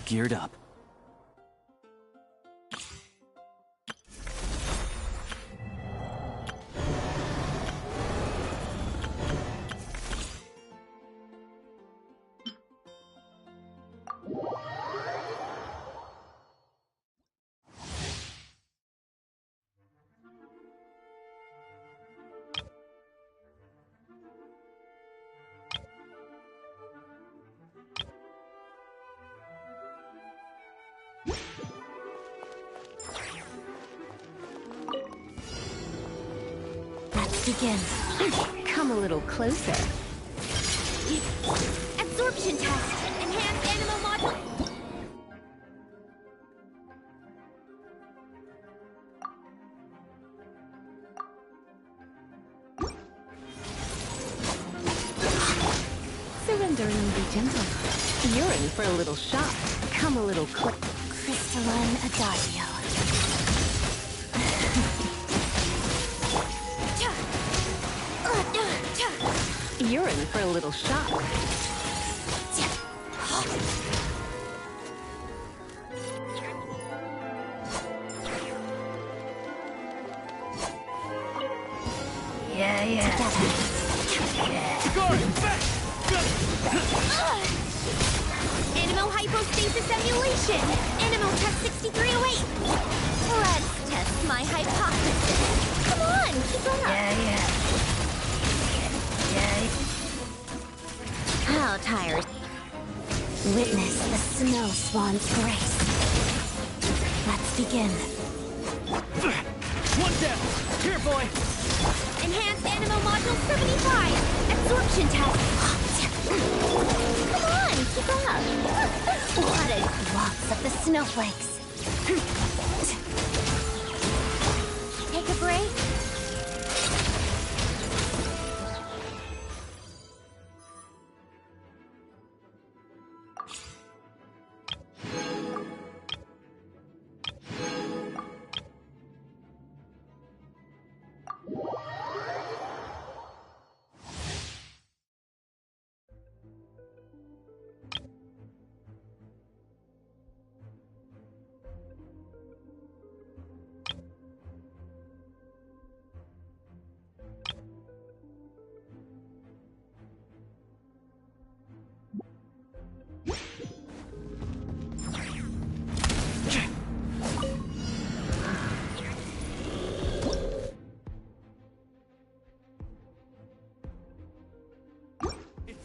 geared up. Begin. Come a little closer. Absorption test. Enhanced animal module. Surrender and be gentle. You're in for a little shock. Come a little crystalline adagio. You're in for a little shock. Yeah. Animal hypostasis emulation. Animal test 6308. Let's test my hypothesis. Come on, keep on up. Yeah. How tired. Witness the snow swan's grace. Let's begin. One down. Here, boy. Enhanced animal module 75. Absorption test. Come on, keep up. What a lots of the snowflakes. Take a break.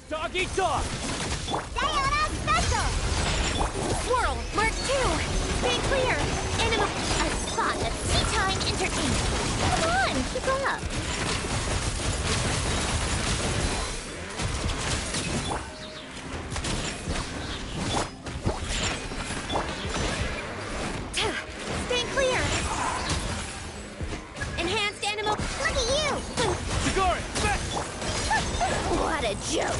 Dog eat dog! Sayonara special! Swirl, Mark 2! Stay clear! Animal... A spot of tea time entertainment! Come on, keep up! Stay clear! Enhanced animal... Look at you! Shigori, back! What a joke!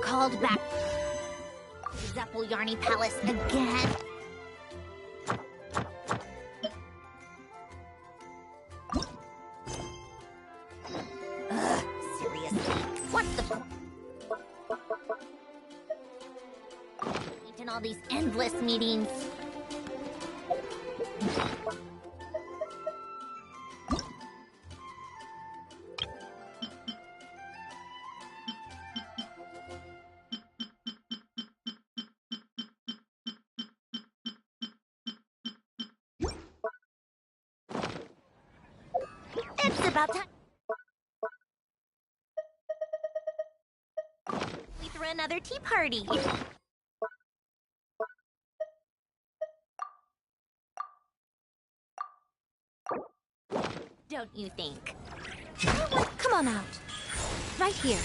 Called back to Zeppeljärny Palace again. Seriously, what the? In all these endless meetings. It's about time we throw another tea party. don't you think? Come on out. Right here.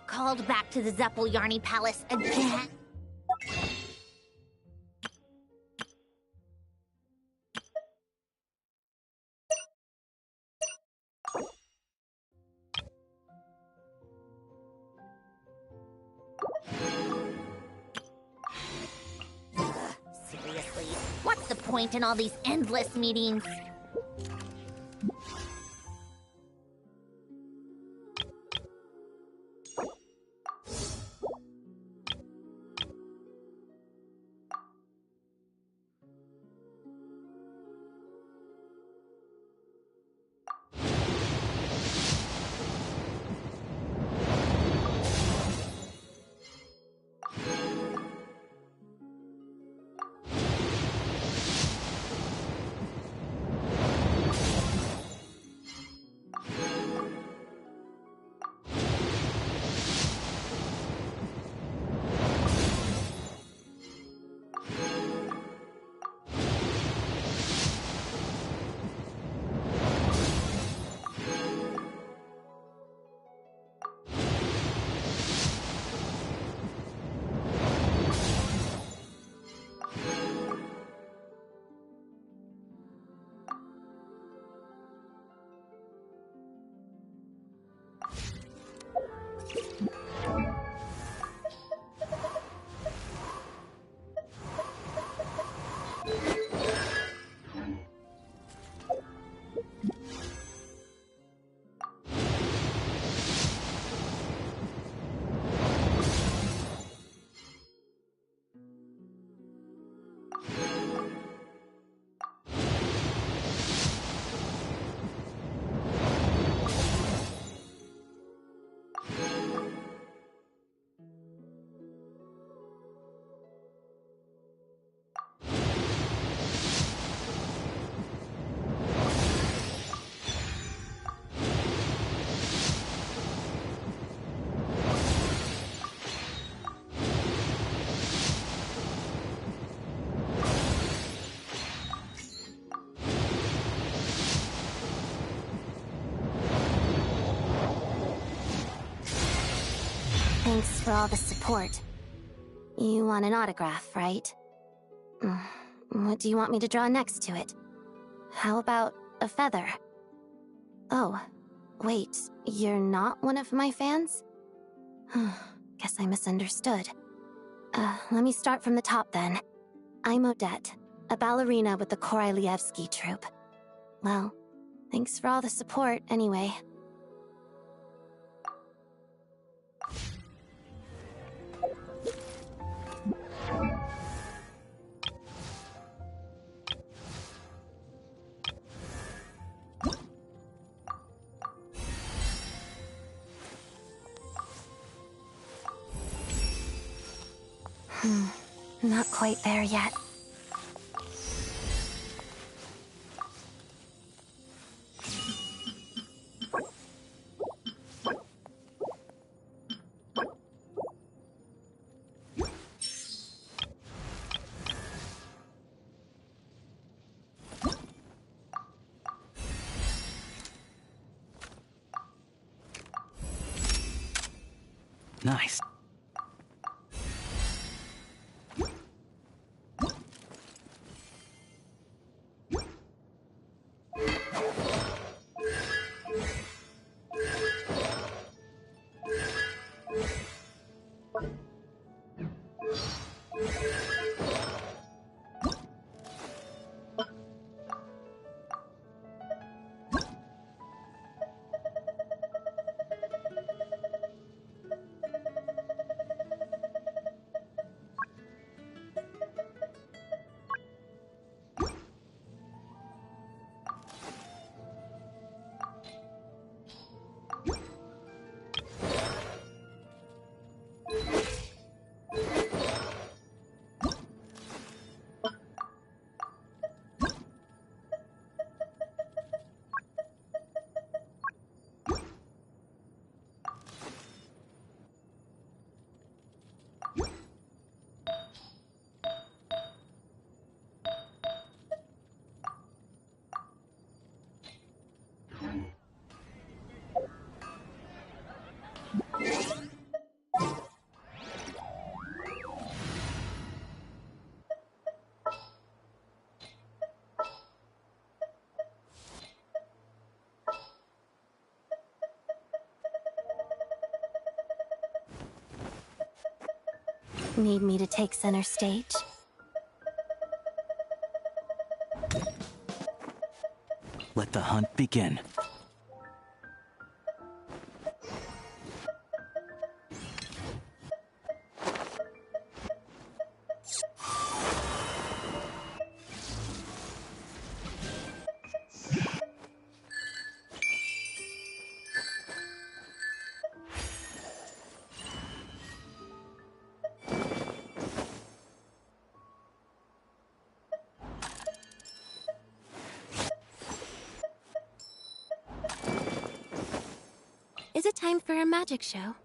Called back to the Zeppel-Yarny Palace again. Seriously, what's the point in all these endless meetings? Thanks for all the support. You want an autograph, right? What do you want me to draw next to it? How about a feather? Oh, wait, you're not one of my fans? Guess I misunderstood. Let me start from the top then. I'm Odette, a ballerina with the Korylevsky troupe. Well, thanks for all the support anyway. Not quite there yet. Nice. Need me to take center stage? Let the hunt begin. Is it time for a magic show?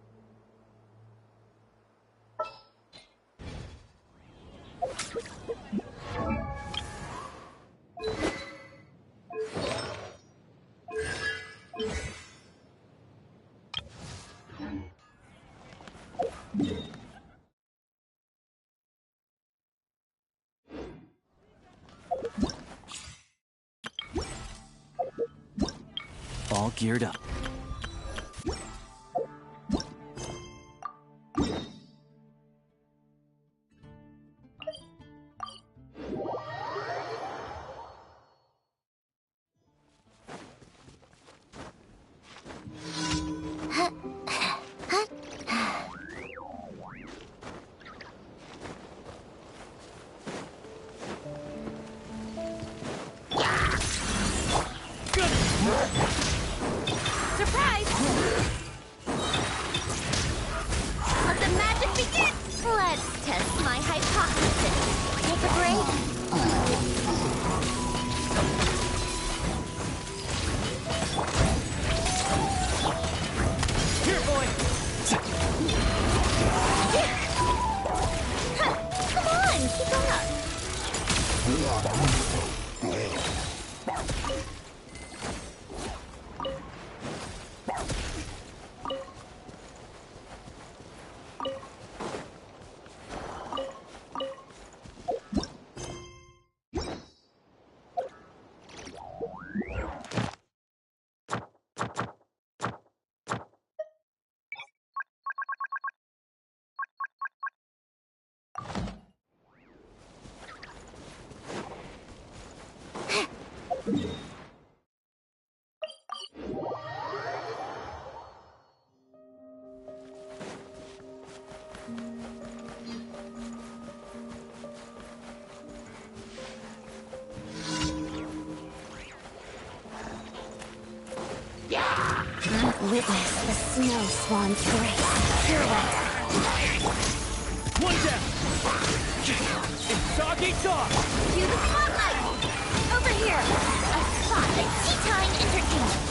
All geared up. Surprise! Let the magic begin! Let's test my hypothesis. Take a break. Here, boy! Come on, keep up. Witness the snow swan's grace. Pirouette. One down! It's dog eat dog! Cue the spotlight! Over here! A spot at tea time entertainment.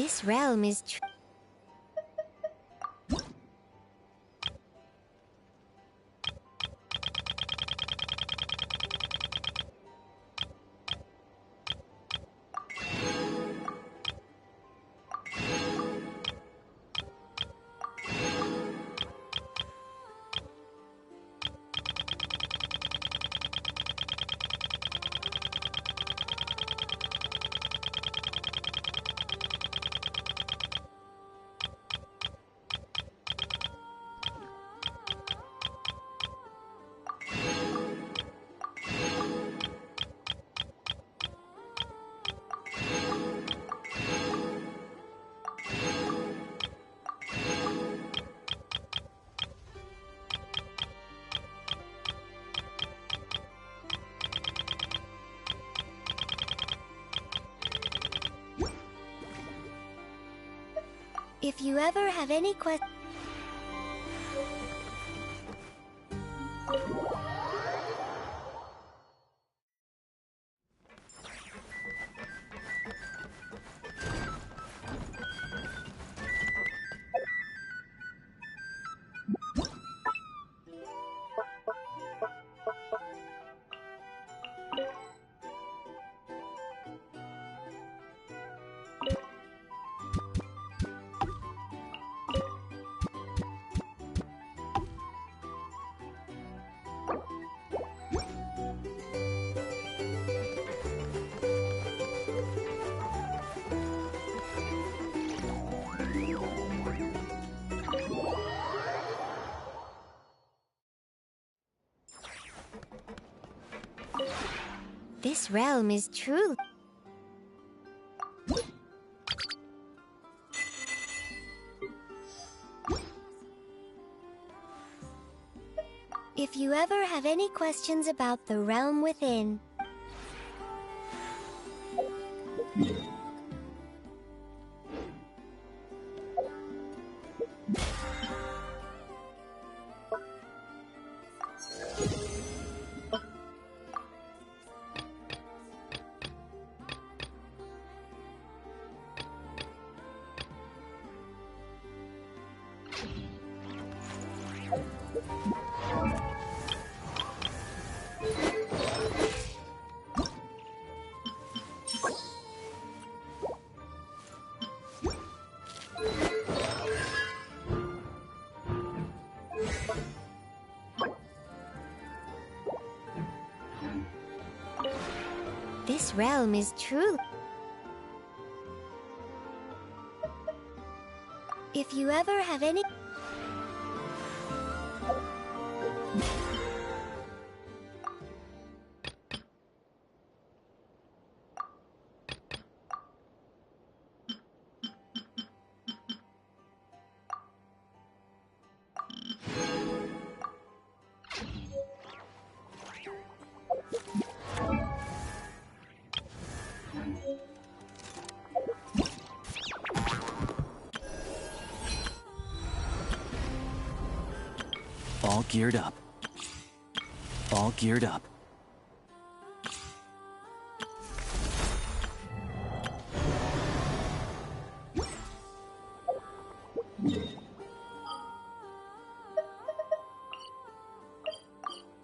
This realm is If you ever have any questions. This realm is true. If you ever have any questions about the realm within. This realm is true. If you ever have any. All geared up. All geared up.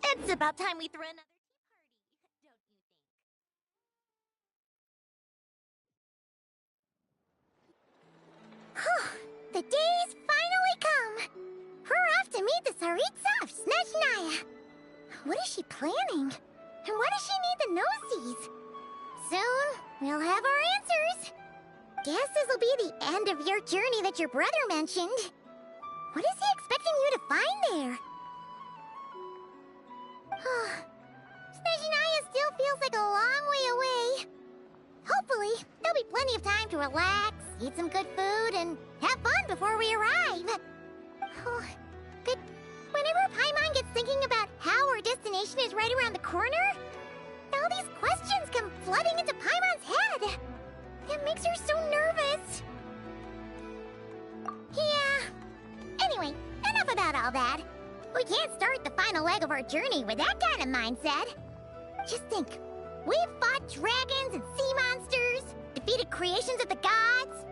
It's about time we threw another tea party, don't you think? The day's finally come! We're off to meet the Tsaritsa of Snezhnaya! What is she planning? And why does she need the gnosies? Soon, we'll have our answers! Guess this'll be the end of your journey that your brother mentioned. What is he expecting you to find there? Snezhnaya still feels like a long way away. Hopefully, there'll be plenty of time to relax, eat some good food, and have fun before we arrive. But whenever Paimon gets thinking about how our destination is right around the corner, all these questions come flooding into Paimon's head. It makes her so nervous. Yeah. Anyway, enough about all that. We can't start the final leg of our journey with that kind of mindset. Just think. We've fought dragons and sea monsters, defeated creations of the gods,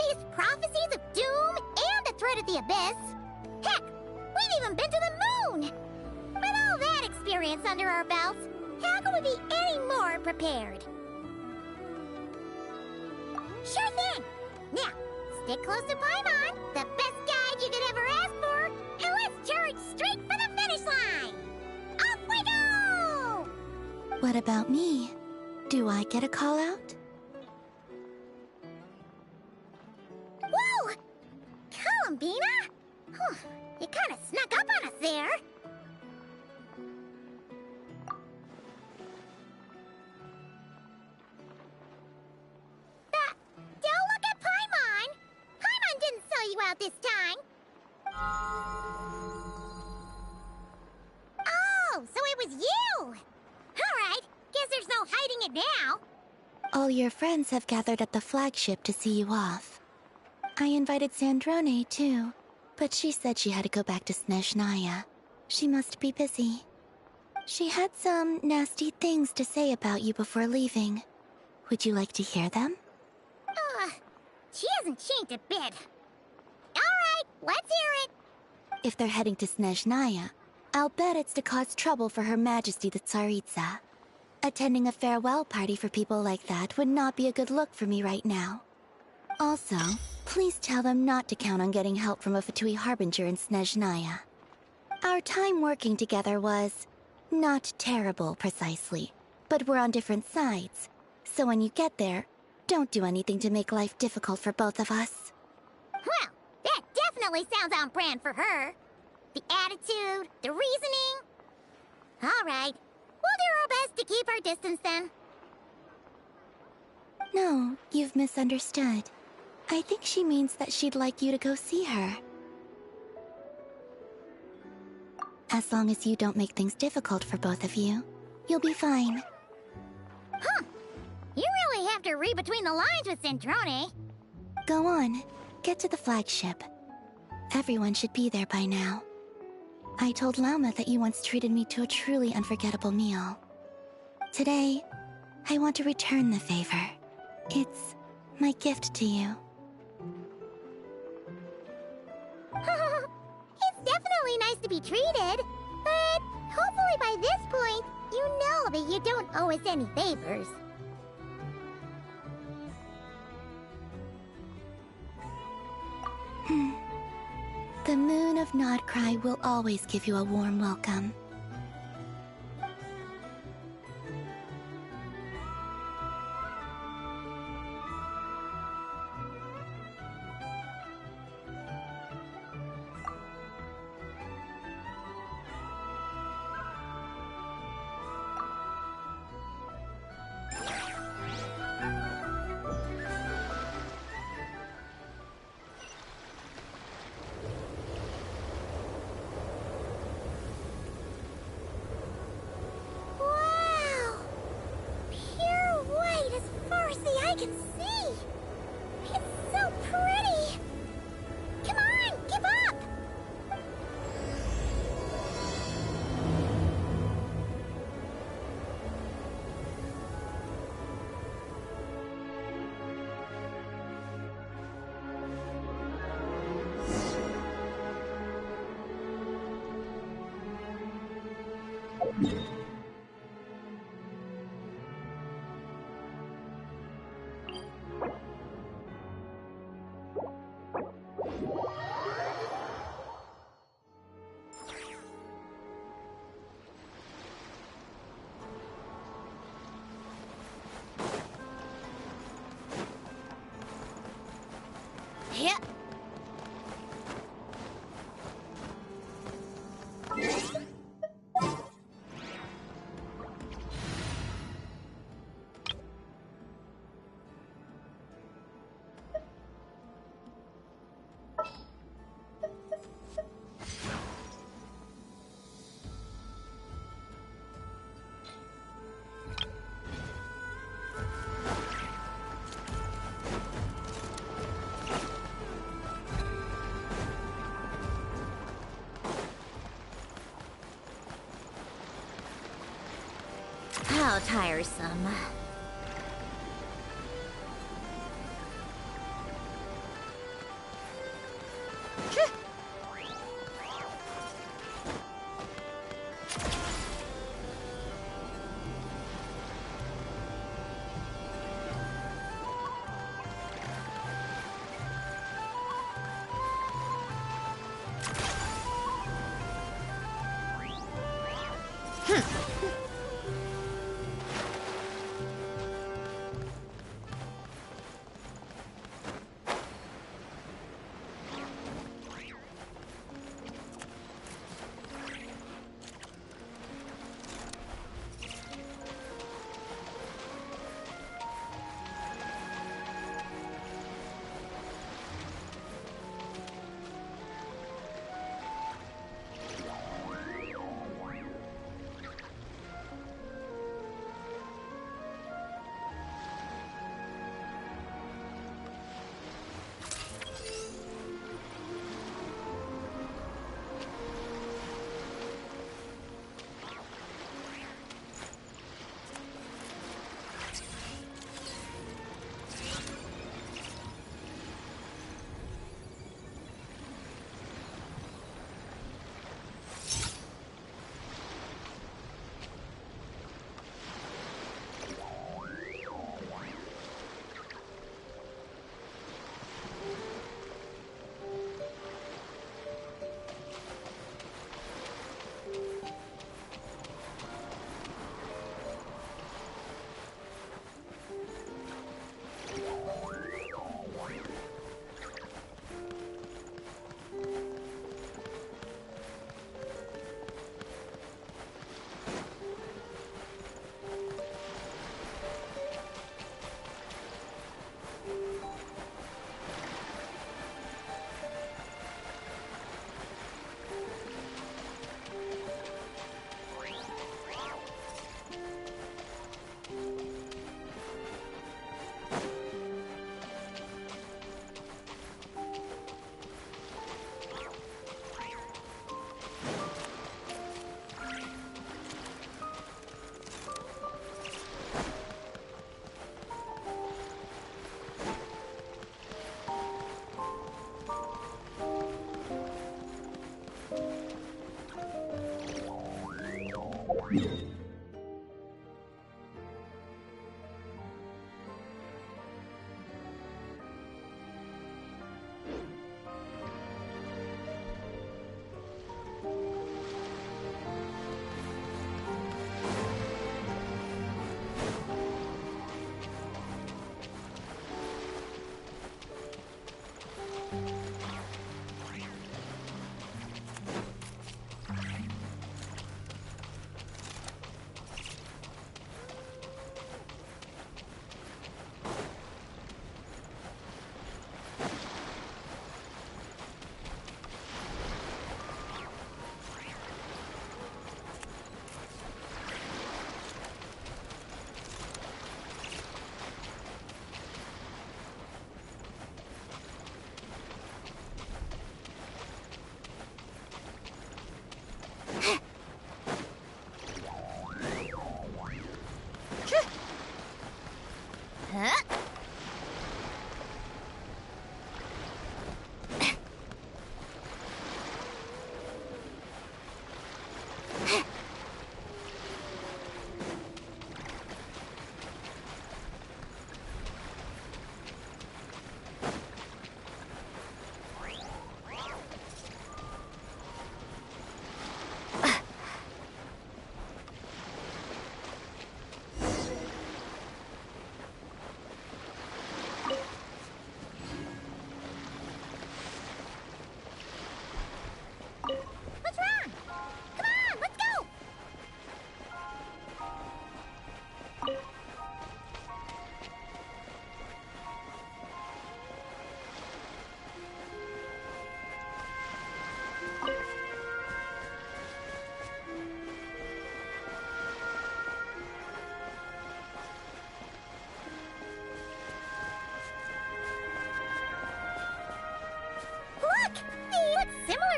faced prophecies of doom and the threat of the abyss. Heck, we've even been to the moon! With all that experience under our belts, how can we be any more prepared? Sure thing! Now, stick close to Paimon, the best guide you could ever ask for, and let's charge straight for the finish line! Off we go! What about me? Do I get a call out? Whoa! Columbina? You kinda snuck up on us there. Don't look at Paimon! Paimon didn't sell you out this time. Oh, so it was you! Alright, guess there's no hiding it now. All your friends have gathered at the flagship to see you off. I invited Sandrone too, but she said she had to go back to Snezhnaya. She must be busy. She had some nasty things to say about you before leaving. Would you like to hear them? She hasn't changed a bit. Alright, let's hear it. If they're heading to Snezhnaya, I'll bet it's to cause trouble for Her Majesty the Tsaritsa. Attending a farewell party for people like that would not be a good look for me right now. Also, please tell them not to count on getting help from a Fatui Harbinger in Snezhnaya. Our time working together was not terrible precisely, but we're on different sides. So when you get there, don't do anything to make life difficult for both of us. Well, that definitely sounds on brand for her. The attitude, the reasoning. Alright, we'll do our best to keep our distance then. No, you've misunderstood. I think she means that she'd like you to go see her. As long as you don't make things difficult for both of you, you'll be fine. Huh. You really have to read between the lines with Centrone. Go on, get to the flagship. Everyone should be there by now. I told Lauma that you once treated me to a truly unforgettable meal. Today, I want to return the favor. It's my gift to you. It's definitely nice to be treated, but hopefully by this point, you know that you don't owe us any favors. The moon of Nodcry will always give you a warm welcome. Wow! Pure white as far as the eye can see! It's so pretty! Come on, keep up! Yeah. How tiresome.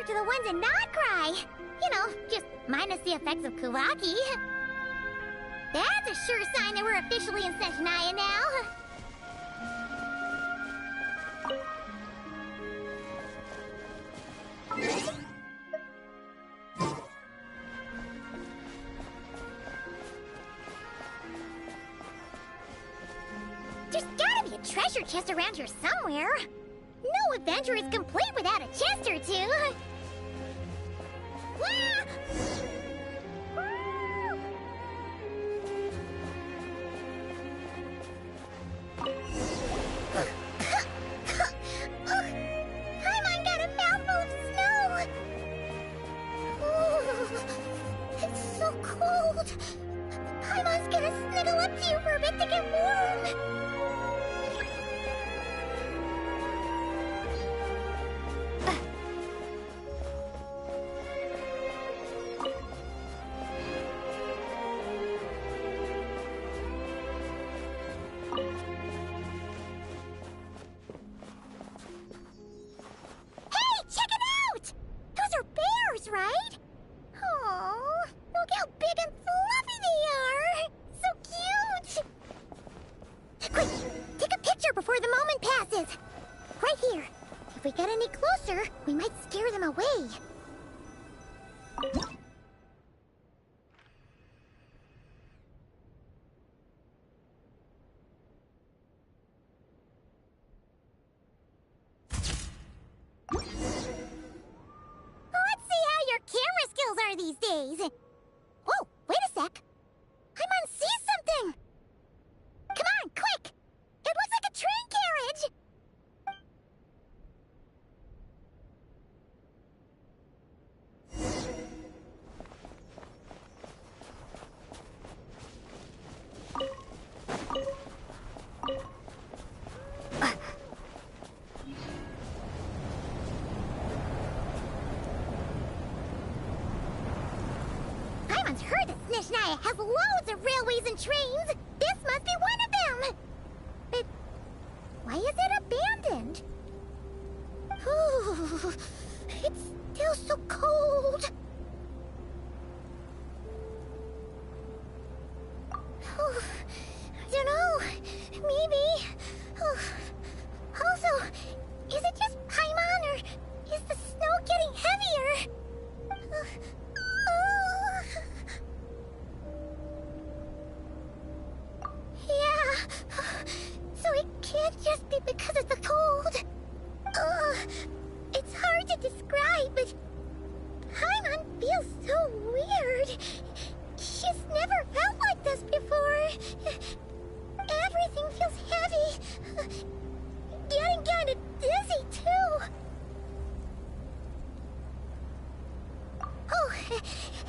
To the ones in Notcry. You know, just minus the effects of Kawaki. That's a sure sign that we're officially in snezhnaya now. There's gotta be a treasure chest around here somewhere. No adventure is complete without a chest or two. Ah! Paimon got a mouthful of snow. Ooh, it's so cold. Paimon's gonna snuggle up to you for a bit to get warm. Right? Oh, look how big and fluffy they are! So cute! Quick, take a picture before the moment passes. Right here. If we get any closer, we might scare them away. These days. Whoa, wait a sec. Paimon sees something. Come on, quick. It looks like a train carriage. Paimon's heard that Snezhnaya has loads of railways and trains. This must be one of them. But why is it abandoned? Ooh, it's still so cold. Oh, I don't know. Maybe. Oh. Also, is it just Paimon or is the snow getting heavier? Yeah, so it can't just be because of the cold. It's hard to describe, but Paimon feels so weird. She's never felt like this before. Everything feels heavy. Getting kinda dizzy, too. Oh,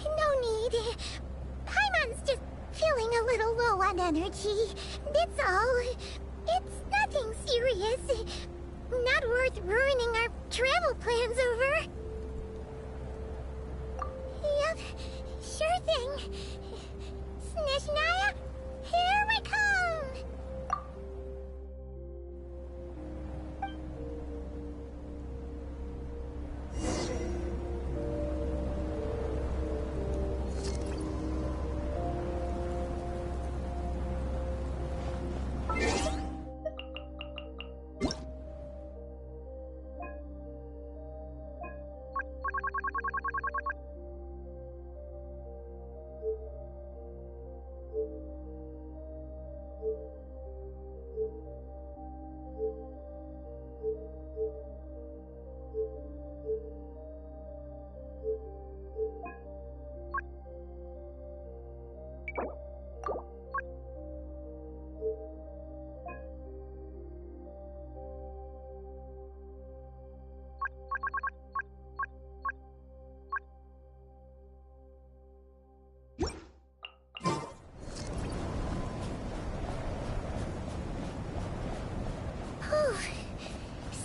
no need. Paimon's just feeling a little low on energy. That's all. It's nothing serious. Not worth ruining our travel plans over. Yep, sure thing. Snezhnaya, here we come!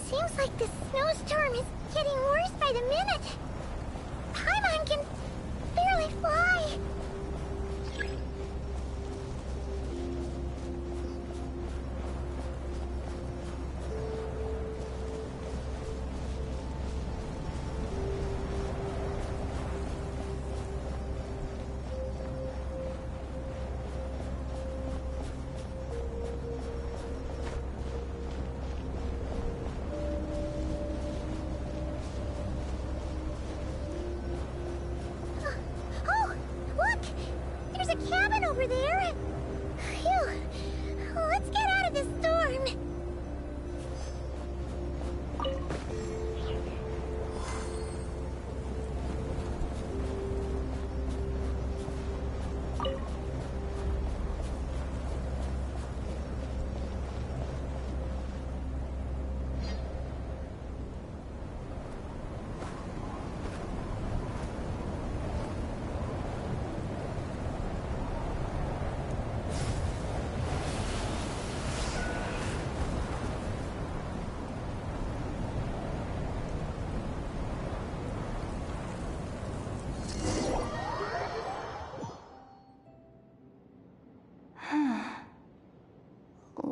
Seems like the snowstorm is getting worse by the minute. Paimon can barely fly. Oh,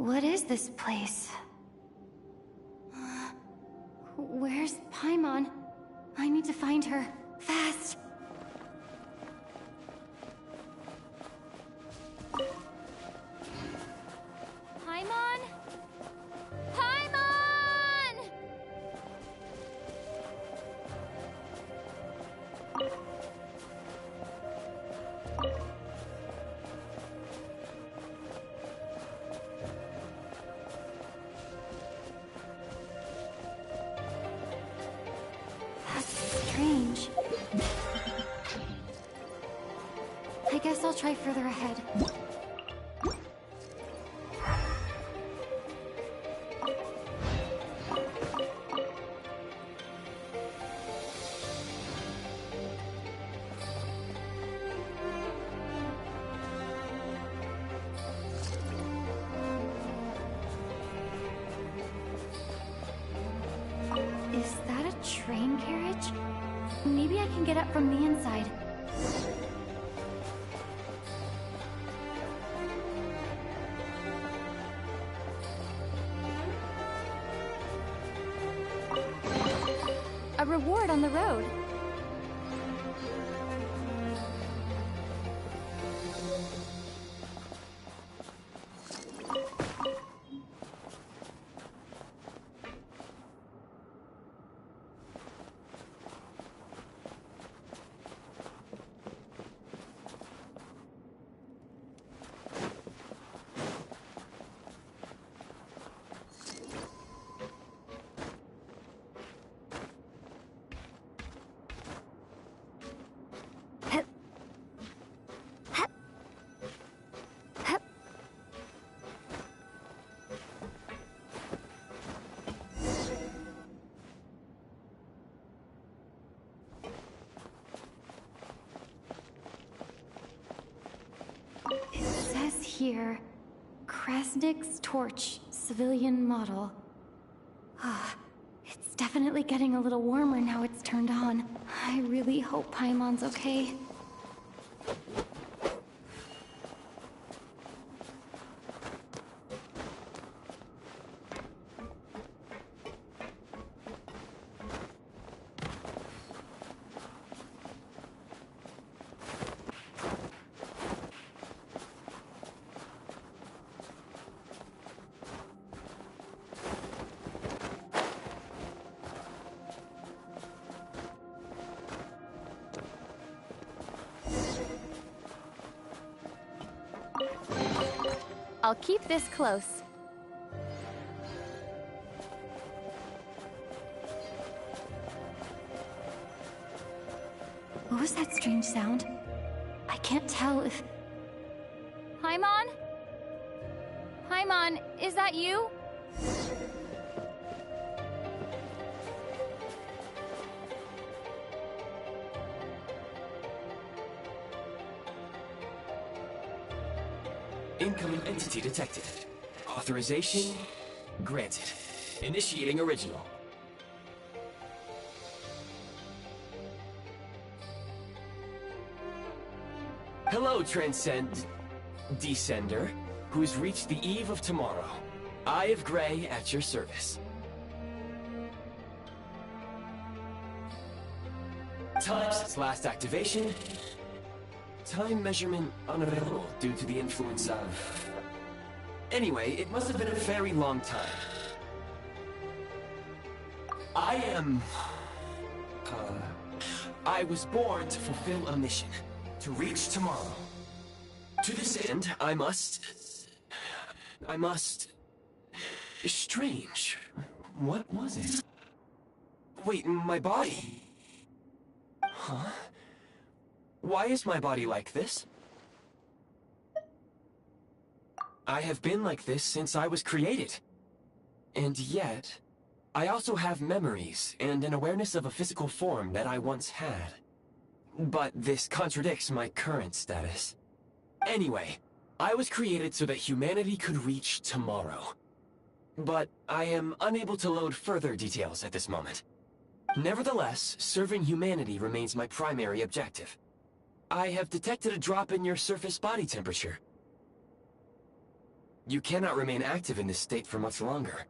What is this place? Where's Paimon? I need to find her. Fast! Paimon? Paimon! Strange. I guess I'll try further ahead. Is that a train carriage? Maybe I can get up from the inside. A reward on the road. It says here, Krasnik's torch, civilian model. Ah, it's definitely getting a little warmer now it's turned on. I really hope Paimon's okay. I'll keep this close. What was that strange sound? I can't tell if... Paimon? Paimon, is that you? Incoming entity detected. Authorization granted. Initiating original. Hello, Descender, who's reached the eve of tomorrow. Eye of Grey at your service. Time since last activation. Time measurement unavailable due to the influence of... Anyway, it must have been a very long time. I was born to fulfill a mission. To reach tomorrow. To this end, I must... Strange. What was it? Wait, my body? Huh? Why is my body like this? I have been like this since I was created. And yet, I also have memories and an awareness of a physical form that I once had. But this contradicts my current status. Anyway, I was created so that humanity could reach tomorrow. But I am unable to load further details at this moment. Nevertheless, serving humanity remains my primary objective. I have detected a drop in your surface body temperature. You cannot remain active in this state for much longer.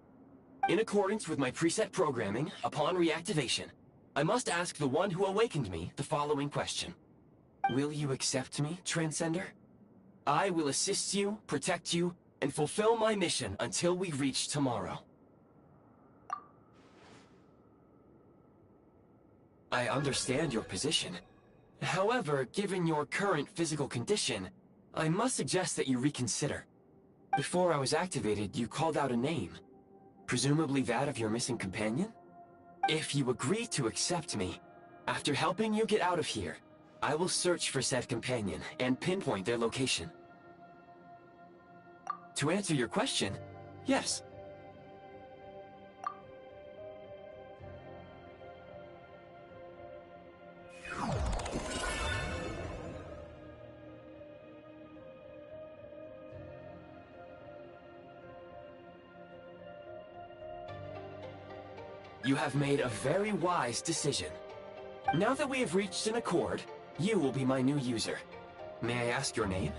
In accordance with my preset programming, upon reactivation, I must ask the one who awakened me the following question. Will you accept me, Transcender? I will assist you, protect you, and fulfill my mission until we reach tomorrow. I understand your position. However, given your current physical condition, I must suggest that you reconsider. Before I was activated, you called out a name. Presumably that of your missing companion? If you agree to accept me, after helping you get out of here, I will search for said companion and pinpoint their location. To answer your question, yes. You have made a very wise decision. Now that we have reached an accord, you will be my new user. May I ask your name?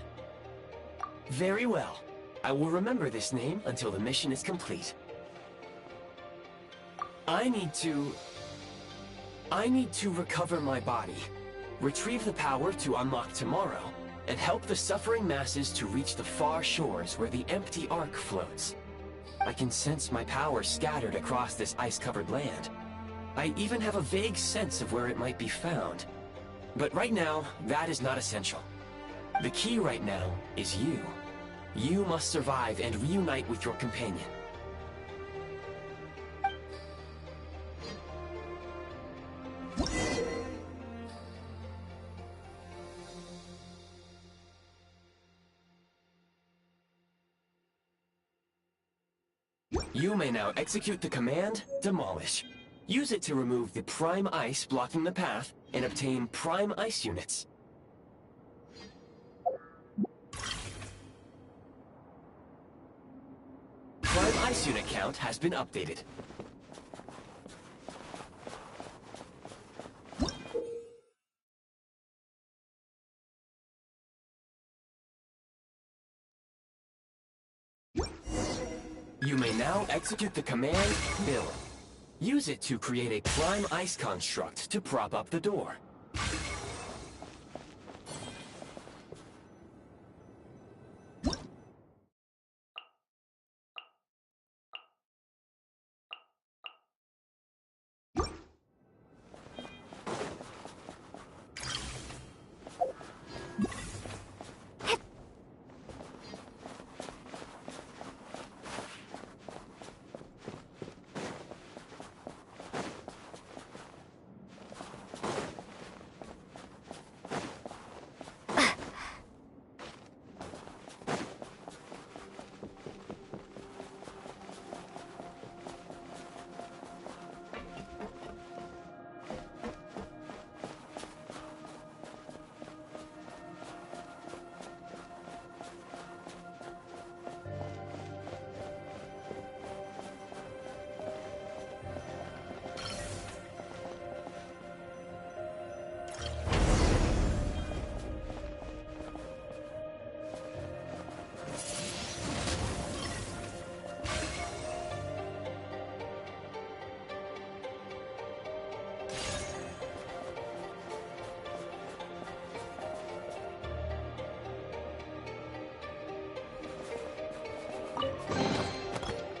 Very well. I will remember this name until the mission is complete. I need to recover my body, retrieve the power to unlock tomorrow, and help the suffering masses to reach the far shores where the empty ark floats. I can sense my power scattered across this ice-covered land. I even have a vague sense of where it might be found. But right now, that is not essential. The key right now is you. You must survive and reunite with your companion. You may now execute the command, Demolish. Use it to remove the prime ice blocking the path and obtain prime ice units. Prime ice unit count has been updated. You may now execute the command, Mill. Use it to create a prime ice construct to prop up the door.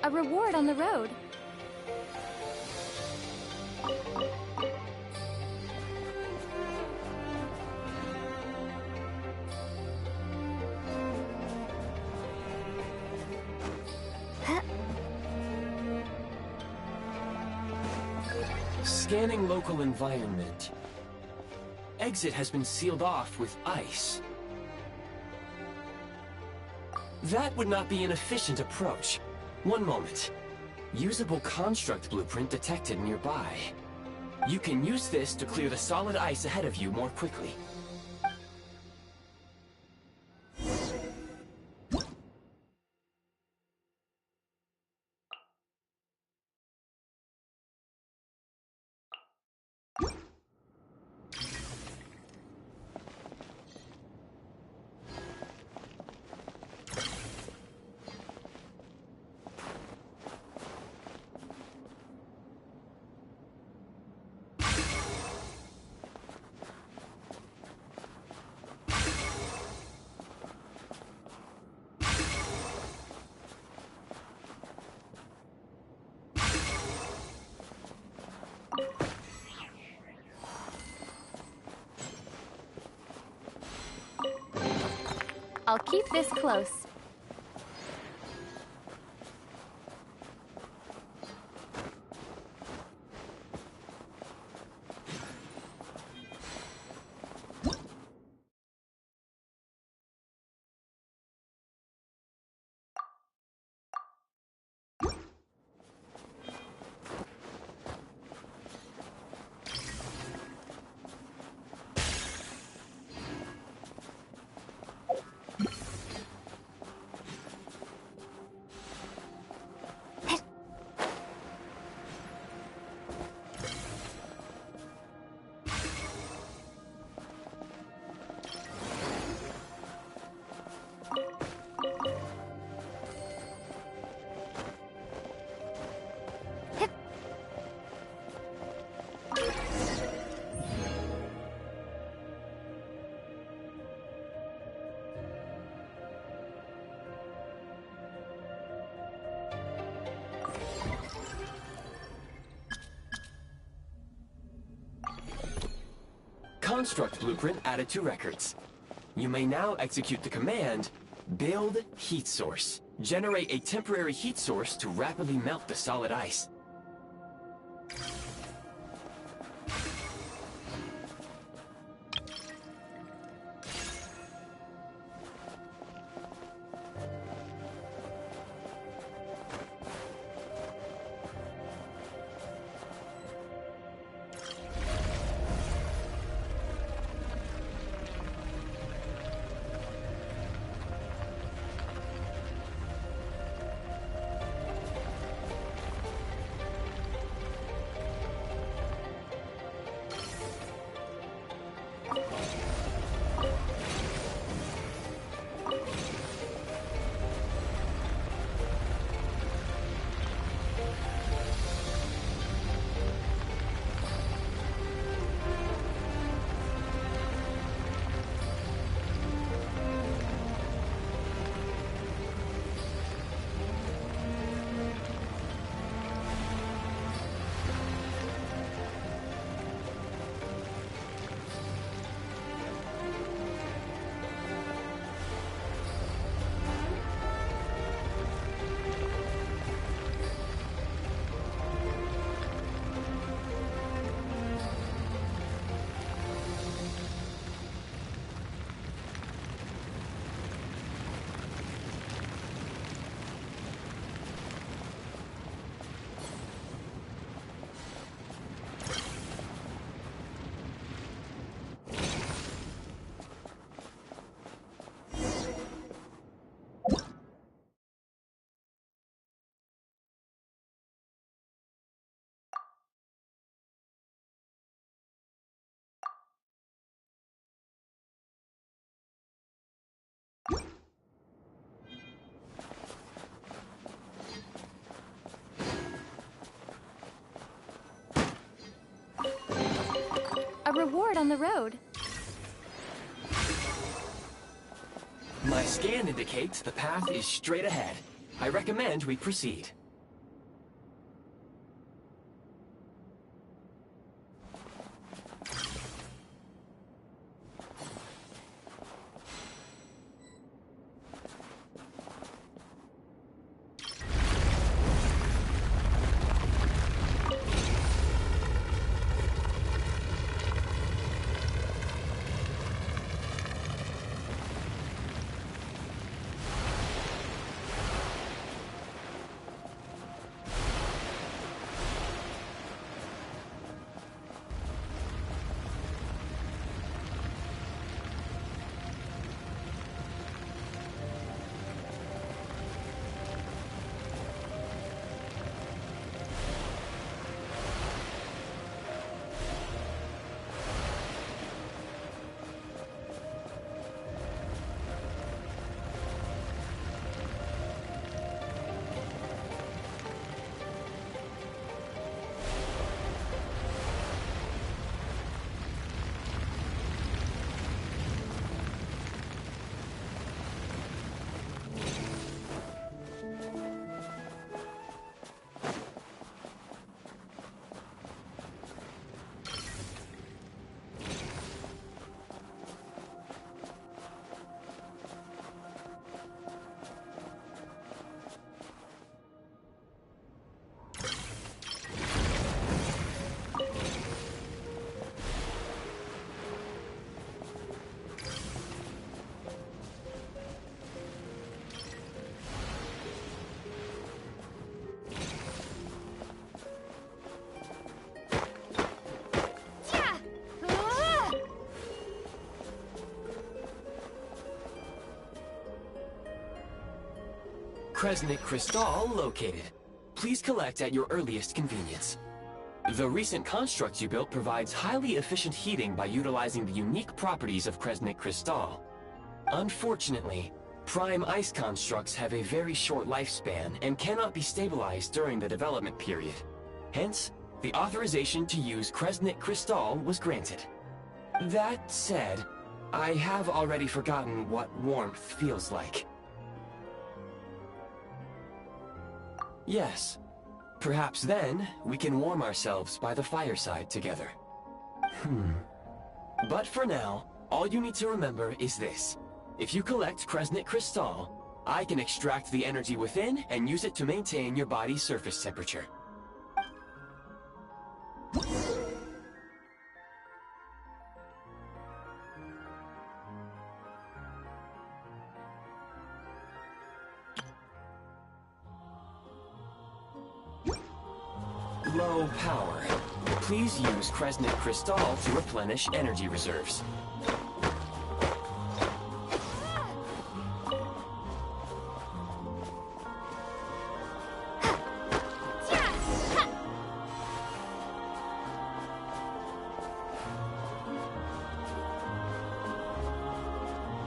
A reward on the road. Scanning local environment. Exit has been sealed off with ice. That would not be an efficient approach. One moment. Usable construct blueprint detected nearby. You can use this to clear the solid ice ahead of you more quickly. I'll keep this close. Construct blueprint added to records. You may now execute the command, build heat source. Generate a temporary heat source to rapidly melt the solid ice. A reward on the road. My scan indicates the path is straight ahead. I recommend we proceed. Kresnik crystal located. Please collect at your earliest convenience. The recent construct you built provides highly efficient heating by utilizing the unique properties of Kresnik crystal. Unfortunately, prime ice constructs have a very short lifespan and cannot be stabilized during the development period. Hence, the authorization to use Kresnik crystal was granted. That said, I have already forgotten what warmth feels like. Yes, perhaps then we can warm ourselves by the fireside together. But for now, all you need to remember is this. If you collect Kresnik crystal, I can extract the energy within and use it to maintain your body's surface temperature. Low power. Please use Kresnik crystal to replenish energy reserves.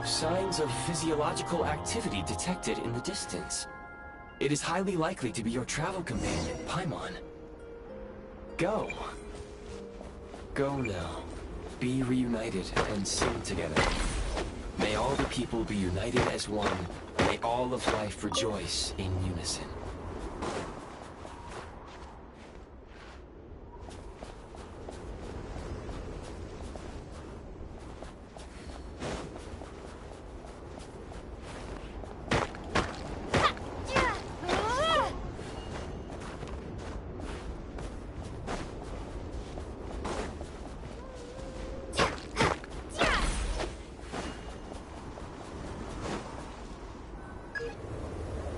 Signs of physiological activity detected in the distance. It is highly likely to be your travel companion, Paimon. Go. Go now. Be reunited and sing together. May all the people be united as one. May all of life rejoice in unison.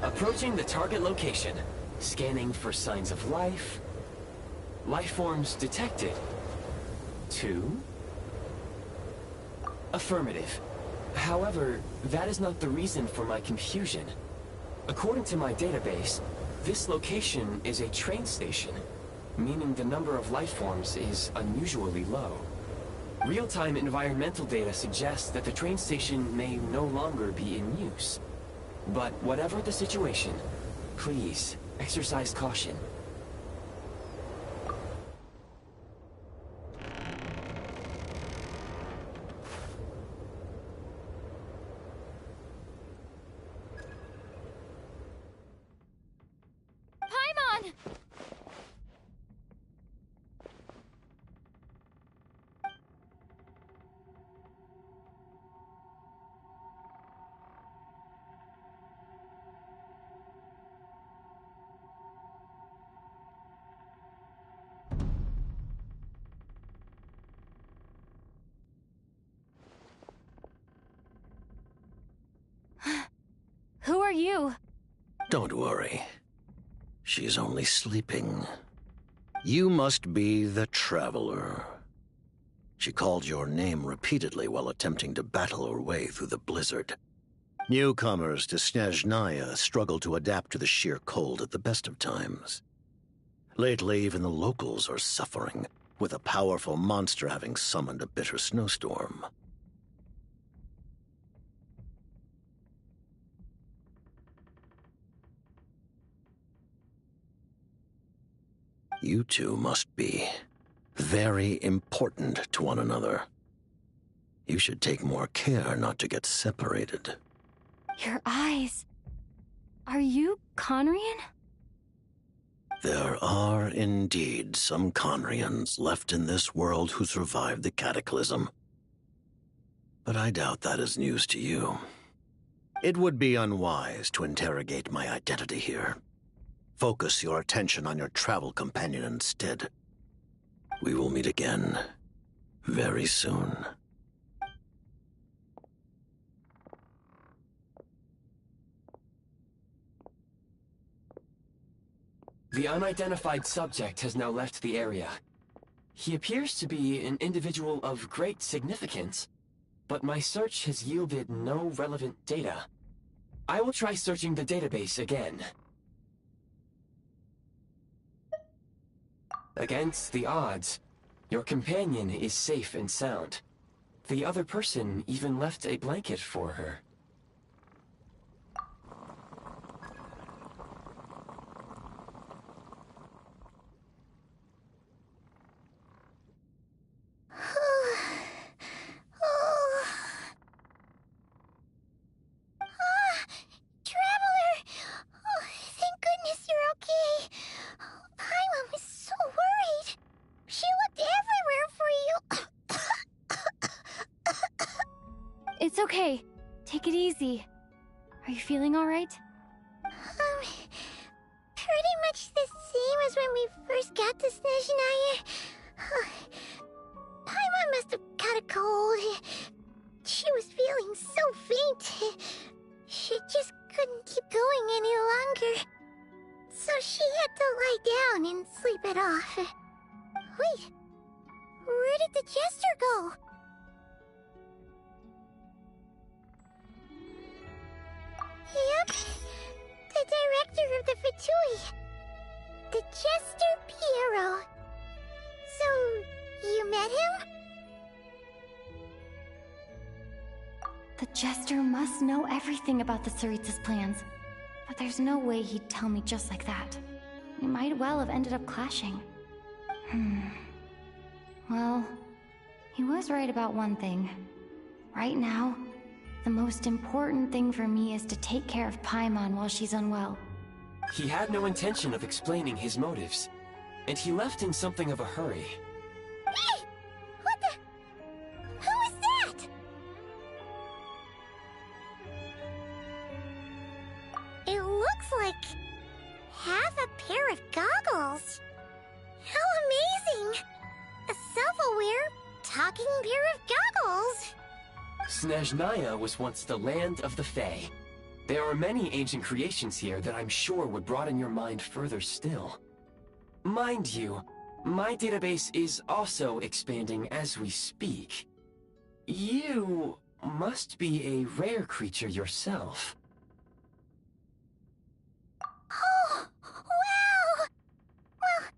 Approaching the target location, scanning for signs of life. Life forms detected. 2. Affirmative. However, that is not the reason for my confusion. According to my database, this location is a train station, meaning the number of life forms is unusually low. Real-time environmental data suggests that the train station may no longer be in use. But whatever the situation, please exercise caution. Paimon! Who are you? Don't worry. She's only sleeping. You must be the Traveler. She called your name repeatedly while attempting to battle her way through the blizzard. Newcomers to Snezhnaya struggle to adapt to the sheer cold at the best of times. Lately, even the locals are suffering, with a powerful monster having summoned a bitter snowstorm. You two must be very important to one another. You should take more care not to get separated. Your eyes. Are you Conrian? There are indeed some Conrians left in this world who survived the cataclysm. But I doubt that is news to you. It would be unwise to interrogate my identity here. Focus your attention on your travel companion instead. We will meet again very soon. The unidentified subject has now left the area. He appears to be an individual of great significance, but my search has yielded no relevant data. I will try searching the database again. Against the odds, your companion is safe and sound. The other person even left a blanket for her. It's okay. Take it easy. Are you feeling alright? Pretty much the same as when we first got to Snezhnaya. Paimon must have caught a cold. She was feeling so faint. She just couldn't keep going any longer. So she had to lie down and sleep it off. Wait, where did the jester go? Yep, the director of the V7.0. The Jester Piero. So, you met him? The Jester must know everything about the Tsaritsa's plans. But there's no way he'd tell me just like that. We might well have ended up clashing. Well, he was right about one thing. Right now, the most important thing for me is to take care of Paimon while she's unwell. He had no intention of explaining his motives, and he left in something of a hurry. Hey! What the... Who is that? It looks like... half a pair of goggles. How amazing! A self-aware, talking pair of goggles. Snezhnaya was once the land of the Fae. There are many ancient creations here that I'm sure would broaden your mind further still. Mind you, my database is also expanding as we speak. You must be a rare creature yourself. Oh, wow! Well,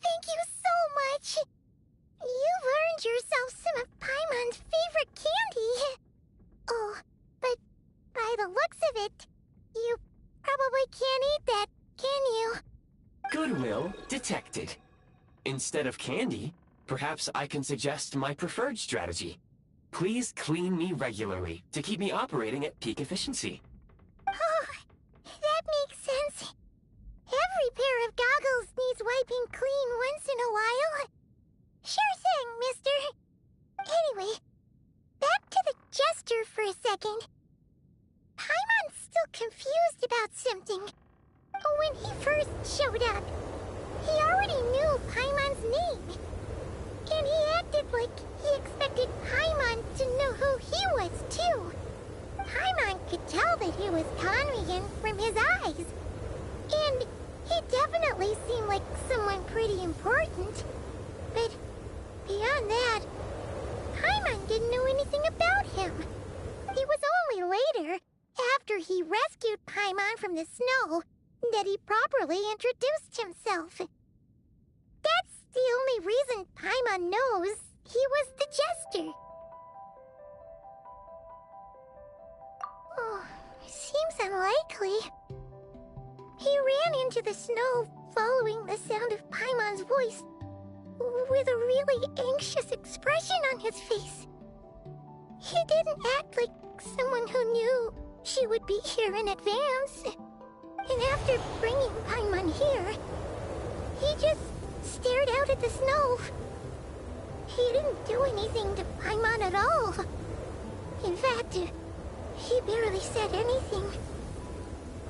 thank you so much. You've earned yourself some of Paimon's favorite candy. Oh, but by the looks of it, you probably can't eat that, can you? Goodwill detected. Instead of candy, perhaps I can suggest my preferred strategy. Please clean me regularly to keep me operating at peak efficiency. Oh, that makes sense. Every pair of goggles needs wiping clean once in a while. Sure thing, mister. Anyway, back to the Jester for a second. Paimon's still confused about something. When he first showed up, he already knew Paimon's name. And he acted like he expected Paimon to know who he was, too. Paimon could tell that he was Conrian from his eyes. And he definitely seemed like someone pretty important. But beyond that, Paimon didn't know anything about him. It was only later, after he rescued Paimon from the snow, that he properly introduced himself. That's the only reason Paimon knows he was the Jester. Oh, seems unlikely. He ran into the snow following the sound of Paimon's voice, with a really anxious expression on his face. He didn't act like someone who knew she would be here in advance. And after bringing Paimon here, he just stared out at the snow. He didn't do anything to Paimon at all. In fact, he barely said anything.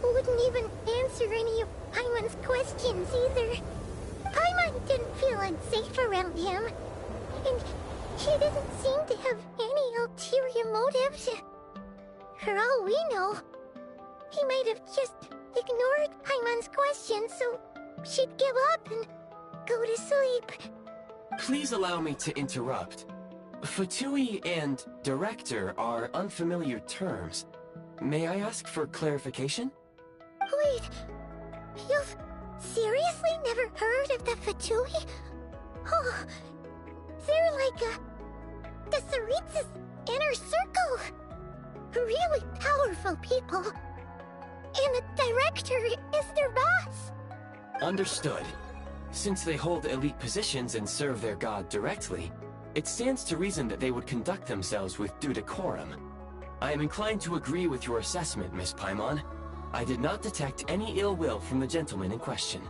Wouldn't even answer any of Paimon's questions either. Paimon didn't feel unsafe around him, and he didn't seem to have any ulterior motives. For all we know, he might have just ignored Paimon's questions so she'd give up and go to sleep. Please allow me to interrupt. V7.0 and director are unfamiliar terms. May I ask for clarification? Wait, you've seriously never heard of the Fatui? Oh, they're like the Tsaritsa's inner circle. Really powerful people. And the director is their boss. Understood. Since they hold elite positions and serve their god directly, it stands to reason that they would conduct themselves with due decorum. I am inclined to agree with your assessment, Miss Paimon. I did not detect any ill will from the gentleman in question.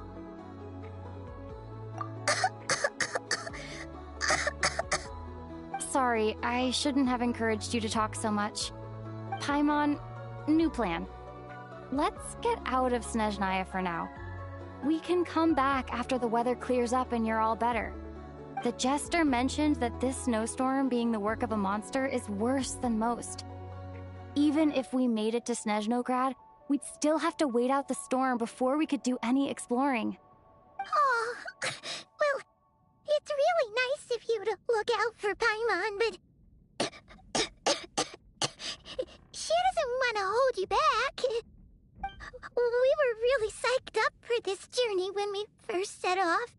Sorry, I shouldn't have encouraged you to talk so much. Paimon, new plan. Let's get out of Snezhnaya for now. We can come back after the weather clears up and you're all better. The jester mentioned that this snowstorm being the work of a monster is worse than most. Even if we made it to Snezhnograd, we'd still have to wait out the storm before we could do any exploring. Oh, well, it's really nice of you to look out for Paimon, but she doesn't want to hold you back. We were really psyched up for this journey when we first set off.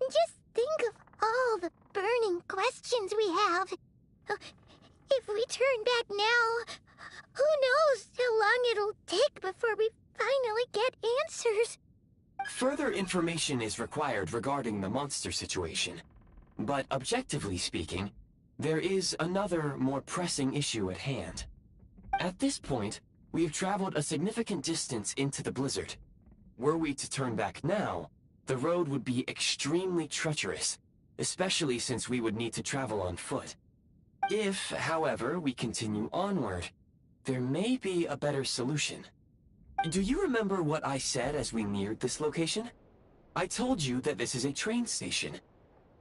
Just think of all the burning questions we have. If we turn back now, who knows how long it'll take before we finally get answers. Further information is required regarding the monster situation. But objectively speaking, there is another, more pressing issue at hand. At this point, we have traveled a significant distance into the blizzard. Were we to turn back now, the road would be extremely treacherous, especially since we would need to travel on foot. If, however, we continue onward, there may be a better solution. Do you remember what I said as we neared this location? I told you that this is a train station.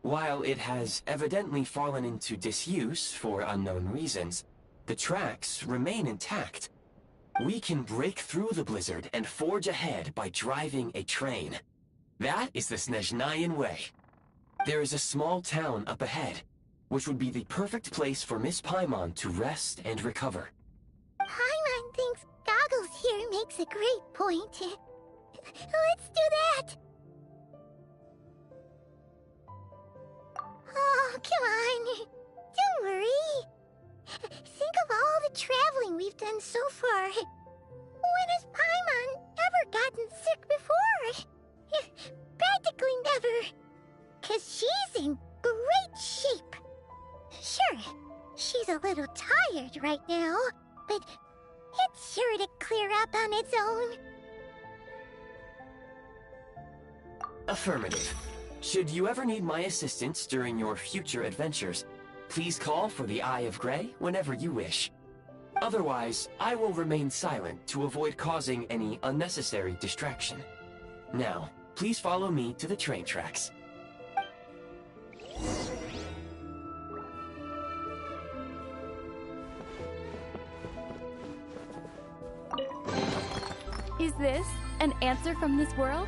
While it has evidently fallen into disuse for unknown reasons, the tracks remain intact. We can break through the blizzard and forge ahead by driving a train. That is the Snezhnayan way. There is a small town up ahead, which would be the perfect place for Miss Paimon to rest and recover. Paimon thinks Goggles here makes a great point. Let's do that! Oh, come on. Don't worry. Think of all the traveling we've done so far. When has Paimon ever gotten sick before? Practically never. 'Cause she's in great shape. Sure, she's a little tired right now, but it's sure to clear up on its own. Affirmative. Should you ever need my assistance during your future adventures, please call for the Eye of Grey whenever you wish. Otherwise, I will remain silent to avoid causing any unnecessary distraction. Now, please follow me to the train tracks. Is this an answer from this world?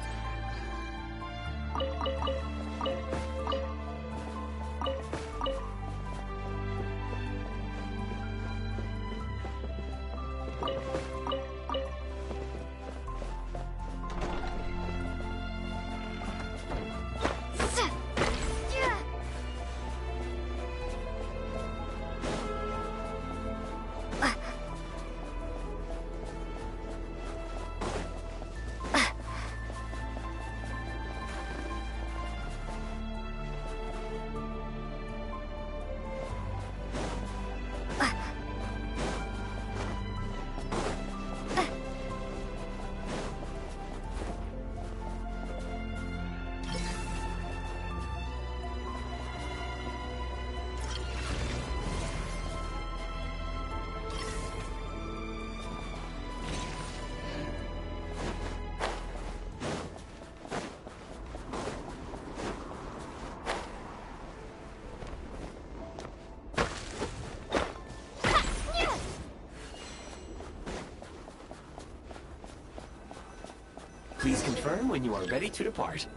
Please confirm when you are ready to depart.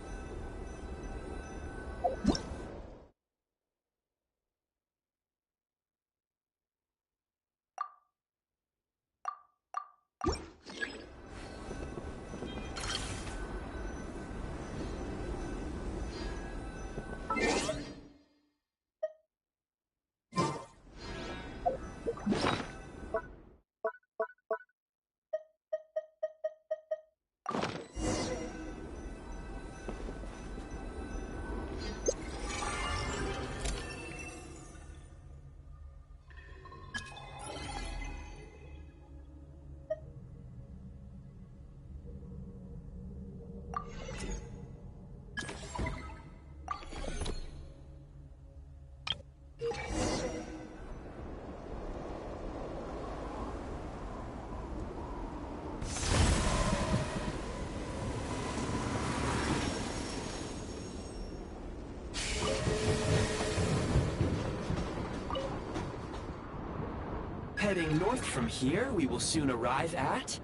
North from here, we will soon arrive at...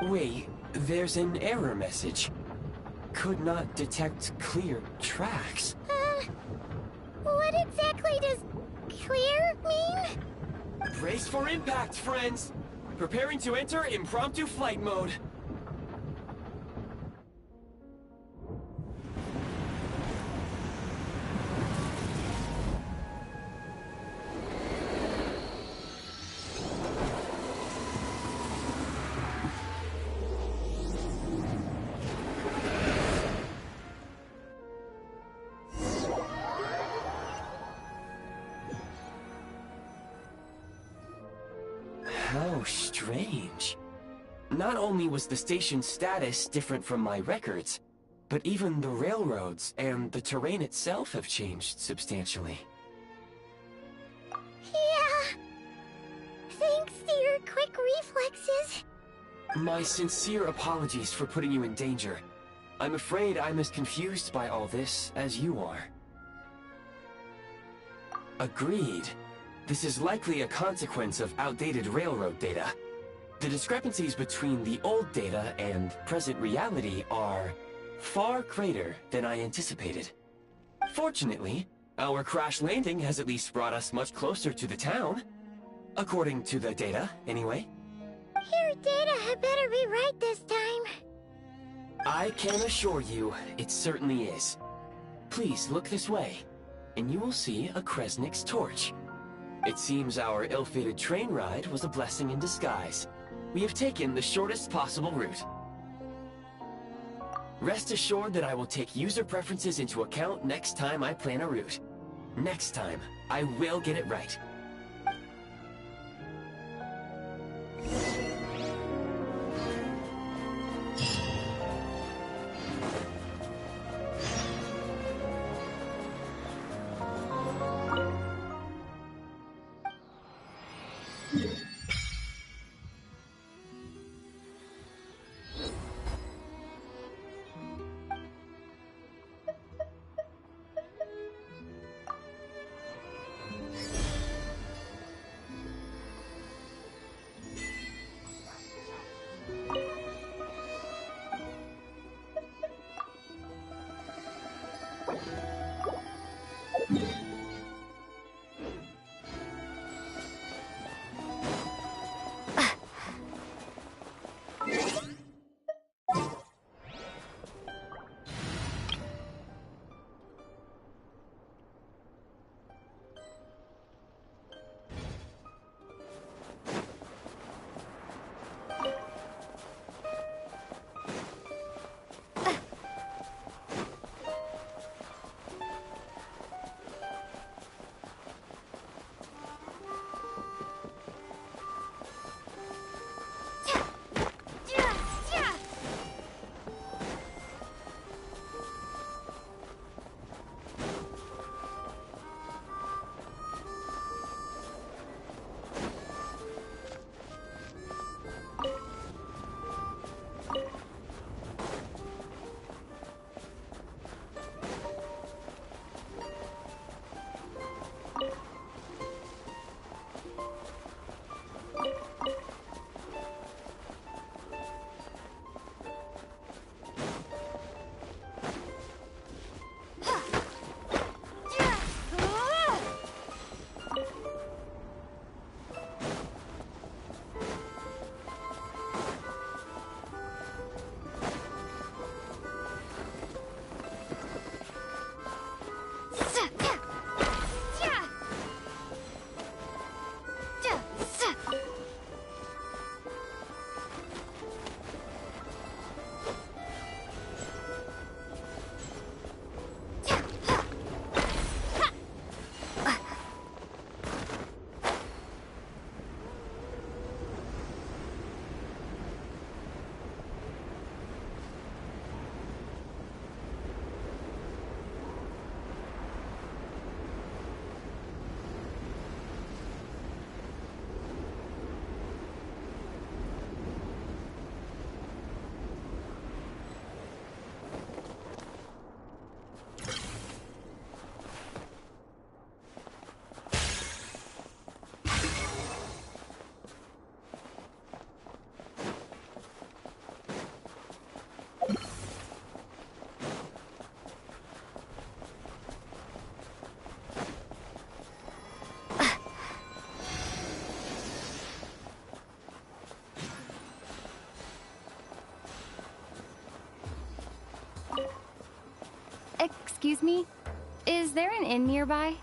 Wait, there's an error message. Could not detect clear tracks. What exactly does clear mean? Brace for impact, friends! Preparing to enter impromptu flight mode. How strange. Not only was the station's status different from my records, but even the railroads and the terrain itself have changed substantially. Yeah. Thanks to your quick reflexes. My sincere apologies for putting you in danger. I'm afraid I'm as confused by all this as you are. Agreed. This is likely a consequence of outdated railroad data. The discrepancies between the old data and present reality are far greater than I anticipated. Fortunately, our crash landing has at least brought us much closer to the town. According to the data, anyway. Your data had better be right this time. I can assure you, it certainly is. Please look this way, and you will see a Kresnik's torch. It seems our ill-fated train ride was a blessing in disguise. We have taken the shortest possible route. Rest assured that I will take user preferences into account next time I plan a route. Next time, I will get it right. Excuse me? Is there an inn nearby?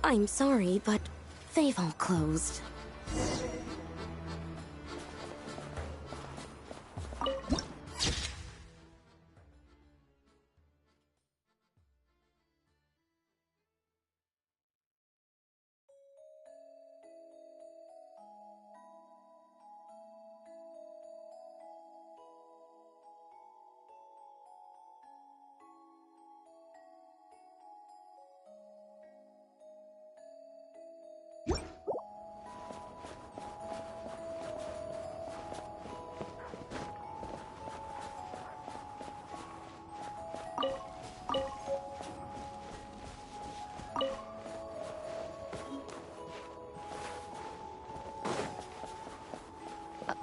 I'm sorry, but they've all closed.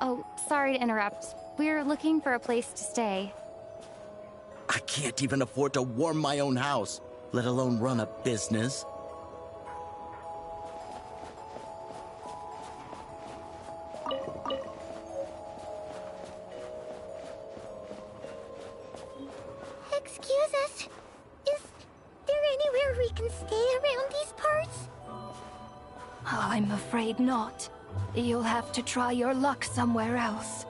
Oh, sorry to interrupt. We're looking for a place to stay. I can't even afford to warm my own house, let alone run a business. Excuse us. Is there anywhere we can stay around these parts? I'm afraid not. You'll have to try your luck somewhere else.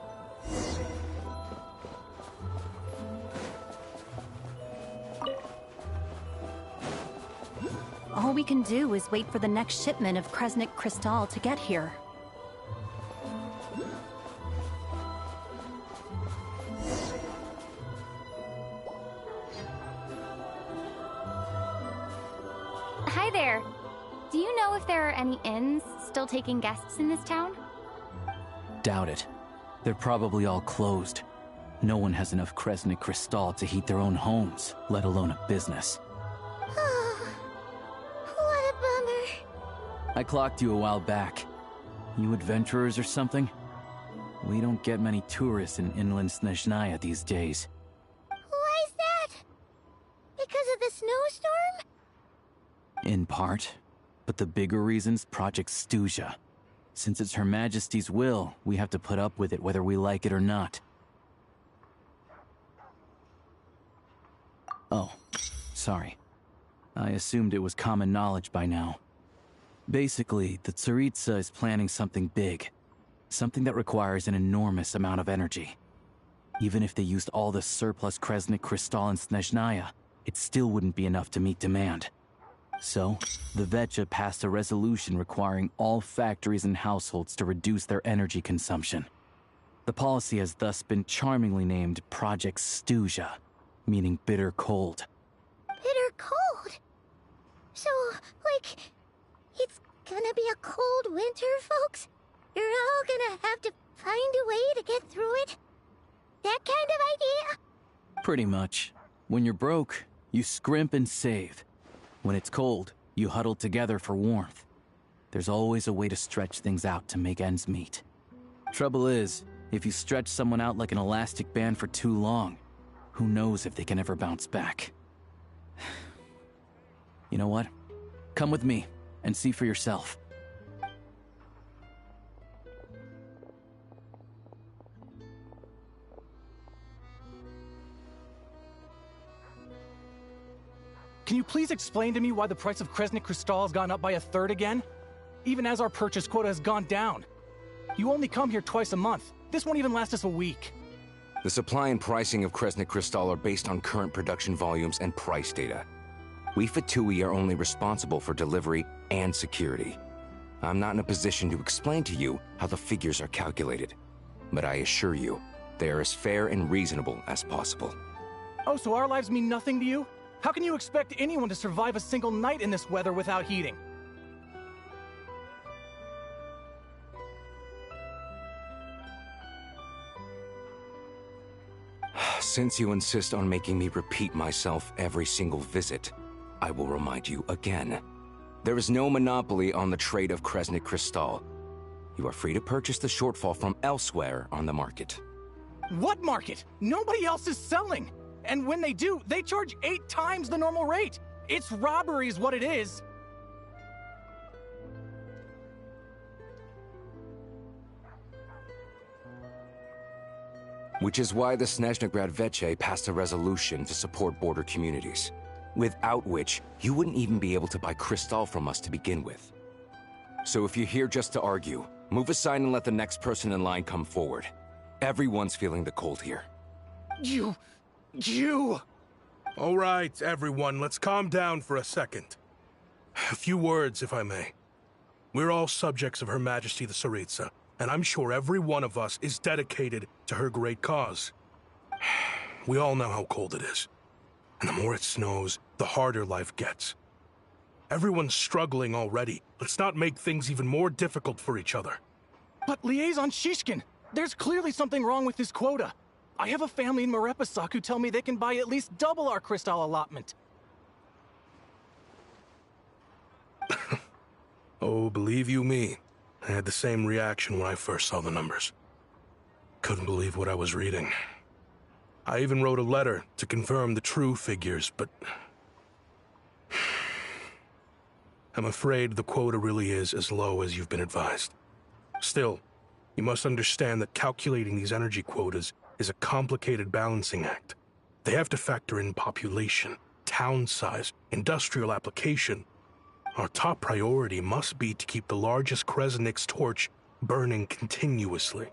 All we can do is wait for the next shipment of Kresnik Crystal to get here. Hi there. Do you know if there are any inns still taking guests in this town? Doubt it. They're probably all closed. No one has enough Kresnik Crystal to heat their own homes, let alone a business. What a bummer. I clocked you a while back. You adventurers or something? We don't get many tourists in inland Snezhnaya these days. Why is that? Because of the snowstorm? In part. But the bigger reason's Project Stuzha. Since it's Her Majesty's will, we have to put up with it whether we like it or not. Oh, sorry. I assumed it was common knowledge by now. Basically, the Tsaritsa is planning something big. Something that requires an enormous amount of energy. Even if they used all the surplus Kresnik Crystal in Snezhnaya, it still wouldn't be enough to meet demand. So, the Vecha passed a resolution requiring all factories and households to reduce their energy consumption. The policy has thus been charmingly named Project Stuzha, meaning bitter cold. Bitter cold? So, like, it's gonna be a cold winter, folks? You're all gonna have to find a way to get through it? That kind of idea? Pretty much. When you're broke, you scrimp and save. When it's cold, you huddle together for warmth. There's always a way to stretch things out to make ends meet. Trouble is, if you stretch someone out like an elastic band for too long, who knows if they can ever bounce back. You know what? Come with me and see for yourself. Can you please explain to me why the price of Kresnik Crystal has gone up by 1/3 again? Even as our purchase quota has gone down. You only come here twice a month. This won't even last us a week. The supply and pricing of Kresnik Crystal are based on current production volumes and price data. We Fatui are only responsible for delivery and security. I'm not in a position to explain to you how the figures are calculated, but I assure you, they are as fair and reasonable as possible. Oh, so our lives mean nothing to you? How can you expect anyone to survive a single night in this weather without heating? Since you insist on making me repeat myself every single visit, I will remind you again. There is no monopoly on the trade of Kresnik Crystal. You are free to purchase the shortfall from elsewhere on the market. What market? Nobody else is selling! And when they do, they charge 8 times the normal rate! It's robbery is what it is! Which is why the Snezhnagrad Veche passed a resolution to support border communities, without which you wouldn't even be able to buy crystal from us to begin with. So if you're here just to argue, move aside and let the next person in line come forward. Everyone's feeling the cold here. You... All right, everyone, let's calm down for a second. A few words, if I may. We're all subjects of Her Majesty the Tsaritsa, and I'm sure every one of us is dedicated to her great cause. We all know how cold it is. And the more it snows, the harder life gets. Everyone's struggling already. Let's not make things even more difficult for each other. But Liaison Shishkin, there's clearly something wrong with this quota. I have a family in Marepasak who tell me they can buy at least double our crystal allotment. Oh, believe you me, I had the same reaction when I first saw the numbers. Couldn't believe what I was reading. I even wrote a letter to confirm the true figures, but... I'm afraid the quota really is as low as you've been advised. Still, you must understand that calculating these energy quotas is a complicated balancing act. They have to factor in population, town size, industrial application. Our top priority must be to keep the largest Kresnik's torch burning continuously.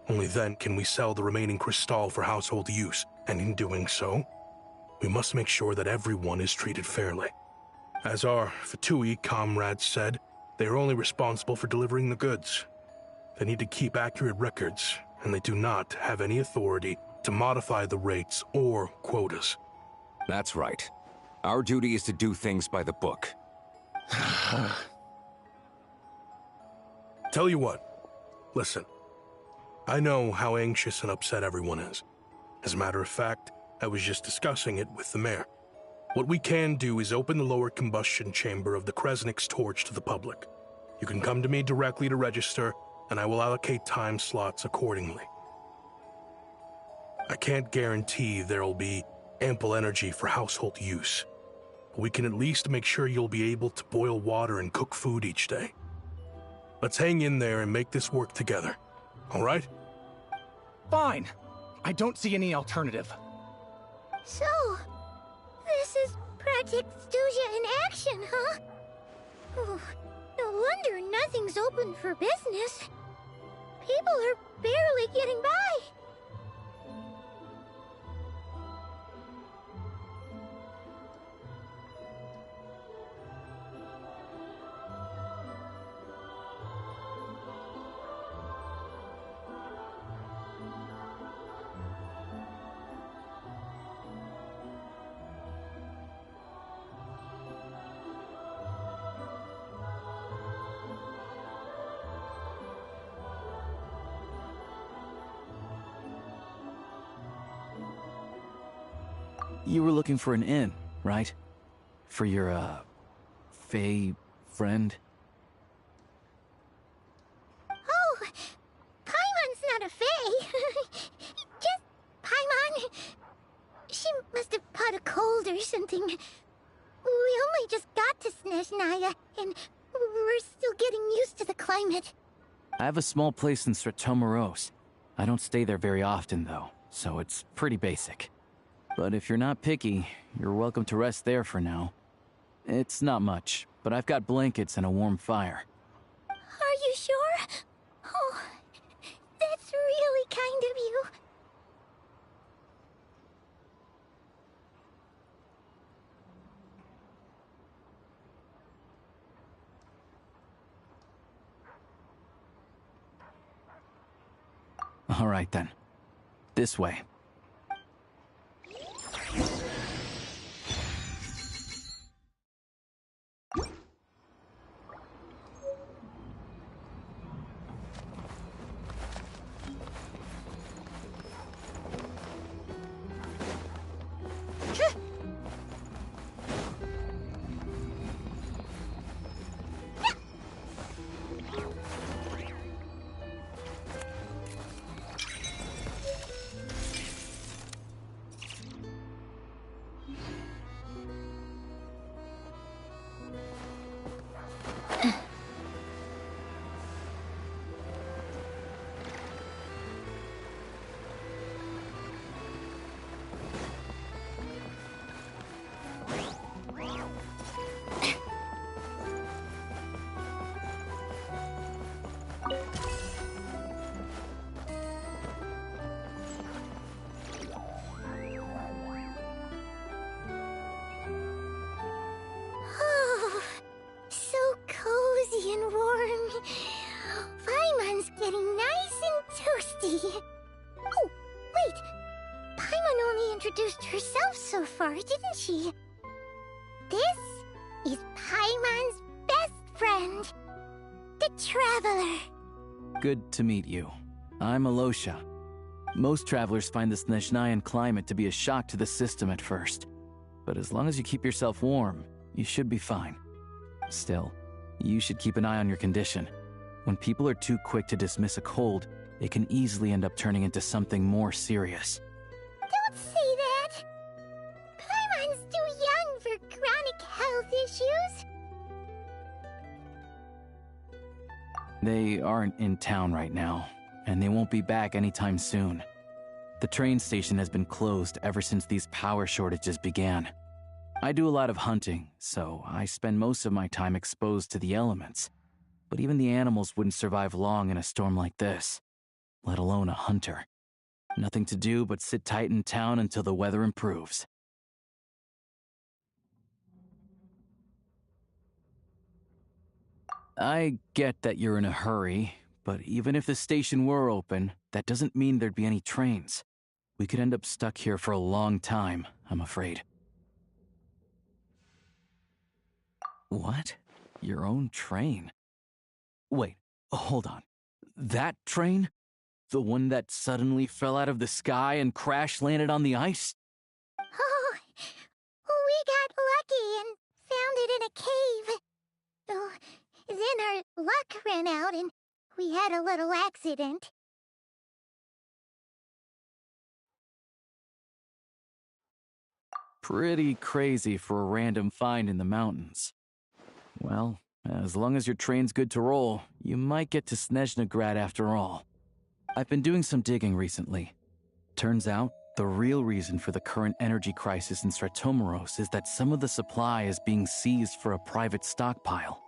Only then can we sell the remaining crystal for household use, and in doing so, we must make sure that everyone is treated fairly. As our Fatui comrades said, they are only responsible for delivering the goods. They need to keep accurate records, and they do not have any authority to modify the rates or quotas. That's right. Our duty is to do things by the book. Tell you what, listen. I know how anxious and upset everyone is. As a matter of fact, I was just discussing it with the mayor. What we can do is open the lower combustion chamber of the Kresnik's torch to the public. You can come to me directly to register, and I will allocate time slots accordingly. I can't guarantee there'll be ample energy for household use, but we can at least make sure you'll be able to boil water and cook food each day. Let's hang in there and make this work together, all right? Fine. I don't see any alternative. So, this is Project Stuja in action, huh? Oh, no wonder nothing's open for business. People are barely getting by. You were looking for an inn, right? For your, Fae friend? Oh, Paimon's not a Fae. Just Paimon. She must have caught a cold or something. We only just got to Snezhnaya, and we're still getting used to the climate. I have a small place in Stratomaros. I don't stay there very often, though, so it's pretty basic. But if you're not picky, you're welcome to rest there for now. It's not much, but I've got blankets and a warm fire. Are you sure? Oh, that's really kind of you. All right, then. This way. introduced herself so far, didn't she? This is Paimon's best friend, the Traveler. Good to meet you. I'm Alosha. Most travelers find the Snezhnayan climate to be a shock to the system at first. But as long as you keep yourself warm, you should be fine. Still, you should keep an eye on your condition. When people are too quick to dismiss a cold, it can easily end up turning into something more serious. Don't say that! Paimon's too young for chronic health issues. They aren't in town right now, and they won't be back anytime soon. The train station has been closed ever since these power shortages began. I do a lot of hunting, so I spend most of my time exposed to the elements. But even the animals wouldn't survive long in a storm like this, let alone a hunter. Nothing to do but sit tight in town until the weather improves. I get that you're in a hurry, but even if the station were open, that doesn't mean there'd be any trains. We could end up stuck here for a long time, I'm afraid. What? Your own train? Wait, hold on. That train? The one that suddenly fell out of the sky and crash-landed on the ice? Oh, we got lucky and found it in a cave. Oh, then our luck ran out and we had a little accident. Pretty crazy for a random find in the mountains. Well, as long as your train's good to roll, you might get to Snezhnagrad after all. I've been doing some digging recently. Turns out, the real reason for the current energy crisis in Stratomaros is that some of the supply is being seized for a private stockpile.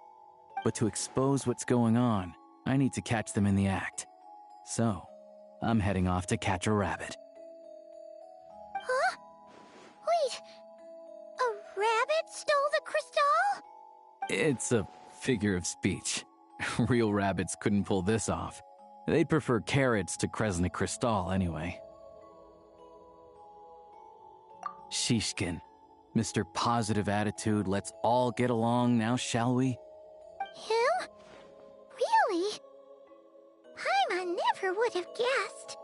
But to expose what's going on, I need to catch them in the act. So, I'm heading off to catch a rabbit. Huh? Wait, a rabbit stole the crystal? It's a figure of speech. Real rabbits couldn't pull this off. They'd prefer carrots to Kresnik Crystal anyway. Shishkin, Mr. Positive Attitude, let's all get along now, shall we? Him? Really? Paimon never would have guessed.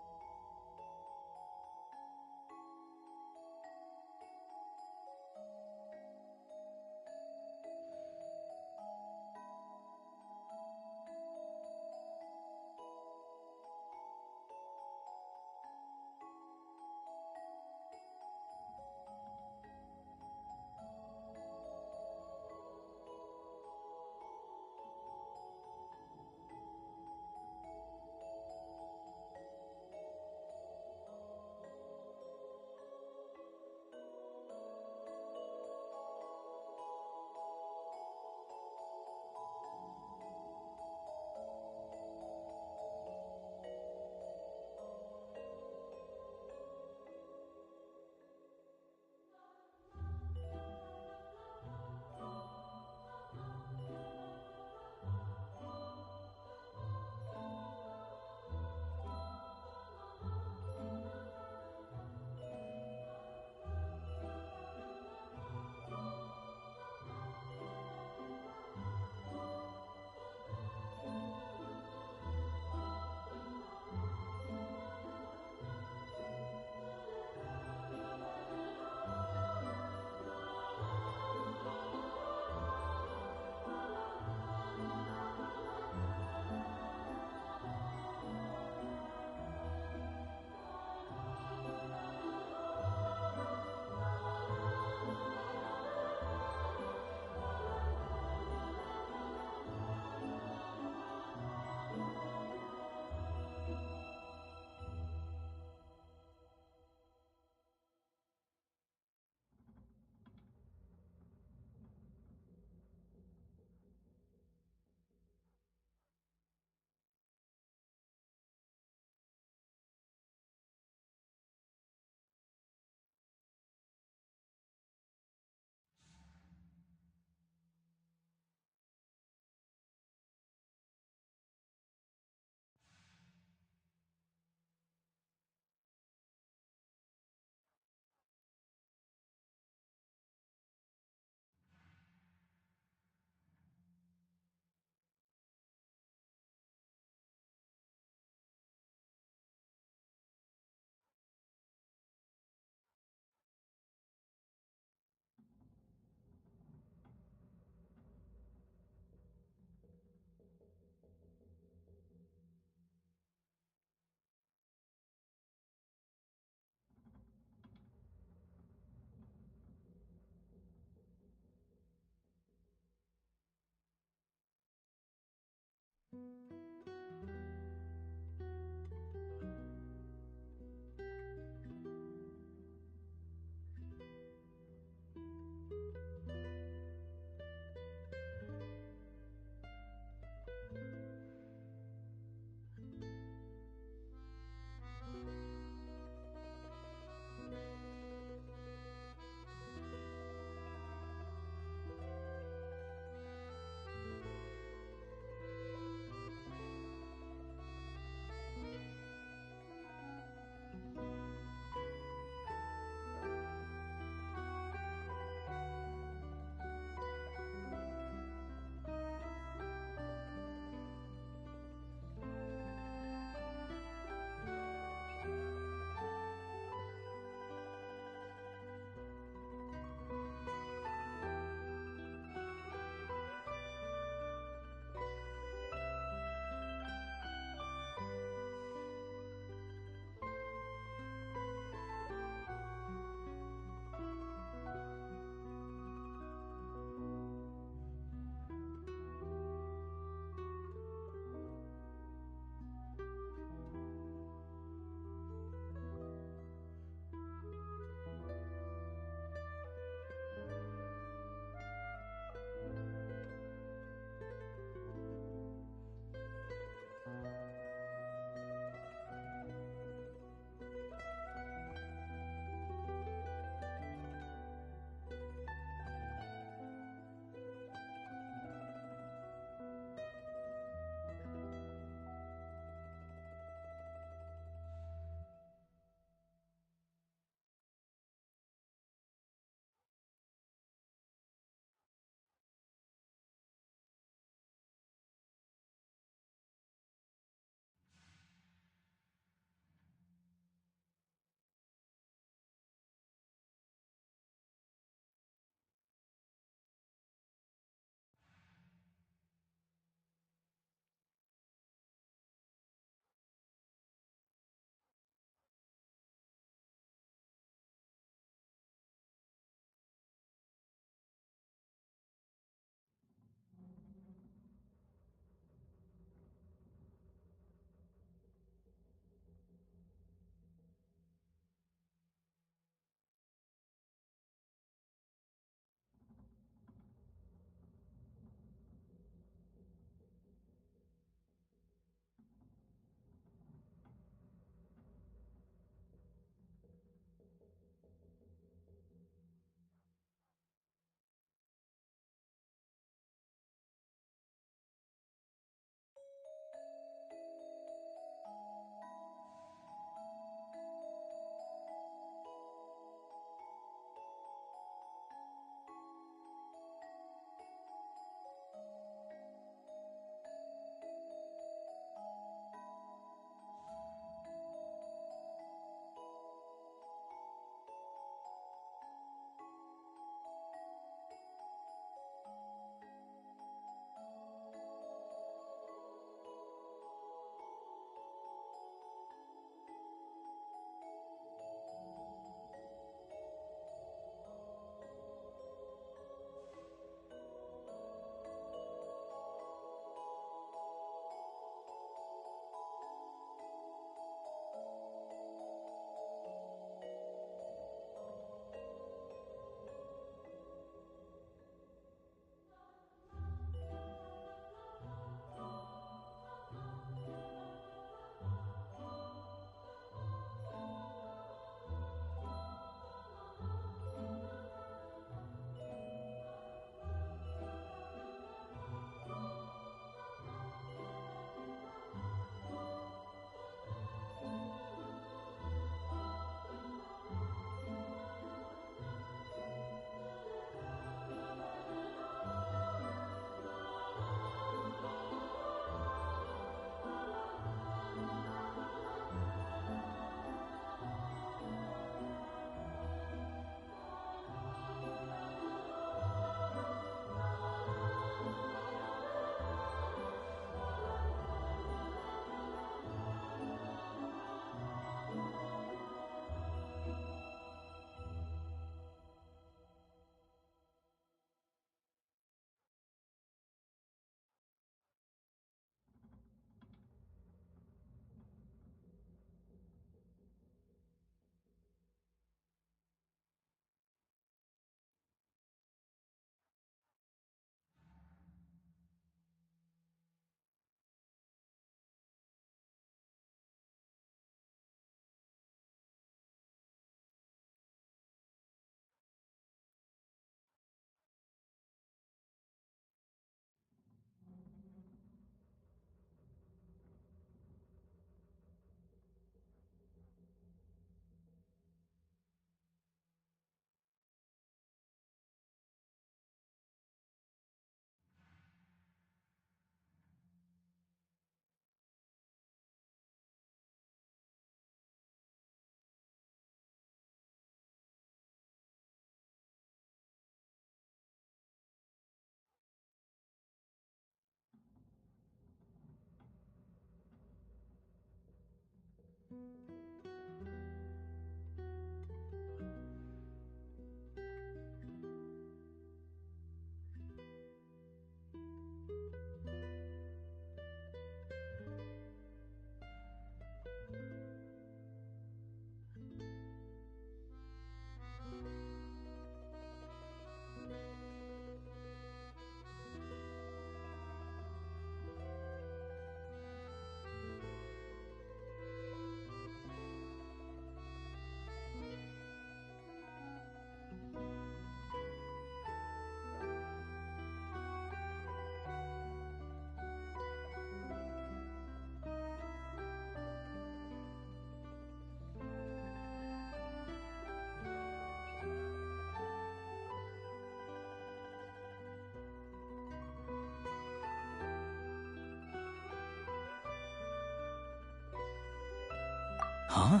Huh?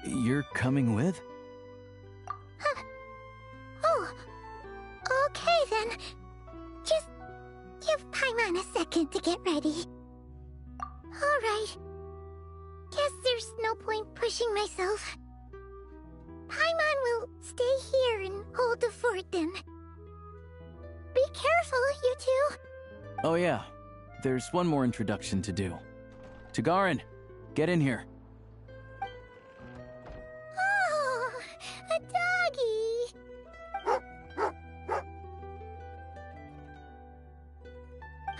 You're coming with? Oh, okay then. Just give Paimon a second to get ready. Alright. Guess there's no point pushing myself. Paimon will stay here and hold the fort then. Be careful, you two. Oh yeah, there's one more introduction to do. Tagarin, get in here. Oh, a doggy.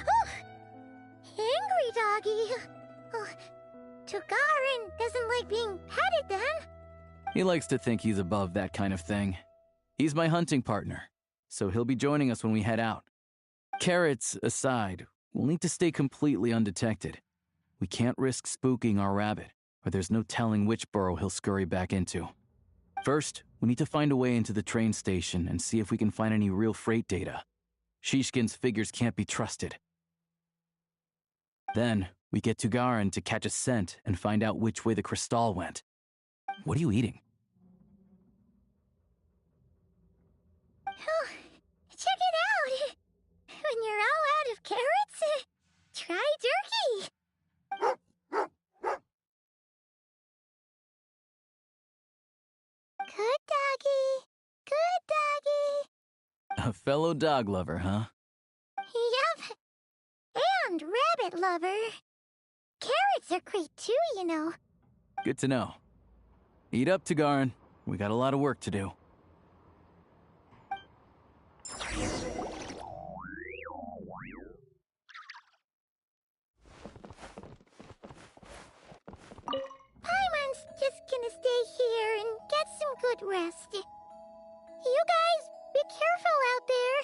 Oh, angry doggy. Oh, Tagarin doesn't like being petted then. He likes to think he's above that kind of thing. He's my hunting partner, so he'll be joining us when we head out. Carrots aside, we'll need to stay completely undetected. We can't risk spooking our rabbit, or there's no telling which burrow he'll scurry back into. First, we need to find a way into the train station and see if we can find any real freight data. Shishkin's figures can't be trusted. Then, we get Tugarin to catch a scent and find out which way the crystal went. What are you eating? Oh, check it out! When you're all out of carrots, try turkey! Good doggy! Good doggy! A fellow dog lover, huh? Yep. And rabbit lover. Carrots are great too, you know. Good to know. Eat up, Tugarin. We got a lot of work to do. Paimon's just gonna stay here and get some good rest. You guys, be careful out there.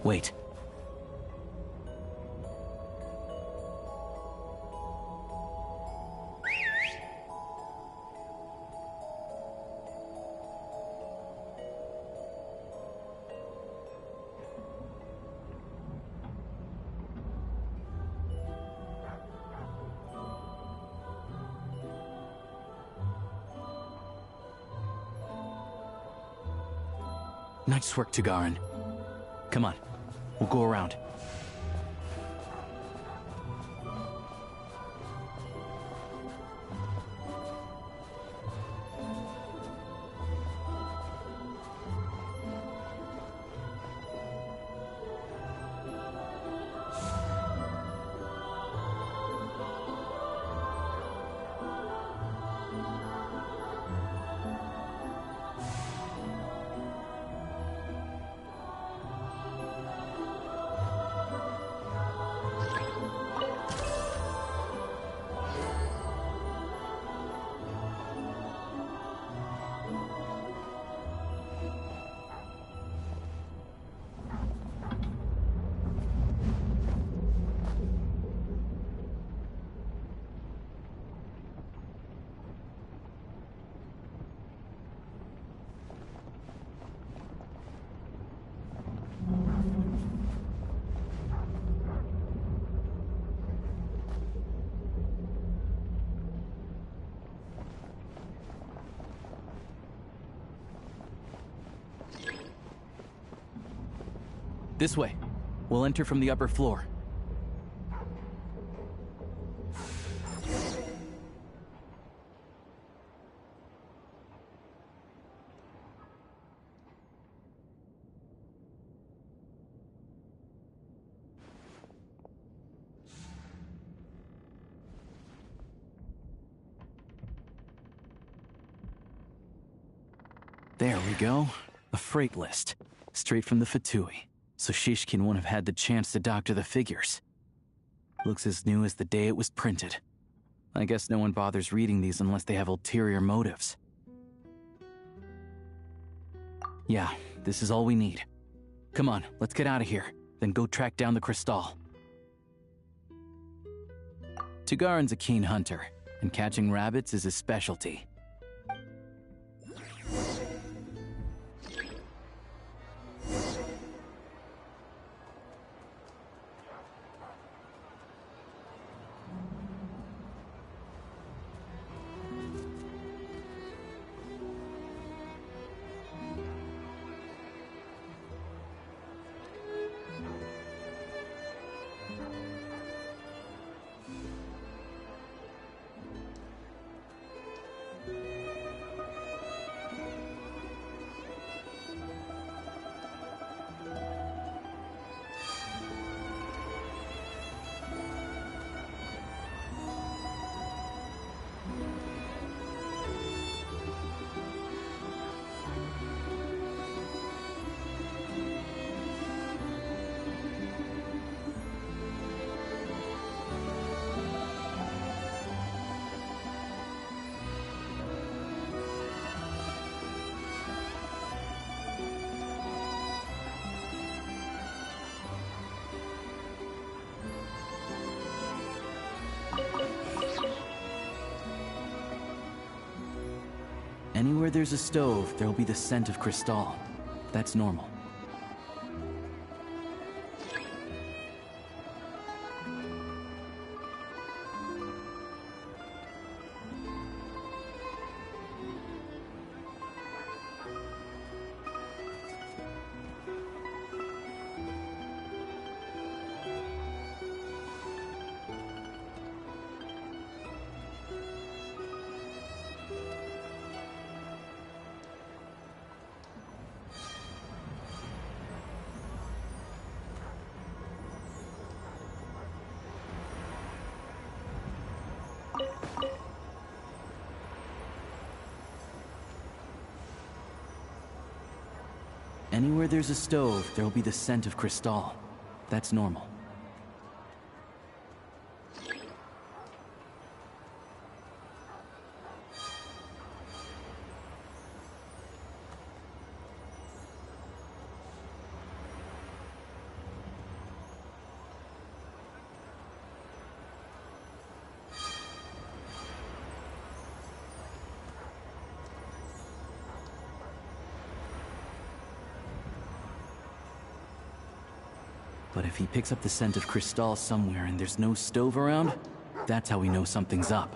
Wait. Nice work, Tugarin. Come on, we'll go around. This way. We'll enter from the upper floor. There we go. A freight list. Straight from the Fatui. So Shishkin won't have had the chance to doctor the figures. Looks as new as the day it was printed. I guess no one bothers reading these unless they have ulterior motives. Yeah, this is all we need. Come on, let's get out of here. Then go track down the crystal. Tugarin's a keen hunter, and catching rabbits is his specialty. Anywhere there's a stove, there'll be the scent of crystal. That's normal. Anywhere there's a stove, there'll be the scent of crystal. That's normal. But if he picks up the scent of crystal somewhere and there's no stove around, that's how we know something's up.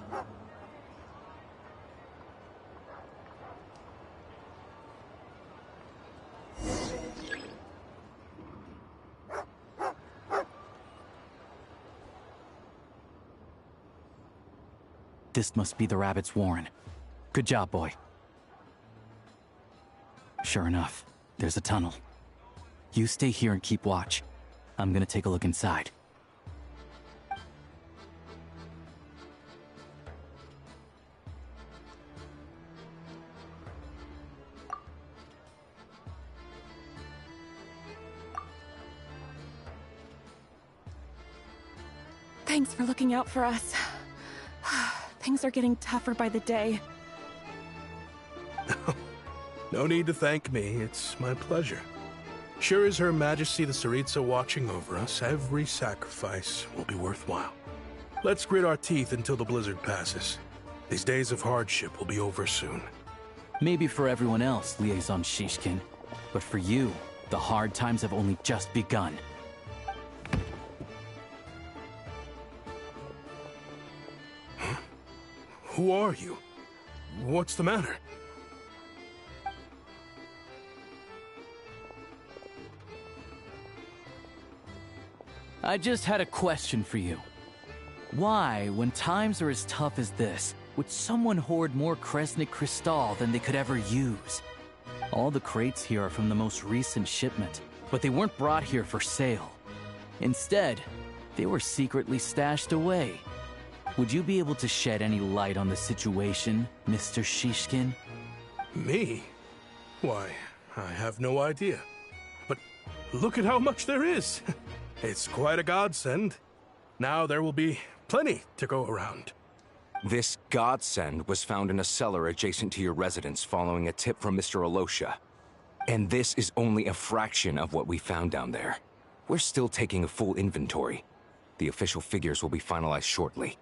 This must be the rabbit's warren. Good job, boy. Sure enough, there's a tunnel. You stay here and keep watch. I'm gonna take a look inside. Thanks for looking out for us. Things are getting tougher by the day. No need to thank me. It's my pleasure. Sure as Her Majesty the Tsaritsa watching over us, every sacrifice will be worthwhile. Let's grit our teeth until the blizzard passes. These days of hardship will be over soon. Maybe for everyone else, Liaison Shishkin. But for you, the hard times have only just begun. Huh? Who are you? What's the matter? I just had a question for you. Why, when times are as tough as this, would someone hoard more Kresnik Crystal than they could ever use? All the crates here are from the most recent shipment, but they weren't brought here for sale. Instead, they were secretly stashed away. Would you be able to shed any light on the situation, Mr. Shishkin? Me? Why, I have no idea. But look at how much there is. It's quite a godsend. Now there will be plenty to go around. This godsend was found in a cellar adjacent to your residence following a tip from Mr. Alosha. And this is only a fraction of what we found down there. We're still taking a full inventory. The official figures will be finalized shortly.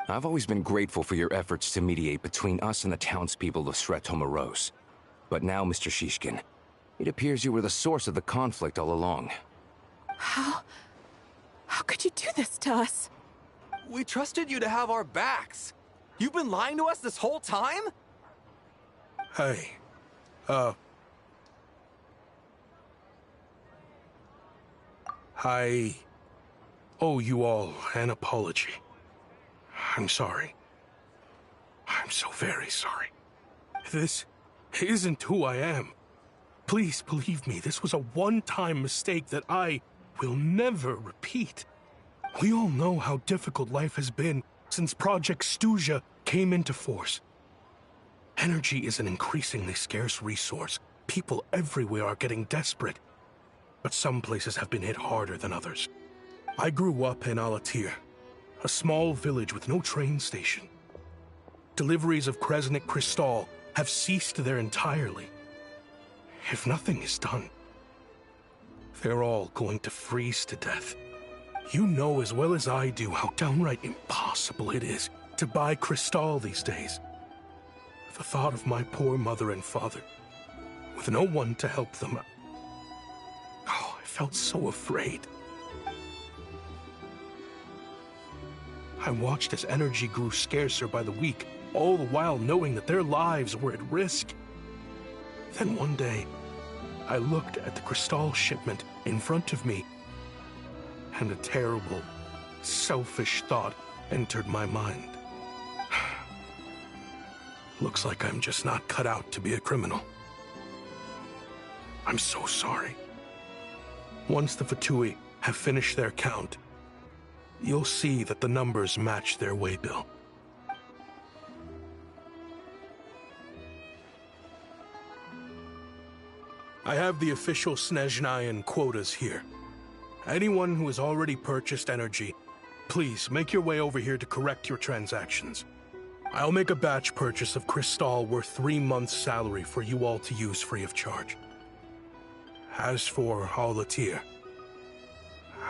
I've always been grateful for your efforts to mediate between us and the townspeople of Sretomaros. But now, Mr. Shishkin, it appears you were the source of the conflict all along. How could you do this to us? We trusted you to have our backs. You've been lying to us this whole time? Hey, I owe you all an apology. I'm sorry. I'm so very sorry. This isn't who I am. Please believe me, this was a one-time mistake that I will never repeat. We all know how difficult life has been since Project Stuja came into force. Energy is an increasingly scarce resource. People everywhere are getting desperate. But some places have been hit harder than others. I grew up in Alatir, a small village with no train station. Deliveries of Kresnik Crystal have ceased there entirely. If nothing is done, they're all going to freeze to death. You know as well as I do how downright impossible it is to buy Crystal these days. The thought of my poor mother and father, with no one to help them, I felt so afraid. I watched as energy grew scarcer by the week, all the while knowing that their lives were at risk. Then one day, I looked at the Crystal shipment in front of me, and a terrible, selfish thought entered my mind. Looks like I'm just not cut out to be a criminal. I'm so sorry. Once the Fatui have finished their count, you'll see that the numbers match their waybill. I have the official Snezhnayan quotas here. Anyone who has already purchased energy, please make your way over here to correct your transactions. I'll make a batch purchase of Crystal worth 3 months' salary for you all to use free of charge. As for Alatir,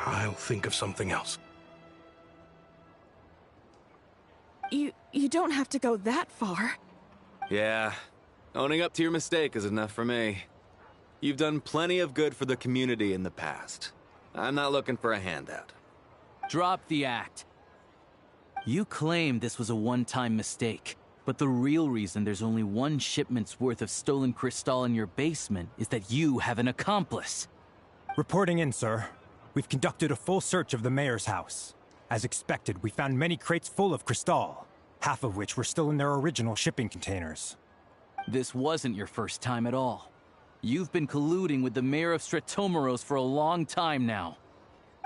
I'll think of something else. You don't have to go that far. Yeah, owning up to your mistake is enough for me. You've done plenty of good for the community in the past. I'm not looking for a handout. Drop the act. You claim this was a one-time mistake, but the real reason there's only 1 shipment's worth of stolen Crystal in your basement is that you have an accomplice. Reporting in, sir. We've conducted a full search of the mayor's house. As expected, we found many crates full of Crystal, half of which were still in their original shipping containers. This wasn't your first time at all. You've been colluding with the mayor of Sretomaros for a long time now.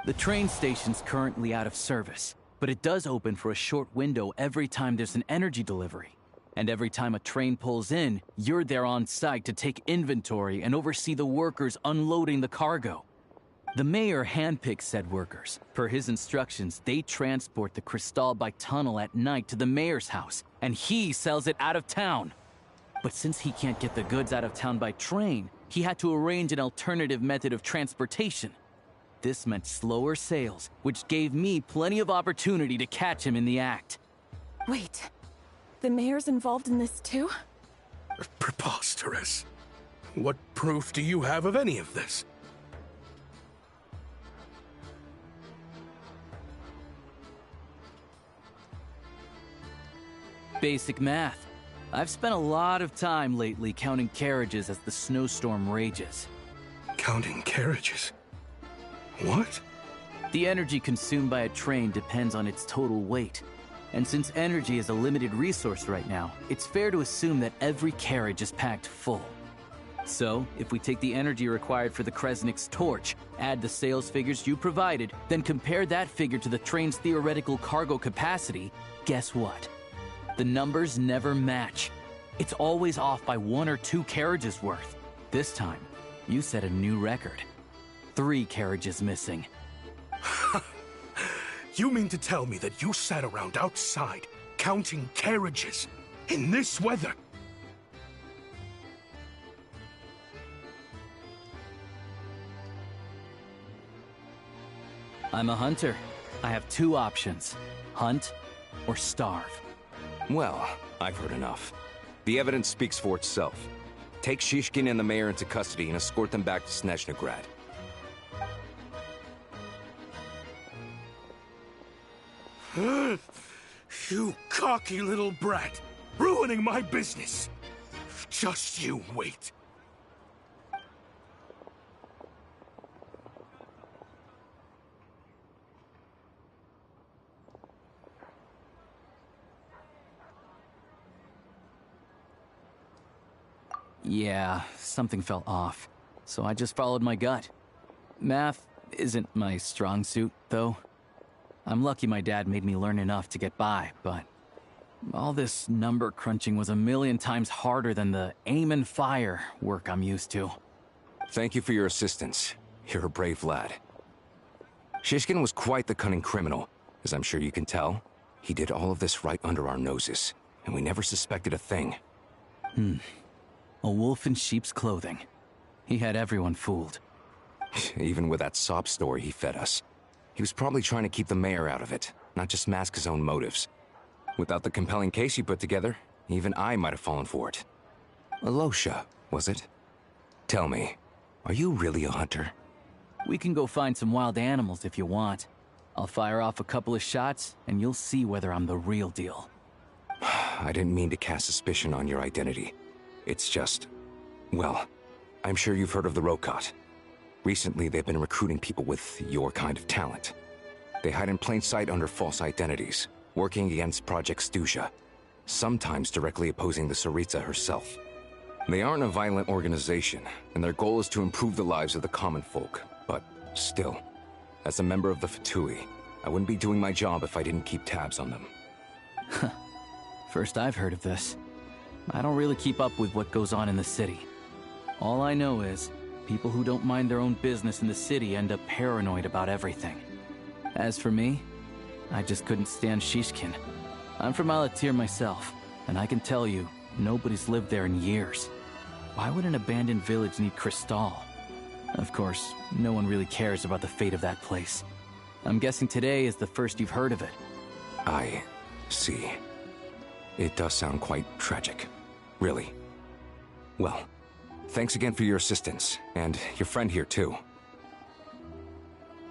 The train station's currently out of service, but it does open for a short window every time there's an energy delivery. And every time a train pulls in, you're there on site to take inventory and oversee the workers unloading the cargo. The mayor handpicks said workers. Per his instructions, they transport the Crystal by tunnel at night to the mayor's house, and he sells it out of town. But since he can't get the goods out of town by train, he had to arrange an alternative method of transportation. This meant slower sales, which gave me plenty of opportunity to catch him in the act. Wait, the mayor's involved in this too? Preposterous. What proof do you have of any of this? Basic math. I've spent a lot of time lately counting carriages as the snowstorm rages. Counting carriages? What? The energy consumed by a train depends on its total weight. And since energy is a limited resource right now, it's fair to assume that every carriage is packed full. So, if we take the energy required for the Kresnik's torch, add the sales figures you provided, then compare that figure to the train's theoretical cargo capacity, guess what? The numbers never match. It's always off by 1 or 2 carriages worth. This time, you set a new record. 3 carriages missing. You mean to tell me that you sat around outside, counting carriages, in this weather? I'm a hunter. I have 2 options. Hunt or starve. Well, I've heard enough. The evidence speaks for itself. Take Shishkin and the mayor into custody and escort them back to Snezhnaya. You cocky little brat! Ruining my business! Just you wait. Yeah, something felt off, so I just followed my gut. Math isn't my strong suit, though. I'm lucky my dad made me learn enough to get by, but all this number crunching was a million times harder than the aim and fire work I'm used to. Thank you for your assistance. You're a brave lad. Shishkin was quite the cunning criminal, as I'm sure you can tell. He did all of this right under our noses, and we never suspected a thing. A wolf in sheep's clothing. He had everyone fooled. Even with that sob story he fed us. He was probably trying to keep the mayor out of it, not just mask his own motives. Without the compelling case he put together, even I might have fallen for it. Alosha, was it? Tell me, are you really a hunter? We can go find some wild animals if you want. I'll fire off a couple of shots, and you'll see whether I'm the real deal. I didn't mean to cast suspicion on your identity. It's just... well, I'm sure you've heard of the Rokot. Recently, they've been recruiting people with your kind of talent. They hide in plain sight under false identities, working against Project Stusha, sometimes directly opposing the Tsaritsa herself. They aren't a violent organization, and their goal is to improve the lives of the common folk. But still, as a member of the Fatui, I wouldn't be doing my job if I didn't keep tabs on them. First I've heard of this. I don't really keep up with what goes on in the city. All I know is, people who don't mind their own business in the city end up paranoid about everything. As for me, I just couldn't stand Shishkin. I'm from Alatir myself, and I can tell you, nobody's lived there in years. Why would an abandoned village need Crystal? Of course, no one really cares about the fate of that place. I'm guessing today is the first you've heard of it. I see. It does sound quite tragic. Really. Well, thanks again for your assistance, and your friend here too.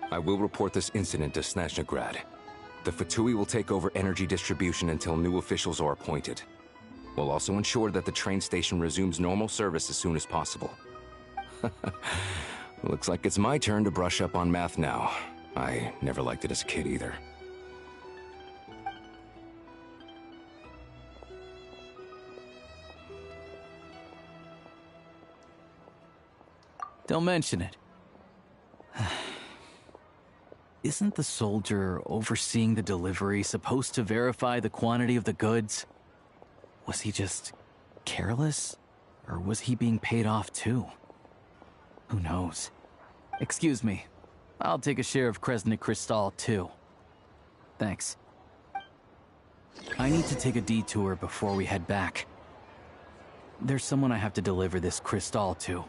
I will report this incident to Snezhnaya. The Fatui will take over energy distribution until new officials are appointed. We'll also ensure that the train station resumes normal service as soon as possible. Looks like it's my turn to brush up on math now. I never liked it as a kid either. Don't mention it. Isn't the soldier overseeing the delivery supposed to verify the quantity of the goods? Was he just careless? Or was he being paid off too? Who knows? Excuse me. I'll take a share of Kresnik Crystal too. Thanks. I need to take a detour before we head back. There's someone I have to deliver this crystal to.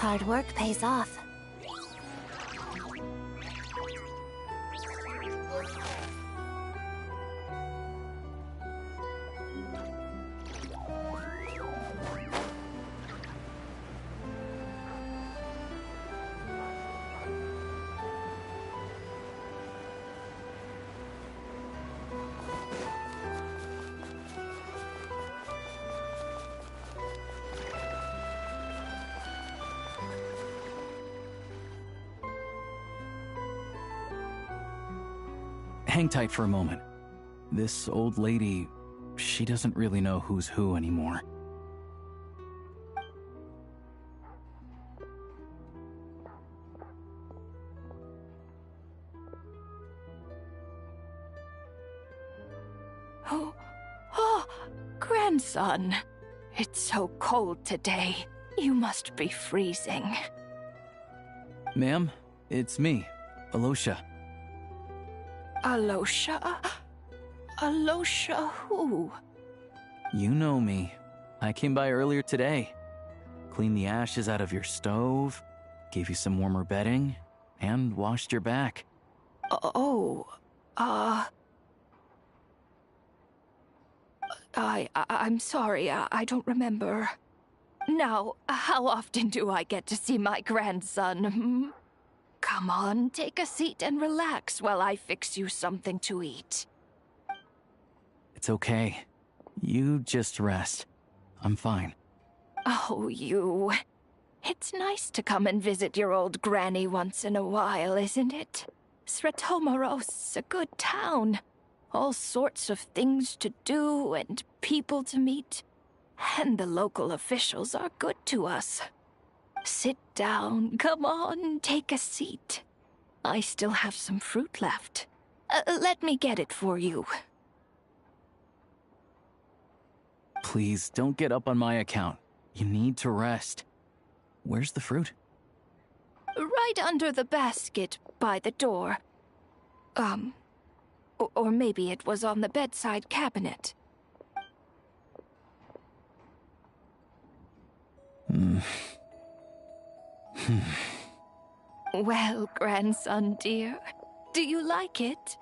Hard work pays off. Hang tight for a moment. This old lady, she doesn't really know who's who anymore. Oh, grandson. It's so cold today. You must be freezing. Ma'am, it's me, Alosha. Alosha? Alosha who? You know me. I came by earlier today. Cleaned the ashes out of your stove, gave you some warmer bedding, and washed your back. I'm sorry, I don't remember. Now, how often do I get to see my grandson? Come on, take a seat and relax while I fix you something to eat. It's okay. You just rest. I'm fine. Oh, you. It's nice to come and visit your old granny once in a while, isn't it? Sretomaros, a good town. All sorts of things to do and people to meet. And the local officials are good to us. Sit down. Come on, take a seat. I still have some fruit left. Let me get it for you. Please, don't get up on my account. You need to rest. Where's the fruit? Right under the basket by the door. Or maybe it was on the bedside cabinet. Well, grandson dear, do you like it?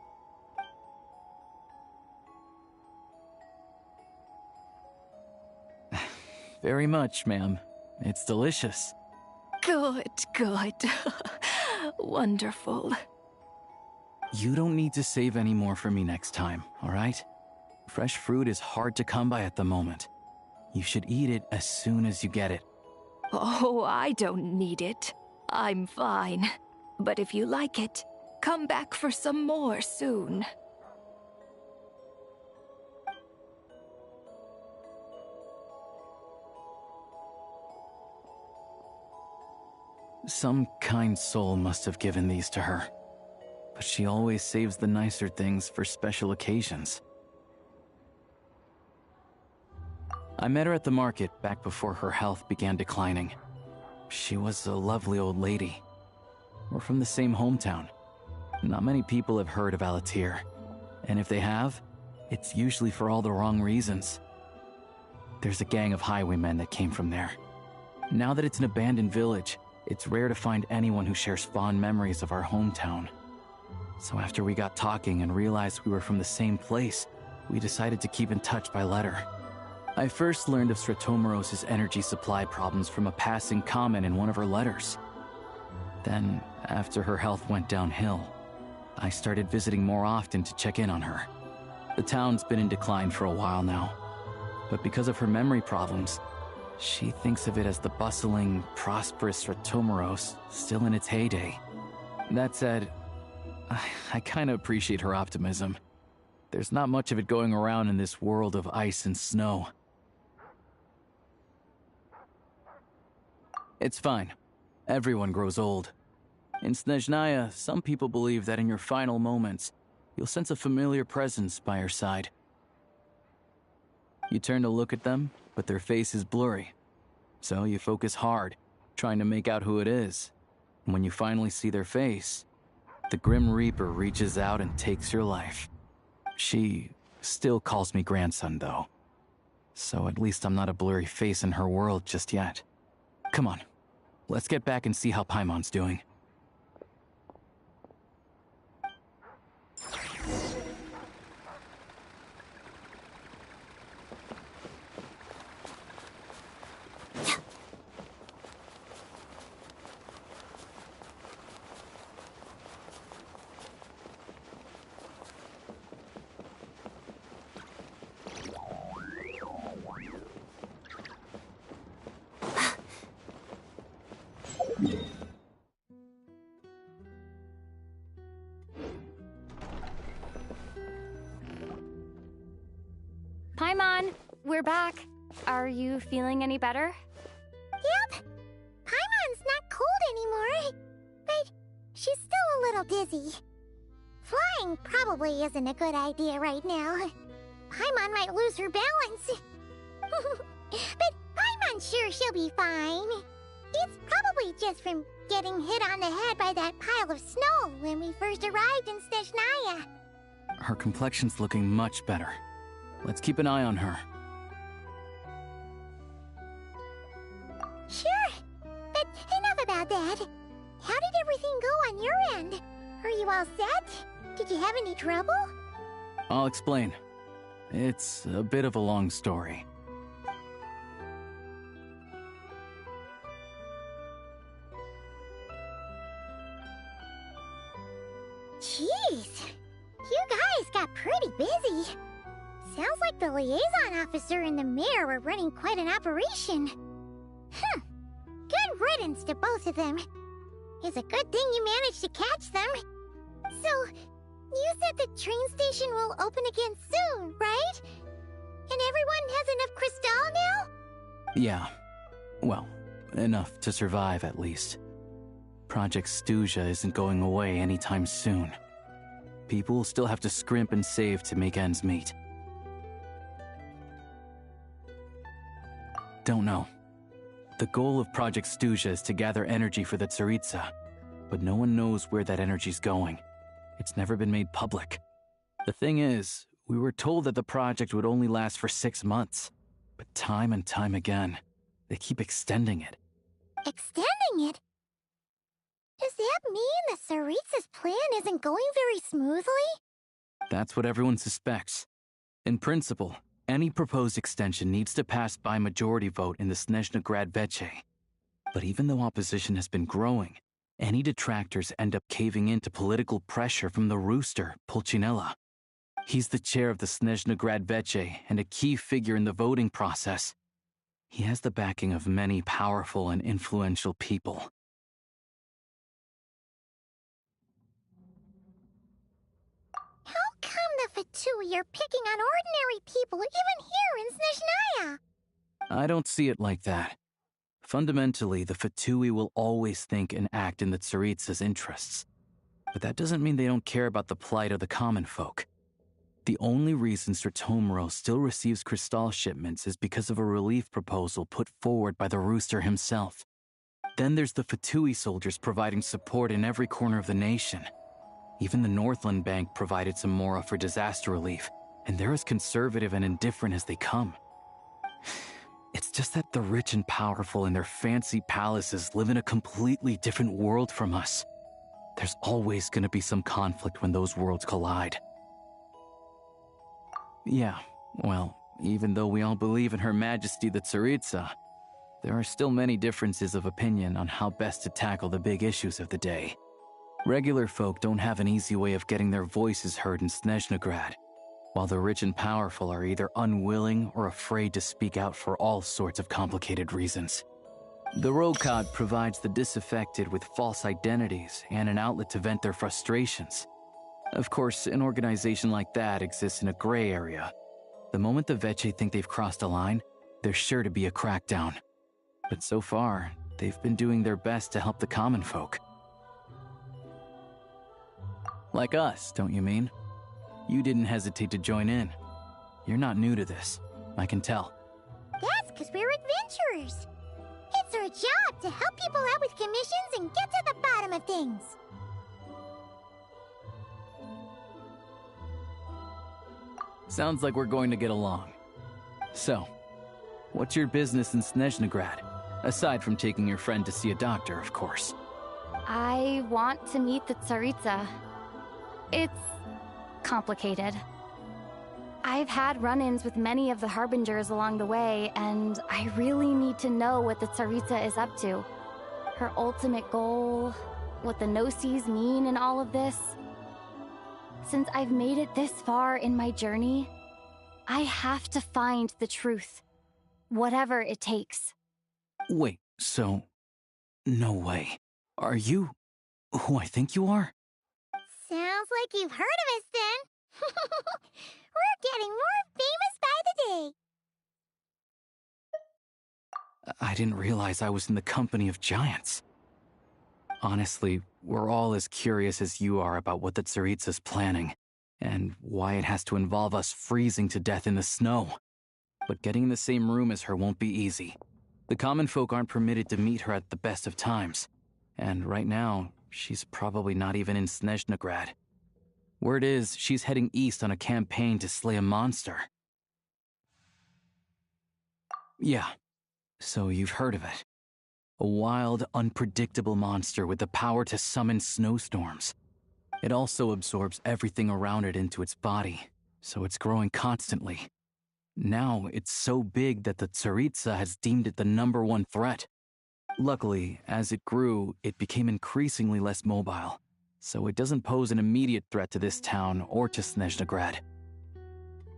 Very much, ma'am. It's delicious. Good, good. Wonderful. You don't need to save any more for me next time, all right? Fresh fruit is hard to come by at the moment. You should eat it as soon as you get it. Oh, I don't need it. I'm fine. But if you like it, come back for some more soon. Some kind soul must have given these to her. But she always saves the nicer things for special occasions. I met her at the market back before her health began declining. She was a lovely old lady. We're from the same hometown. Not many people have heard of Alatir. And if they have, it's usually for all the wrong reasons. There's a gang of highwaymen that came from there. Now that it's an abandoned village, it's rare to find anyone who shares fond memories of our hometown. So after we got talking and realized we were from the same place, we decided to keep in touch by letter. I first learned of Sretomaros' energy supply problems from a passing comment in one of her letters. Then, after her health went downhill, I started visiting more often to check in on her. The town's been in decline for a while now, but because of her memory problems, she thinks of it as the bustling, prosperous Sretomaros still in its heyday. That said, I kinda appreciate her optimism. There's not much of it going around in this world of ice and snow. It's fine. Everyone grows old. In Snezhnaya, some people believe that in your final moments, you'll sense a familiar presence by your side. You turn to look at them, but their face is blurry. So you focus hard, trying to make out who it is. And when you finally see their face, the Grim Reaper reaches out and takes your life. She still calls me grandson, though. So at least I'm not a blurry face in her world just yet. Come on, Let's get back and see how Paimon's doing. Paimon, we're back. Are you feeling any better? Yep. Paimon's not cold anymore, but she's still a little dizzy. Flying probably isn't a good idea right now. Paimon might lose her balance. But Paimon's sure she'll be fine. It's probably just from getting hit on the head by that pile of snow when we first arrived in Snezhnaya. Her complexion's looking much better. Let's keep an eye on her. Sure, but enough about that. How did everything go on your end? Are you all set? Did you have any trouble? I'll explain. It's a bit of a long story. Jeez, you guys got pretty busy. Sounds like the liaison officer and the mayor were running quite an operation. Good riddance to both of them. It's a good thing you managed to catch them. So, you said the train station will open again soon, right? And everyone has enough crystal now? Yeah. Well, enough to survive at least. Project Stuzha isn't going away anytime soon. People will still have to scrimp and save to make ends meet. Don't know. The goal of Project Stuzha is to gather energy for the Tsaritsa, but no one knows where that energy's going. It's never been made public. The thing is, we were told that the project would only last for 6 months, but time and time again, they keep extending it. Extending it? Does that mean the Tsaritsa's plan isn't going very smoothly? That's what everyone suspects. In principle, any proposed extension needs to pass by majority vote in the Snezhnaya Veche. But even though opposition has been growing, any detractors end up caving in to political pressure from the rooster, Pulcinella. He's the chair of the Snezhnaya Veche and a key figure in the voting process. He has the backing of many powerful and influential people. How come the Fatui are picking on ordinary people even here in Snezhnaya? I don't see it like that. Fundamentally, the Fatui will always think and act in the Tsaritsa's interests. But that doesn't mean they don't care about the plight of the common folk. The only reason Sratomoro still receives crystal shipments is because of a relief proposal put forward by the rooster himself. Then there's the Fatui soldiers providing support in every corner of the nation. Even the Northland Bank provided some mora for disaster relief, and they're as conservative and indifferent as they come. It's just that the rich and powerful in their fancy palaces live in a completely different world from us. There's always going to be some conflict when those worlds collide. Yeah, well, even though we all believe in Her Majesty the Tsaritsa, there are still many differences of opinion on how best to tackle the big issues of the day. Regular folk don't have an easy way of getting their voices heard in Snezhnaya, while the rich and powerful are either unwilling or afraid to speak out for all sorts of complicated reasons. The Rokad provides the disaffected with false identities and an outlet to vent their frustrations. Of course, an organization like that exists in a gray area. The moment the Veche think they've crossed a line, there's sure to be a crackdown. But so far, they've been doing their best to help the common folk. Like us, don't you mean? You didn't hesitate to join in. You're not new to this, I can tell. That's because we're adventurers. It's our job to help people out with commissions and get to the bottom of things. Sounds like we're going to get along. So, what's your business in Snezhnaya? Aside from taking your friend to see a doctor, of course. I want to meet the Tsaritsa. It's complicated. I've had run-ins with many of the Harbingers along the way, and I really need to know what the Tsaritsa is up to. Her ultimate goal, what the Gnosis mean in all of this. Since I've made it this far in my journey, I have to find the truth. Whatever it takes. Wait, so... No way. Are you... who I think you are? Sounds like you've heard of us then. We're getting more famous by the day. I didn't realize I was in the company of giants. Honestly, we're all as curious as you are about what the Tsaritsa's planning, and why it has to involve us freezing to death in the snow. But getting in the same room as her won't be easy. The common folk aren't permitted to meet her at the best of times, and right now, she's probably not even in Snezhnagrad. Word is, she's heading east on a campaign to slay a monster. Yeah, so you've heard of it. A wild, unpredictable monster with the power to summon snowstorms. It also absorbs everything around it into its body, so it's growing constantly. Now, it's so big that the Tsaritsa has deemed it the #1 threat. Luckily, as it grew, it became increasingly less mobile, so it doesn't pose an immediate threat to this town or to Snezhnagrad.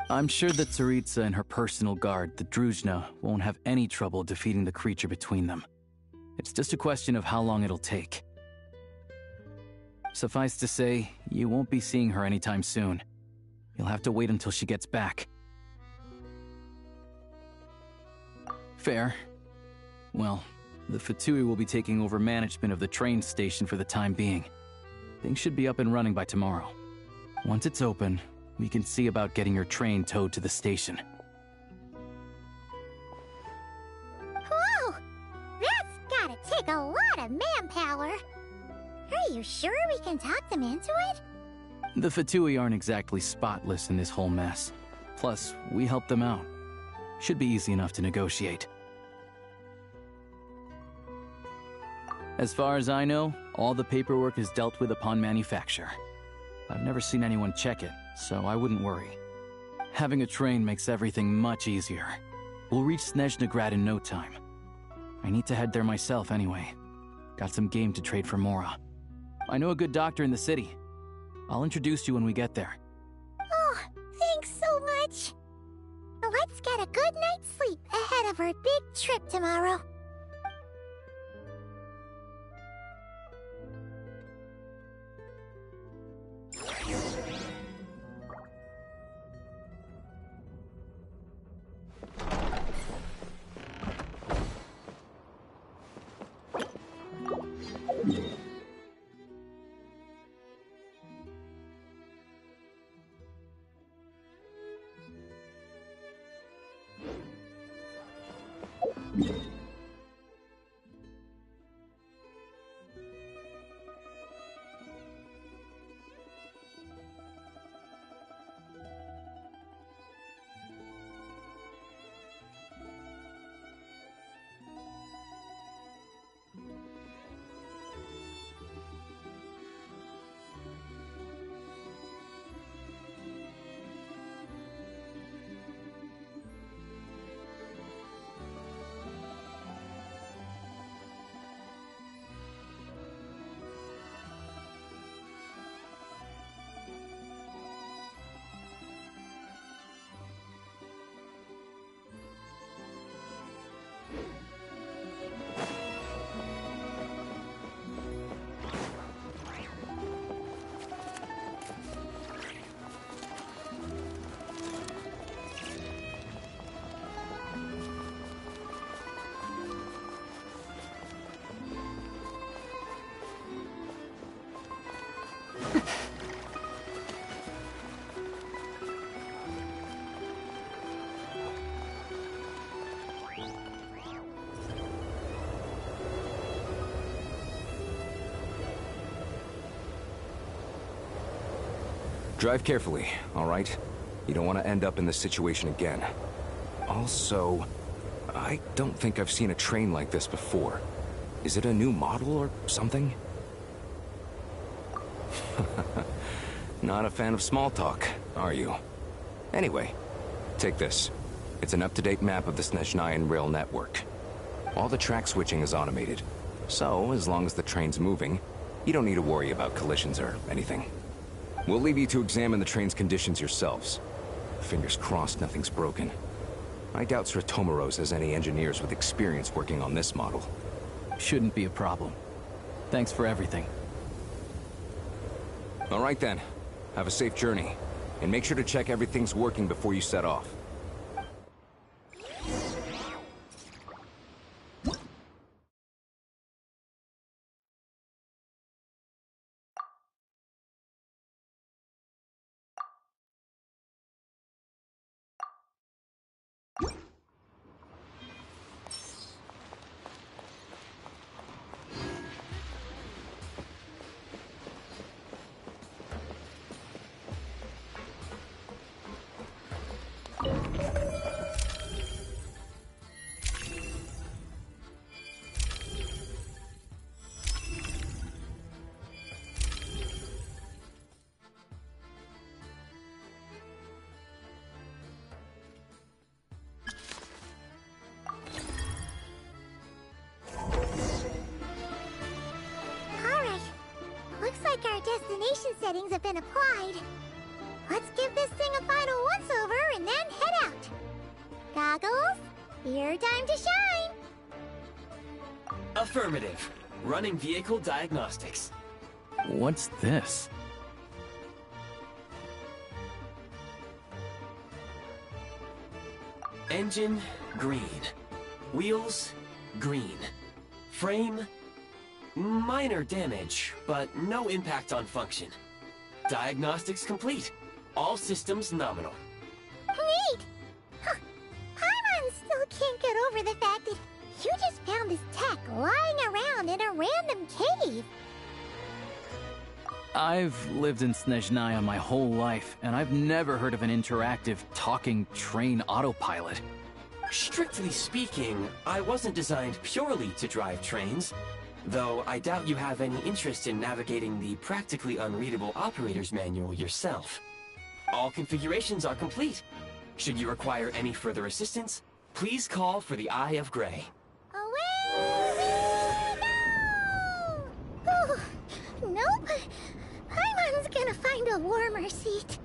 I'm sure that Tsaritsa and her personal guard, the Druzhna, won't have any trouble defeating the creature between them. It's just a question of how long it'll take. Suffice to say, you won't be seeing her anytime soon. You'll have to wait until she gets back. Fair. Well, the Fatui will be taking over management of the train station for the time being. Things should be up and running by tomorrow. Once it's open, we can see about getting your train towed to the station. Whoa! That's gotta take a lot of manpower. Are you sure we can talk them into it? The Fatui aren't exactly spotless in this whole mess. Plus, we helped them out. Should be easy enough to negotiate. As far as I know, all the paperwork is dealt with upon manufacture. I've never seen anyone check it, so I wouldn't worry. Having a train makes everything much easier. We'll reach Snezhnagrad in no time. I need to head there myself anyway. Got some game to trade for Mora. I know a good doctor in the city. I'll introduce you when we get there. Oh, thanks so much. Let's get a good night's sleep ahead of our big trip tomorrow. Drive carefully, all right? You don't want to end up in this situation again. Also, I don't think I've seen a train like this before. Is it a new model or something? Not a fan of small talk, are you? Anyway, take this. It's an up-to-date map of the Snezhnayan rail network. All the track switching is automated, so as long as the train's moving, you don't need to worry about collisions or anything. We'll leave you to examine the train's conditions yourselves. Fingers crossed nothing's broken. I doubt Sratomaros has any engineers with experience working on this model. Shouldn't be a problem. Thanks for everything. All right then. Have a safe journey. And make sure to check everything's working before you set off. Destination settings have been applied. Let's give this thing a final once-over and then head out. Goggles, your time to shine. Affirmative. Running vehicle diagnostics. What's this? Engine, green. Wheels, green. Frame, minor damage, but no impact on function. Diagnostics complete. All systems nominal. Great! Huh. Paimon still can't get over the fact that you just found this tech lying around in a random cave. I've lived in Snezhnaya my whole life, and I've never heard of an interactive, talking train autopilot. Strictly speaking, I wasn't designed purely to drive trains. Though I doubt you have any interest in navigating the practically unreadable operator's manual yourself. All configurations are complete. Should you require any further assistance, please call for the Eye of Grey. Away we go! Oh, nope. Paimon's gonna find a warmer seat.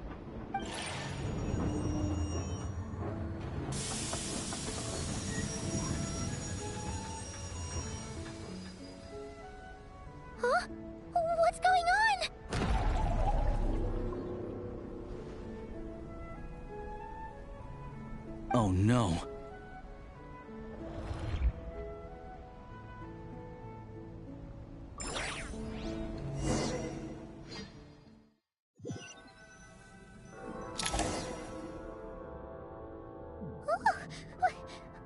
Huh? What's going on? Oh no.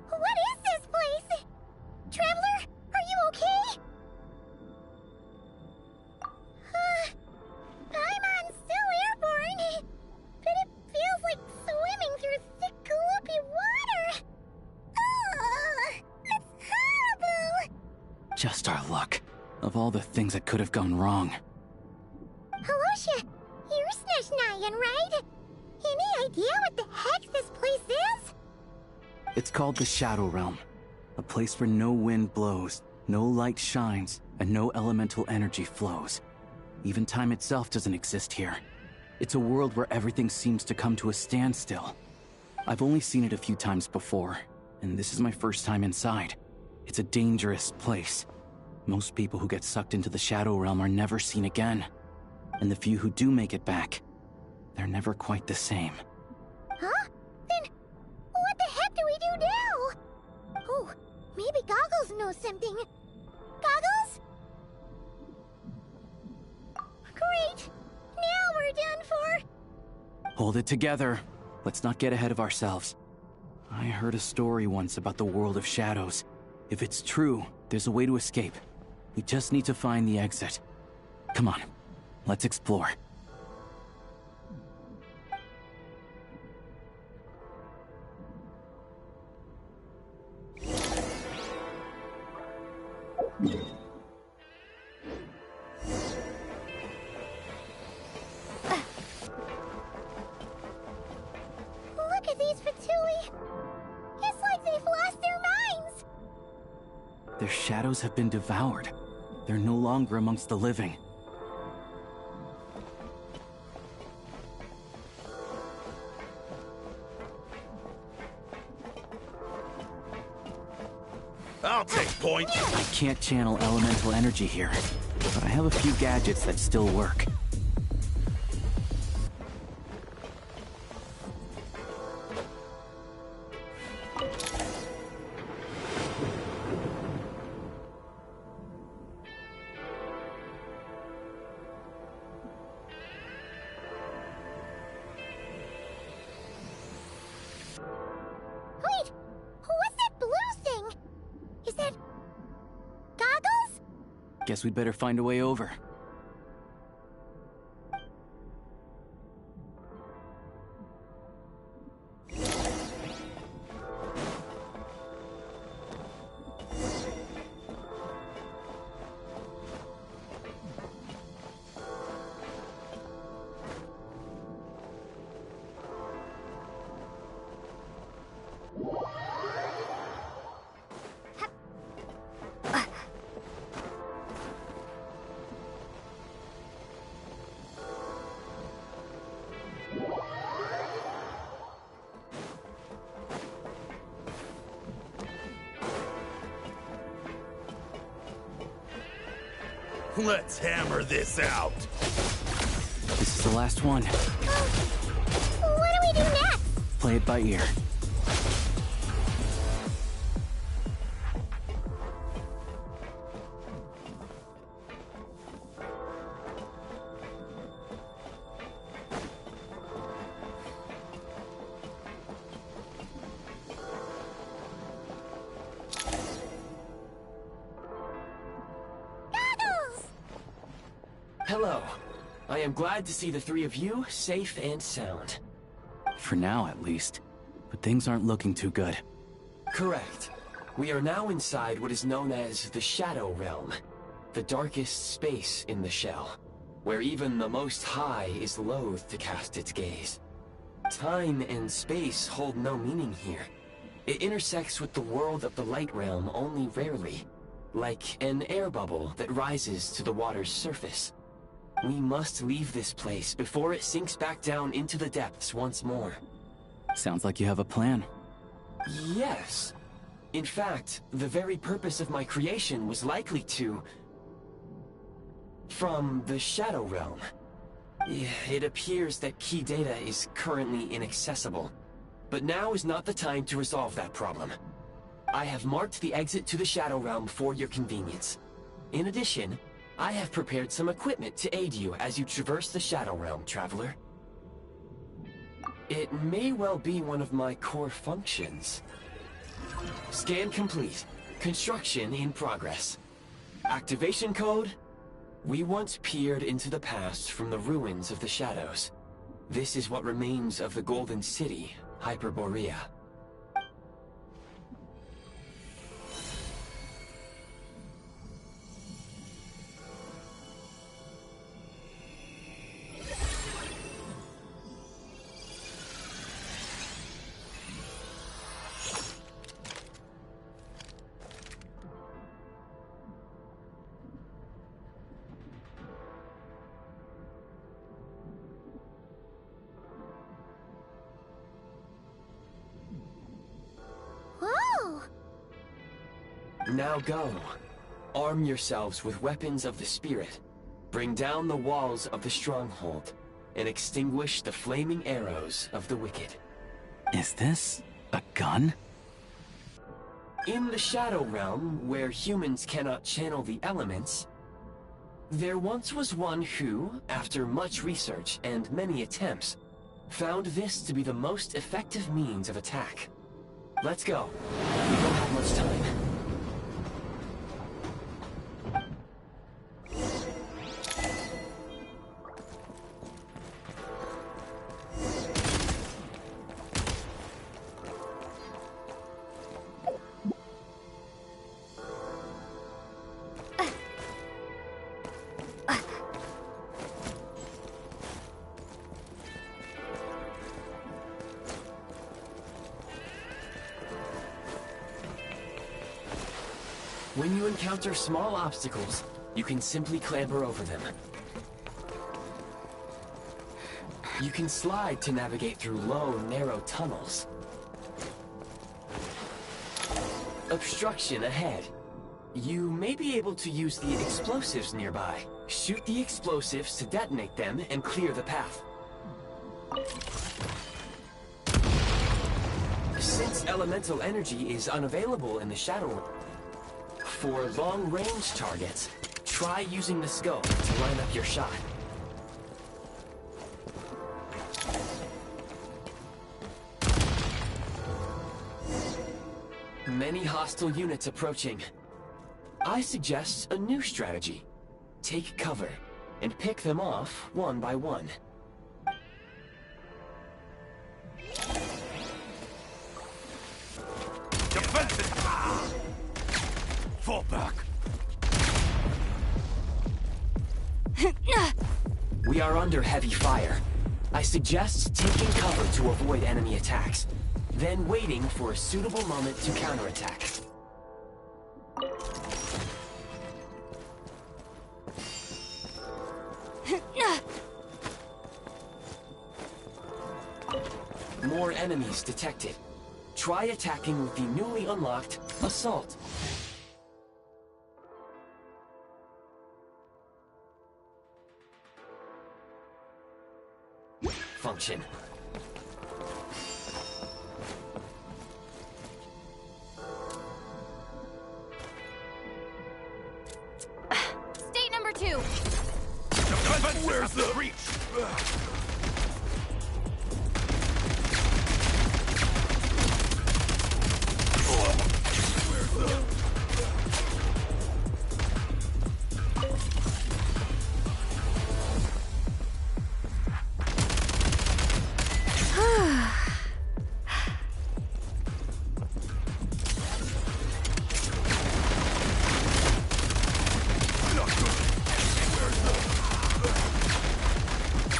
What is this place? Traveler, are you okay? Paimon's still airborne, but it feels like swimming through thick, gloopy water. Ugh, it's horrible. Just our luck. Of all the things that could have gone wrong. Halosha, you're Snezhnayan, right? Any idea what the heck this place is? It's called the Shadow Realm. A place where no wind blows, no light shines, and no elemental energy flows. Even time itself doesn't exist here. It's a world where everything seems to come to a standstill. I've only seen it a few times before, and this is my first time inside. It's a dangerous place. Most people who get sucked into the Shadow Realm are never seen again. And the few who do make it back, they're never quite the same. Huh? Then, what the heck do we do now? Oh, maybe Goggles knows something. Goggles? Great! Now we're done for! Hold it together. Let's not get ahead of ourselves. I heard a story once about the world of shadows. If it's true, there's a way to escape. We just need to find the exit. Come on, let's explore. Look at these Fatui. It's like they've lost their minds. Their shadows have been devoured. They're no longer amongst the living. I'll take point. I can't channel elemental energy here, but I have a few gadgets that still work. Wait, what's that blue thing? Is that goggles? Guess we'd better find a way over. Let's hammer this out. This is the last one. What do we do next? Play it by ear. Hello. I am glad to see the three of you safe and sound. For now, at least. But things aren't looking too good. Correct. We are now inside what is known as the Shadow Realm, the darkest space in the shell, where even the Most High is loath to cast its gaze. Time and space hold no meaning here. It intersects with the world of the Light Realm only rarely, like an air bubble that rises to the water's surface. We must leave this place before it sinks back down into the depths once more. Sounds like you have a plan. Yes. In fact, the very purpose of my creation was likely to... from the Shadow Realm. It appears that key data is currently inaccessible, but now is not the time to resolve that problem. I have marked the exit to the Shadow Realm for your convenience. In addition, I have prepared some equipment to aid you as you traverse the Shadow Realm, Traveler. It may well be one of my core functions. Scan complete. Construction in progress. Activation code? We once peered into the past from the ruins of the shadows. This is what remains of the Golden City, Hyperborea. Now go. Arm yourselves with weapons of the spirit. Bring down the walls of the stronghold, and extinguish the flaming arrows of the wicked. Is this a gun? In the Shadow Realm, where humans cannot channel the elements, there once was one who, after much research and many attempts, found this to be the most effective means of attack. Let's go. We don't have much time. When you encounter small obstacles, you can simply clamber over them. You can slide to navigate through low, narrow tunnels. Obstruction ahead. You may be able to use the explosives nearby. Shoot the explosives to detonate them and clear the path. Since elemental energy is unavailable in the Shadow, for long-range targets, try using the scope to line up your shot. Many hostile units approaching. I suggest a new strategy. Take cover and pick them off one by one. Defensive! Fall back! We are under heavy fire. I suggest taking cover to avoid enemy attacks, then waiting for a suitable moment to counterattack. More enemies detected. Try attacking with the newly unlocked Assault. Function. State number 2. Where's the reach?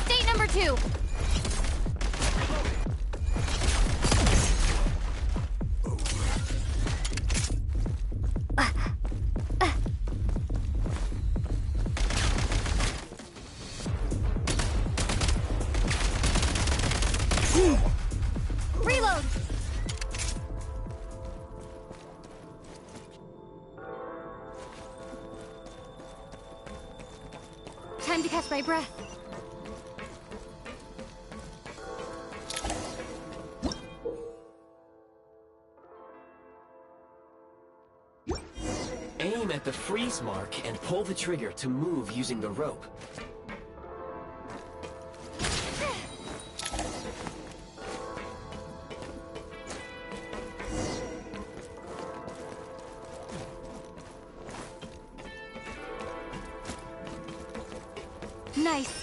State number 2. Reload. Time to catch my breath. Aim at the freeze mark and pull the trigger to move using the rope. Nice.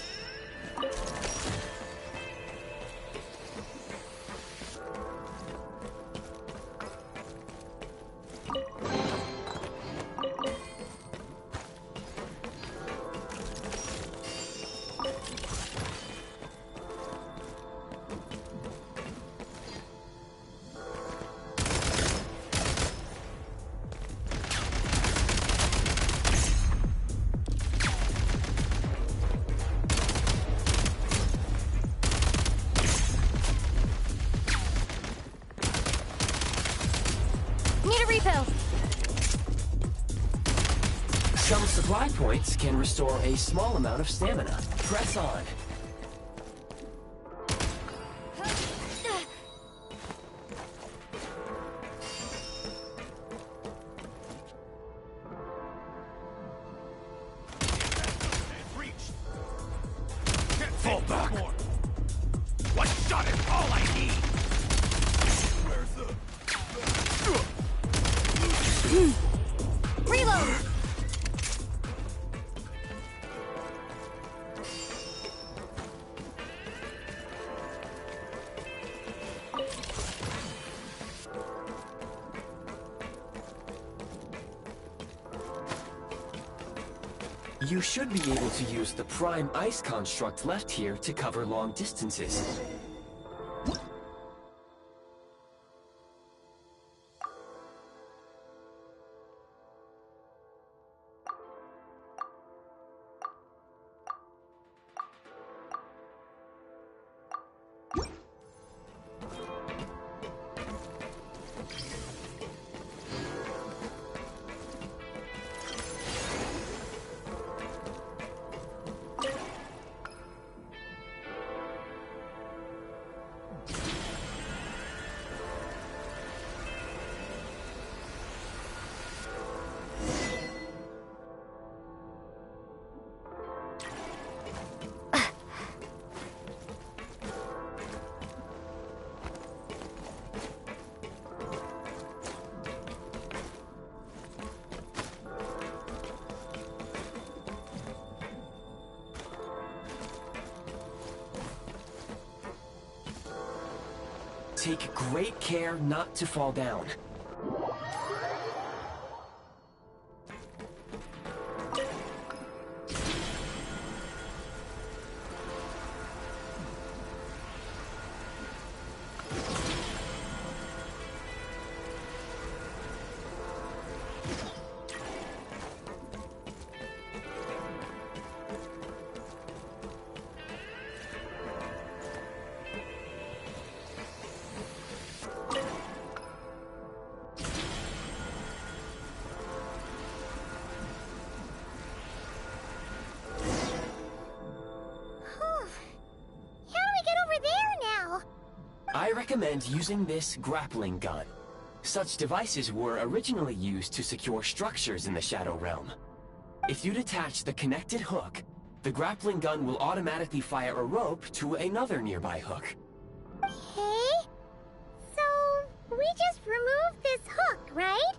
Need a refill. Some supply points can restore a small amount of stamina. Press on. Fall back! One shot is all I need! Where's the... Reload. You should be able to use the prime ice construct left here to cover long distances. take great care not to fall down. I recommend using this grappling gun. Such devices were originally used to secure structures in the Shadow Realm. If you detach the connected hook, the grappling gun will automatically fire a rope to another nearby hook. Okay. So, we just remove this hook, right?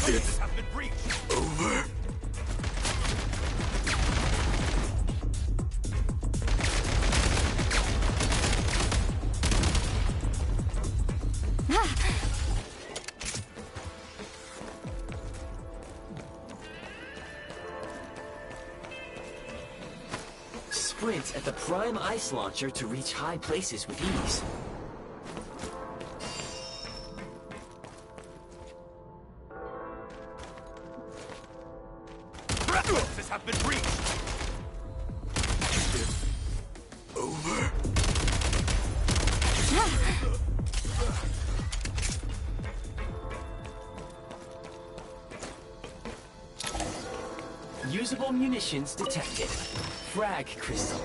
Defenses have been breached. Over. Sprint at the prime ice launcher to reach high places with ease. Defenses have been breached. Over. Usable munitions detected. Frag crystal.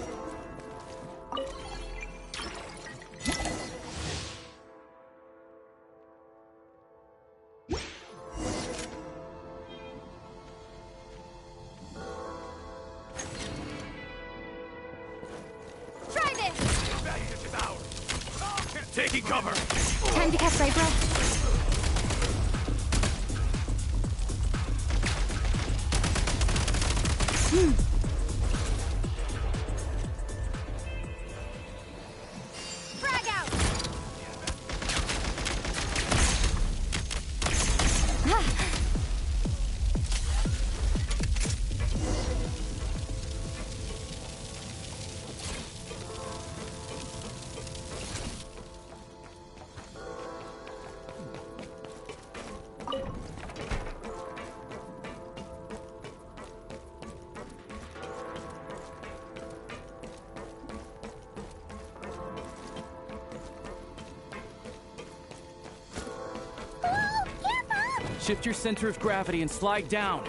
Try this! Advantage is ours. Taking cover. Time to cast Ray Breath. Frag out! Shift your center of gravity and slide down.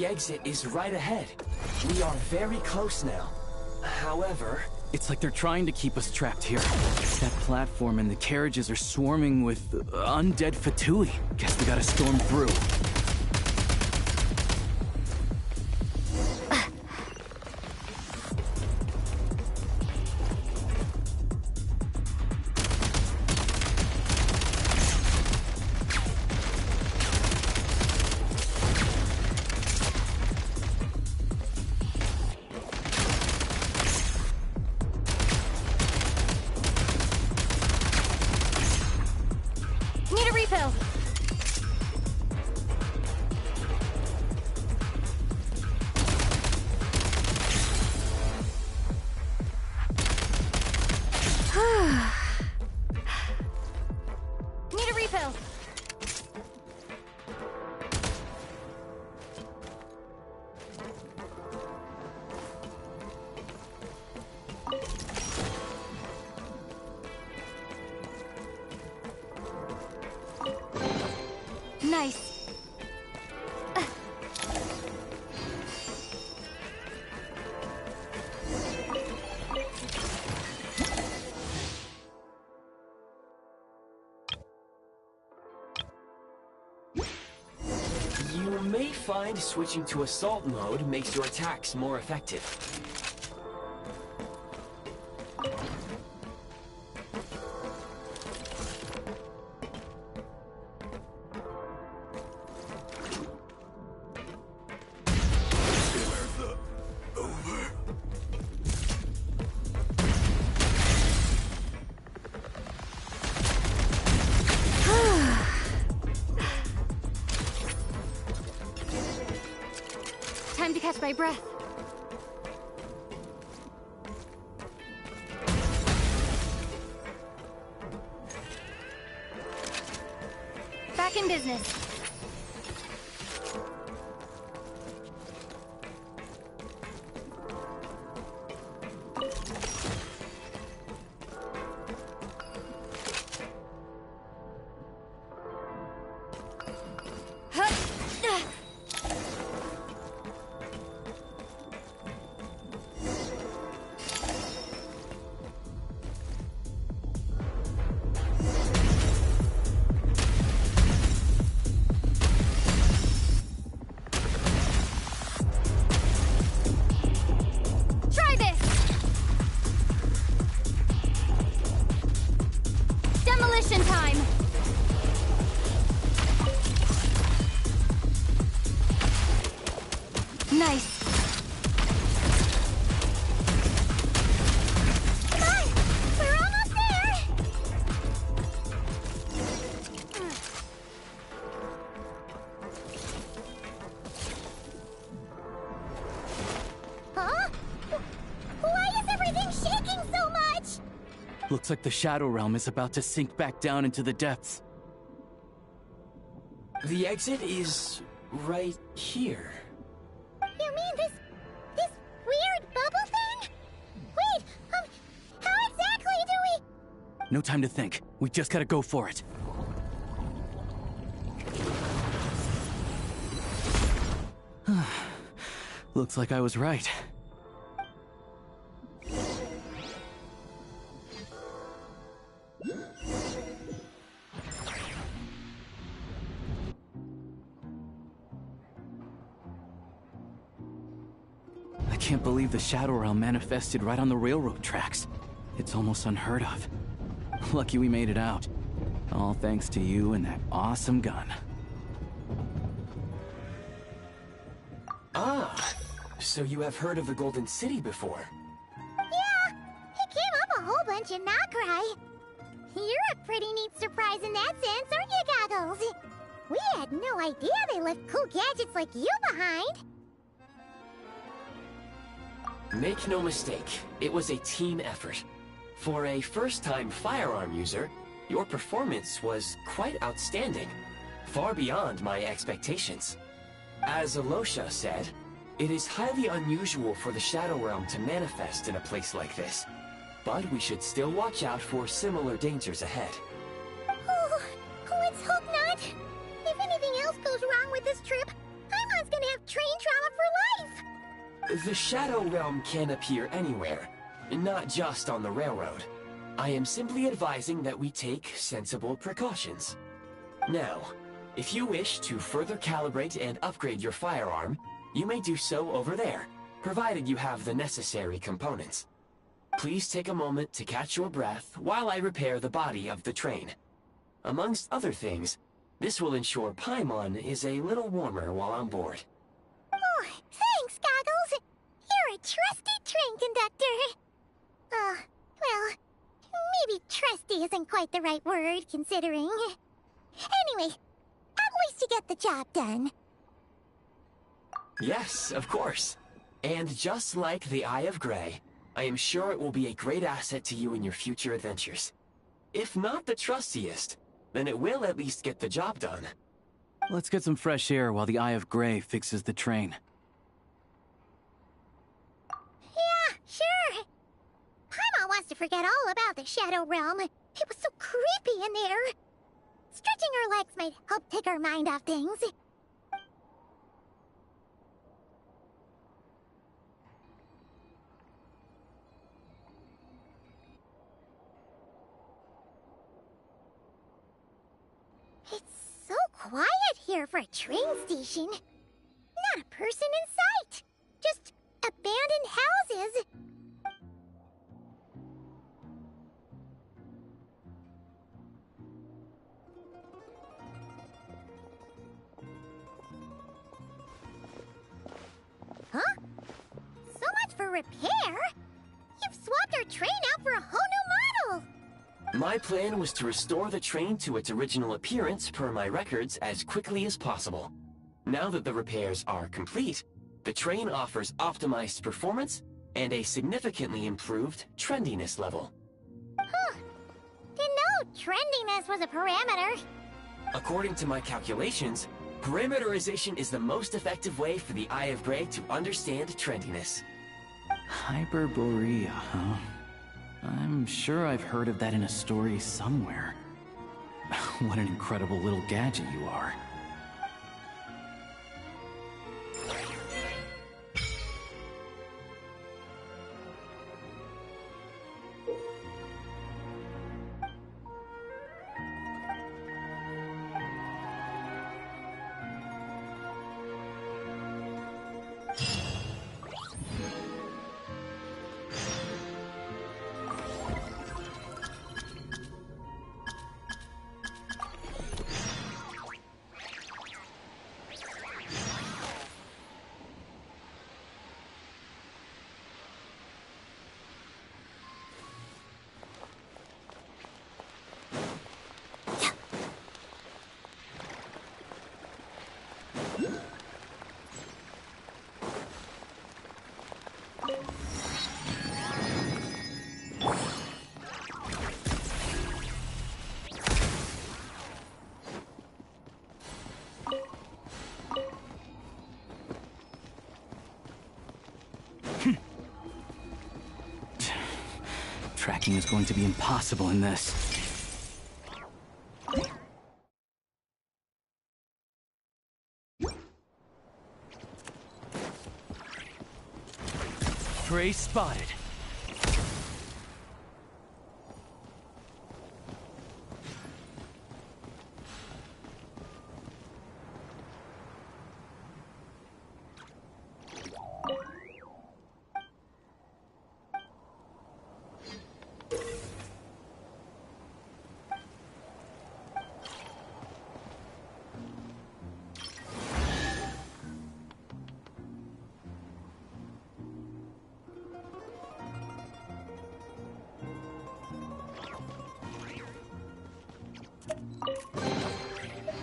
The exit is right ahead. We are very close now. However... It's like they're trying to keep us trapped here. That platform and the carriages are swarming with undead Fatui. Guess we gotta storm through. Need a refill. Need a refill. Nice. You may find switching to assault mode makes your attacks more effective. Time to catch my breath. Back in business. Try this! Demolition time! Nice. Come on! We're almost there! Huh? Why is everything shaking so much? Looks like the Shadow Realm is about to sink back down into the depths. The exit is right here. You mean this weird bubble thing? Wait, how exactly do we... No time to think. We just gotta go for it. Looks like I was right. I can't believe the Shadow Realm manifested right on the railroad tracks. It's almost unheard of. Lucky we made it out. All thanks to you and that awesome gun. Ah, so you have heard of the Golden City before? Yeah, it came up a whole bunch in Nokrai. You're a pretty neat surprise in that sense, aren't you, Goggles? We had no idea they left cool gadgets like you behind. Make no mistake, it was a team effort. For a first-time firearm user, your performance was quite outstanding, far beyond my expectations. As Alosha said, it is highly unusual for the Shadow Realm to manifest in a place like this, but we should still watch out for similar dangers ahead. Oh, let's hope not. If anything else goes wrong with this trip, Paimon's gonna have train trauma The Shadow Realm can appear anywhere, not just on the railroad. I am simply advising that we take sensible precautions. Now, if you wish to further calibrate and upgrade your firearm, you may do so over there, provided you have the necessary components. Please take a moment to catch your breath while I repair the body of the train. Amongst other things, this will ensure Paimon is a little warmer while on board. Oh, thanks, Goggles. You're a trusty train conductor. Well, maybe trusty isn't quite the right word, considering. Anyway, at least you get the job done. Yes, of course. And just like the Eye of Grey, I am sure it will be a great asset to you in your future adventures. If not the trustiest, then it will at least get the job done. Let's get some fresh air while the Eye of Grey fixes the train. Yeah, sure. Paimon wants to forget all about the Shadow Realm. It was so creepy in there. Stretching her legs might help take her mind off things. It's so quiet here for a train station. Not a person in sight. Just abandoned houses. Huh? So much for repair? You've swapped our train out for a whole new model! My plan was to restore the train to its original appearance per my records as quickly as possible. Now that the repairs are complete, the train offers optimized performance and a significantly improved trendiness level. Huh. Didn't know trendiness was a parameter. According to my calculations, parameterization is the most effective way for the Eye of Grey to understand trendiness. Hyperborea, huh? I'm sure I've heard of that in a story somewhere. What an incredible little gadget you are. Tracking is going to be impossible in this. Prey spotted.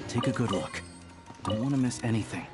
Take a good look. Don't want to miss anything.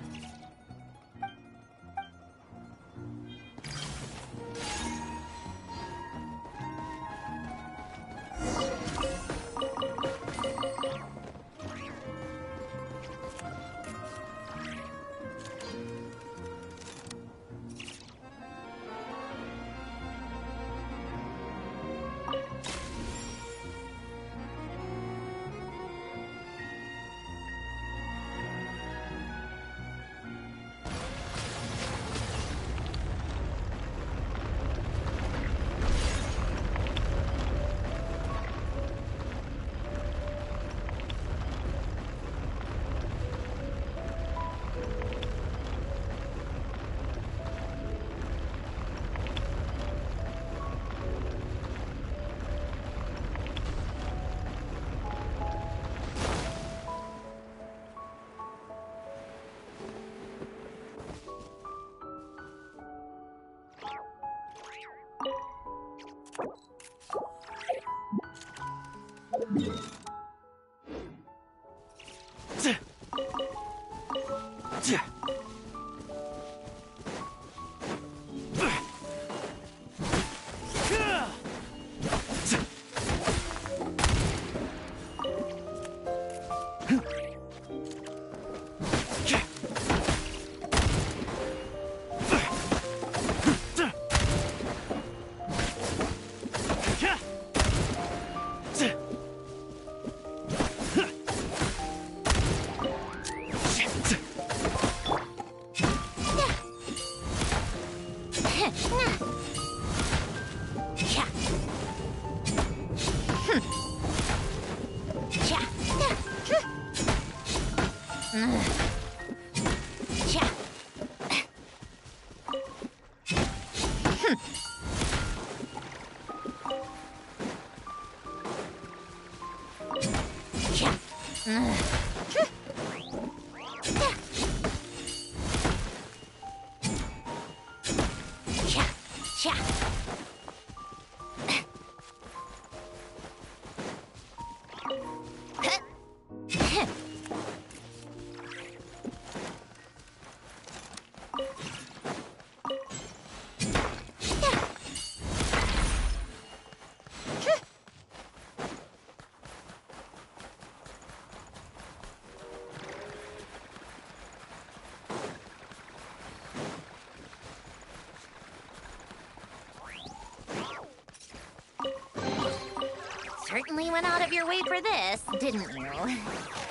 Certainly went out of your way for this, didn't you?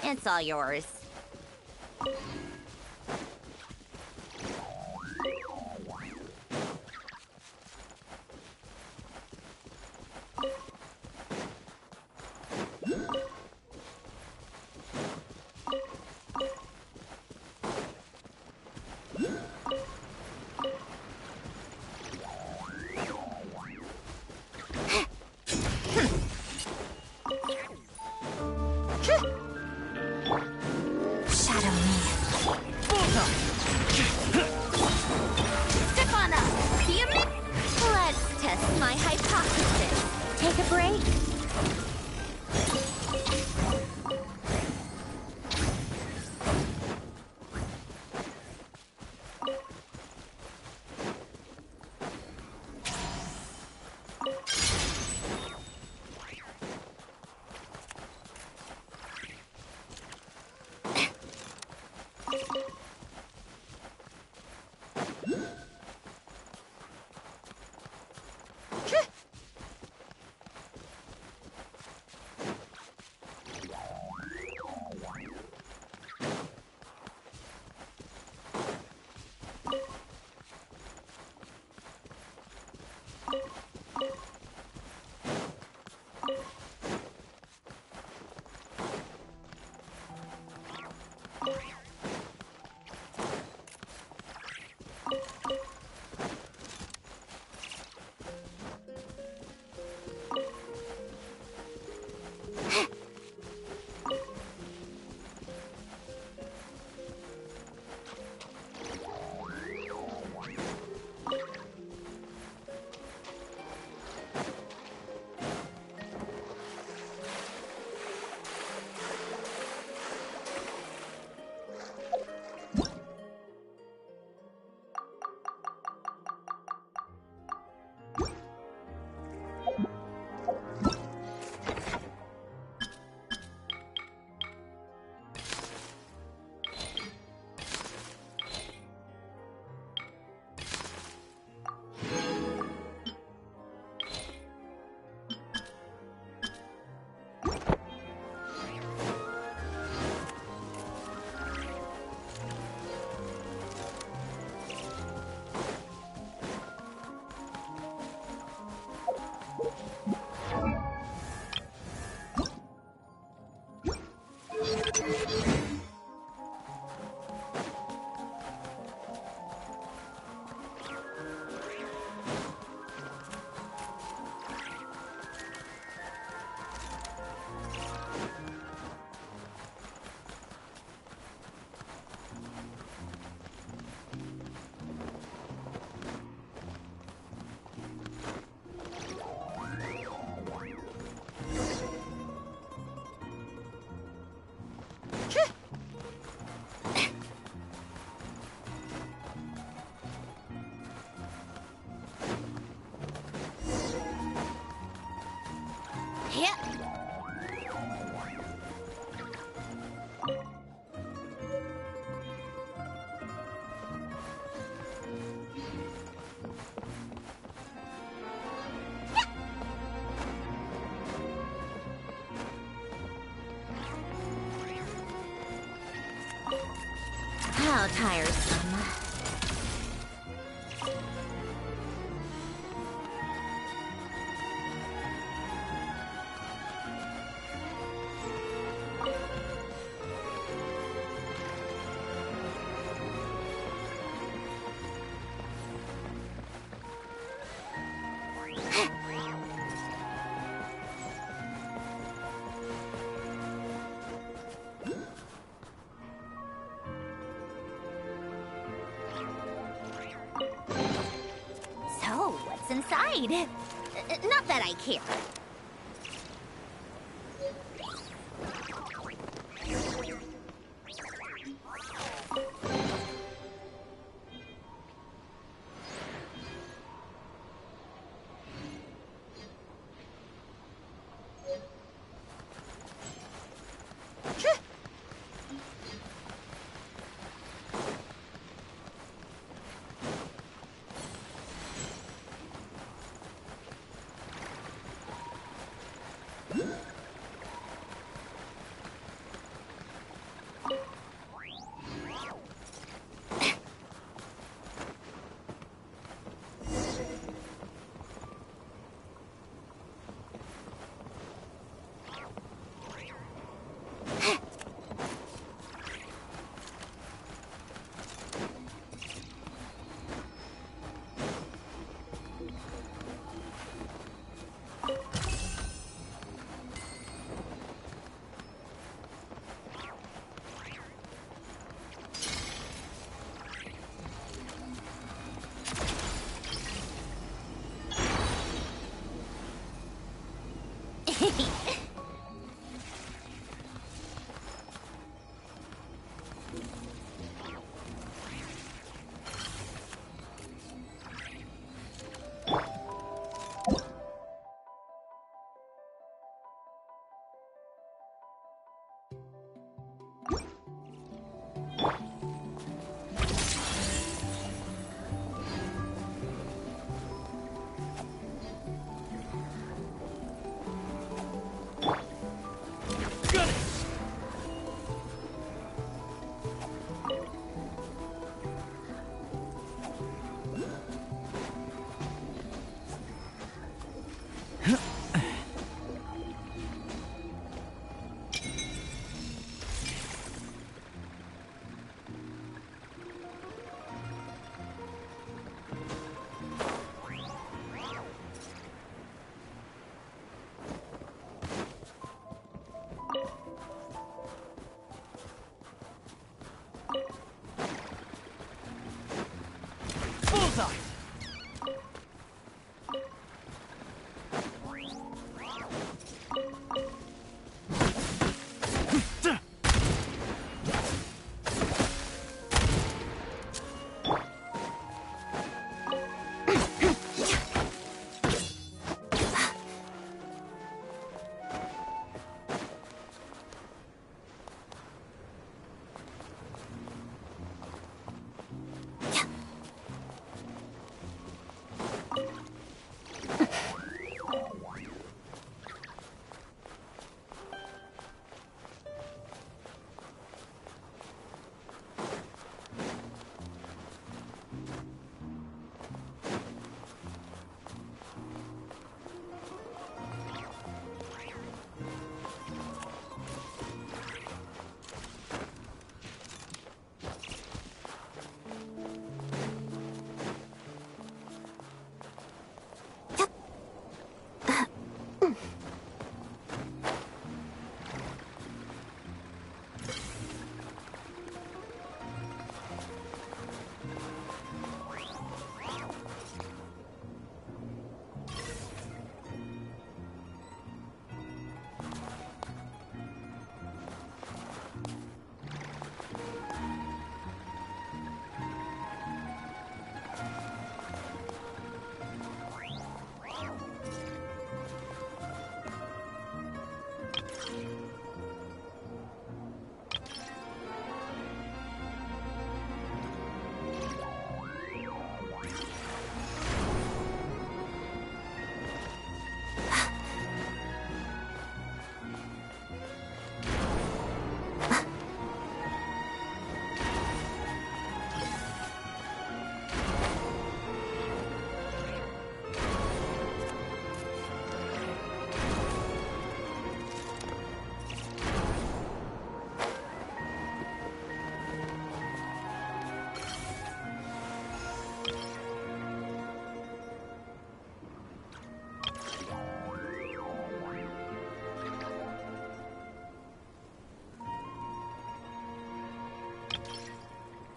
It's all yours. How tiresome. what's inside. Not that I care.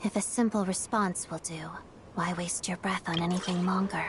If a simple response will do, why waste your breath on anything longer?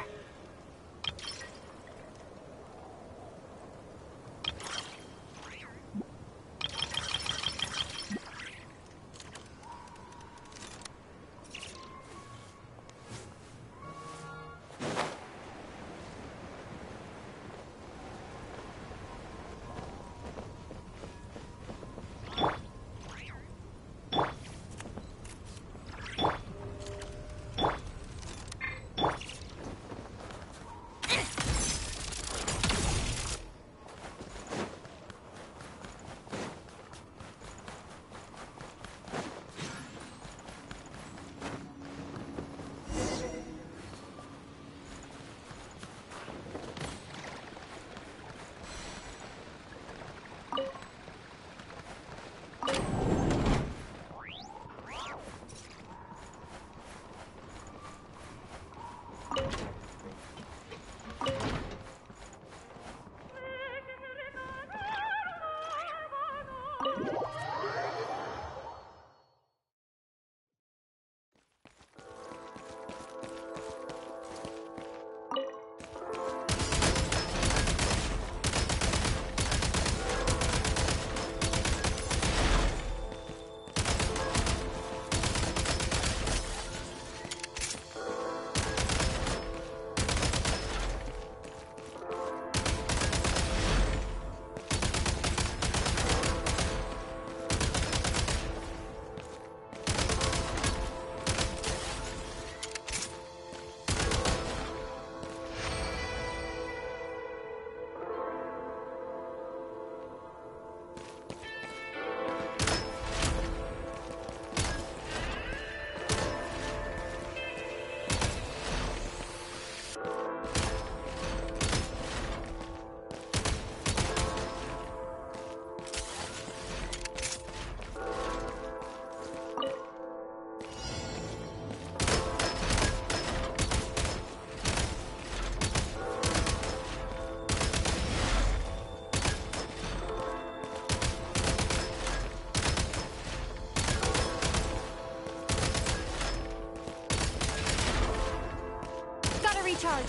recharge.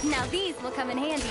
Now these will come in handy.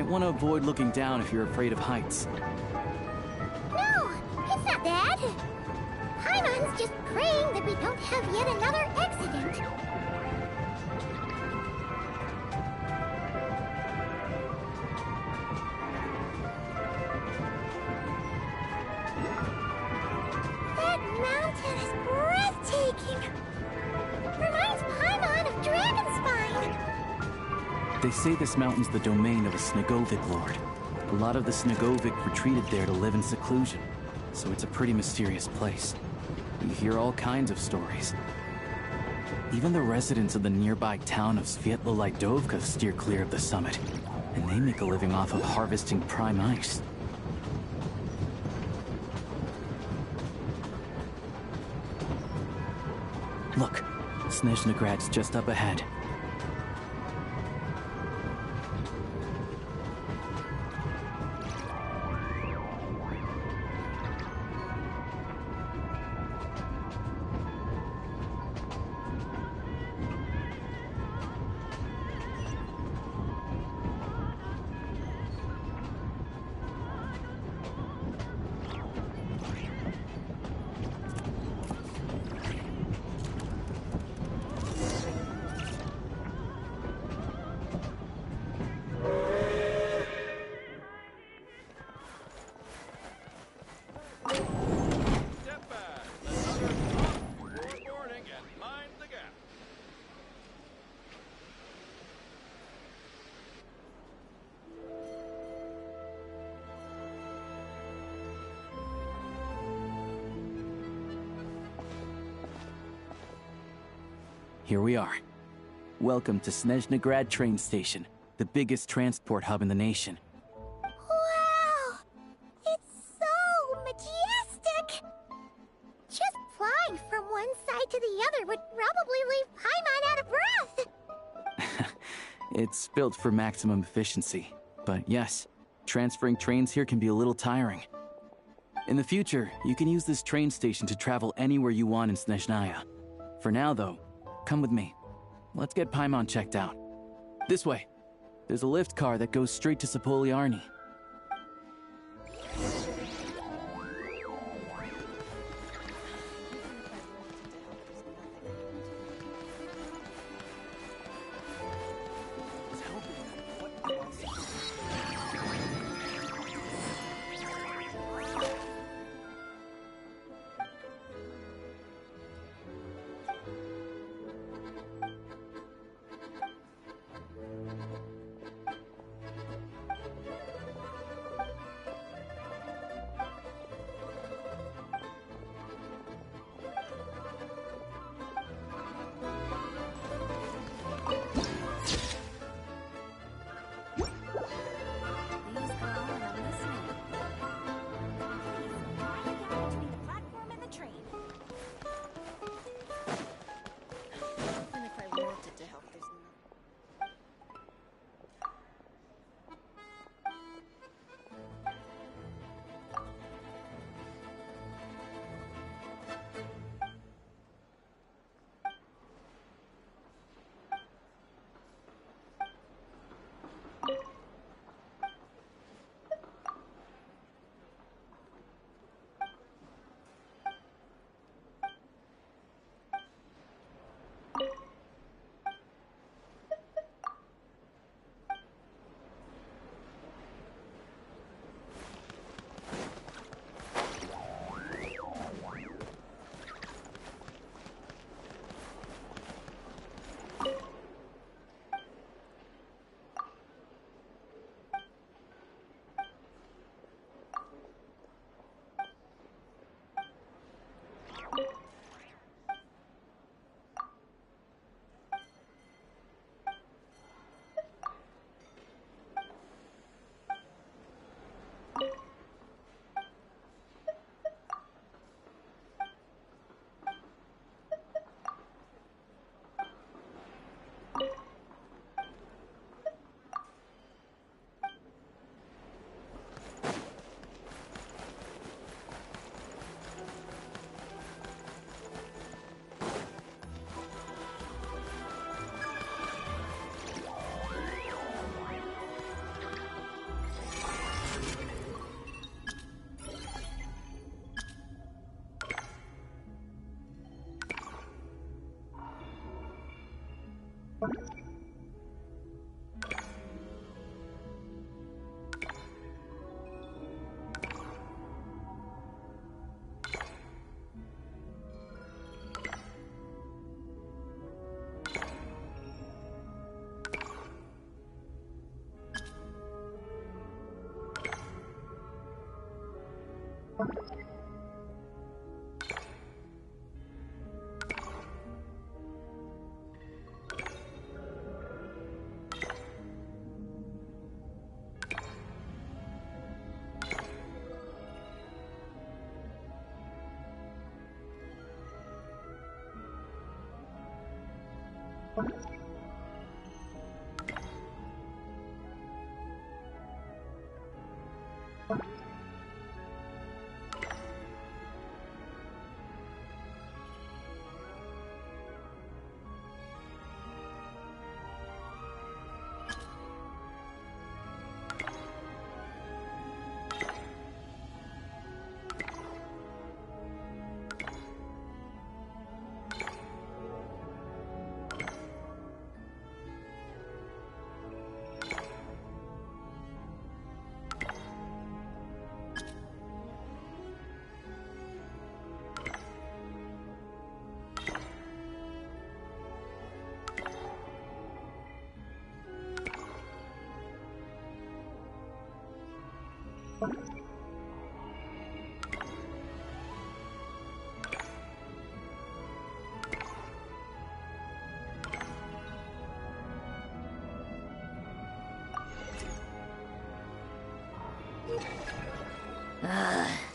Want to avoid looking down if you're afraid of heights. No, it's not that. Paimon's just praying that we don't have yet another accident. That mountain is breathtaking. Reminds Paimon of Dragonspine. They say this mountain's the domain of a Snegovic lord. A lot of the Snegovic retreated there to live in seclusion, so it's a pretty mysterious place. You hear all kinds of stories. Even the residents of the nearby town of Svietlo-Lidovka steer clear of the summit. And they make a living off of harvesting prime ice. Look, Snezhnagrad's just up ahead. Here we are. Welcome to Snezhnagrad train station, the biggest transport hub in the nation. Wow! It's so majestic! Just flying from one side to the other would probably leave Paimon out of breath! It's built for maximum efficiency, but yes, transferring trains here can be a little tiring. In the future, you can use this train station to travel anywhere you want in Snezhnaya. For now, though, come with me. Let's get Paimon checked out. This way. There's a lift car that goes straight to Sapoliarni.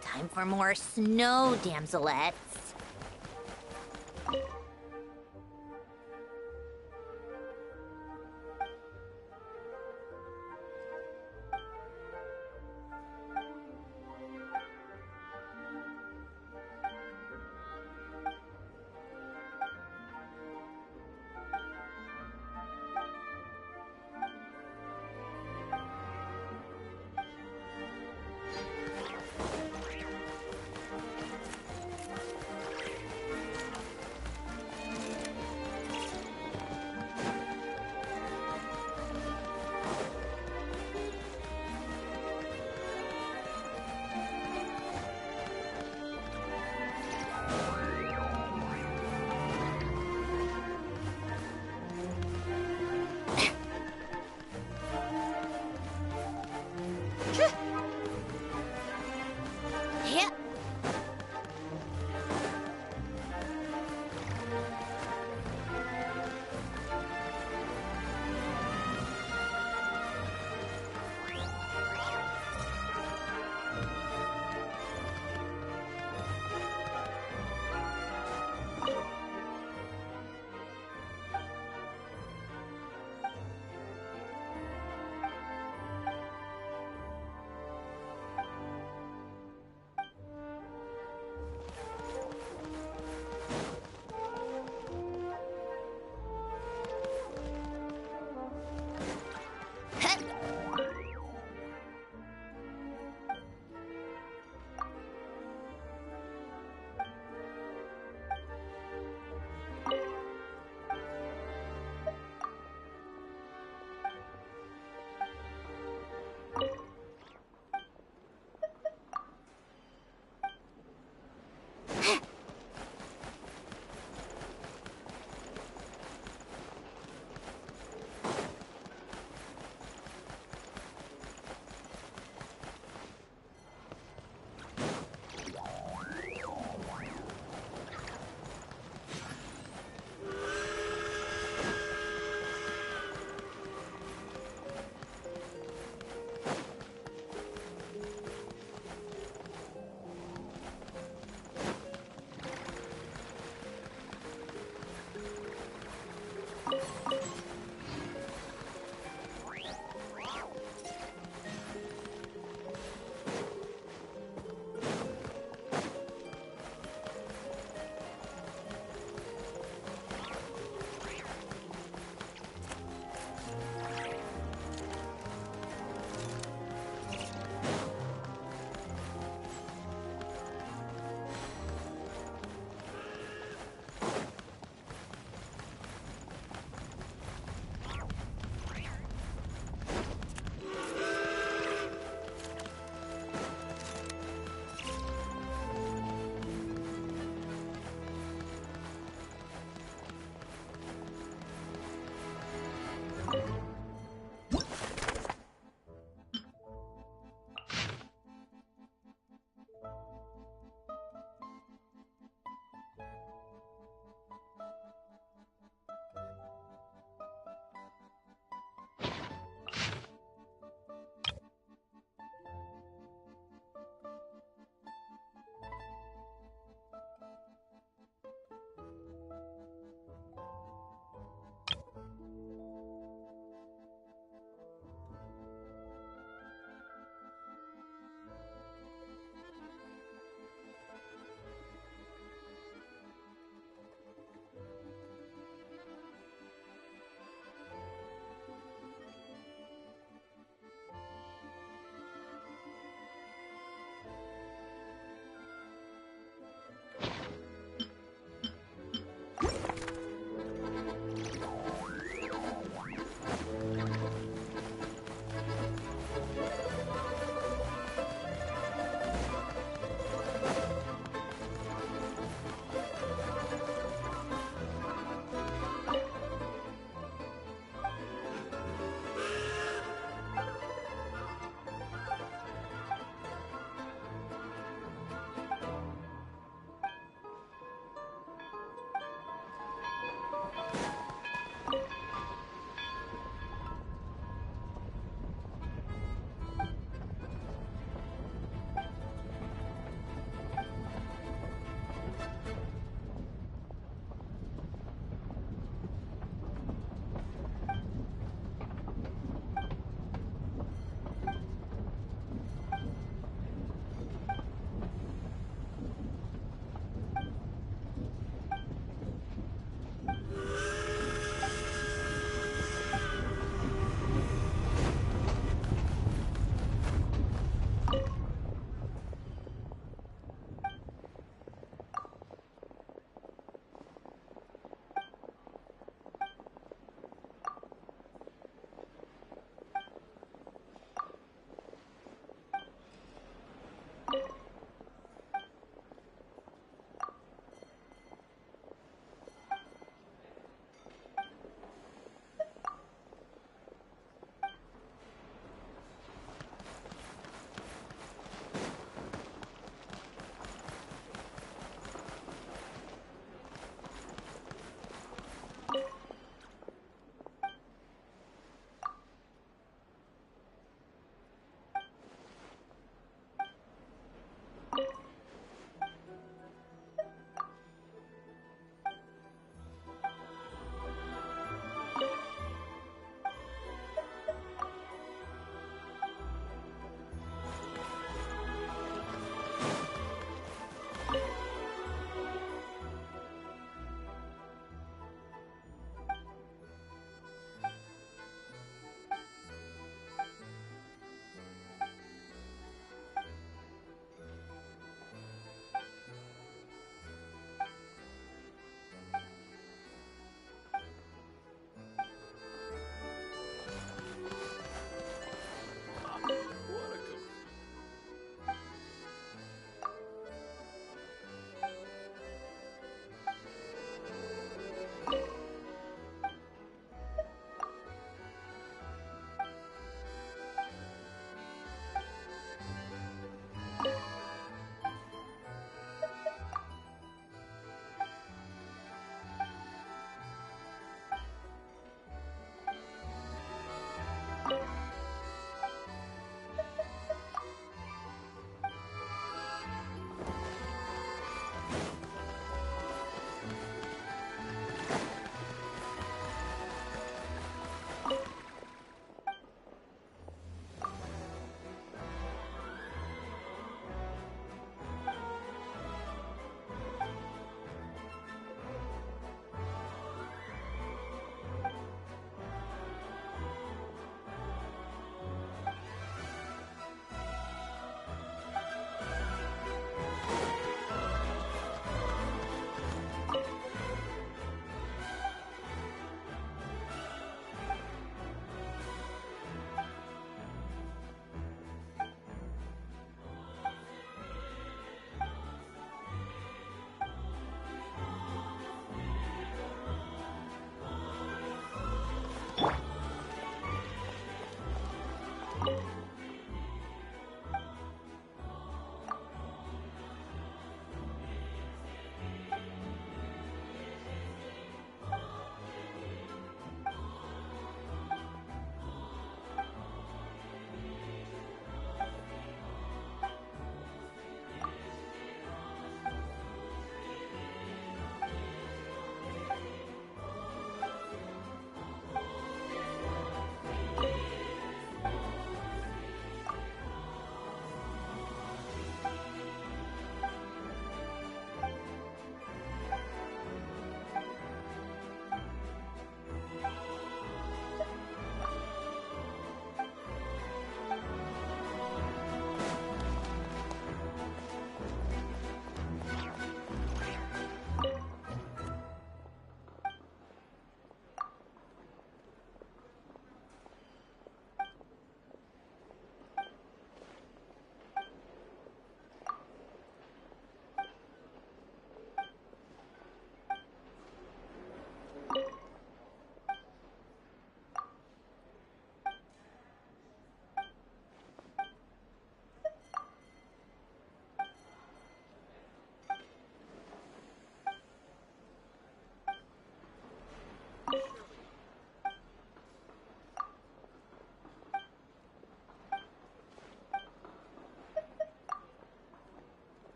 Time for more snow, damselettes.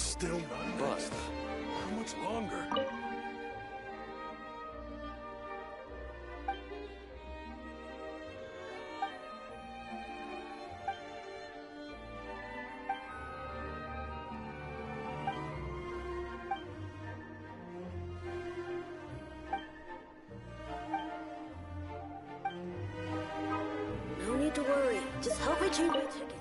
Still not next. How much longer? No need to worry. Just help me change my ticket.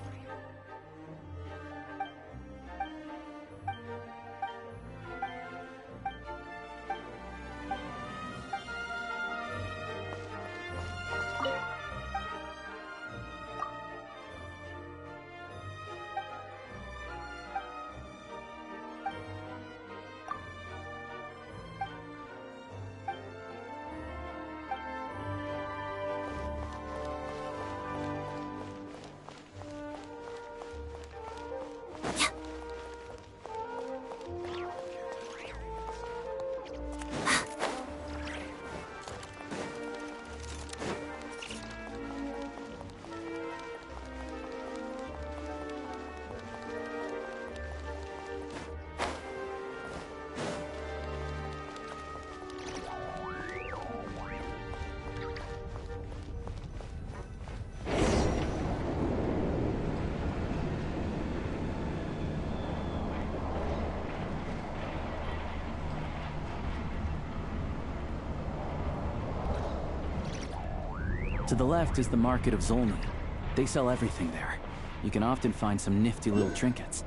To the left is the Market of Zolny. They sell everything there. You can often find some nifty little trinkets.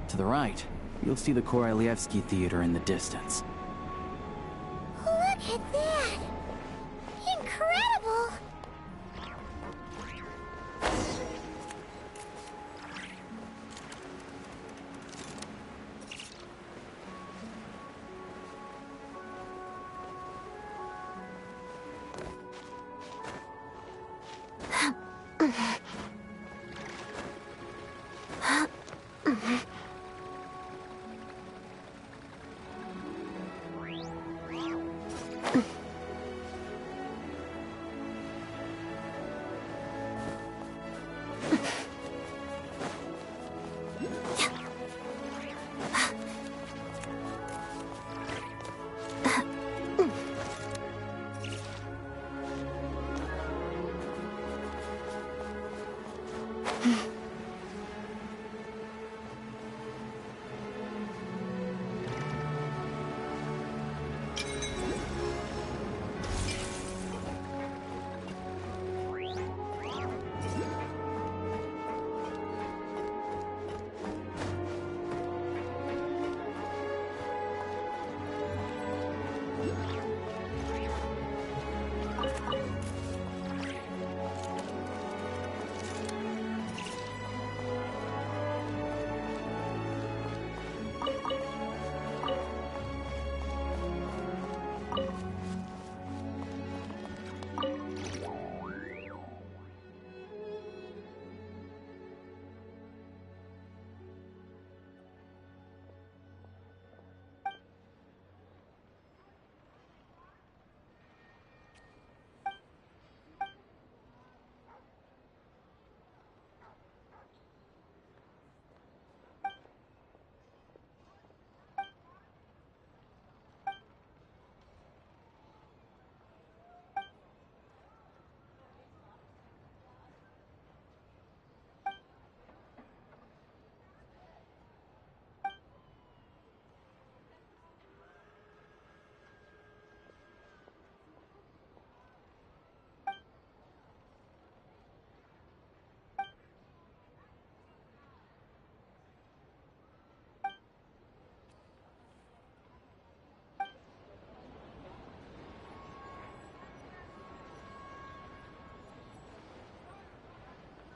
To the right, you'll see the Korolyevsky Theater in the distance. Look at that! Incredible!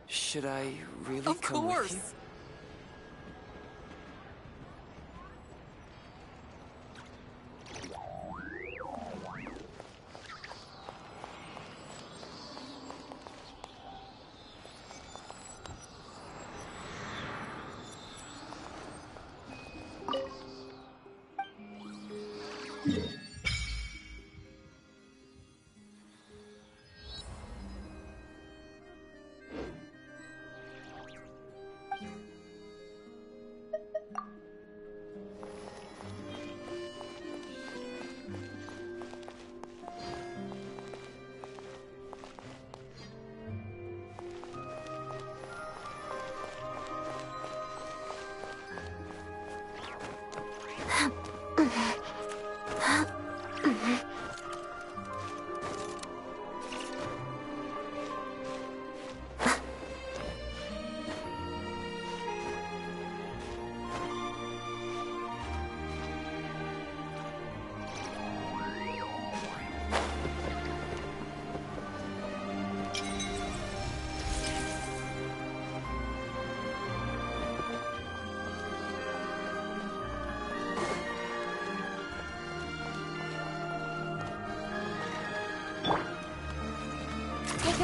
Should I really Of come course. with you?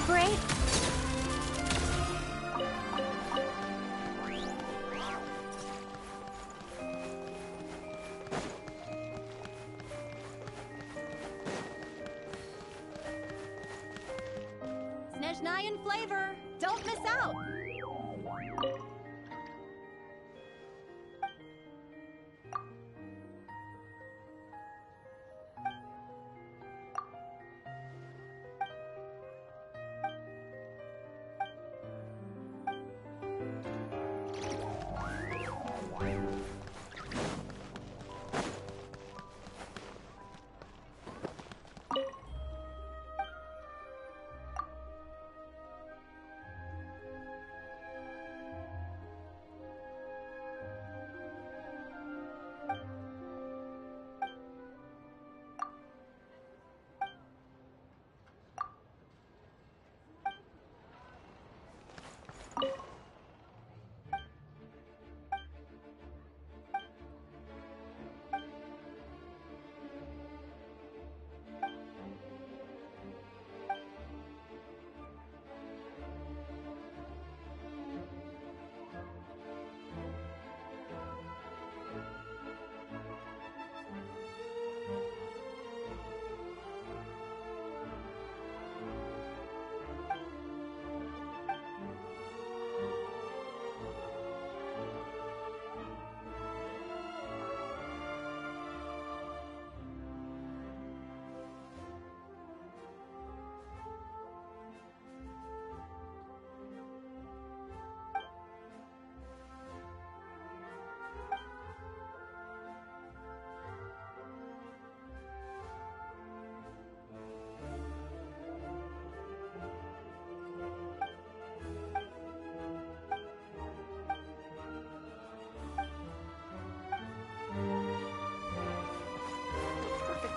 a break? Snezhnayan flavor! Don't miss out!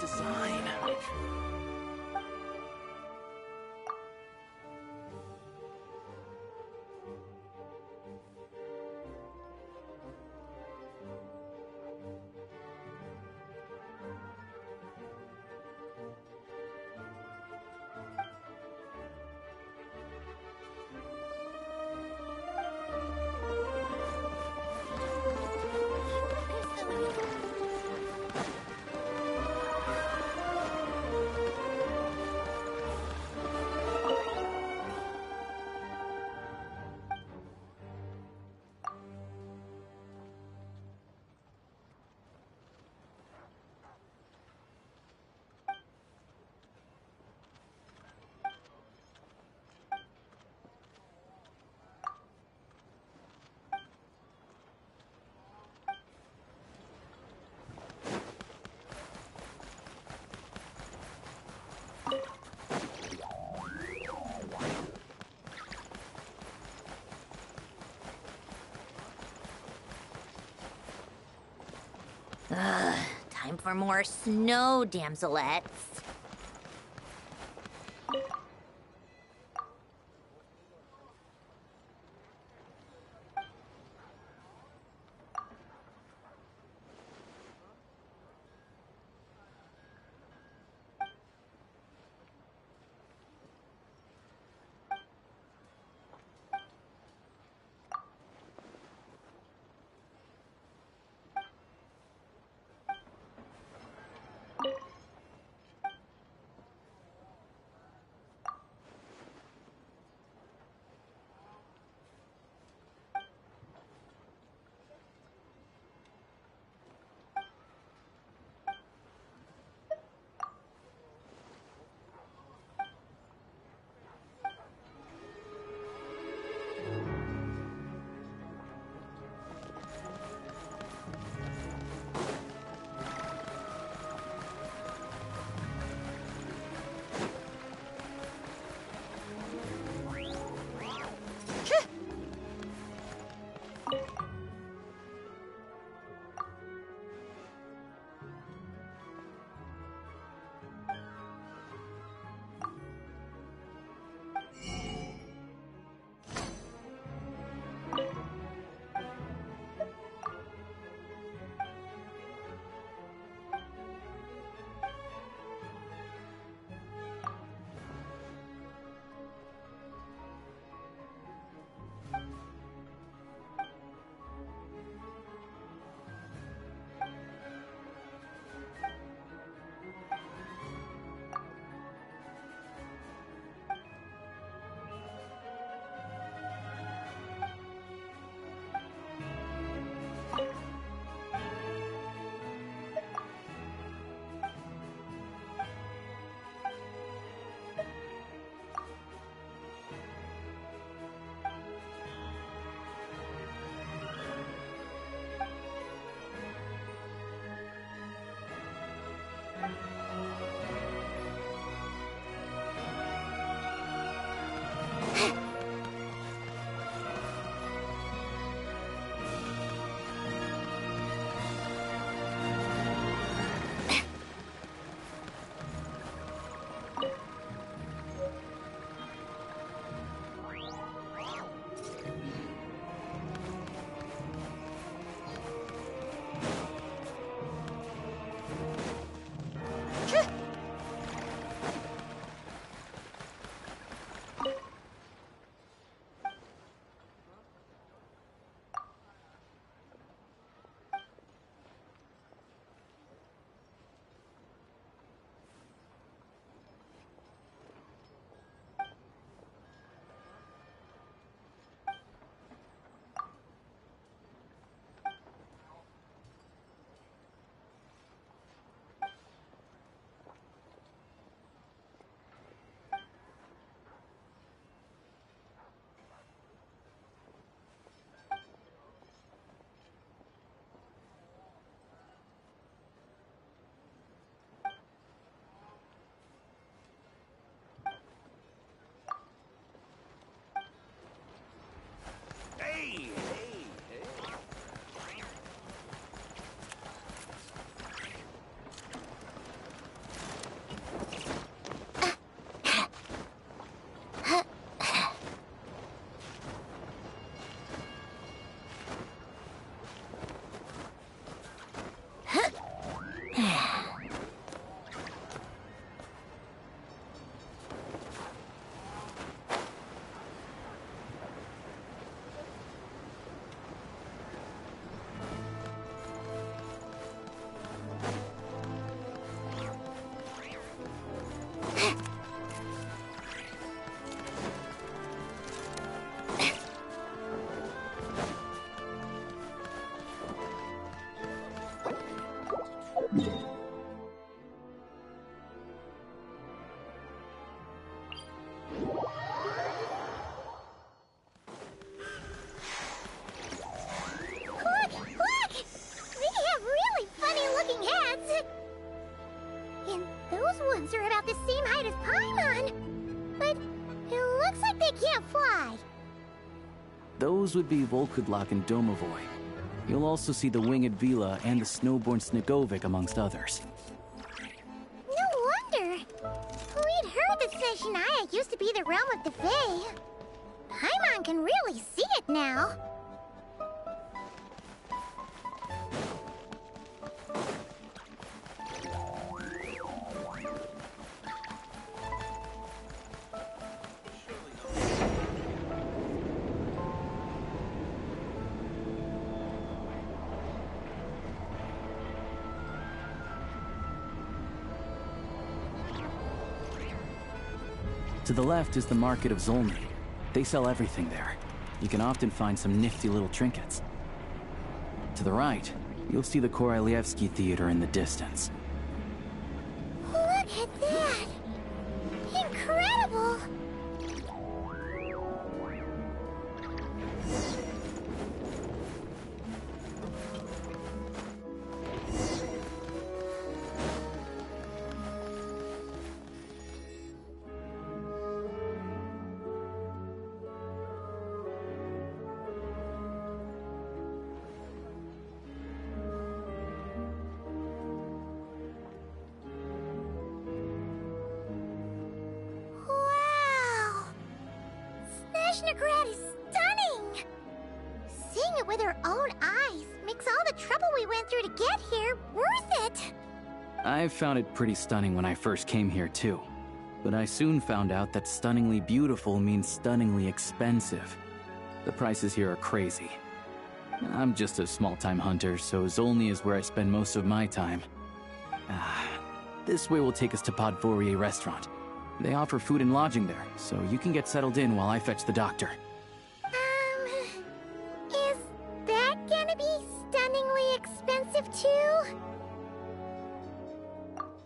Design. Time for more snow damselettes. those ones are about the same height as Paimon. But it looks like they can't fly. Those would be Volkudlak and Domovoy. You'll also see the winged Vila and the snowborn Snegovic amongst others. No wonder. We'd heard that snezhnaya used to be the realm of the Fae. Paimon can really see it now. To the left is the market of Zolny. They sell everything there. You can often find some nifty little trinkets. To the right, you'll see the Korolyevsky Theater in the distance. Look at that! Incredible! Snezhnagrad is stunning! Seeing it with our own eyes makes all the trouble we went through to get here worth it! I found it pretty stunning when I first came here too. But I soon found out that stunningly beautiful means stunningly expensive. The prices here are crazy. I'm just a small-time hunter, so Zolny is where I spend most of my time. This way will take us to Podvorier Restaurant. They offer food and lodging there, so you can get settled in while I fetch the doctor. Is that gonna be stunningly expensive too?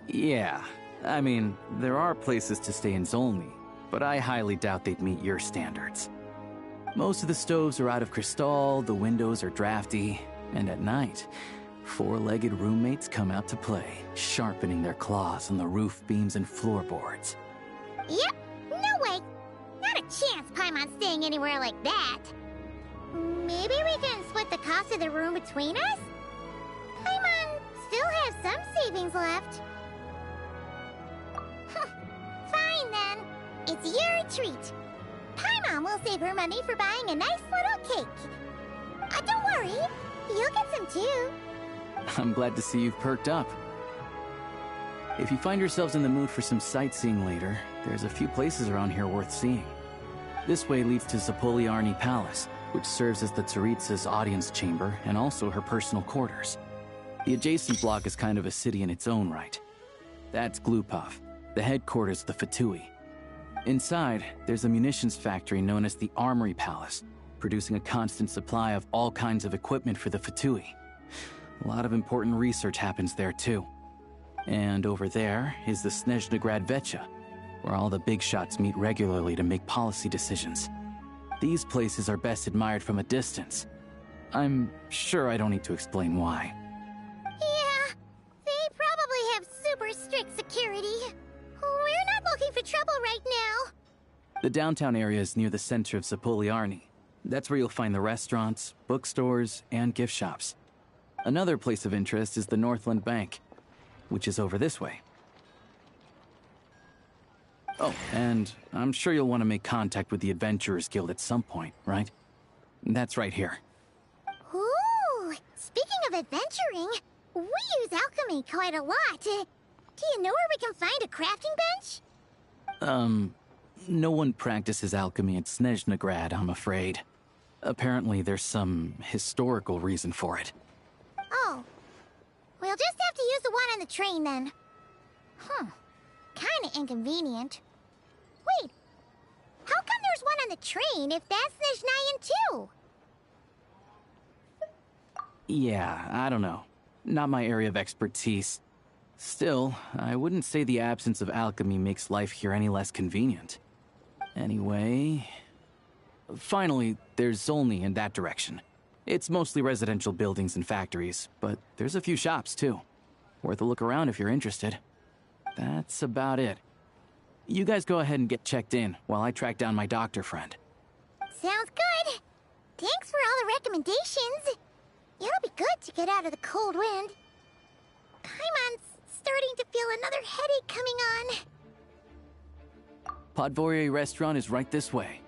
Yeah, I mean, there are places to stay in Zolny, but I highly doubt they'd meet your standards. Most of the stoves are out of crystal, the windows are drafty, and at night, four-legged roommates come out to play, sharpening their claws on the roof beams and floorboards. Yep, no way! Not a chance Paimon's staying anywhere like that. Maybe we can split the cost of the room between us? Paimon still has some savings left. Fine then. It's your treat. Paimon will save her money for buying a nice little cake. Don't worry, you'll get some too. I'm glad to see you've perked up. If you find yourselves in the mood for some sightseeing later, there's a few places around here worth seeing. This way leads to Zapoliarny Palace, which serves as the Tsaritsa's audience chamber and also her personal quarters. The adjacent block is kind of a city in its own right. That's Glupov, the headquarters of the Fatui. Inside, there's a munitions factory known as the Armory Palace, producing a constant supply of all kinds of equipment for the Fatui. A lot of important research happens there too. And over there is the Snezhnagrad Vecha, where all the big shots meet regularly to make policy decisions. These places are best admired from a distance. I'm sure I don't need to explain why. Yeah, they probably have super strict security. We're not looking for trouble right now. The downtown area is near the center of Zapoliarny. That's where you'll find the restaurants, bookstores, and gift shops. Another place of interest is the Northland Bank, which is over this way. Oh, and I'm sure you'll want to make contact with the Adventurers Guild at some point, right? That's right here. Ooh, speaking of adventuring, we use alchemy quite a lot. Do you know where we can find a crafting bench? No one practices alchemy at Snezhnagrad, I'm afraid. Apparently there's some historical reason for it. Oh. We'll just have to use the one on the train then. Kinda inconvenient. Wait, how come there's one on the train if that's Snezhnayan too? Yeah, I don't know. Not my area of expertise. Still, I wouldn't say the absence of alchemy makes life here any less convenient. Anyway... Finally, there's Zolny in that direction. It's mostly residential buildings and factories, but there's a few shops too. Worth a look around if you're interested. That's about it. You guys go ahead and get checked in while I track down my doctor friend. Sounds good. Thanks for all the recommendations. It'll be good to get out of the cold wind. Paimon's starting to feel another headache coming on. Podvorye restaurant is right this way.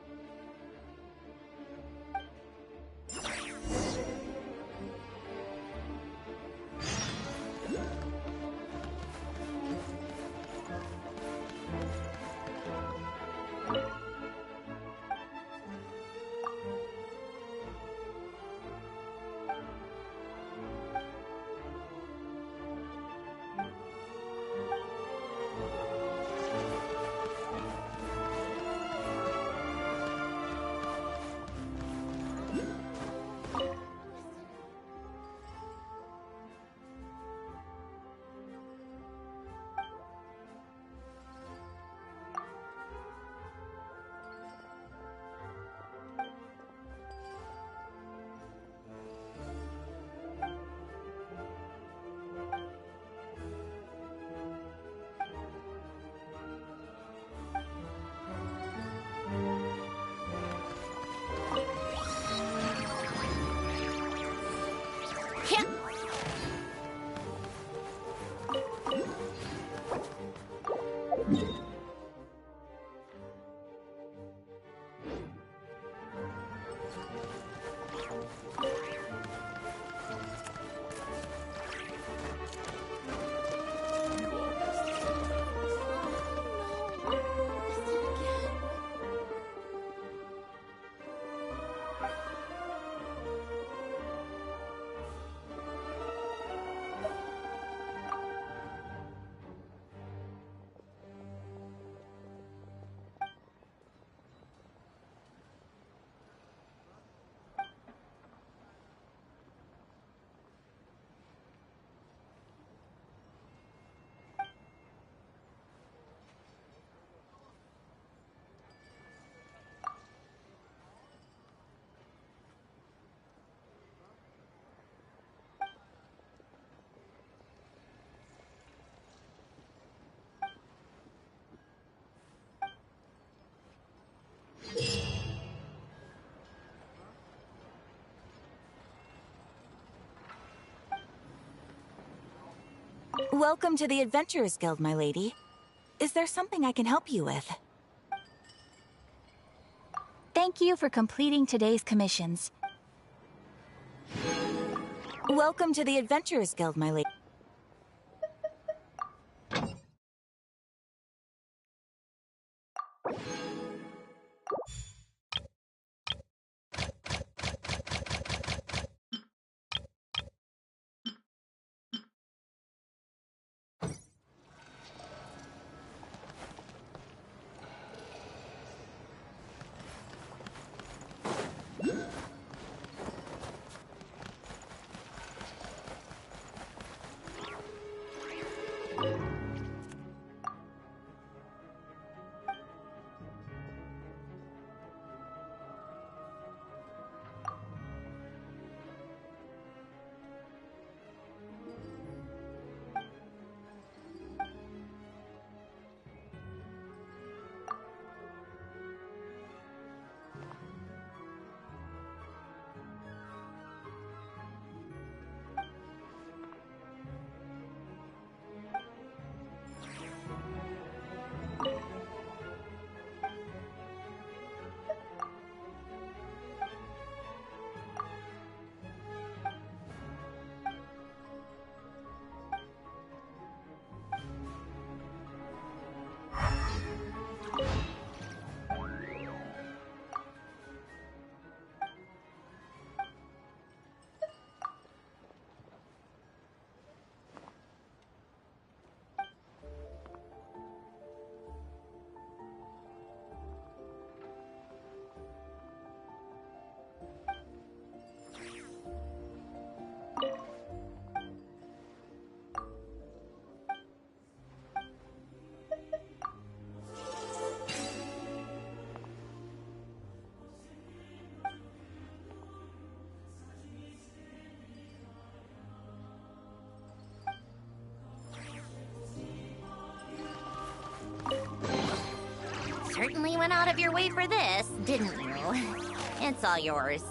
Welcome to the Adventurers Guild, my lady. Is there something I can help you with? Thank you for completing today's commissions. Welcome to the Adventurers Guild, my lady. certainly went out of your way for this, didn't you? It's all yours.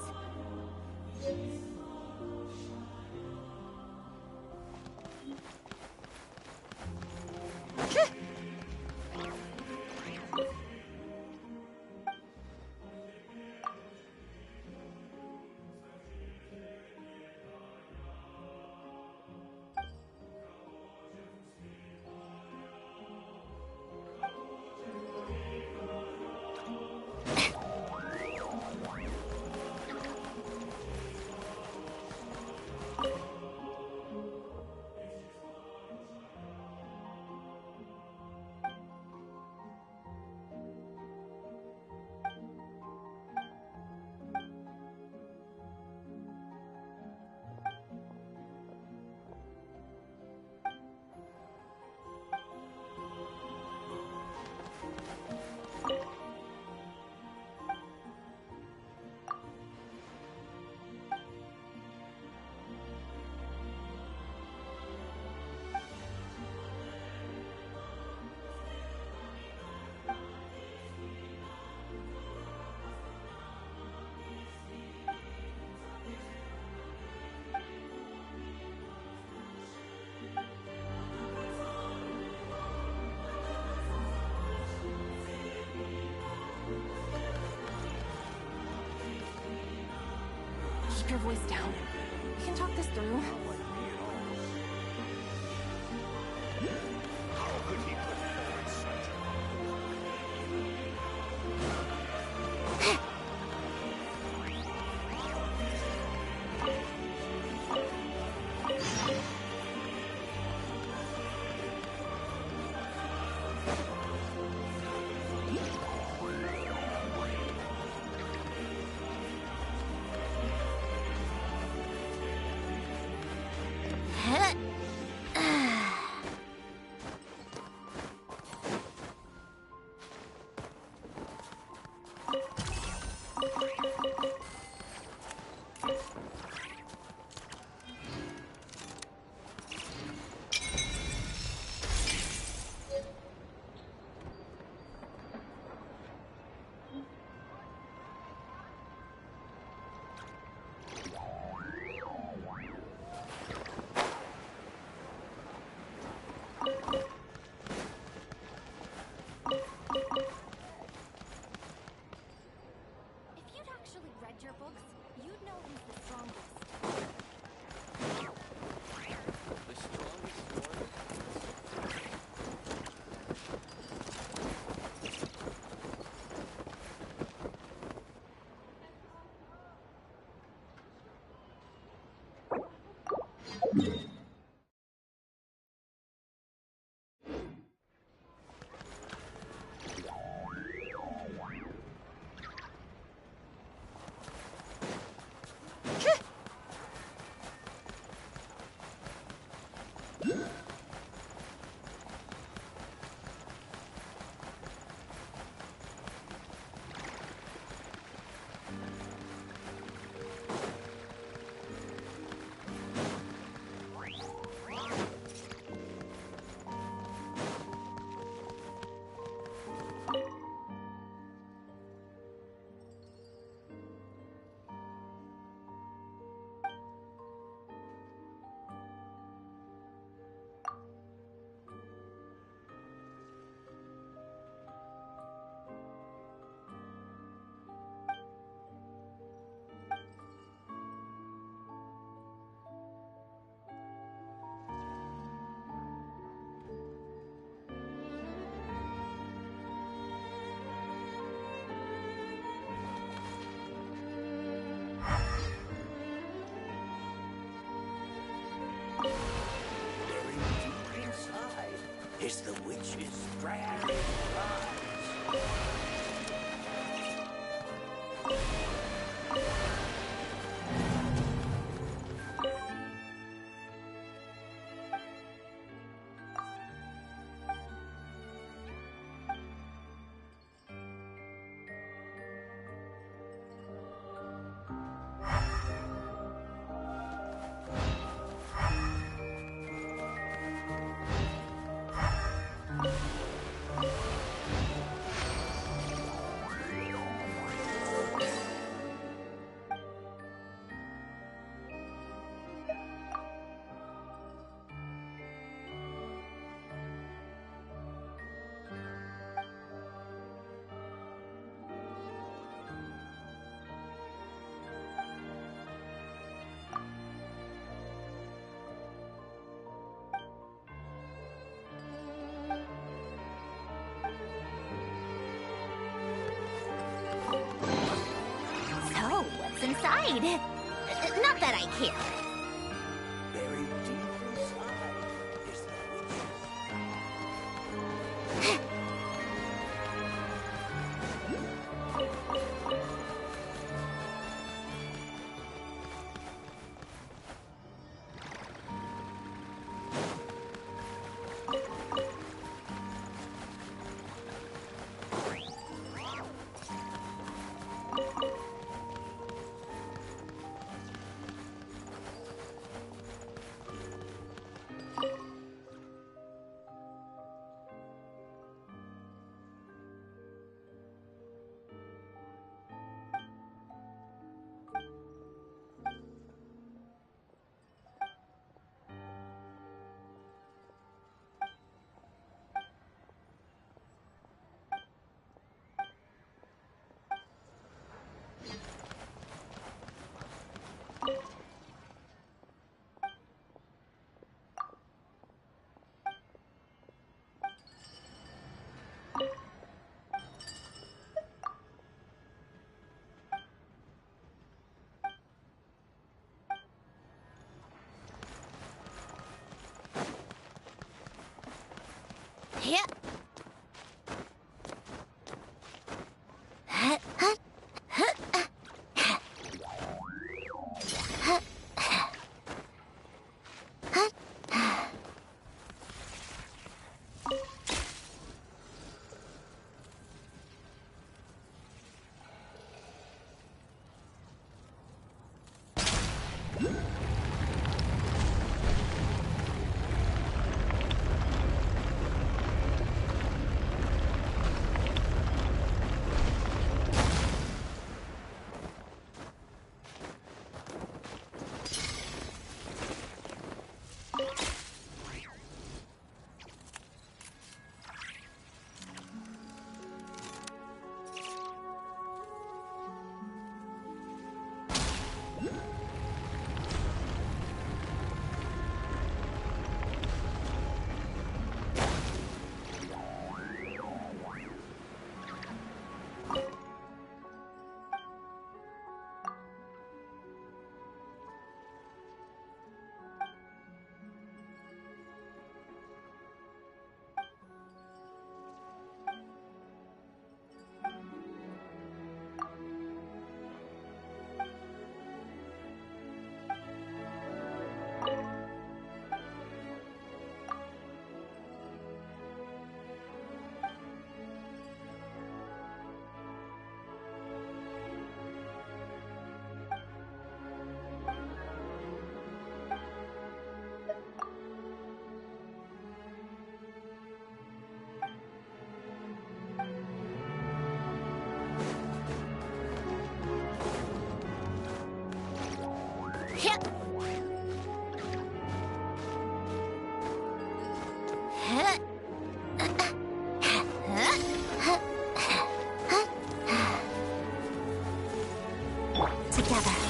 Keep your voice down. We can talk this through. How could he put forward such Your books, you'd know who's the strongest. The strongest one? Is the witch's grand prize. inside. Not that I care. Very deep inside is the Yeah. Together.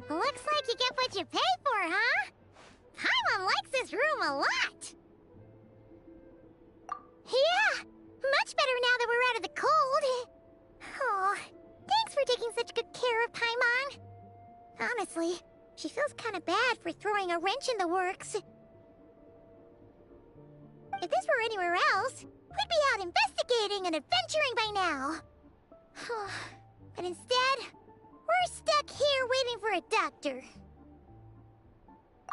Looks like you get what you pay for, huh? Paimon likes this room a lot. Yeah, much better now that we're out of the cold. Oh, thanks for taking such good care of Paimon. Honestly, she feels kind of bad for throwing a wrench in the works. If this were anywhere else, we'd be out investigating and adventuring by now. But instead, we're stuck here waiting for a doctor.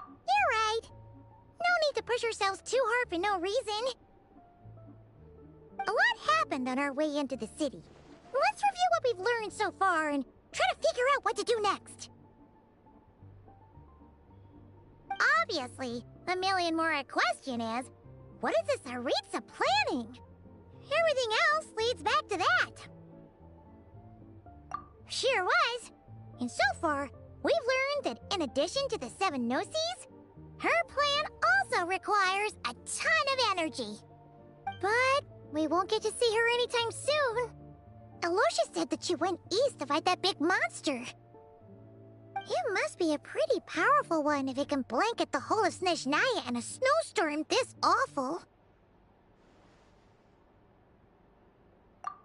You're right. No need to push ourselves too hard for no reason. A lot happened on our way into the city. Let's review what we've learned so far and try to figure out what to do next. Obviously, the million-more question is, what is this Tsaritsa planning? Everything else leads back to that. Sure was. And so far, we've learned that in addition to the 7 Gnosis, her plan also requires a ton of energy. But we won't get to see her anytime soon. Alosha said that she went east to fight that big monster. It must be a pretty powerful one if it can blanket the whole of Snezhnaya in a snowstorm this awful.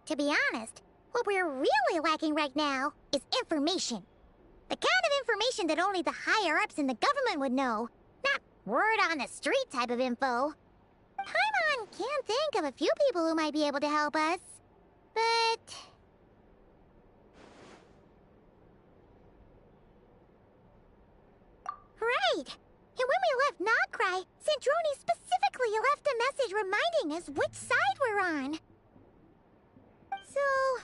To be honest, what we're really lacking right now is information. The kind of information that only the higher-ups in the government would know. Not word-on-the-street type of info. Paimon can think of a few people who might be able to help us. But... Right! And when we left Nagcry, Sandrone specifically left a message reminding us which side we're on. So...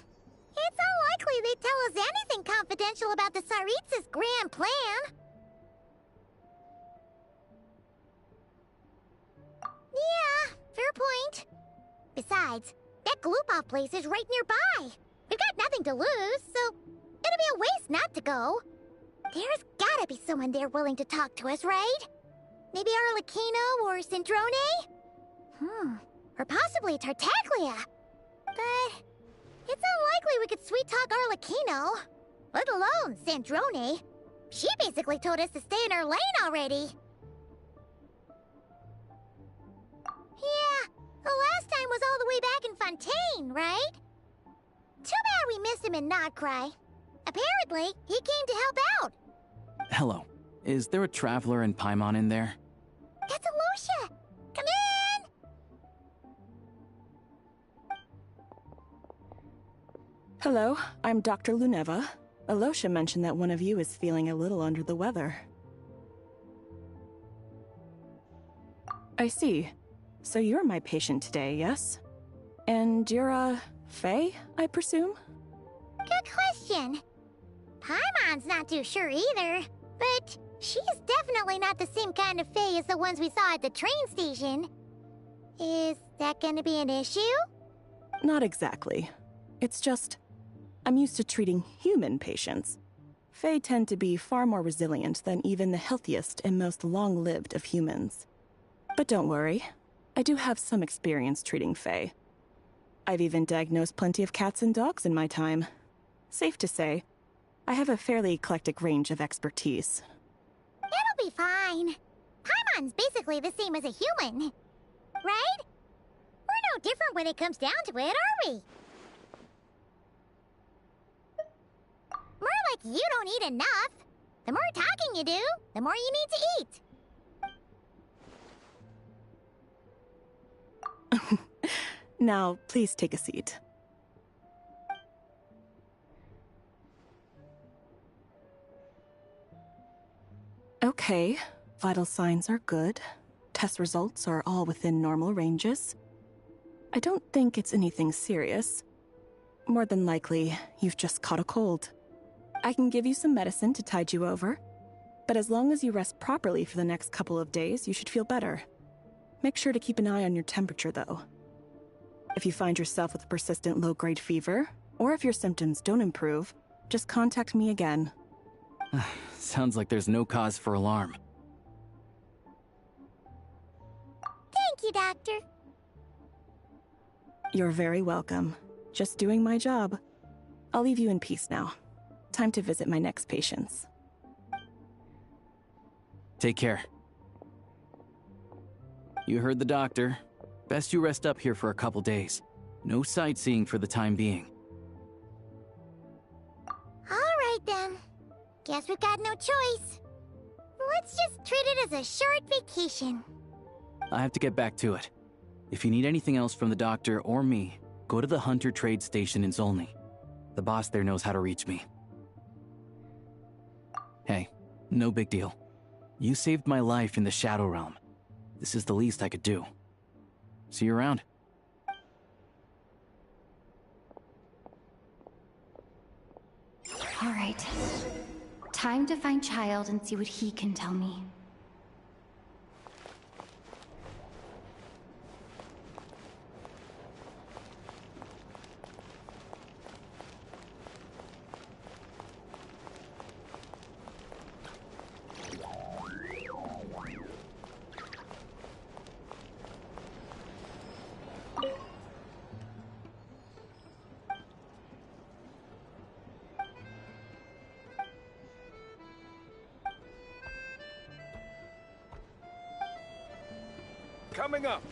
it's unlikely they'd tell us anything confidential about the Tsaritsa's grand plan. Yeah, fair point. Besides, that Gloop-Off place is right nearby. We've got nothing to lose, so it'd be a waste not to go. There's gotta be someone there willing to talk to us, right? Maybe Arlecchino or Sandrone? Or possibly Tartaglia. But... it's unlikely we could sweet-talk Arlecchino, let alone Sandrone. She basically told us to stay in her lane already. Yeah, the last time was all the way back in Fontaine, right? Too bad we missed him in Nagcry. Apparently, he came to help out. Hello. Is there a traveler in Paimon in there? That's Alosha! Come in! Hello, I'm Dr. Luneva. Alosha mentioned that one of you is feeling a little under the weather. I see. So you're my patient today, yes? And you're, Faye, I presume? Good question. Paimon's not too sure either, but she's definitely not the same kind of Faye as the ones we saw at the train station. Is that gonna be an issue? Not exactly. It's just... I'm used to treating human patients. Fae tend to be far more resilient than even the healthiest and most long-lived of humans. But don't worry, I do have some experience treating Fae. I've even diagnosed plenty of cats and dogs in my time. Safe to say, I have a fairly eclectic range of expertise. It'll be fine. Paimon's basically the same as a human. Right? We're no different when it comes down to it, are we? More like you don't eat enough. The more talking you do, the more you need to eat. Now, please take a seat. Okay, vital signs are good. Test results are all within normal ranges. I don't think it's anything serious. More than likely, you've just caught a cold. I can give you some medicine to tide you over, but as long as you rest properly for the next couple of days, you should feel better. Make sure to keep an eye on your temperature, though. If you find yourself with a persistent low-grade fever, or if your symptoms don't improve, just contact me again. Sounds like there's no cause for alarm. Thank you, Doctor. You're very welcome. Just doing my job. I'll leave you in peace now. Time to visit my next patients. Take care. You heard the doctor. Best you rest up here for a couple days. No sightseeing for the time being. All right, then. Guess we've got no choice. Let's just treat it as a short vacation. I have to get back to it. If you need anything else from the doctor or me, go to the Hunter Trade Station in Zolny. The boss there knows how to reach me. Hey, no big deal. You saved my life in the Shadow Realm. This is the least I could do. See you around. All right. Time to find Child and see what he can tell me. Coming up.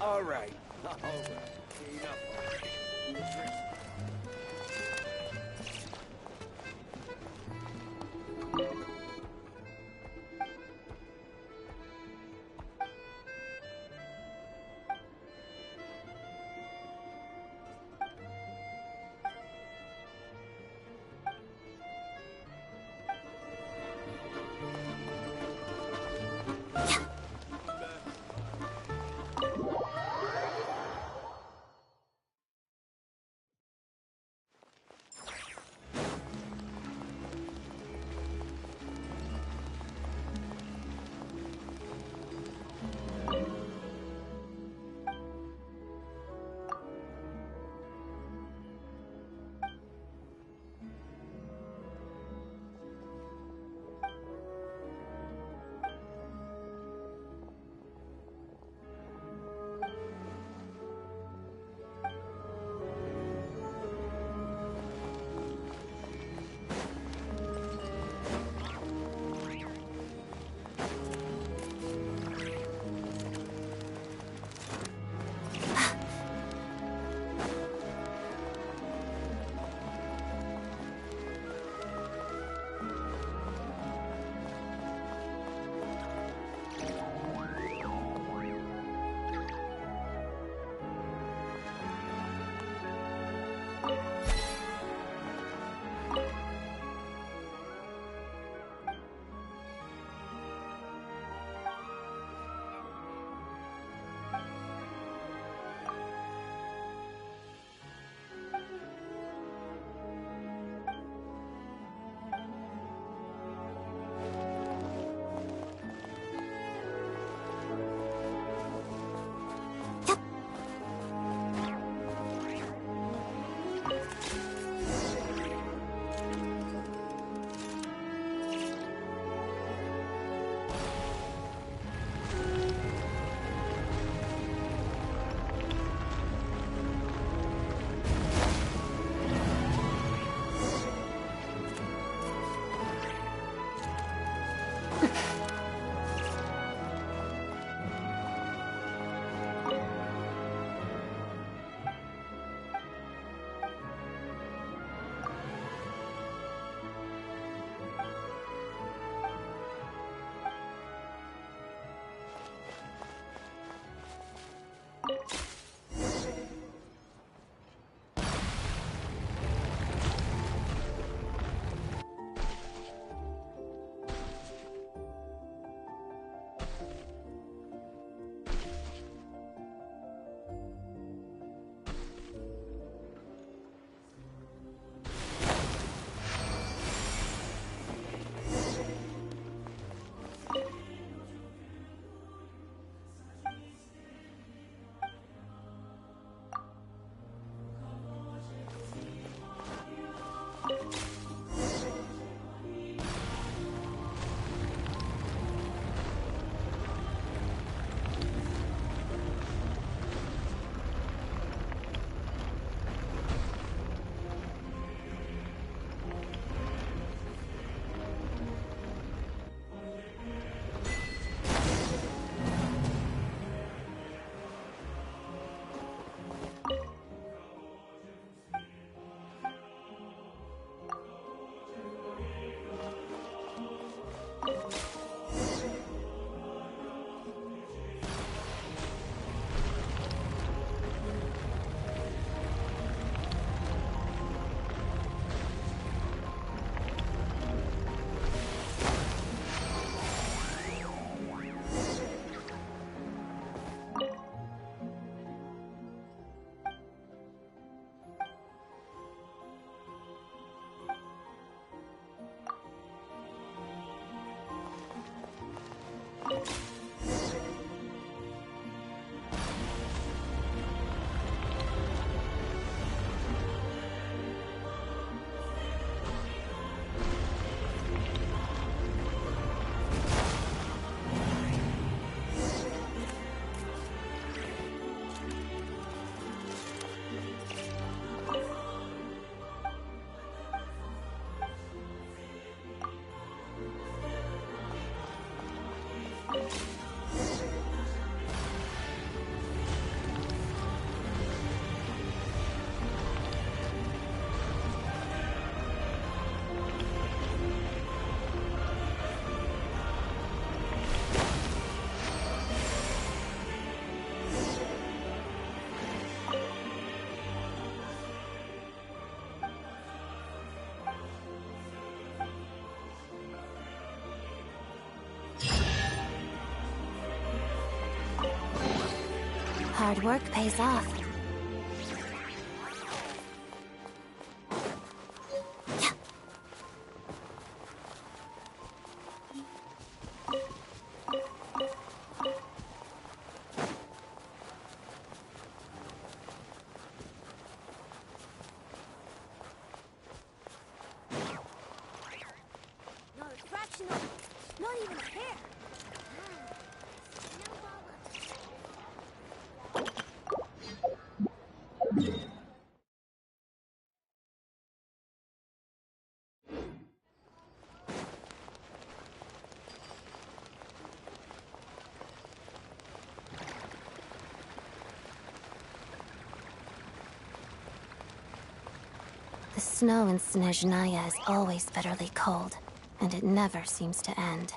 All right. Enough. Hard work pays off. Not a fraction of it. Not even a hair. The snow in Snezhnaya is always bitterly cold, and it never seems to end.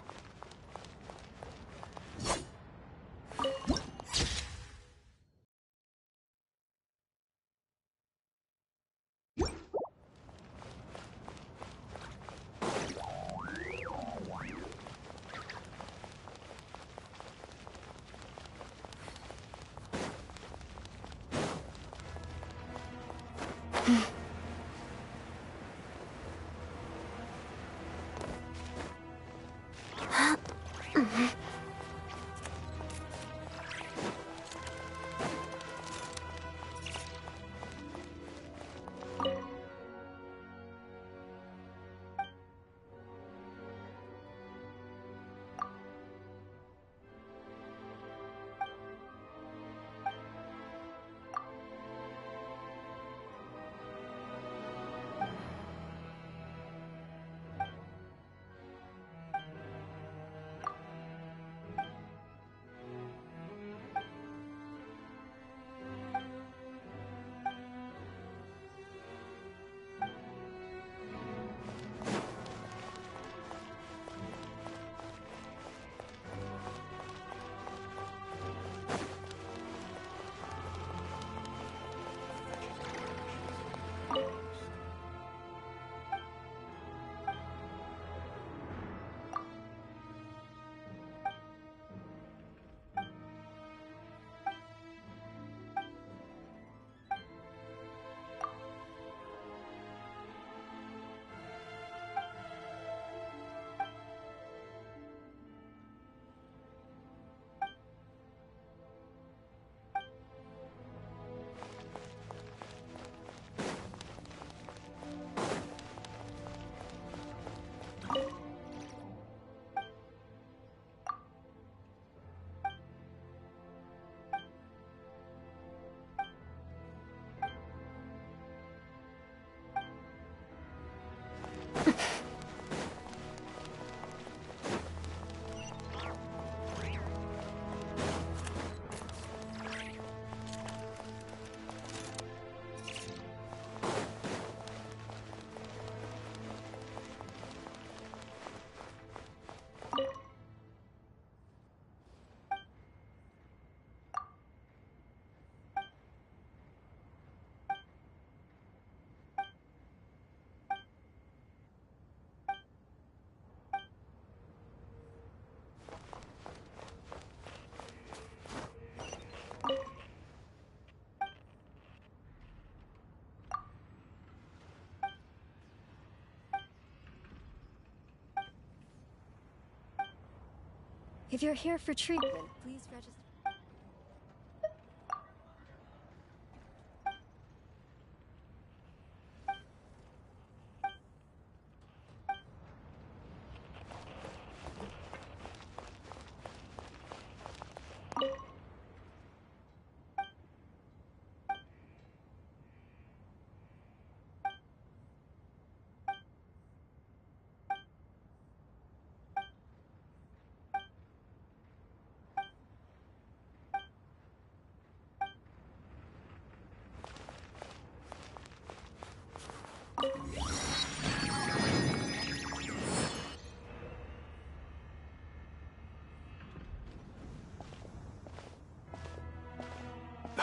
If you're here for treatment, please register.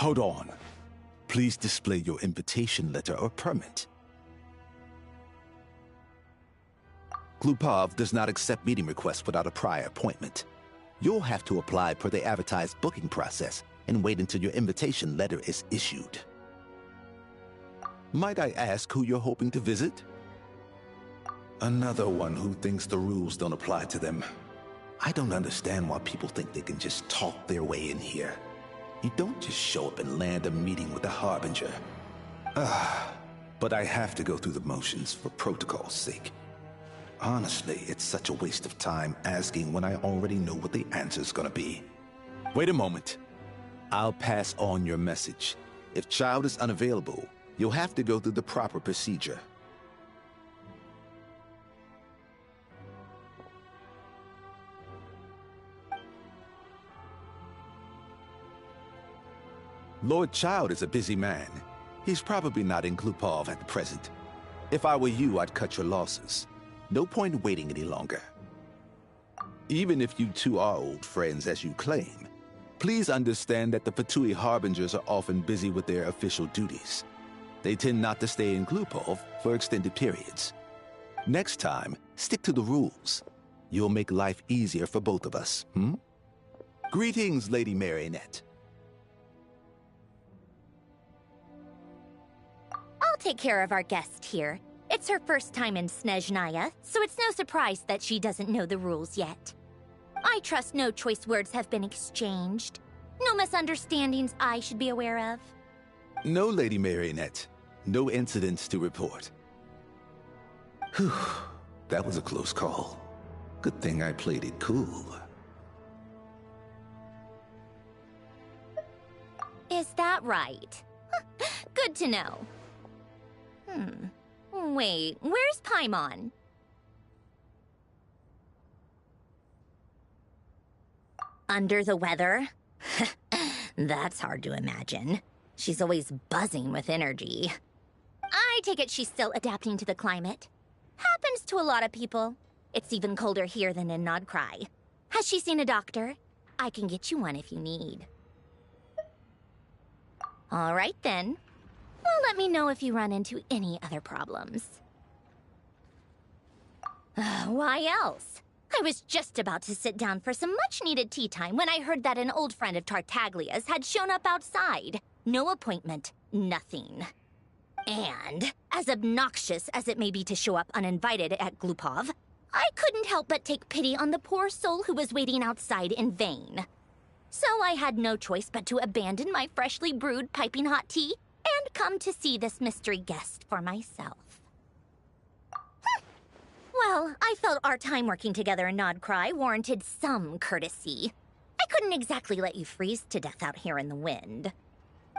Hold on. Please display your invitation letter or permit. Glupov does not accept meeting requests without a prior appointment. You'll have to apply per the advertised booking process and wait until your invitation letter is issued. Might I ask who you're hoping to visit? Another one who thinks the rules don't apply to them. I don't understand why people think they can just talk their way in here. You don't just show up and land a meeting with the Harbinger. But I have to go through the motions for protocol's sake. Honestly, it's such a waste of time asking when I already know what the answer's gonna be. Wait a moment. I'll pass on your message. If Child is unavailable, you'll have to go through the proper procedure. Lord Child is a busy man. He's probably not in Glupov at the present. If I were you, I'd cut your losses. No point waiting any longer. Even if you two are old friends as you claim, please understand that the Fatui Harbingers are often busy with their official duties. They tend not to stay in Glupov for extended periods. Next time, stick to the rules. You'll make life easier for both of us, Greetings, Lady Marionette. I'll take care of our guest here. It's her first time in Snezhnaya, so it's no surprise that she doesn't know the rules yet. I trust no choice words have been exchanged. No misunderstandings I should be aware of. No, Lady Marionette. No incidents to report. Whew. That was a close call. Good thing I played it cool. Is that right? Good to know. Wait, where's Paimon? Under the weather? That's hard to imagine. She's always buzzing with energy. I take it she's still adapting to the climate. Happens to a lot of people. It's even colder here than in Nodcry. Has she seen a doctor? I can get you one if you need. All right then. Well, let me know if you run into any other problems. Why else? I was just about to sit down for some much-needed tea time when I heard that an old friend of Tartaglia's had shown up outside. No appointment, nothing. And, as obnoxious as it may be to show up uninvited at Glupov, I couldn't help but take pity on the poor soul who was waiting outside in vain. So I had no choice but to abandon my freshly brewed piping hot tea and come to see this mystery guest for myself. Well, I felt our time working together in Nodcry warranted some courtesy. I couldn't exactly let you freeze to death out here in the wind.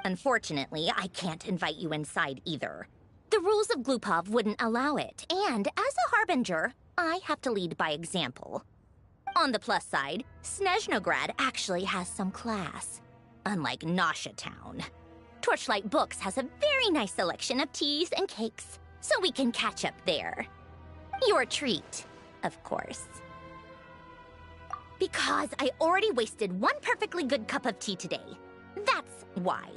Unfortunately, I can't invite you inside either. The rules of Glupov wouldn't allow it, and as a harbinger, I have to lead by example. On the plus side, Snezhnograd actually has some class, unlike Nasha Town. Torchlight Books has a very nice selection of teas and cakes, so we can catch up there. Your treat, of course. Because I already wasted one perfectly good cup of tea today. That's why.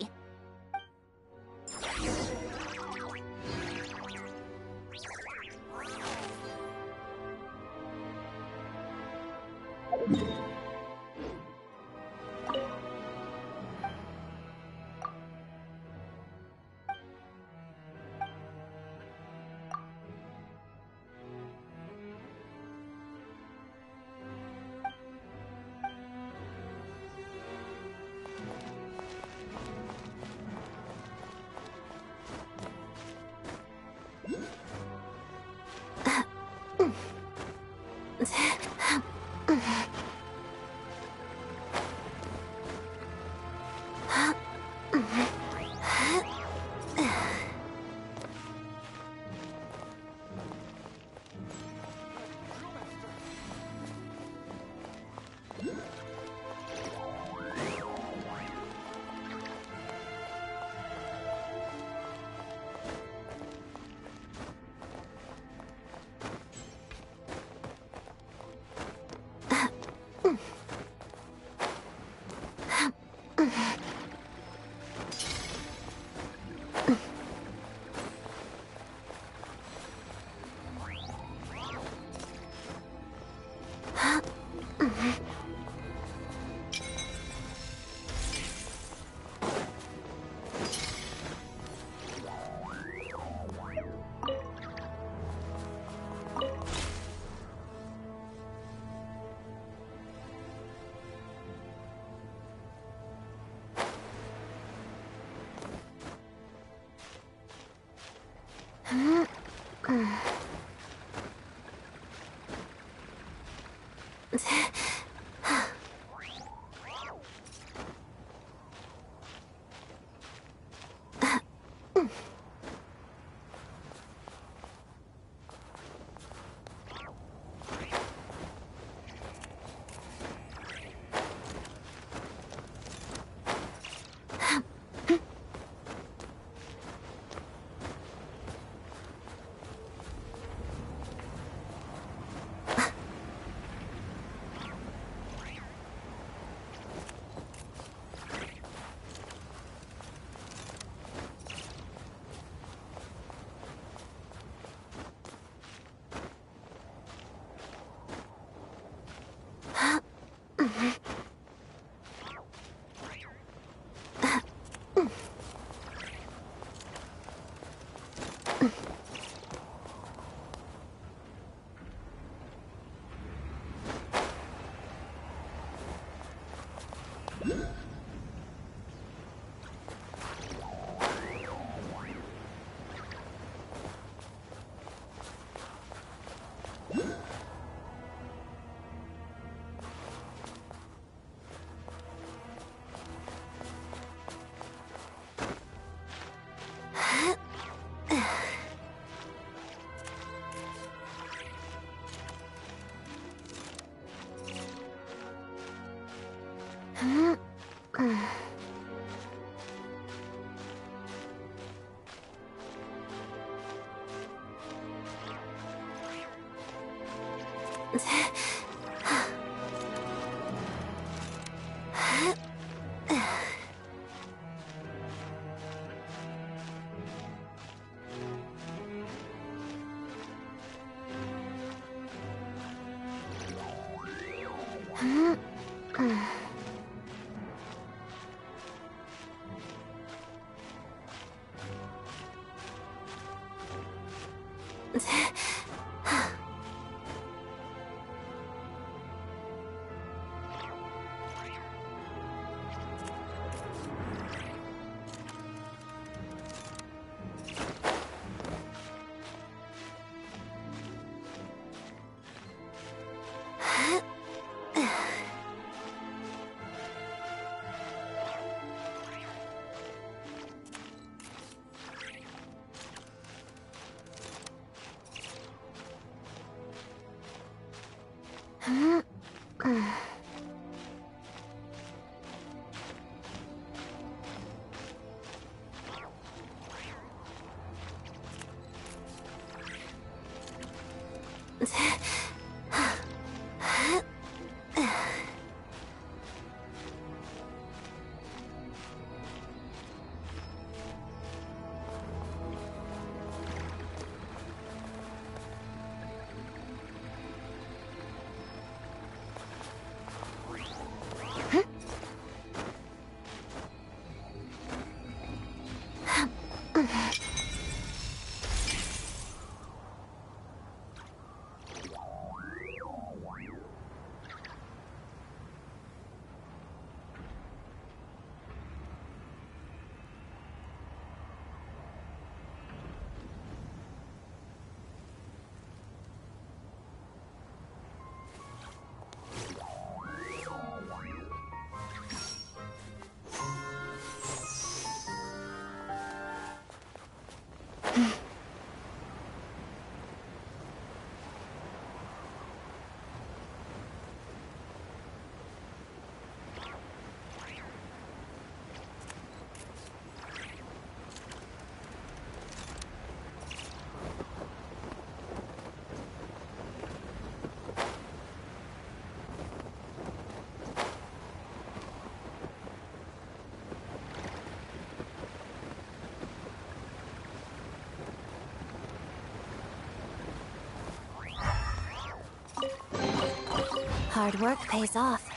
Hard work pays off.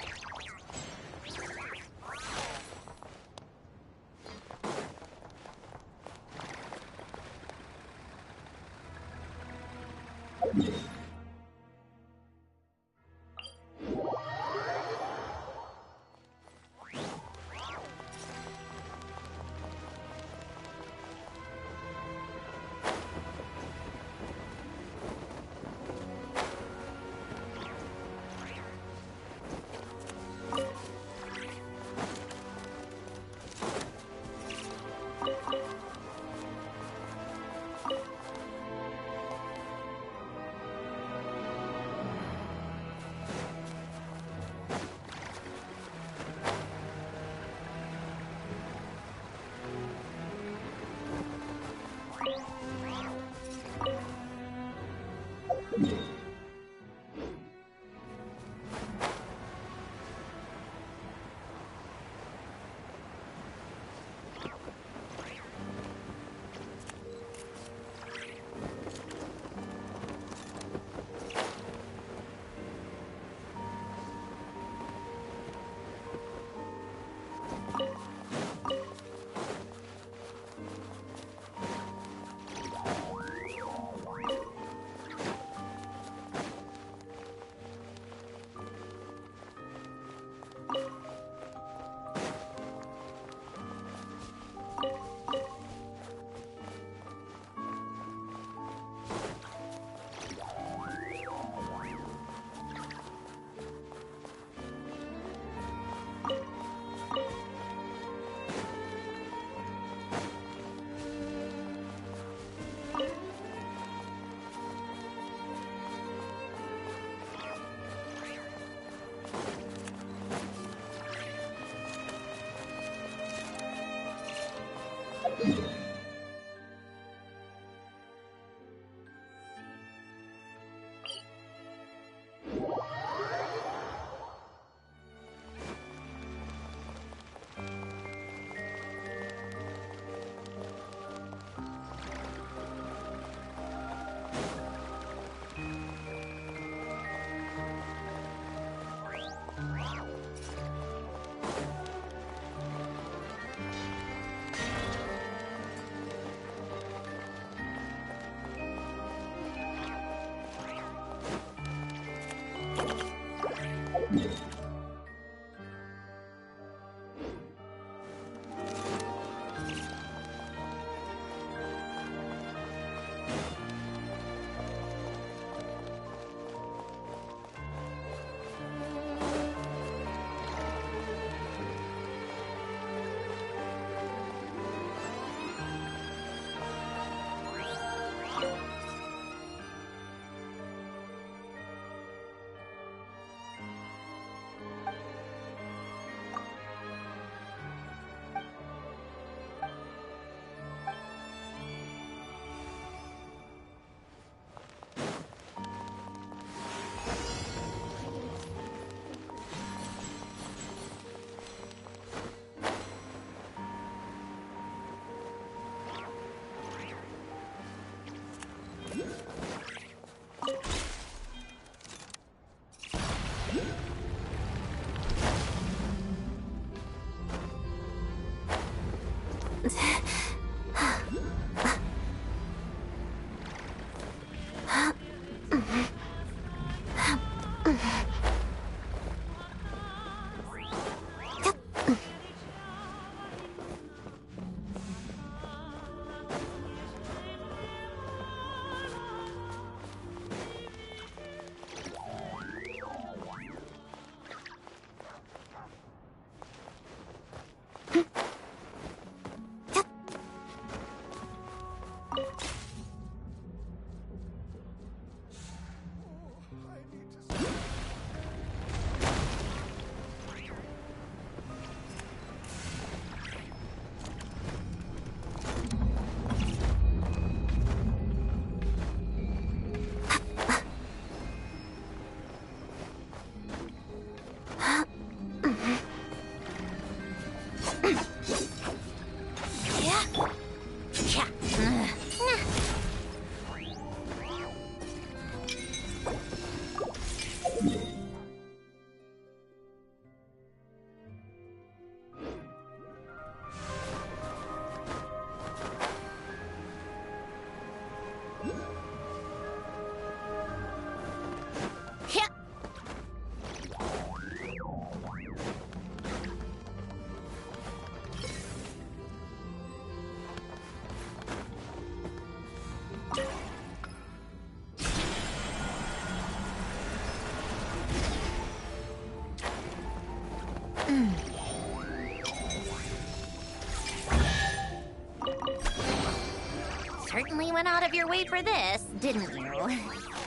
Certainly went out of your way for this, didn't you?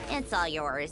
It's all yours.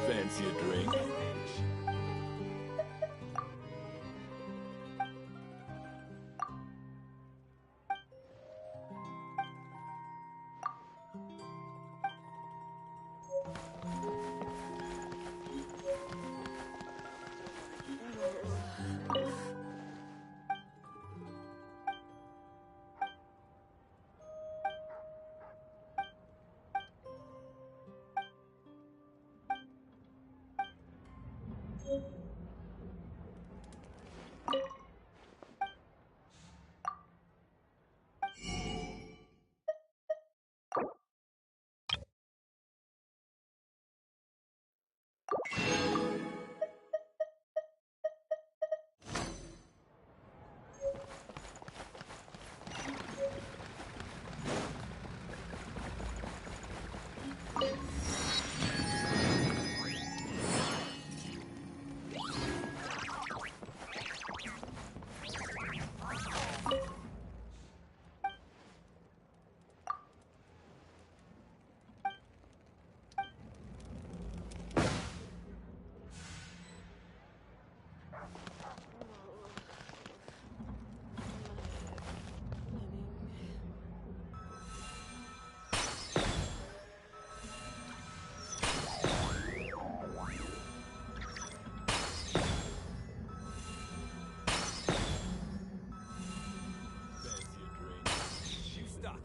Fancy a drink?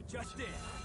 Just in.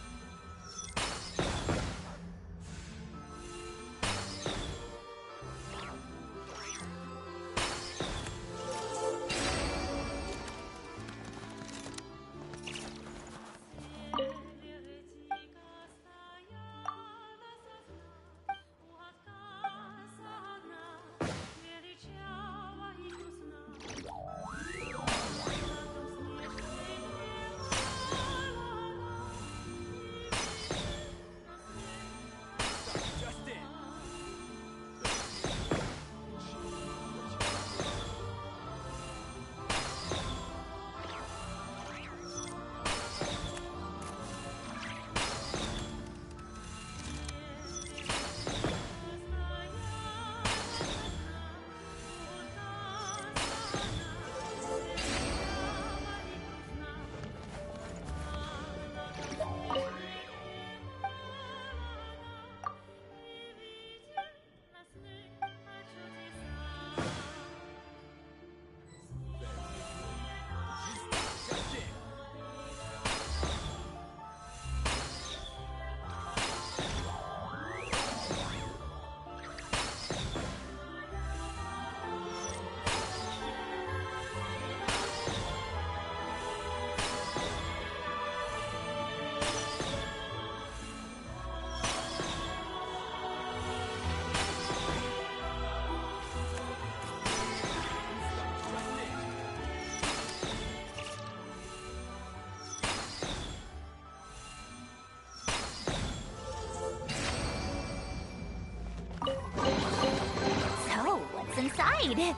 afraid.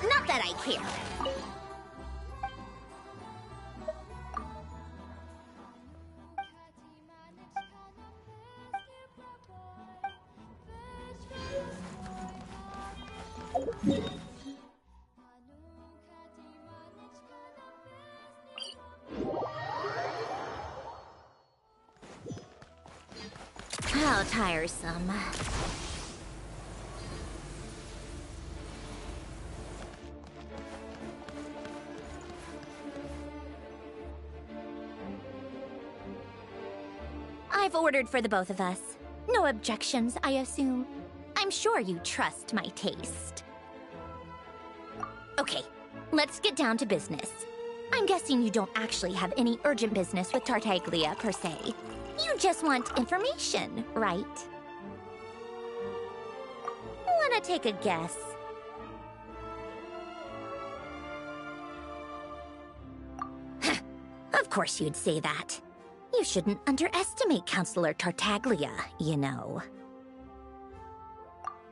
Not that I care. How tiresome. I've ordered for the both of us. No objections, I assume. I'm sure you trust my taste. Okay, let's get down to business. I'm guessing you don't actually have any urgent business with Tartaglia, per se. You just want information, right? Wanna take a guess? Of course you'd say that. You shouldn't underestimate Counselor Tartaglia, you know.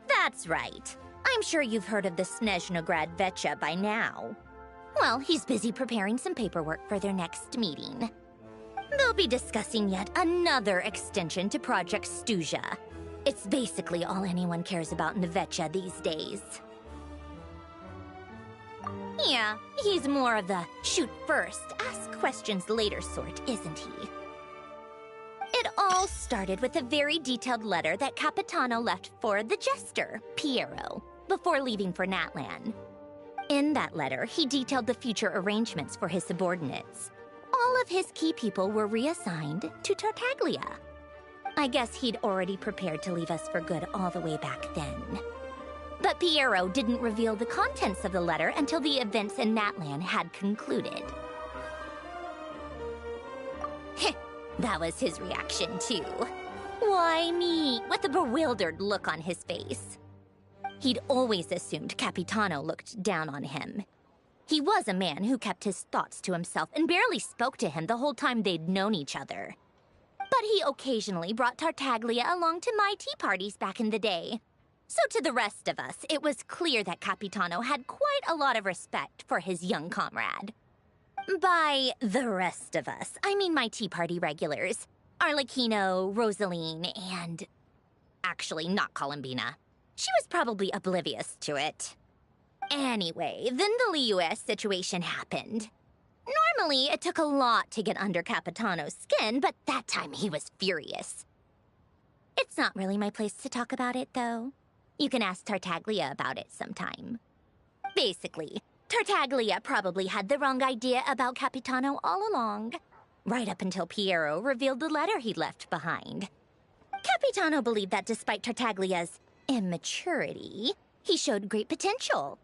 That's right. I'm sure you've heard of the Snezhnograd Vecha by now. Well, he's busy preparing some paperwork for their next meeting. They'll be discussing yet another extension to Project Stuzha. It's basically all anyone cares about in the Vecha these days. Yeah, he's more of the shoot first, ask questions later sort, isn't he? It all started with a very detailed letter that Capitano left for the jester, Piero, before leaving for Natlan. In that letter, he detailed the future arrangements for his subordinates. All of his key people were reassigned to Tartaglia. I guess he'd already prepared to leave us for good all the way back then. But Piero didn't reveal the contents of the letter until the events in Natlan had concluded. That was his reaction, too. Why me? With a bewildered look on his face. He'd always assumed Capitano looked down on him. He was a man who kept his thoughts to himself and barely spoke to him the whole time they'd known each other. But he occasionally brought Tartaglia along to my tea parties back in the day. So to the rest of us, it was clear that Capitano had quite a lot of respect for his young comrade. By the rest of us, I mean my tea party regulars. Arlecchino, Rosaline, and... actually, not Columbina. She was probably oblivious to it. Anyway, then the Liu-S situation happened. Normally, it took a lot to get under Capitano's skin, but that time he was furious. It's not really my place to talk about it, though. You can ask Tartaglia about it sometime. Basically, Tartaglia probably had the wrong idea about Capitano all along, right up until Piero revealed the letter he'd left behind. Capitano believed that despite Tartaglia's immaturity, he showed great potential.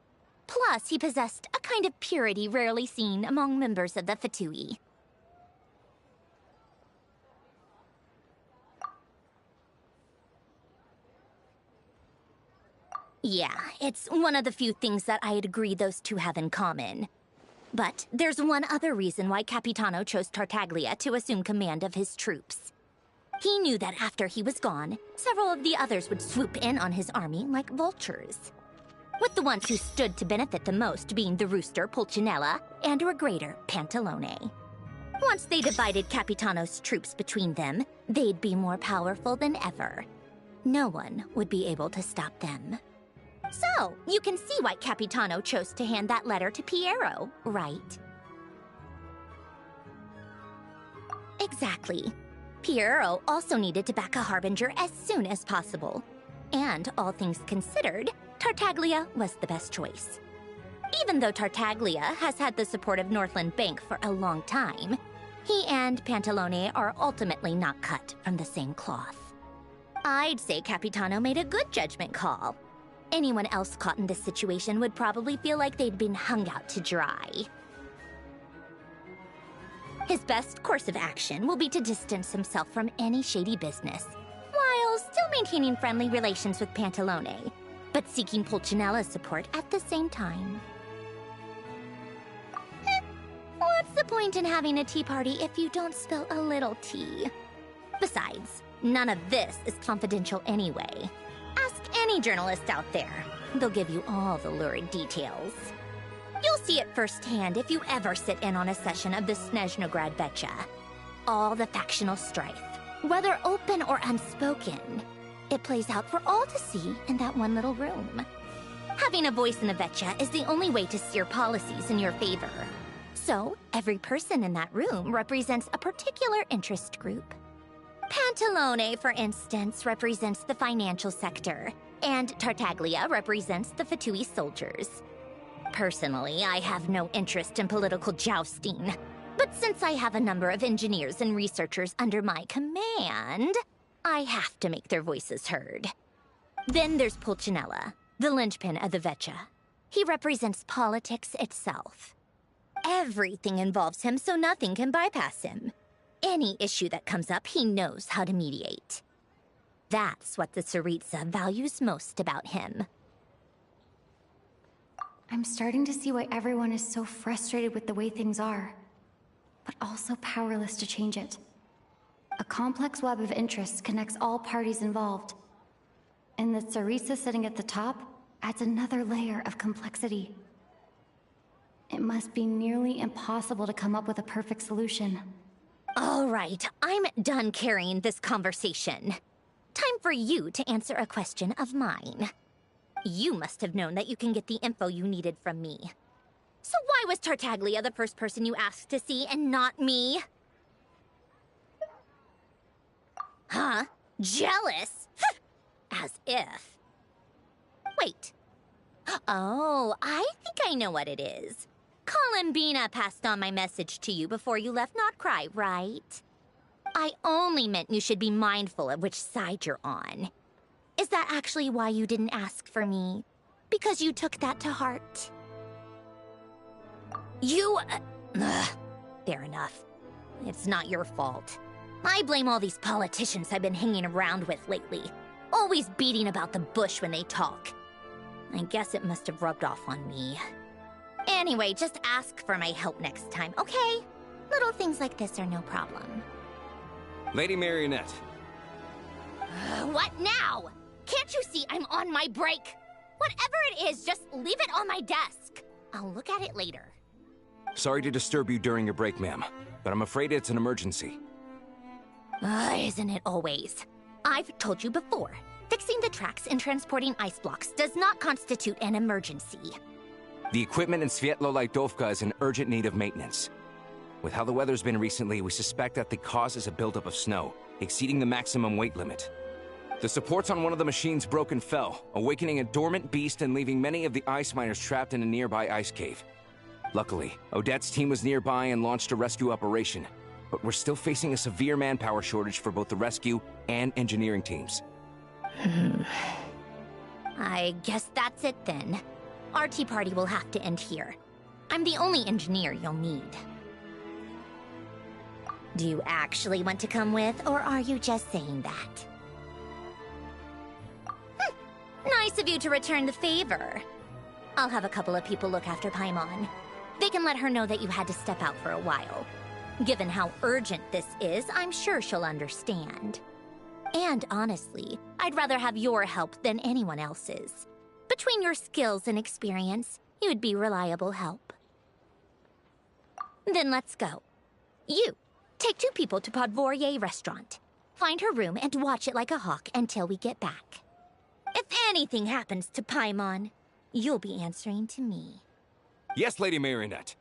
Plus, he possessed a kind of purity rarely seen among members of the Fatui. Yeah, it's one of the few things that I'd agree those two have in common. But there's one other reason why Capitano chose Tartaglia to assume command of his troops. He knew that after he was gone, several of the others would swoop in on his army like vultures. With the ones who stood to benefit the most being the rooster Pulcinella and Regrator Pantalone. Once they divided Capitano's troops between them, they'd be more powerful than ever. No one would be able to stop them. So, you can see why Capitano chose to hand that letter to Piero, right? Exactly. Piero also needed to back a harbinger as soon as possible. And, all things considered, Tartaglia was the best choice. Even though Tartaglia has had the support of Northland Bank for a long time, he and Pantalone are ultimately not cut from the same cloth. I'd say Capitano made a good judgment call. Anyone else caught in this situation would probably feel like they'd been hung out to dry. His best course of action will be to distance himself from any shady business, while still maintaining friendly relations with Pantalone, but seeking Pulcinella's support at the same time. What's the point in having a tea party if you don't spill a little tea? Besides, none of this is confidential anyway. Ask any journalist out there. They'll give you all the lurid details. You'll see it firsthand if you ever sit in on a session of the Snezhnograd Vecha. All the factional strife, whether open or unspoken, it plays out for all to see in that one little room. Having a voice in the Vecha is the only way to steer policies in your favor. So, every person in that room represents a particular interest group. Pantalone, for instance, represents the financial sector, and Tartaglia represents the Fatui soldiers. Personally, I have no interest in political jousting, but since I have a number of engineers and researchers under my command, I have to make their voices heard. Then there's Pulcinella, the linchpin of the Vecha. He represents politics itself. Everything involves him, so nothing can bypass him. Any issue that comes up, he knows how to mediate. That's what the Tsaritsa values most about him. I'm starting to see why everyone is so frustrated with the way things are, but also powerless to change it. A complex web of interests connects all parties involved, and the Tsaritsa sitting at the top adds another layer of complexity. It must be nearly impossible to come up with a perfect solution. All right, I'm done carrying this conversation. Time for you to answer a question of mine. You must have known that you can get the info you needed from me. So why was Tartaglia the first person you asked to see and not me? Huh? Jealous? As if. Wait. Oh, I think I know what it is. Columbina passed on my message to you before you left Not Cry, right? I only meant you should be mindful of which side you're on. Is that actually why you didn't ask for me? Because you took that to heart? You... fair enough. It's not your fault. I blame all these politicians I've been hanging around with lately. Always beating about the bush when they talk. I guess it must have rubbed off on me. Anyway, just ask for my help next time, okay? Little things like this are no problem. Lady Marionette. What now? Can't you see I'm on my break? Whatever it is, just leave it on my desk. I'll look at it later. Sorry to disturb you during your break, ma'am, but I'm afraid it's an emergency. Isn't it always? I've told you before, fixing the tracks and transporting ice blocks does not constitute an emergency. The equipment in Svietlo-Lightovka is in urgent need of maintenance. With how the weather's been recently, we suspect that the cause is a buildup of snow, exceeding the maximum weight limit. The supports on one of the machines broke and fell, awakening a dormant beast and leaving many of the ice miners trapped in a nearby ice cave. Luckily, Odette's team was nearby and launched a rescue operation, but we're still facing a severe manpower shortage for both the rescue and engineering teams. I guess that's it then. Our tea party will have to end here. I'm the only engineer you'll need. Do you actually want to come with, or are you just saying that? Nice of you to return the favor. I'll have a couple of people look after Paimon. They can let her know that you had to step out for a while. Given how urgent this is, I'm sure she'll understand. And honestly, I'd rather have your help than anyone else's. Between your skills and experience, you'd be reliable help. Then let's go. You, take 2 people to Podvorye restaurant. Find her room and watch it like a hawk until we get back. If anything happens to Paimon, you'll be answering to me. Yes, Lady Marionette.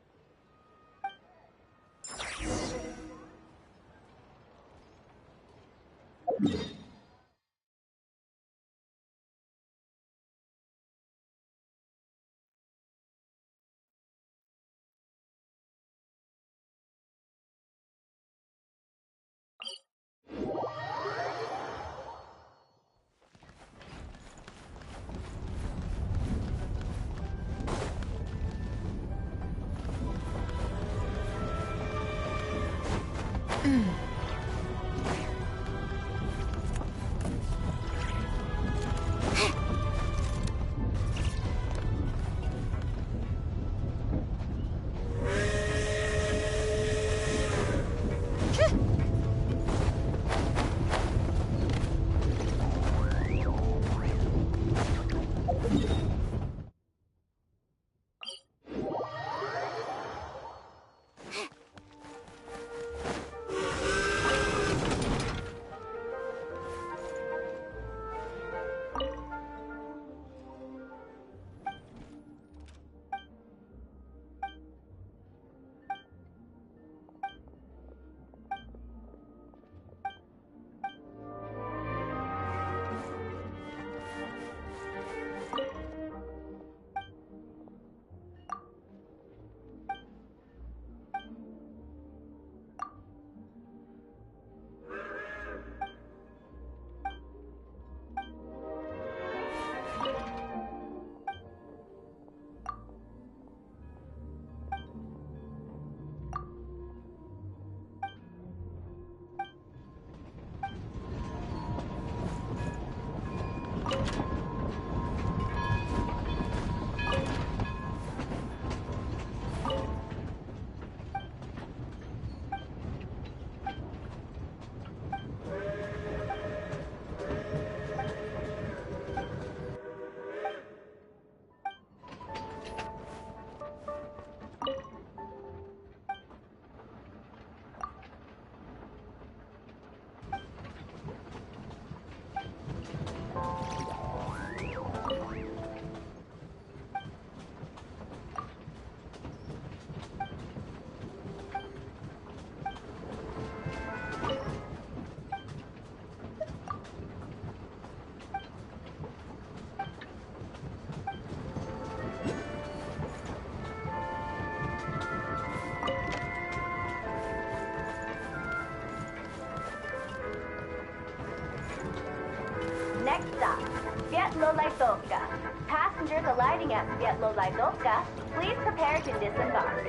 Next stop, Svietlolaitovka. Passengers alighting at Svietlolaitovka, please prepare to disembark.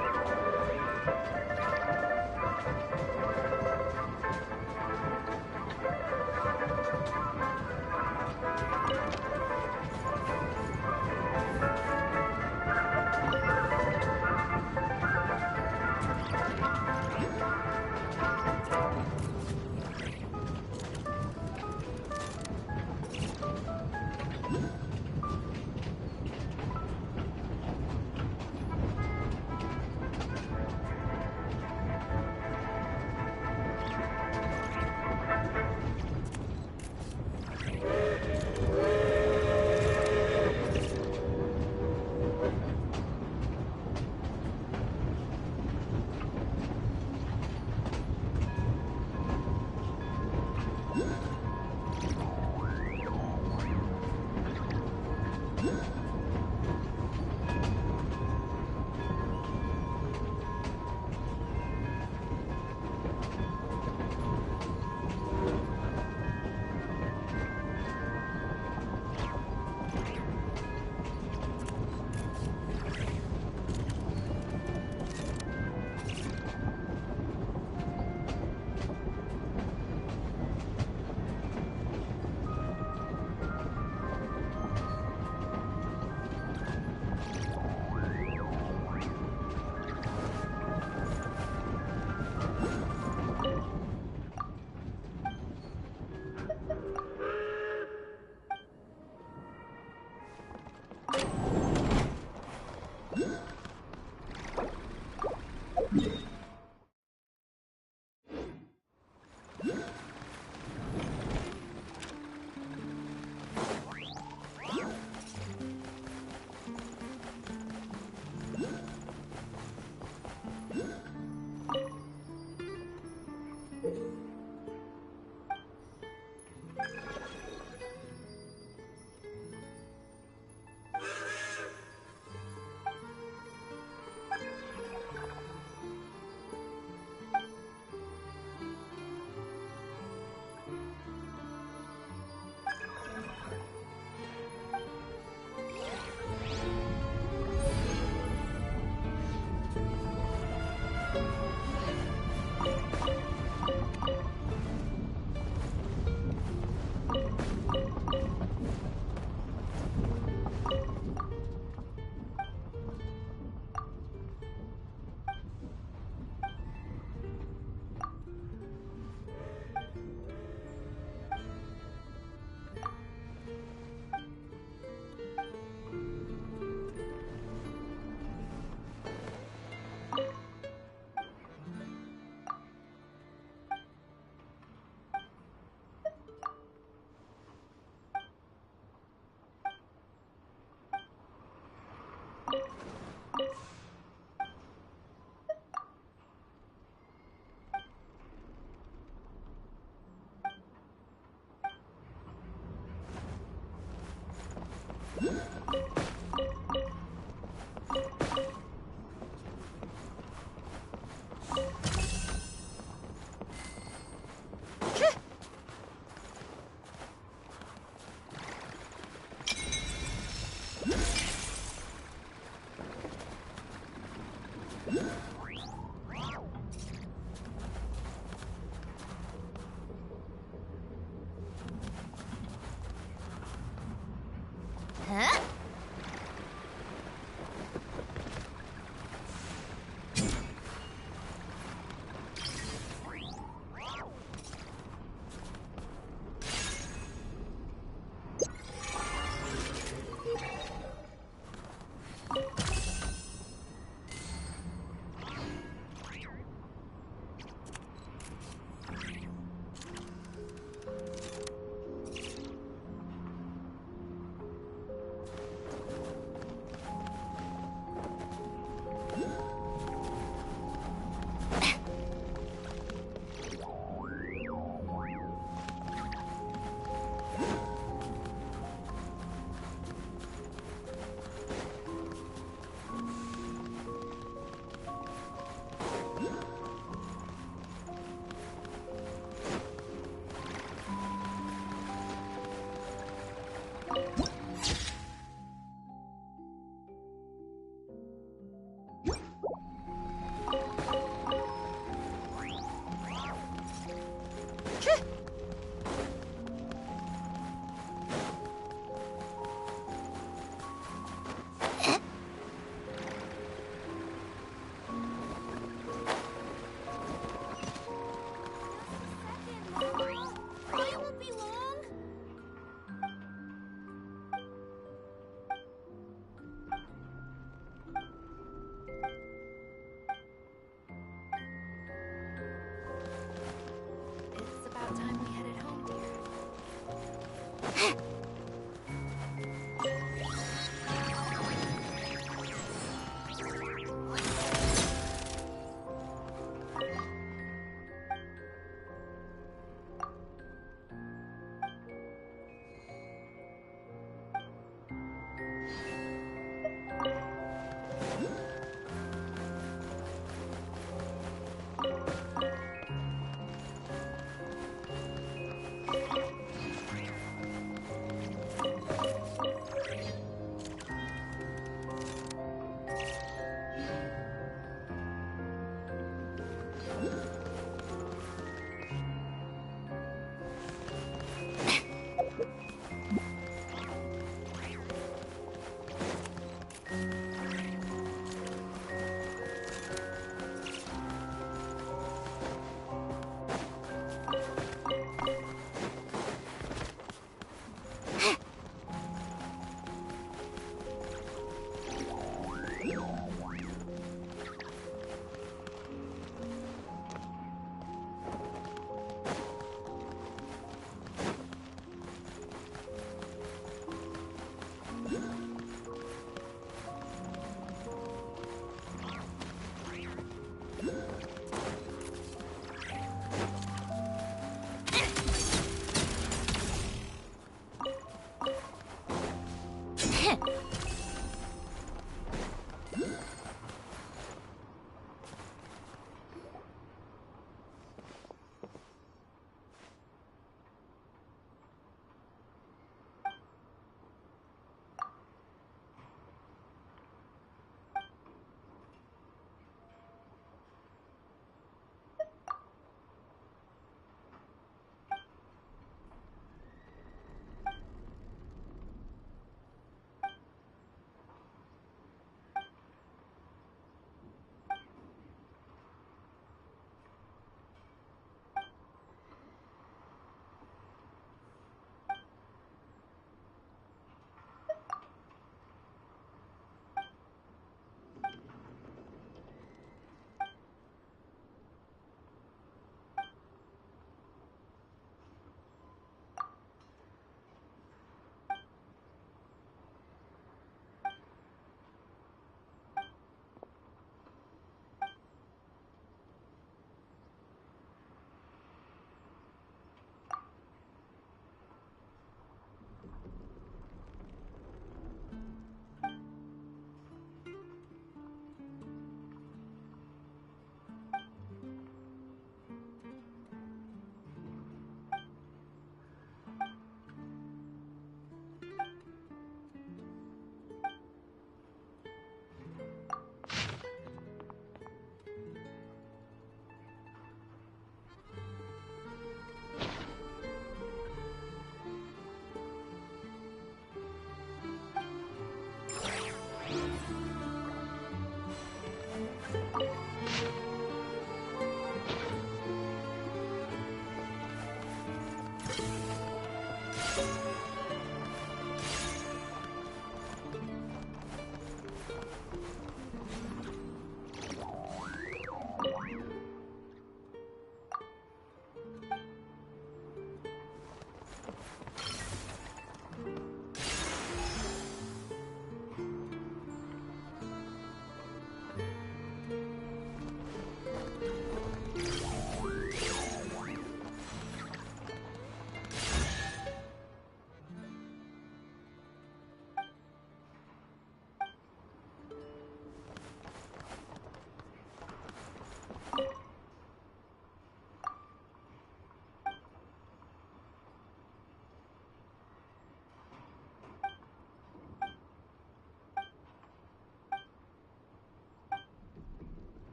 Huh?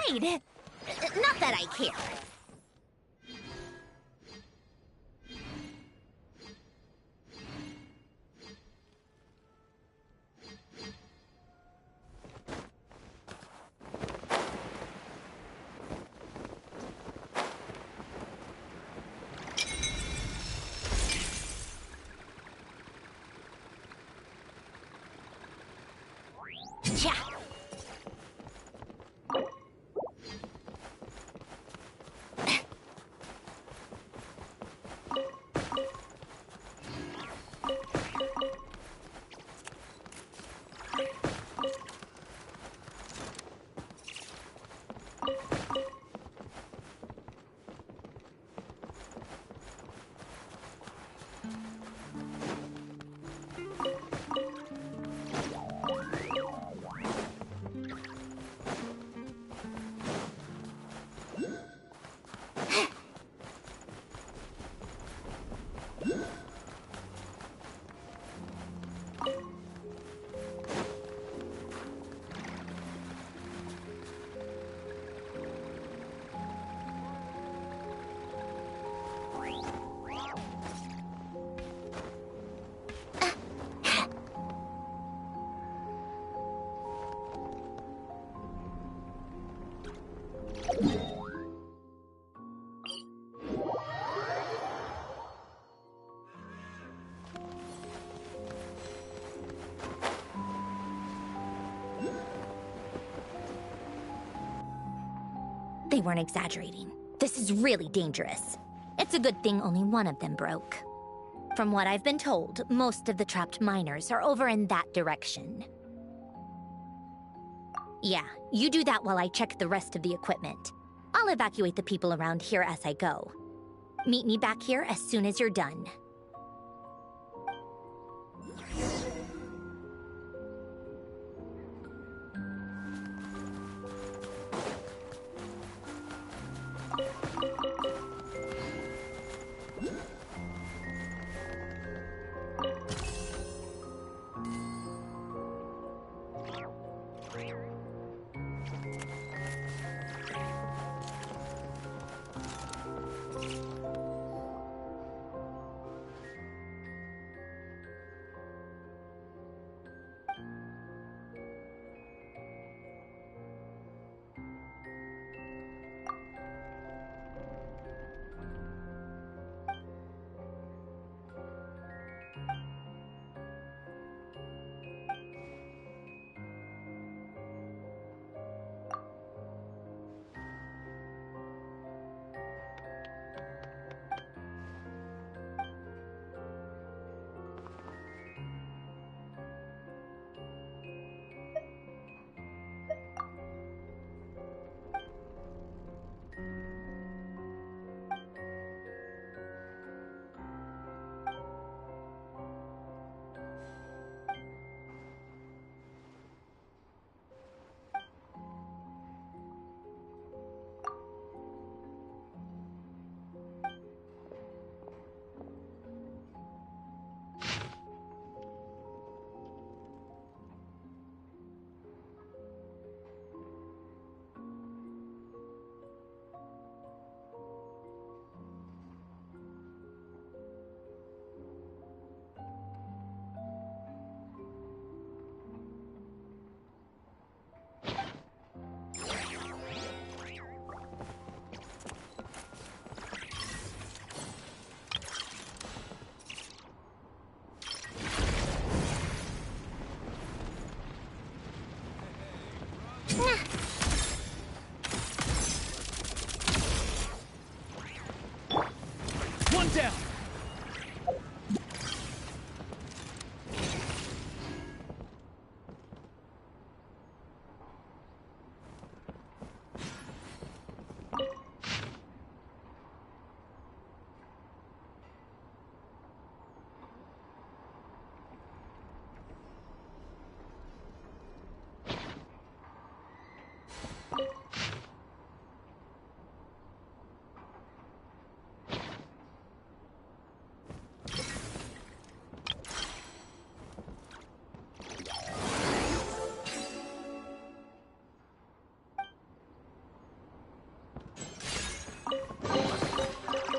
afraid. Not that I care. They weren't exaggerating. This is really dangerous. It's a good thing only one of them broke. From what I've been told, most of the trapped miners are over in that direction. Yeah, you do that while I check the rest of the equipment. I'll evacuate the people around here as I go. Meet me back here as soon as you're done.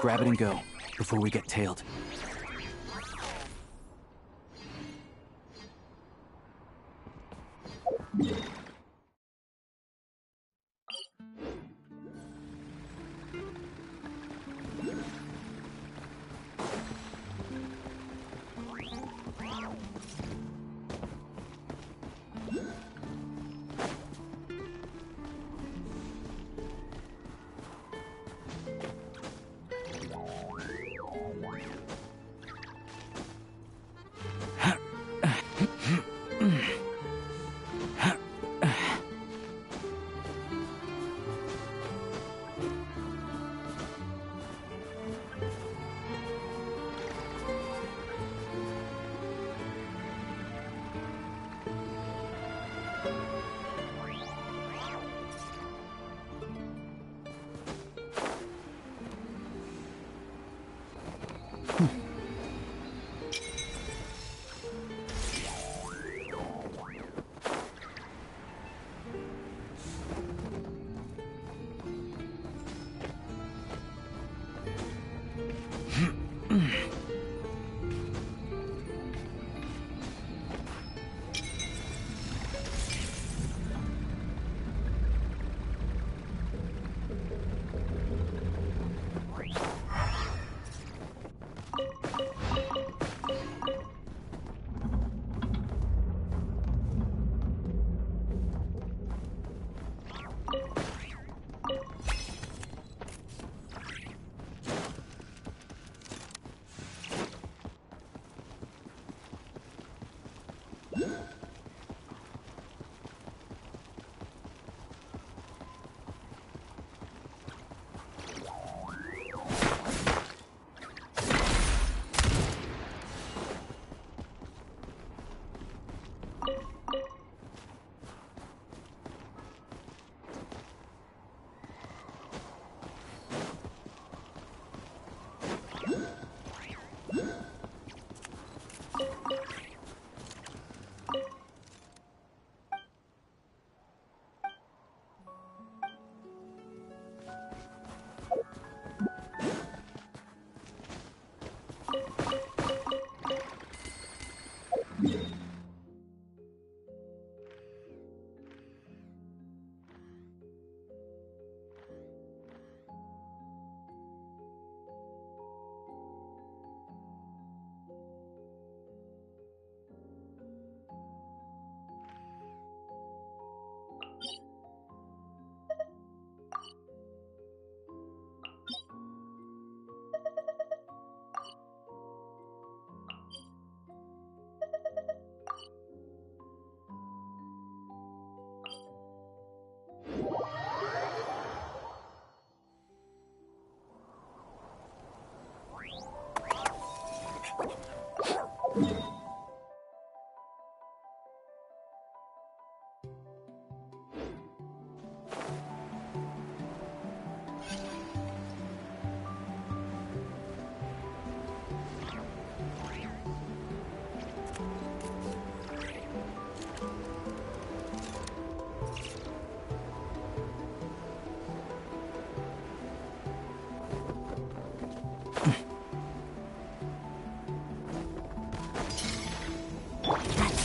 Grab it and go, before we get tailed.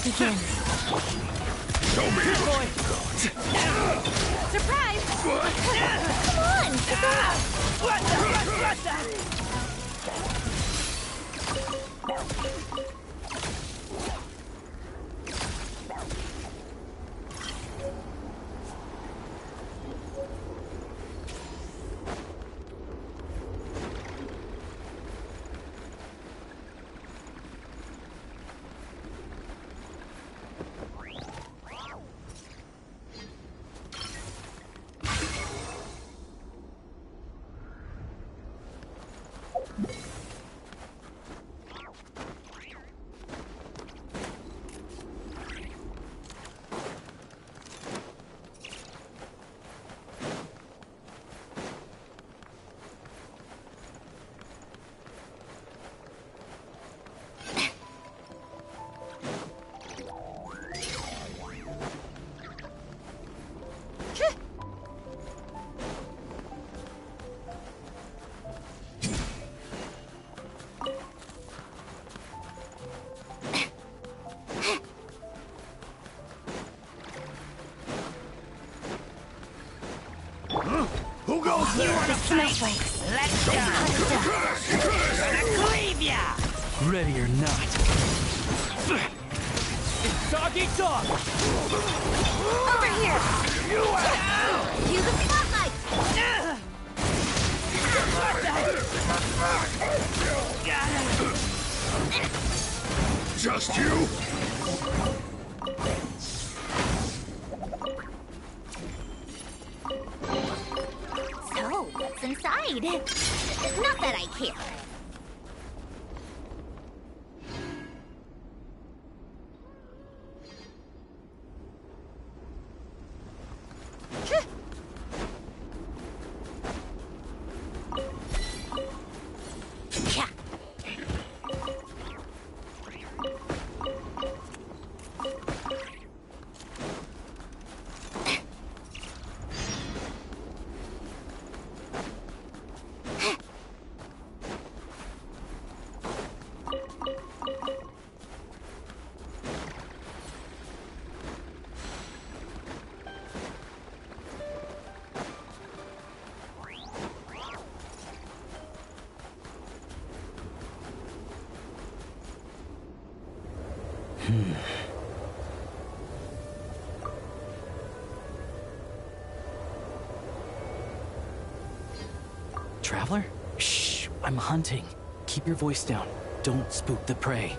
Begin. Show me. Boy. Surprise! Come on! What the? goes there! Snowflakes. Let's go! Gonna cleave ya! Ready or not. Dog eat dog! Over here! Cue the spotlight! Just you? So, what's inside? Not that I care. Traveler? Shh, I'm hunting. Keep your voice down. Don't spook the prey.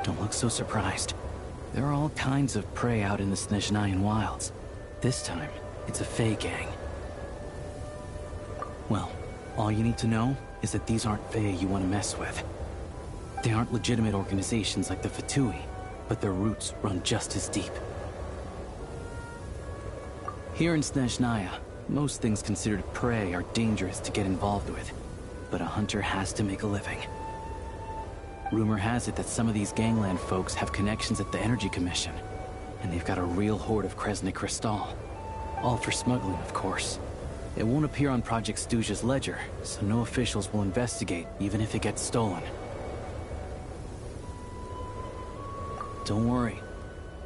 Don't look so surprised. There are all kinds of prey out in the Snezhnayan wilds. This time, it's a Fey gang. Well, all you need to know is that these aren't Fey you want to mess with. They aren't legitimate organizations like the Fatui, but their roots run just as deep. Here in Snezhnaya, most things considered prey are dangerous to get involved with, but a hunter has to make a living. Rumor has it that some of these gangland folks have connections at the Energy Commission, and they've got a real hoard of Kresnik Crystal. All for smuggling, of course. It won't appear on Project Stuja's ledger, so no officials will investigate, even if it gets stolen. Don't worry.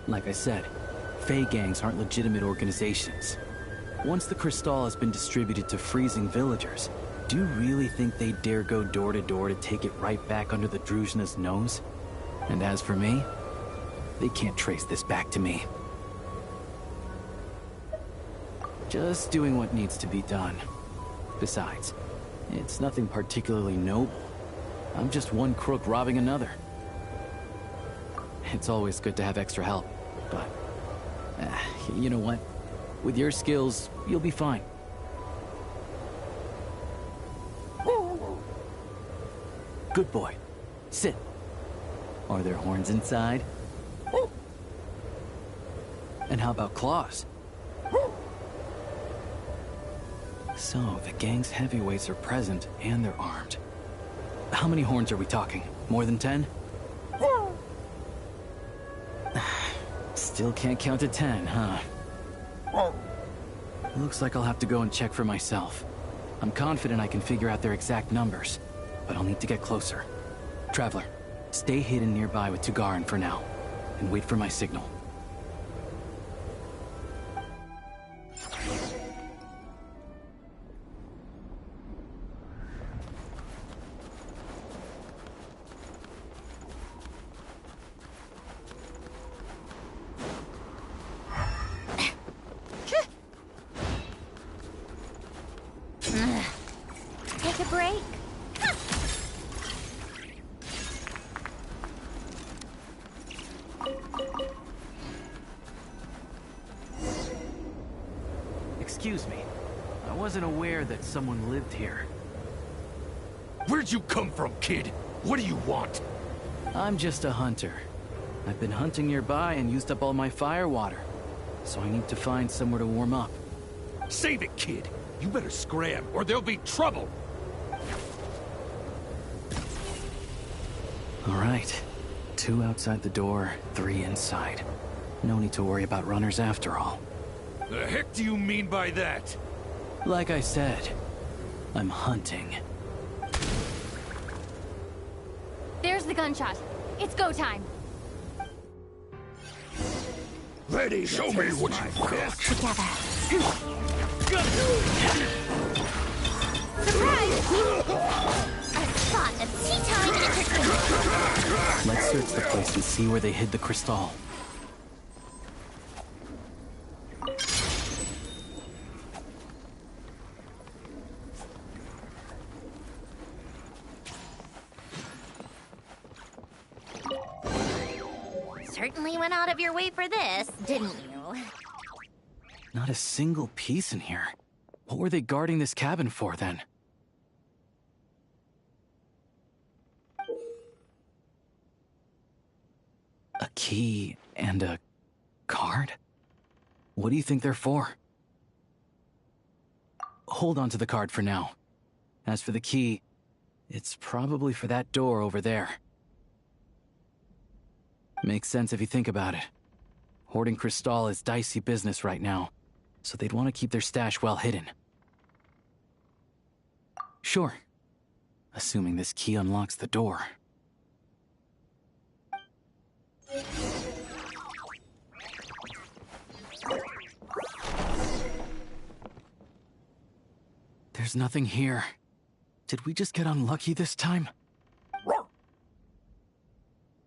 Like I said, Fey gangs aren't legitimate organizations. Once the crystal has been distributed to freezing villagers, do you really think they'd dare go door to door to take it right back under the Druzhna's nose? And as for me, they can't trace this back to me. Just doing what needs to be done. Besides, it's nothing particularly noble. I'm just one crook robbing another. It's always good to have extra help, but you know what? With your skills, you'll be fine. Good boy. Sit. Are there horns inside? And how about claws? So, the gang's heavyweights are present, and they're armed. How many horns are we talking? More than 10? Still can't count to 10, huh? Looks like I'll have to go and check for myself. I'm confident I can figure out their exact numbers, but I'll need to get closer. Traveler, stay hidden nearby with Tugarin for now, and wait for my signal. Take a break. Excuse me. I wasn't aware that someone lived here. Where'd you come from, kid? What do you want? I'm just a hunter. I've been hunting nearby and used up all my fire water, so I need to find somewhere to warm up. Save it, kid. You better scram, or there'll be trouble. All right. 2 outside the door, 3 inside. No need to worry about runners after all. The heck do you mean by that? Like I said, I'm hunting. There's the gunshot. It's go time. Ready to Show me what you got. Together. Surprise! A spot of tea time entertainment. Let's search the place and see where they hid the crystal. Certainly went out of your way for this, didn't you? Not a single piece in here. What were they guarding this cabin for, then? A key and a card? What do you think they're for? Hold on to the card for now. As for the key, it's probably for that door over there. Makes sense if you think about it. Hoarding crystal is dicey business right now, so they'd want to keep their stash well hidden. Sure. Assuming this key unlocks the door. There's nothing here. Did we just get unlucky this time?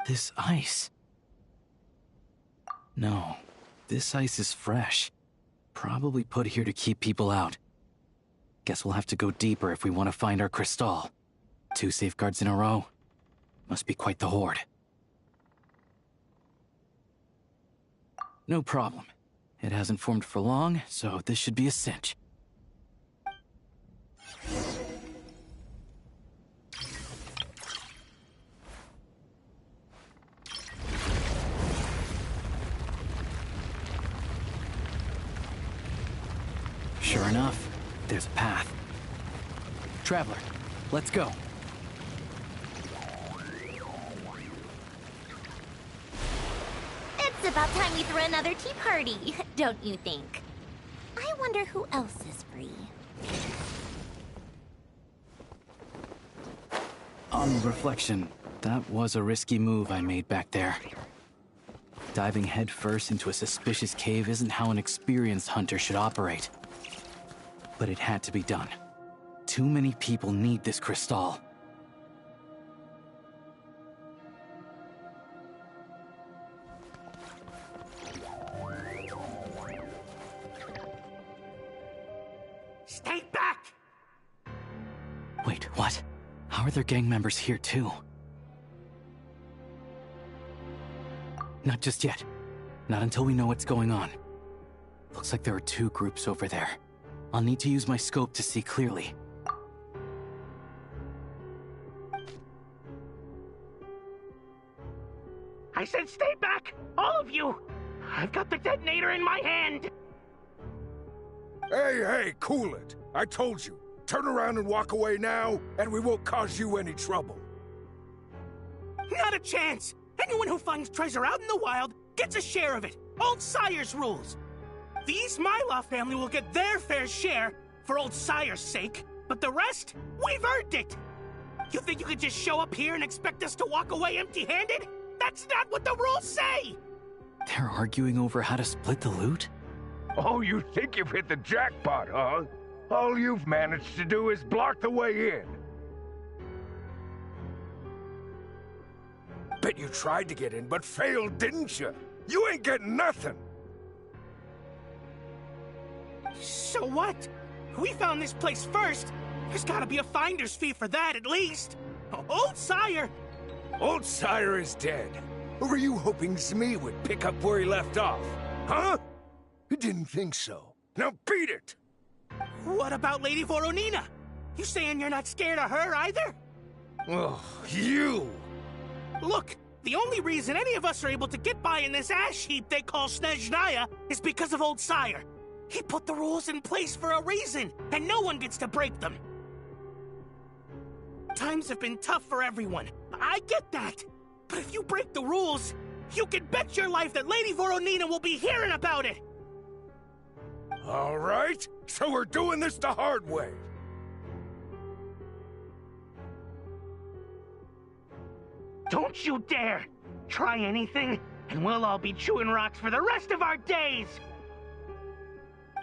This ice. No, this ice is fresh. Probably put here to keep people out. Guess we'll have to go deeper if we want to find our crystal. 2 safeguards in a row. Must be quite the hoard. No problem. It hasn't formed for long, so this should be a cinch. Sure enough, there's a path. Traveler, let's go. It's about time we threw another tea party, don't you think? I wonder who else is free. On reflection, that was a risky move I made back there. Diving headfirst into a suspicious cave isn't how an experienced hunter should operate. But it had to be done. Too many people need this crystal. Stay back! Wait, what? How are their gang members here too? Not just yet. Not until we know what's going on. Looks like there are 2 groups over there. I'll need to use my scope to see clearly. I said stay back! All of you! I've got the detonator in my hand! Hey, cool it. I told you. Turn around and walk away now, and we won't cause you any trouble. Not a chance! Anyone who finds treasure out in the wild gets a share of it. Old Sire's rules. The East Myla family will get their fair share for Old Sire's sake, but the rest, we've earned it! You think you could just show up here and expect us to walk away empty-handed? That's not what the rules say! They're arguing over how to split the loot? Oh, you think you've hit the jackpot, huh? All you've managed to do is block the way in. Bet you tried to get in, but failed, didn't you? You ain't getting nothing! So what? We found this place first. There's gotta be a finder's fee for that, at least. Old Sire! Old Sire is dead. Or were you hoping Zmi would pick up where he left off? Huh? You didn't think so. Now beat it! What about Lady Voronina? You saying you're not scared of her either? Oh, you! Look, the only reason any of us are able to get by in this ash heap they call Snezhnaya is because of Old Sire. He put the rules in place for a reason, and no one gets to break them. Times have been tough for everyone. I get that. But if you break the rules, you can bet your life that Lady Voronina will be hearing about it. All right, so we're doing this the hard way. Don't you dare! Try anything, and we'll all be chewing rocks for the rest of our days!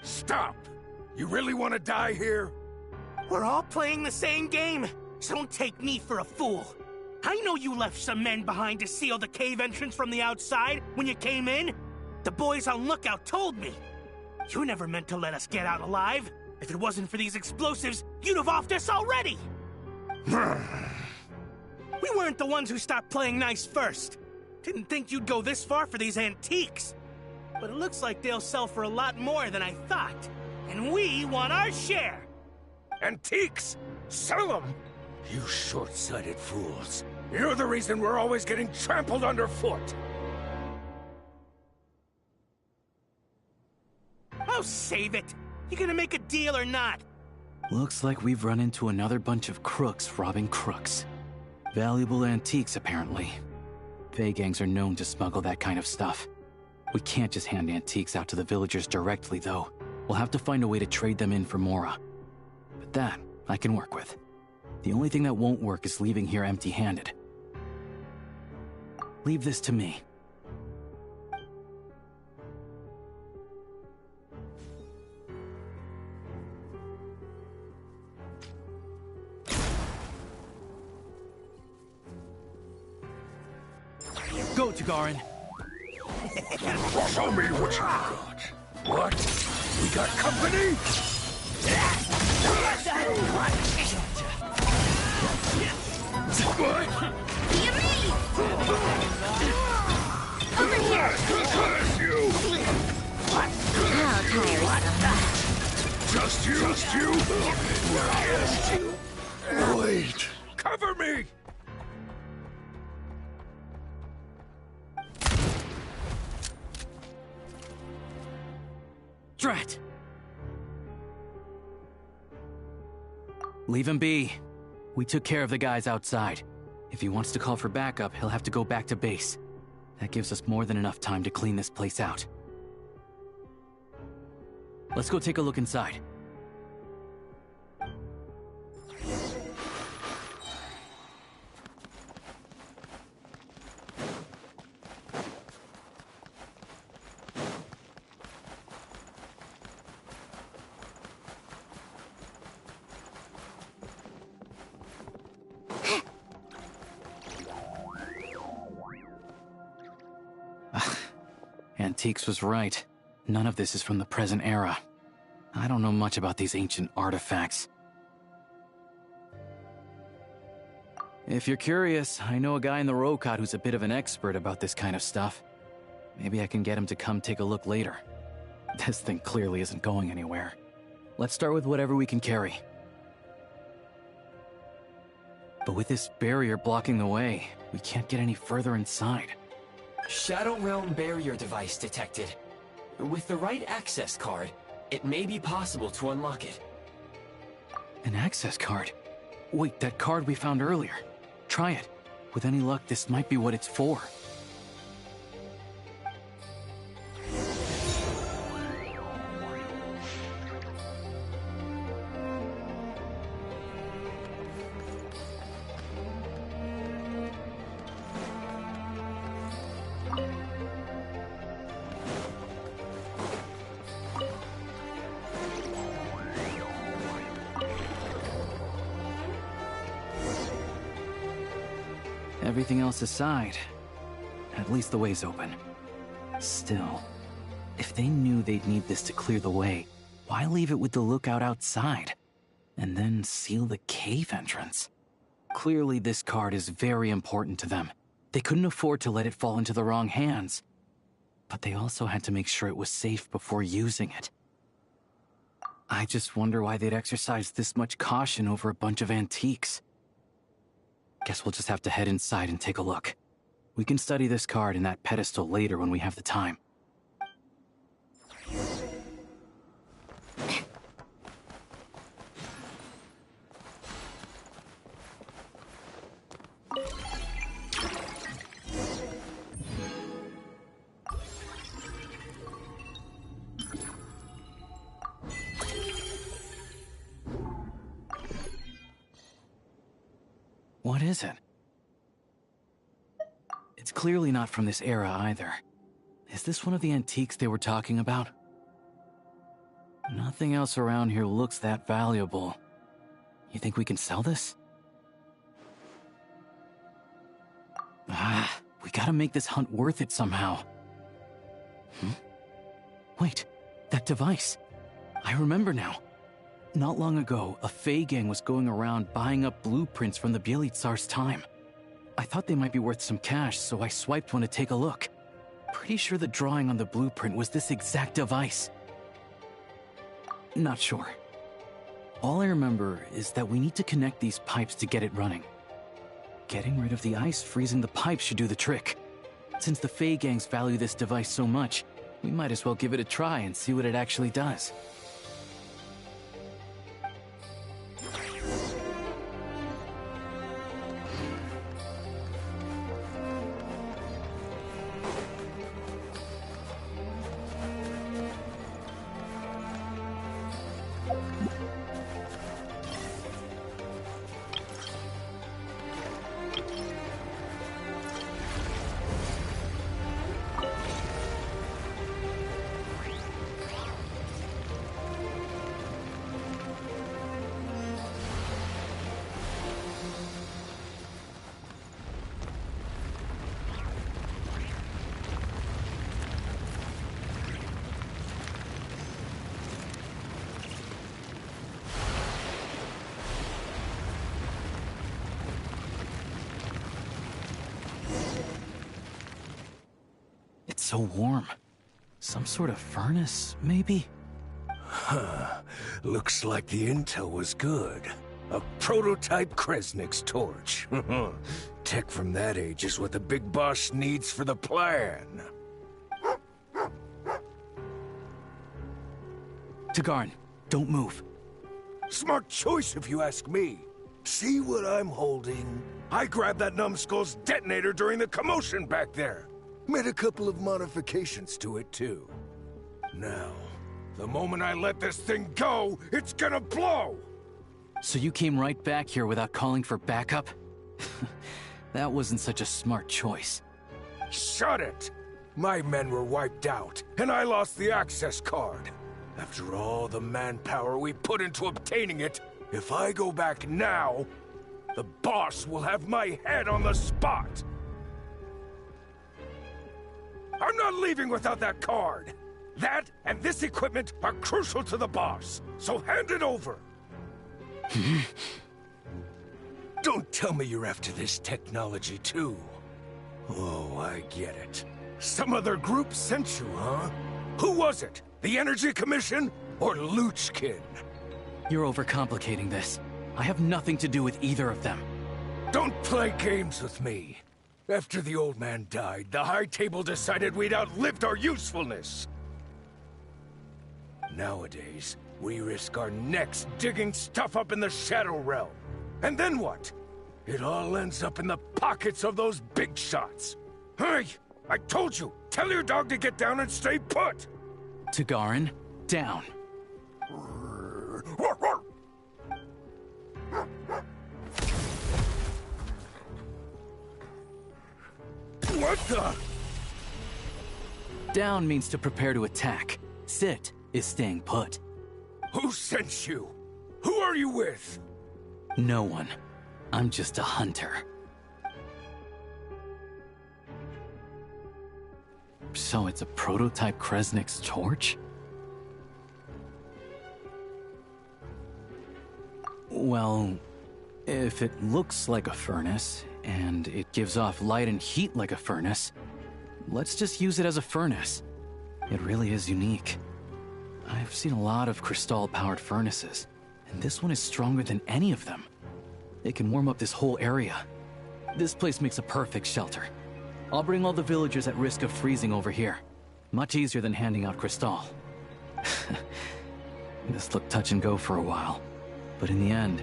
Stop! You really want to die here? We're all playing the same game, so don't take me for a fool. I know you left some men behind to seal the cave entrance from the outside when you came in. The boys on lookout told me. You never meant to let us get out alive. If it wasn't for these explosives, you'd have offed us already! We weren't the ones who stopped playing nice first. Didn't think you'd go this far for these antiques. But it looks like they'll sell for a lot more than I thought. And we want our share! Antiques? Sell them? You short-sighted fools. You're the reason we're always getting trampled underfoot. Oh, save it! You gonna make a deal or not? Looks like we've run into another bunch of crooks robbing crooks. Valuable antiques, apparently. Fey gangs are known to smuggle that kind of stuff. We can't just hand antiques out to the villagers directly, though. We'll have to find a way to trade them in for Mora. But that, I can work with. The only thing that won't work is leaving here empty-handed. Leave this to me. Go, Tagarin. Show me what you got. What? We got company? Over here! How tiresome. Just you? Just you? Wait. Cover me! Drat! Leave him be. We took care of the guys outside. If he wants to call for backup, he'll have to go back to base. That gives us more than enough time to clean this place out. Let's go take a look inside. Antiques was right. None of this is from the present era. I don't know much about these ancient artifacts. If you're curious, I know a guy in the Rokot who's a bit of an expert about this kind of stuff. Maybe I can get him to come take a look later. This thing clearly isn't going anywhere. Let's start with whatever we can carry. But with this barrier blocking the way, we can't get any further inside. Shadow Realm barrier device detected. With the right access card, it may be possible to unlock it. An access card? Wait, that card we found earlier. Try it. With any luck, this might be what it's for. Everything else aside, at least the way's open. Still, if they knew they'd need this to clear the way, why leave it with the lookout outside? And then seal the cave entrance? Clearly this card is very important to them. They couldn't afford to let it fall into the wrong hands. But they also had to make sure it was safe before using it. I just wonder why they'd exercise this much caution over a bunch of antiques. Guess we'll just have to head inside and take a look. We can study this card and that pedestal later when we have the time. What is it? It's clearly not from this era either. Is this one of the antiques they were talking about? Nothing else around here looks that valuable. You think we can sell this? We gotta make this hunt worth it somehow. Wait, that device. I remember now. Not long ago, a Fey gang was going around buying up blueprints from the Bielitsar's time. I thought they might be worth some cash, so I swiped one to take a look. Pretty sure the drawing on the blueprint was this exact device. Not sure. All I remember is that we need to connect these pipes to get it running. Getting rid of the ice freezing the pipes should do the trick. Since the Fey gangs value this device so much, we might as well give it a try and see what it actually does. It's so warm. Some sort of furnace, maybe? Huh. Looks like the intel was good. A prototype Kresnik's torch. Tech from that age is what the big boss needs for the plan. Tagarin, don't move. Smart choice if you ask me. See what I'm holding? I grabbed that numbskull's detonator during the commotion back there. Made a couple of modifications to it, too. Now, the moment I let this thing go, it's gonna blow! So you came right back here without calling for backup? That wasn't such a smart choice. Shut it! My men were wiped out, and I lost the access card. After all the manpower we put into obtaining it, if I go back now, the boss will have my head on the spot! I'm not leaving without that card! That and this equipment are crucial to the boss, so hand it over! Don't tell me you're after this technology, too. Oh, I get it. Some other group sent you, huh? Who was it? The Energy Commission or Luchkin? You're overcomplicating this. I have nothing to do with either of them. Don't play games with me. After the old man died, the High Table decided we'd outlived our usefulness. Nowadays, we risk our necks digging stuff up in the Shadow Realm. And then what? It all ends up in the pockets of those big shots. Hey, I told you, tell your dog to get down and stay put! Tagarin, down. What the? Down means to prepare to attack. Sit is staying put. Who sent you? Who are you with? No one. I'm just a hunter. So it's a prototype Kresnik's torch? Well, if it looks like a furnace, and it gives off light and heat like a furnace, let's just use it as a furnace. It really is unique. I've seen a lot of Crystal-powered furnaces, and this one is stronger than any of them. It can warm up this whole area. This place makes a perfect shelter. I'll bring all the villagers at risk of freezing over here. Much easier than handing out Crystal. This looked touch and go for a while, but in the end,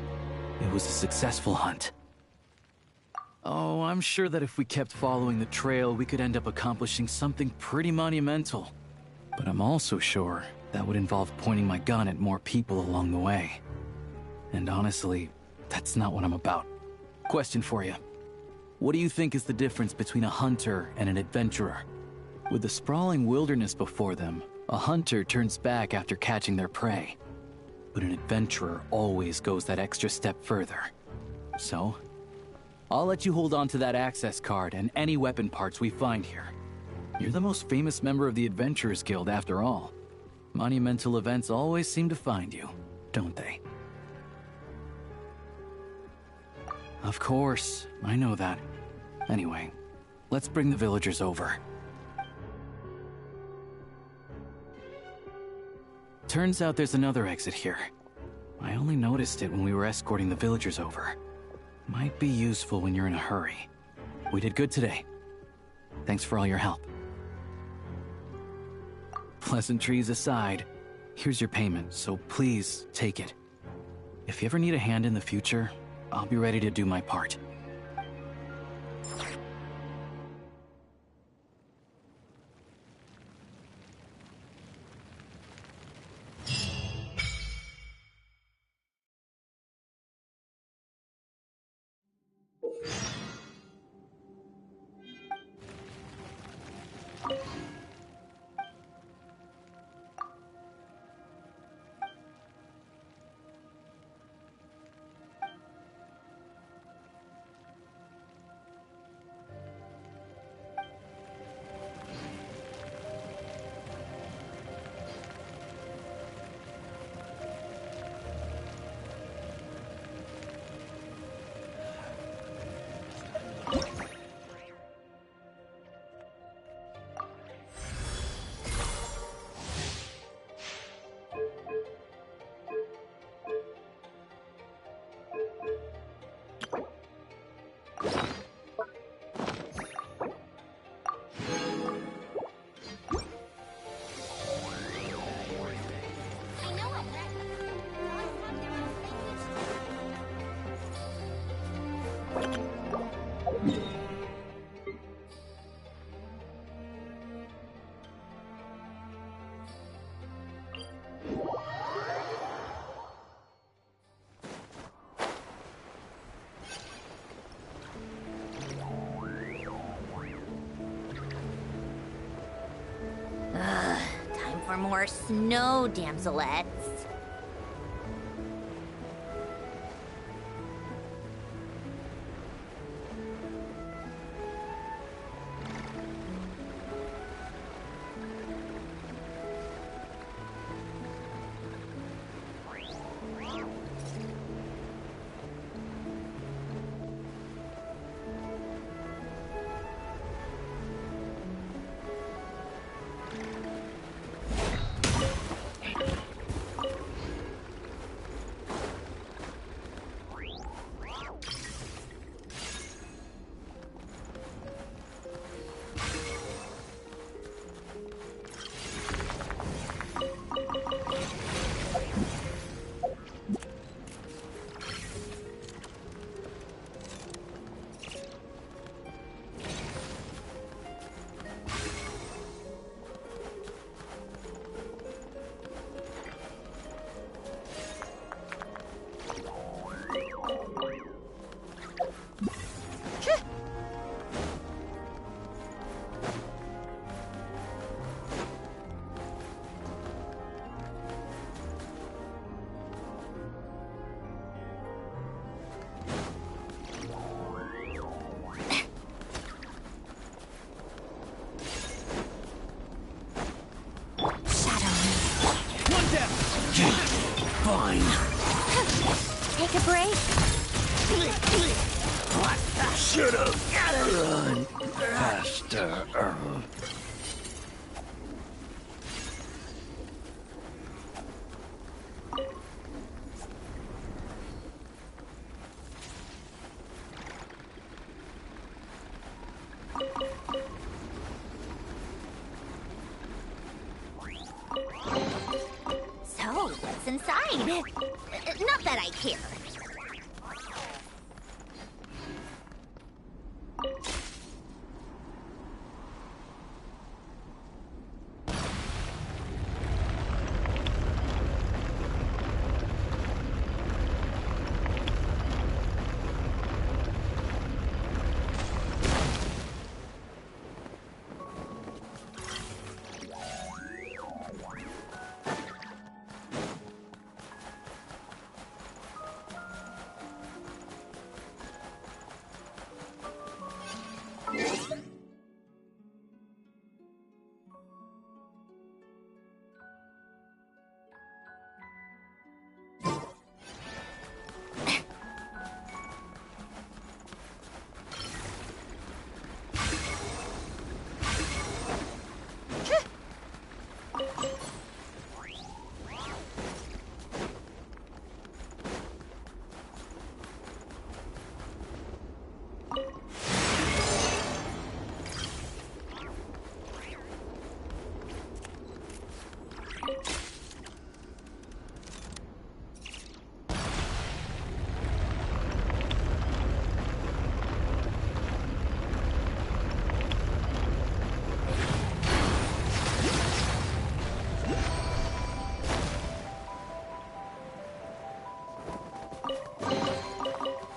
it was a successful hunt. Oh, I'm sure that if we kept following the trail, we could end up accomplishing something pretty monumental. But I'm also sure that would involve pointing my gun at more people along the way. And honestly, that's not what I'm about. Question for you. What do you think is the difference between a hunter and an adventurer? With the sprawling wilderness before them, a hunter turns back after catching their prey. But an adventurer always goes that extra step further. So, I'll let you hold on to that access card and any weapon parts we find here. You're the most famous member of the Adventurers Guild after all. Monumental events always seem to find you, don't they? Of course, I know that. Anyway, let's bring the villagers over. Turns out there's another exit here. I only noticed it when we were escorting the villagers over. Might be useful when you're in a hurry. We did good today. Thanks for all your help. Pleasantries aside, here's your payment, so please take it. If you ever need a hand in the future, I'll be ready to do my part. Time for more snow, damselettes. Fine. Take a break. What? Should've run faster. So, what's inside? Not that I care.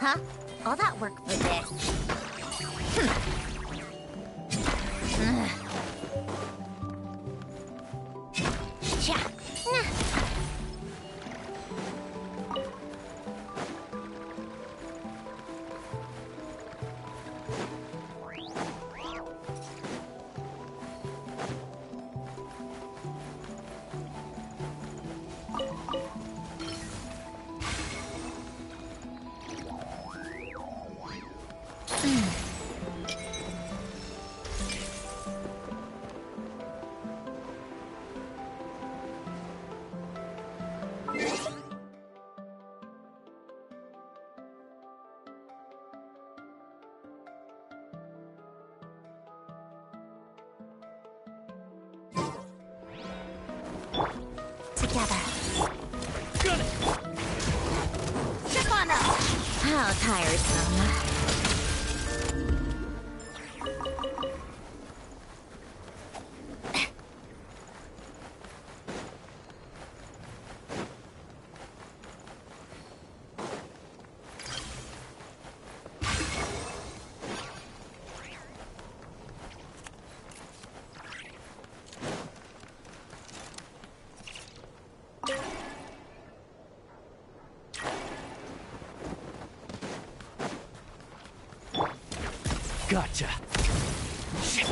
Huh? All that work for this. Cha. Together. Got it. Chip on up. How tiresome. Gotcha. Shit.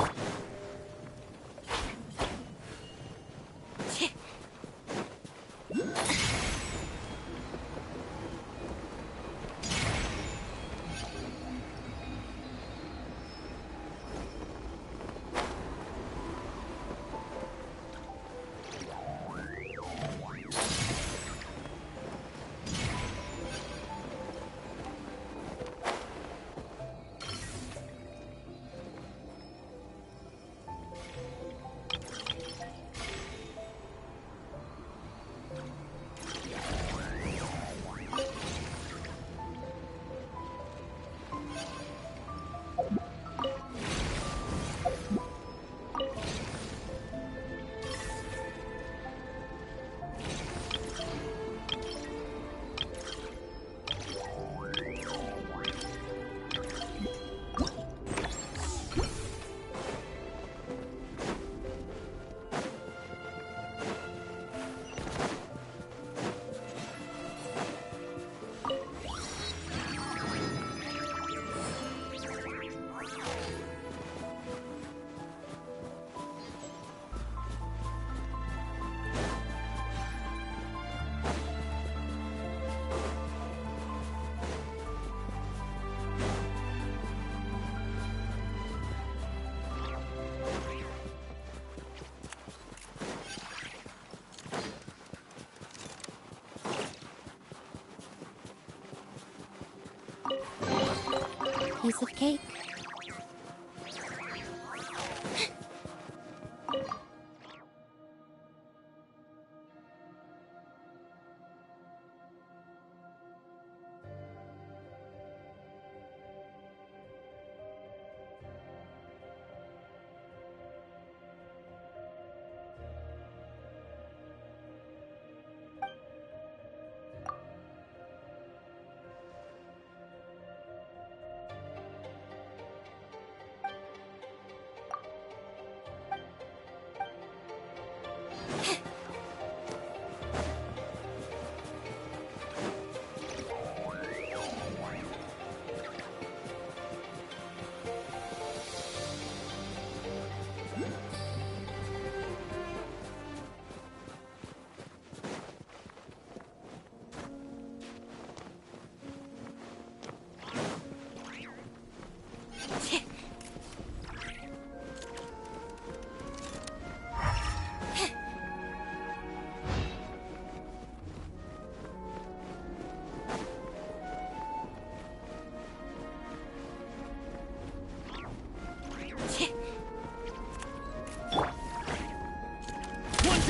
Piece of cake.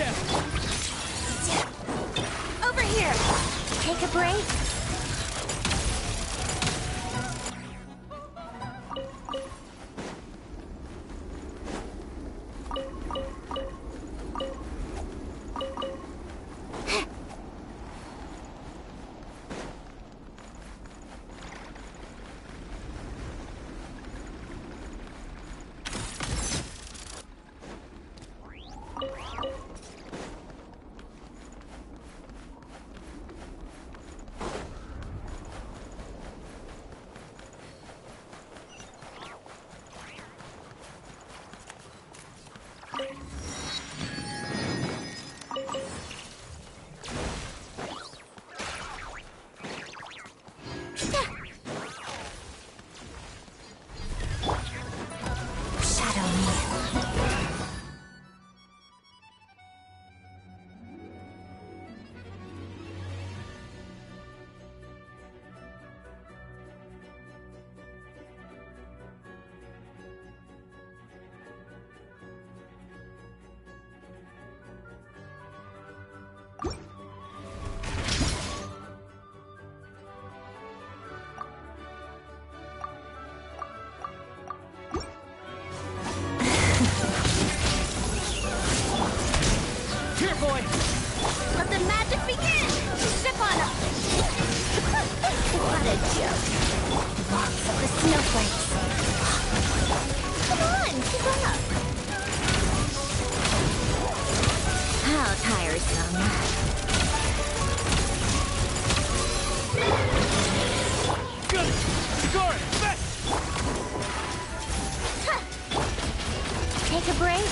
him! Over here! Take a break. Let the magic begin! Step on up! What a joke. Lots of the snowflakes. Come on, keep up! How tiresome. Good! Score it! Best! Take a break.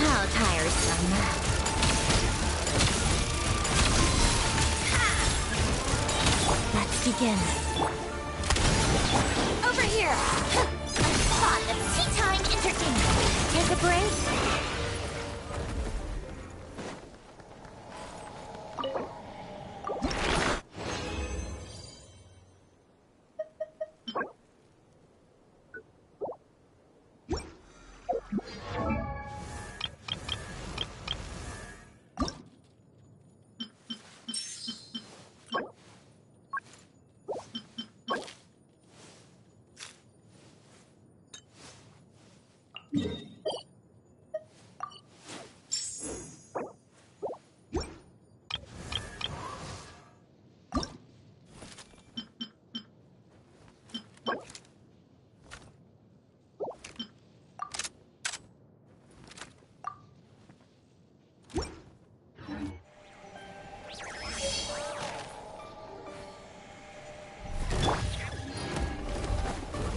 How tiresome. Let's begin. Over here! A spot of tea time entertainment. Take a break.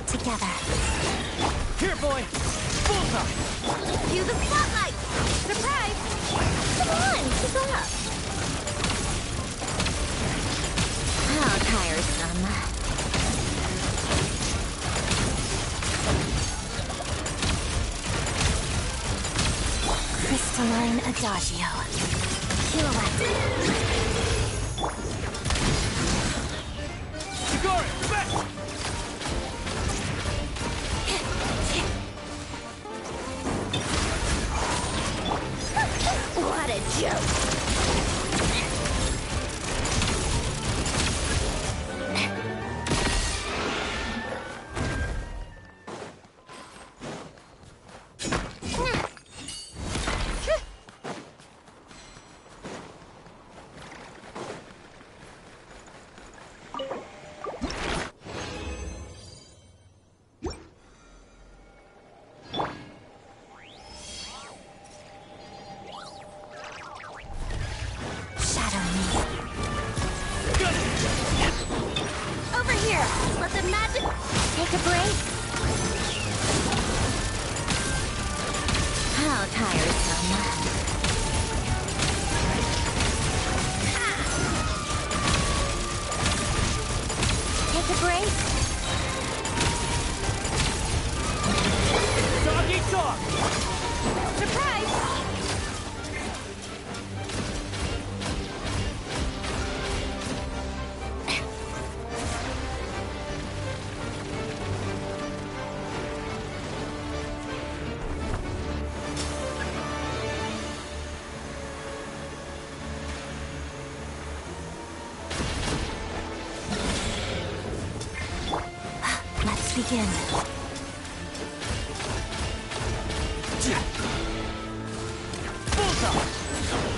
Together. Here, boy! Bullseye! Cue the spotlight! Surprise! Come on, keep up! How tiresome. Crystalline Adagio. Pirouette. Score it! Best! What a joke! Let the magic take a break. How tiresome. Take a break. Dog eat dog. Surprise! begin.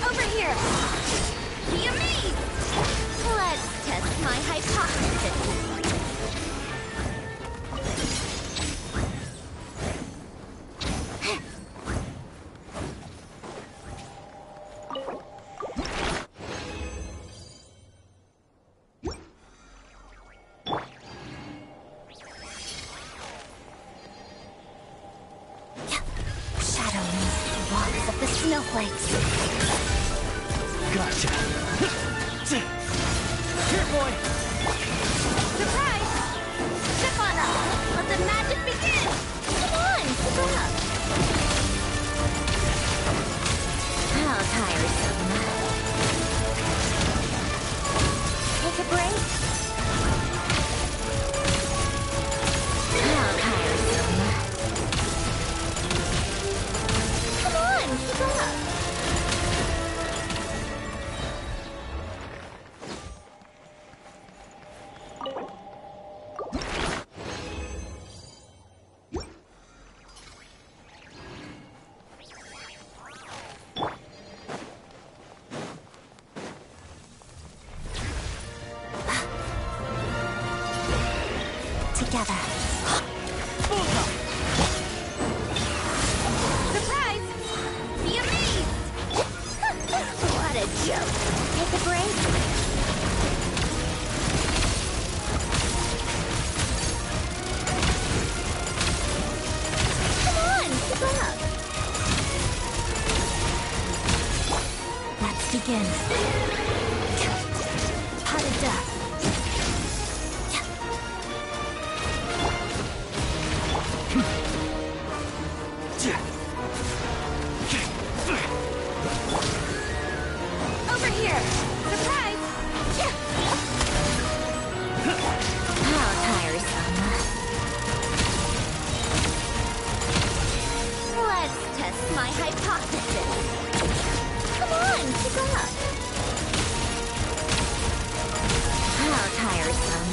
Over here! Be amazed! Let's test my hypothesis. Snowflakes. Gotcha. Here, boy. Surprise! Step on up. Let the magic begin. Come on, keep up. How tiresome. Take a break. How tiresome. Come on, keep up. Together. Surprise! Be amazed! What a joke. Take a break. Come on, keep up. Let's begin. Potted duck. Over here! Surprise! How tiresome. Let's test my hypothesis. Come on, keep up. How tiresome.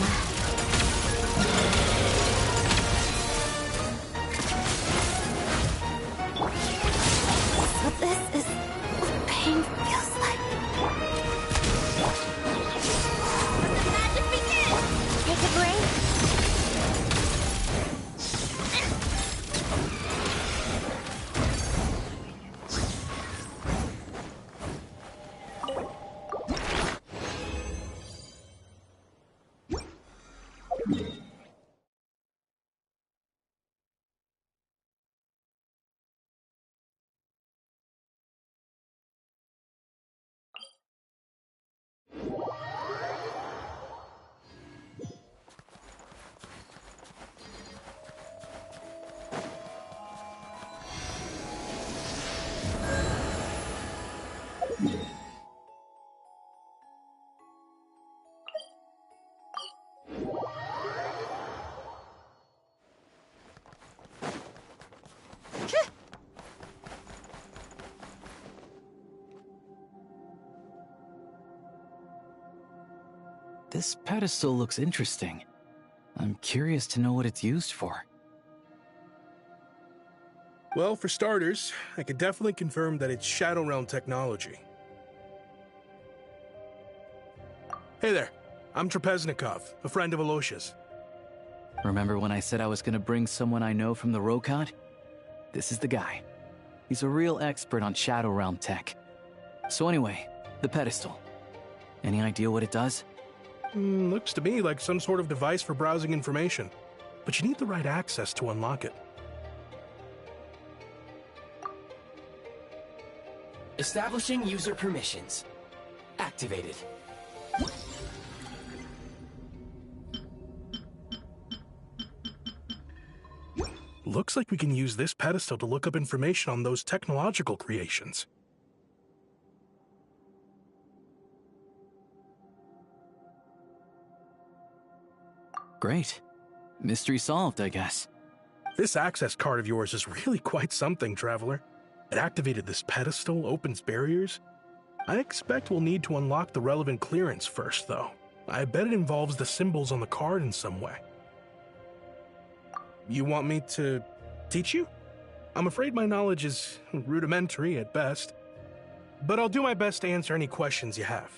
What this is what pain feels like. Let the magic begin! Take a break. This pedestal looks interesting. I'm curious to know what it's used for. Well, for starters, I can definitely confirm that it's Shadow Realm technology. Hey there, I'm Trapeznikov, a friend of Alosha's. Remember when I said I was gonna bring someone I know from the Rokad? This is the guy. He's a real expert on Shadow Realm tech. So anyway, the pedestal. Any idea what it does? Looks to me like some sort of device for browsing information. But you need the right access to unlock it. Establishing user permissions. Activated. Looks like we can use this pedestal to look up information on those technological creations. Great. Mystery solved, I guess. This access card of yours is really quite something, Traveler. It activated this pedestal, opens barriers. I expect we'll need to unlock the relevant clearance first, though. I bet it involves the symbols on the card in some way. You want me to teach you? I'm afraid my knowledge is rudimentary at best, but I'll do my best to answer any questions you have.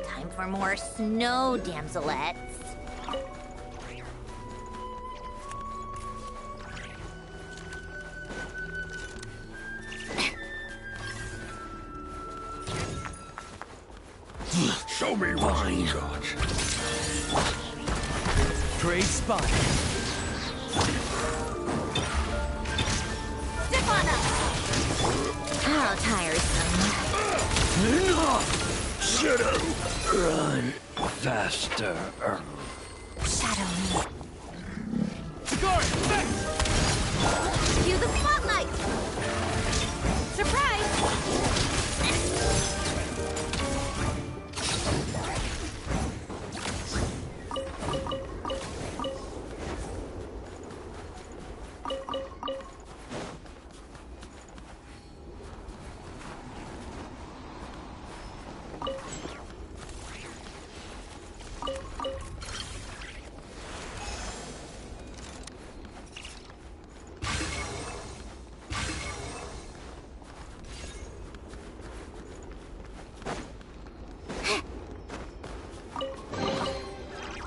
Time for more snow damselettes. Show me what you got. Great spot. Step on up! How tiresome. Shadow! Run faster. Shadow me. Guard, back! Cue the spotlight! Surprise!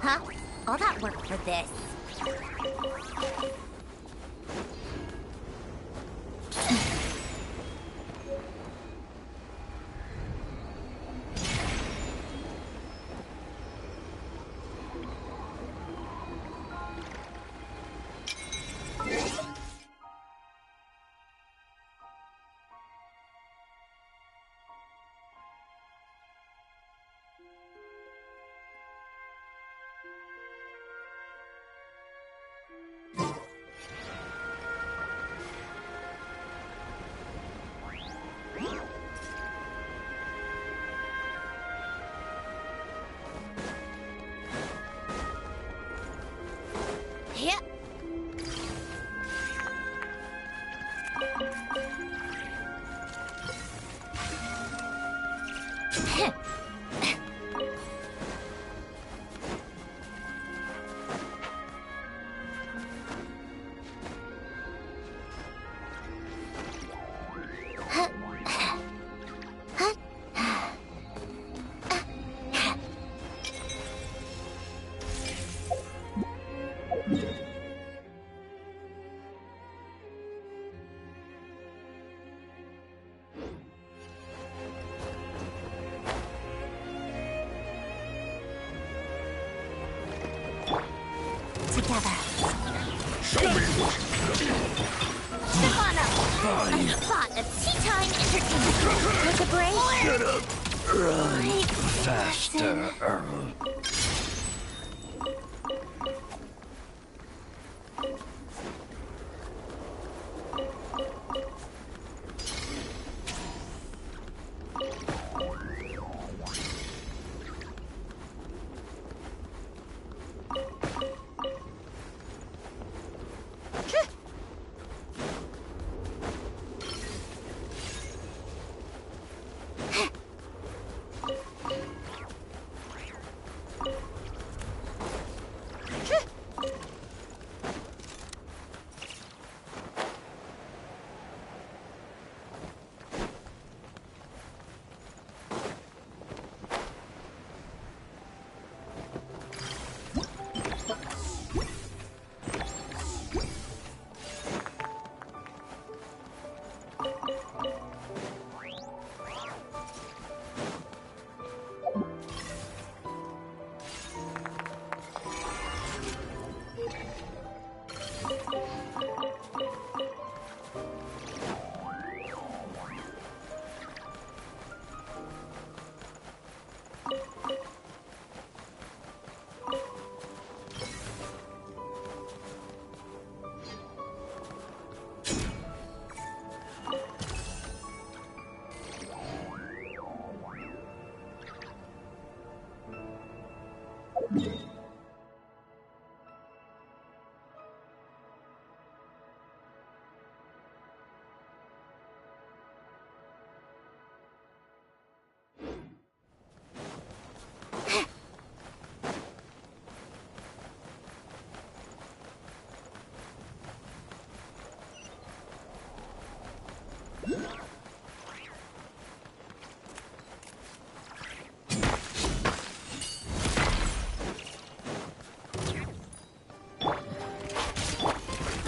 Huh? All that work for this. Yep. together. Show me what Stefano! A spot of tea time entertainment. Take a break. Get up! Run faster.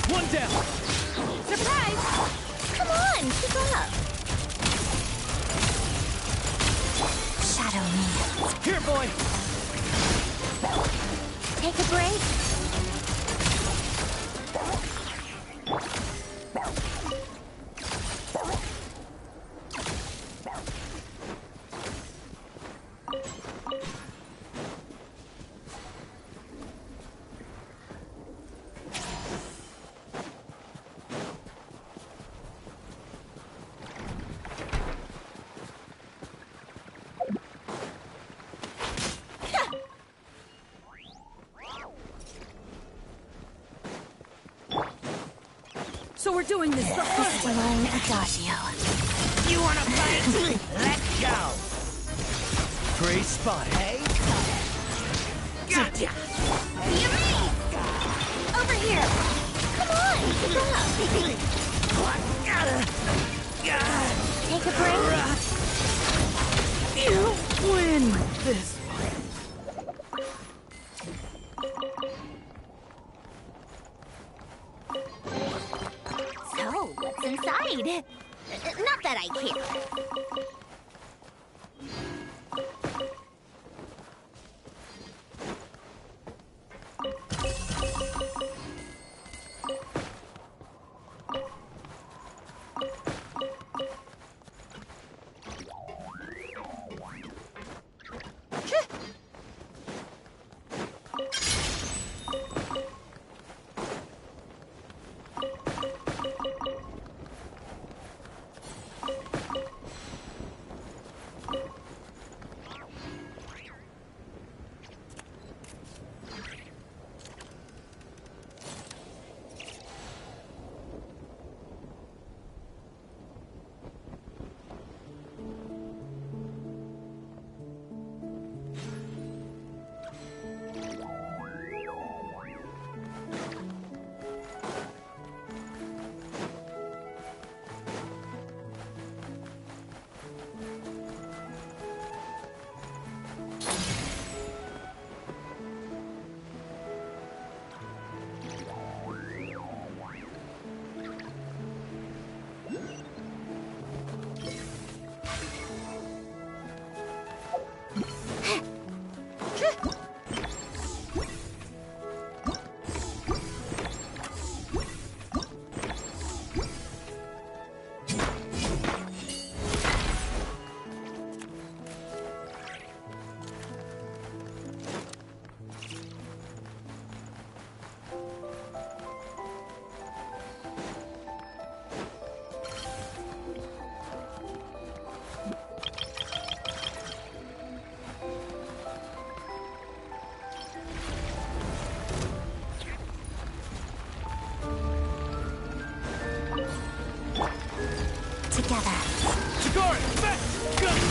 One down! Surprise! Come on, keep up. Shadow me. Here, boy! Take a break. So we're doing this the crystalline adagio. You wanna fight? Let's go. Great spot, hey? Gotcha. Yummy! Over here. Come on, keep up. Take a break. You win this. So, what's inside? Not that I care.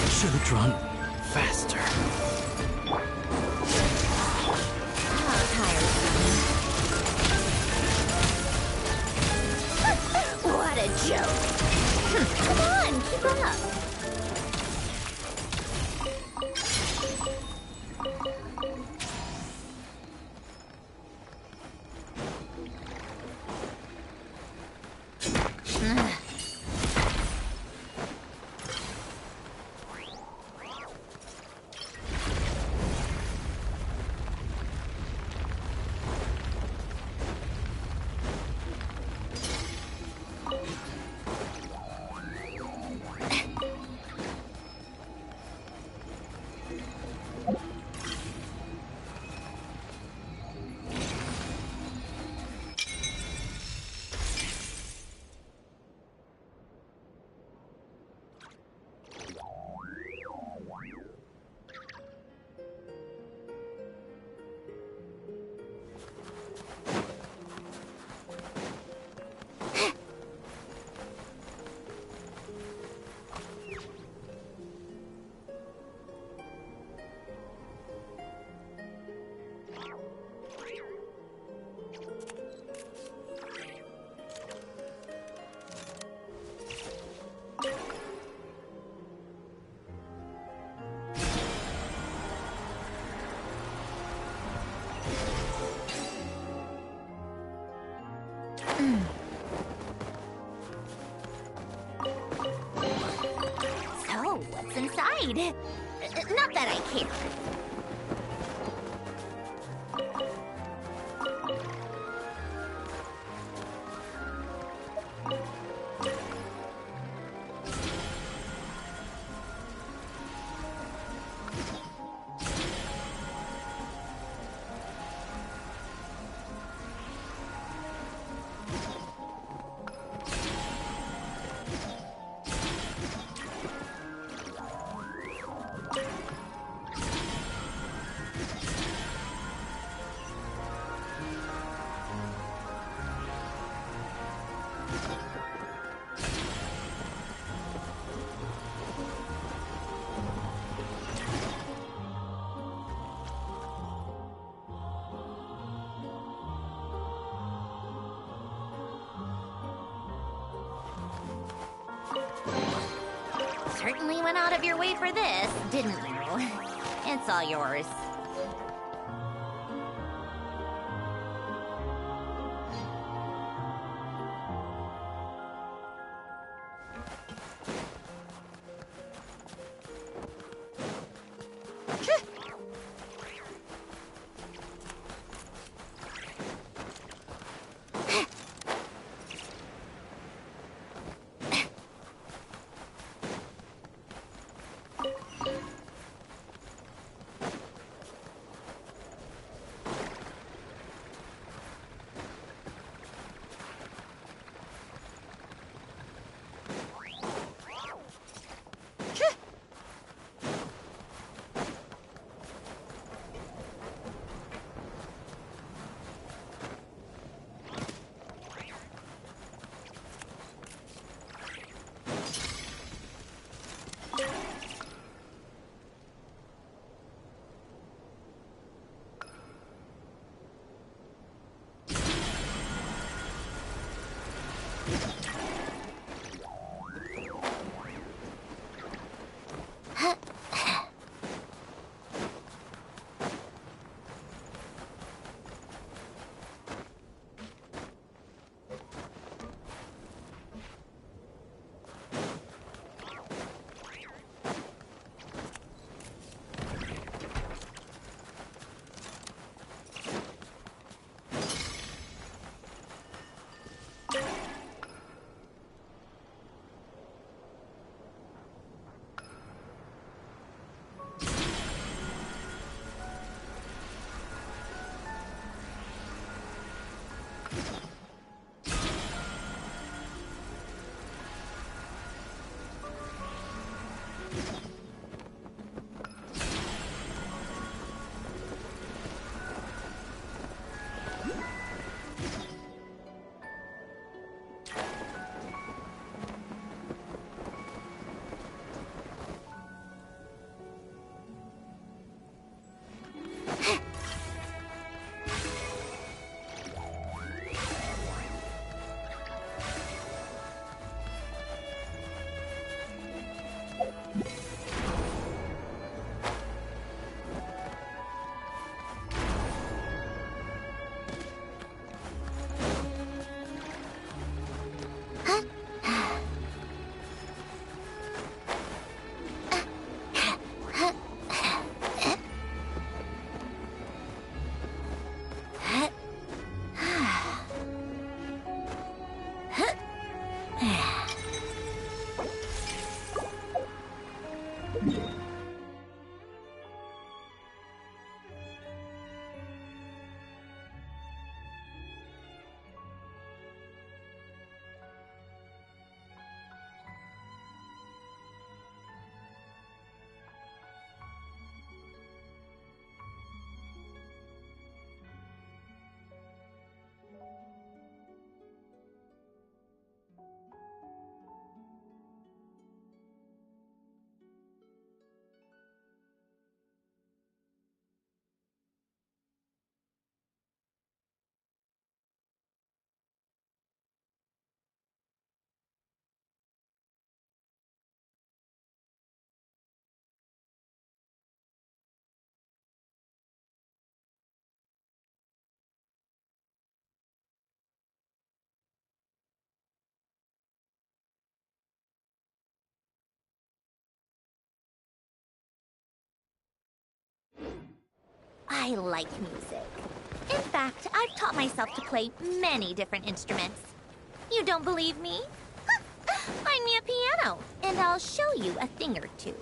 Should have drawn faster. What a joke! Come on, keep up! So, what's inside? Not that I care. Certainly went out of your way for this, didn't you? It's all yours. I like music. In fact, I've taught myself to play many different instruments. You don't believe me? Find me a piano, and I'll show you a thing or two.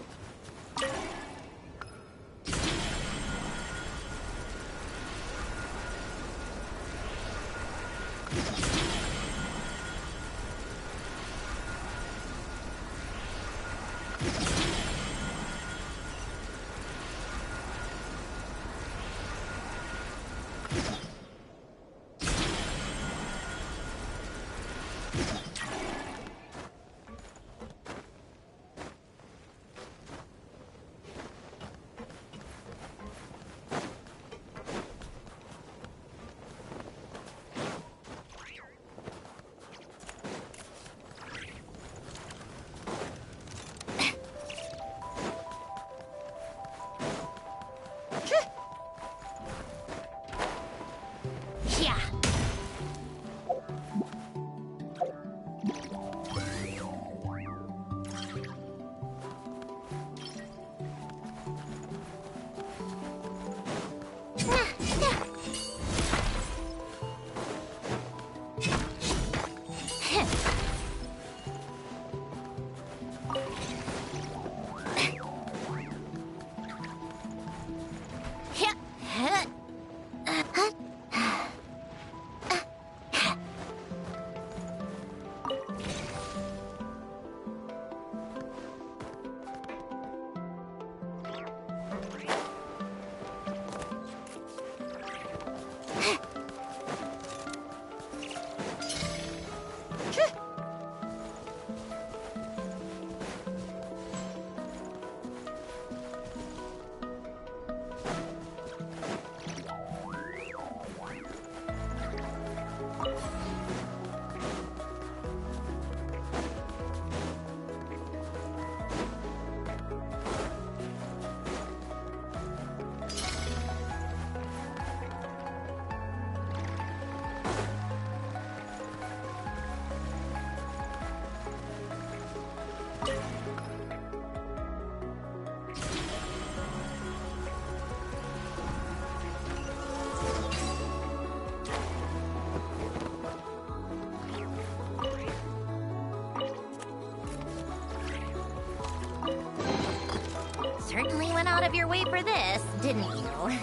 Certainly went out of your way for this, didn't you?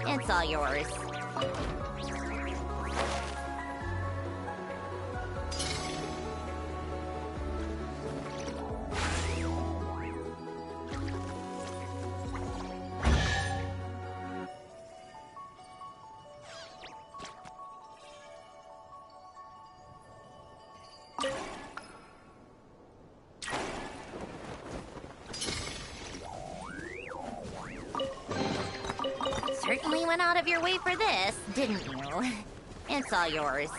It's all yours. Certainly went out of your way for this, didn't you? It's all yours.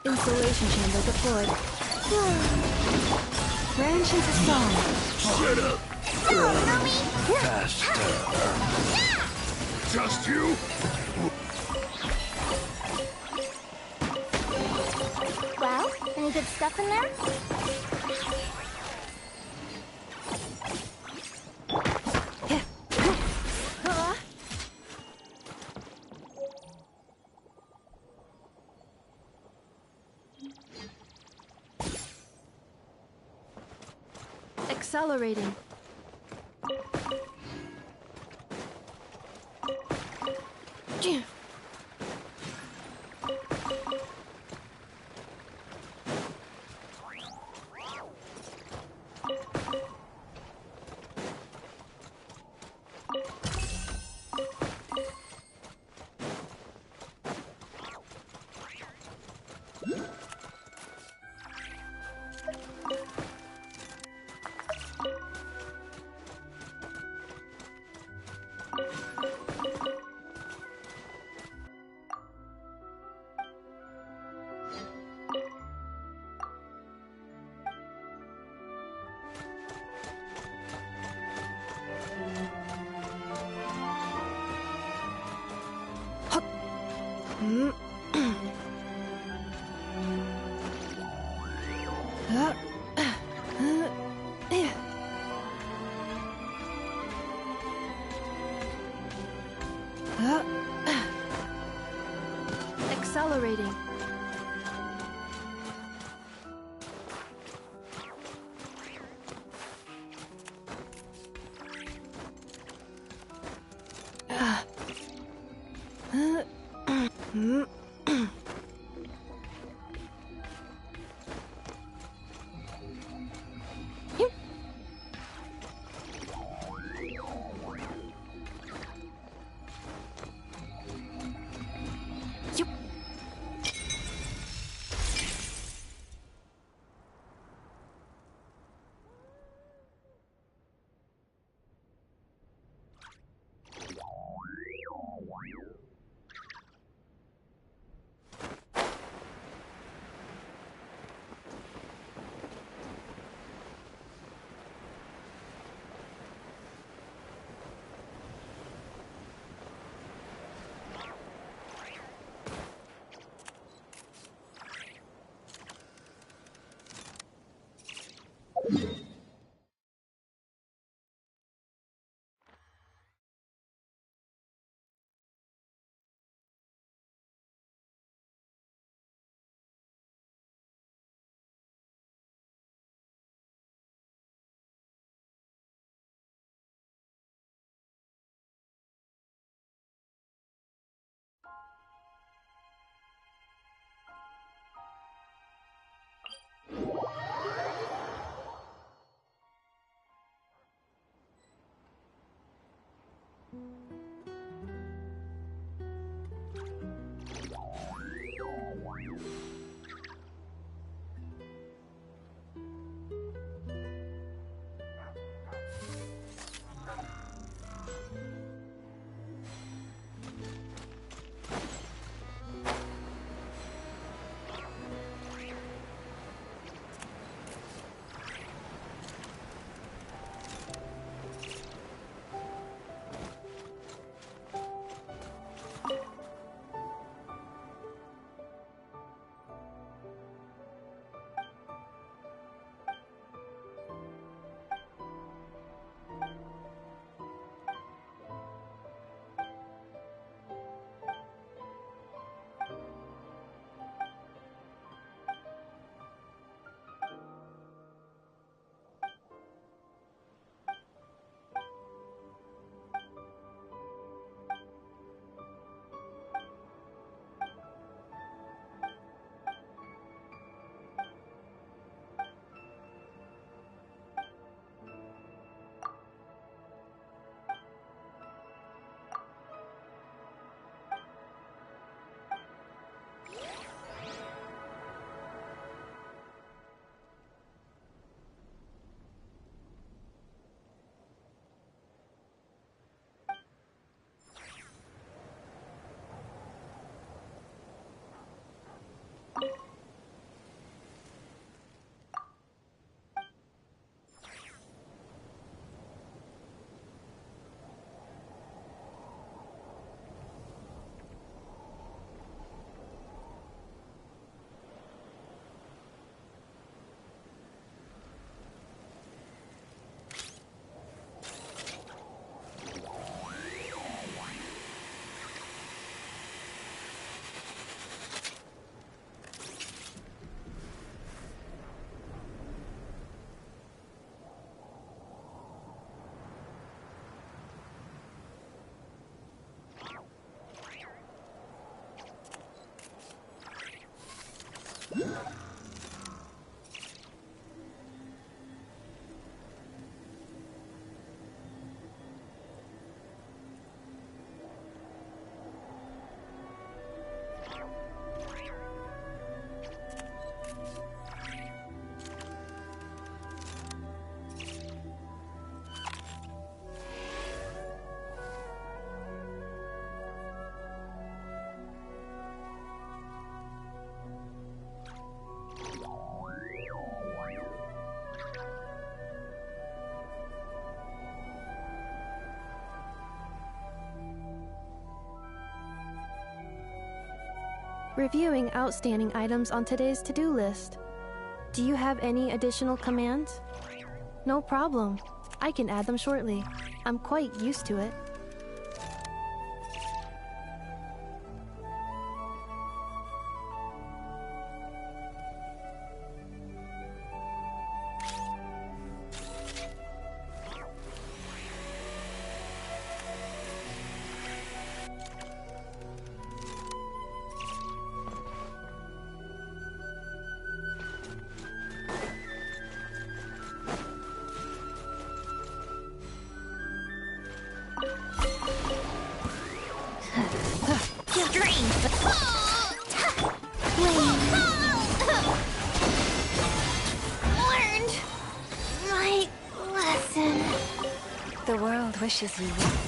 Installation chamber deployed. Branch into song. Shut up! Faster. Just you? Well, any good stuff in there? Accelerating. Accelerating. Reviewing outstanding items on today's to-do list. Do you have any additional commands? No problem. I can add them shortly. I'm quite used to it. Learned my lesson. The world wishes you well.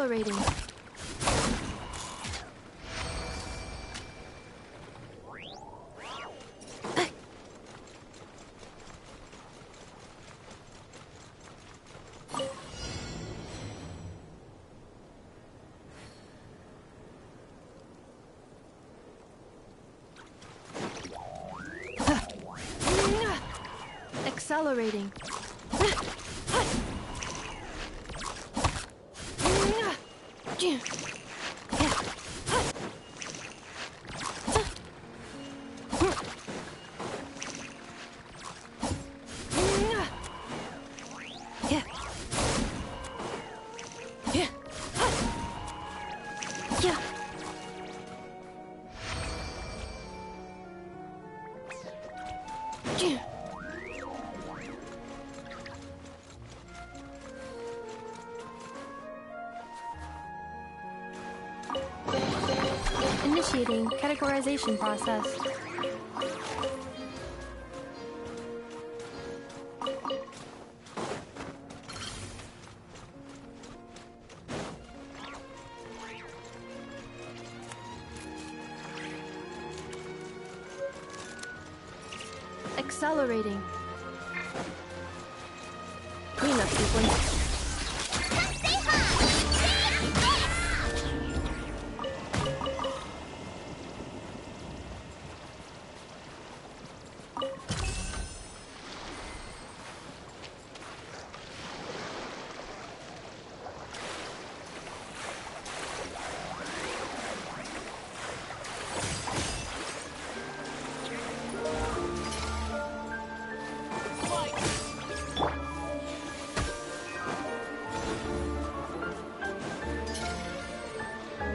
Accelerating. Accelerating. Initiating categorization process. Accelerating. Cleanup sequence.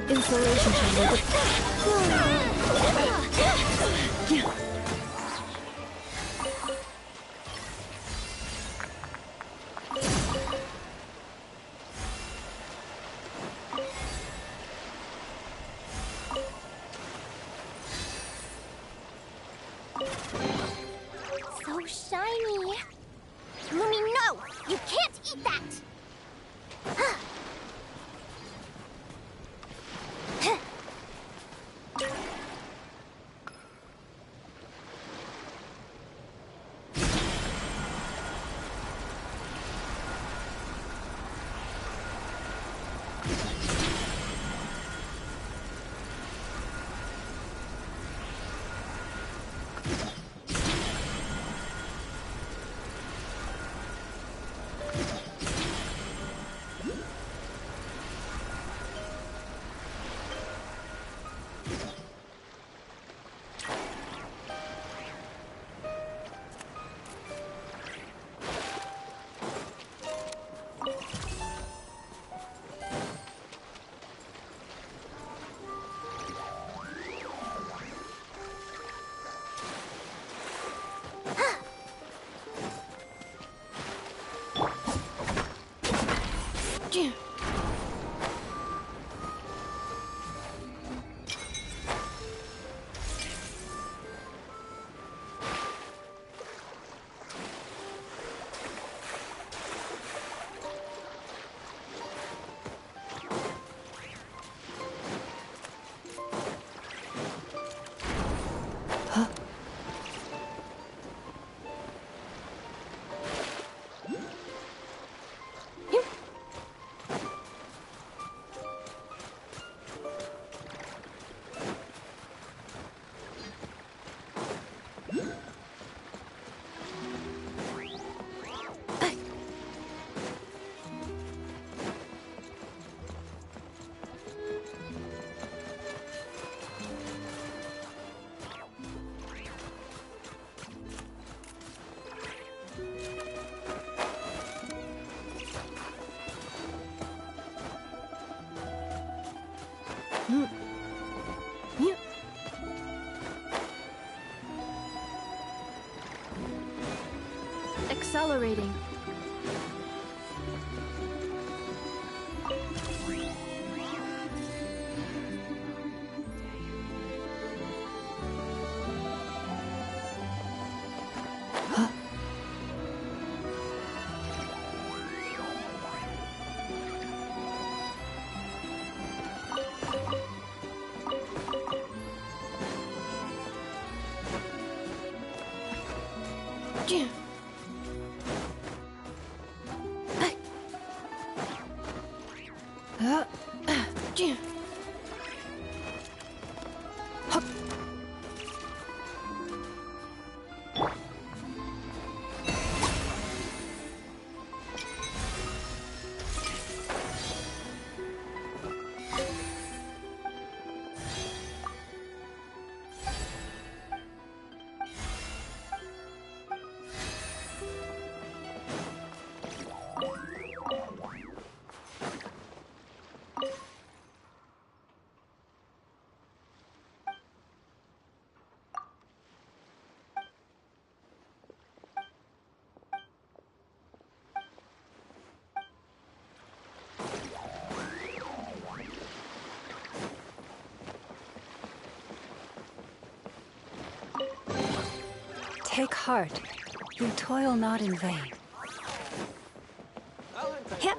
Installation chamber. So shiny. Lumi, no! You can't eat that! Accelerating. Take heart. You toil not in vain. Yep.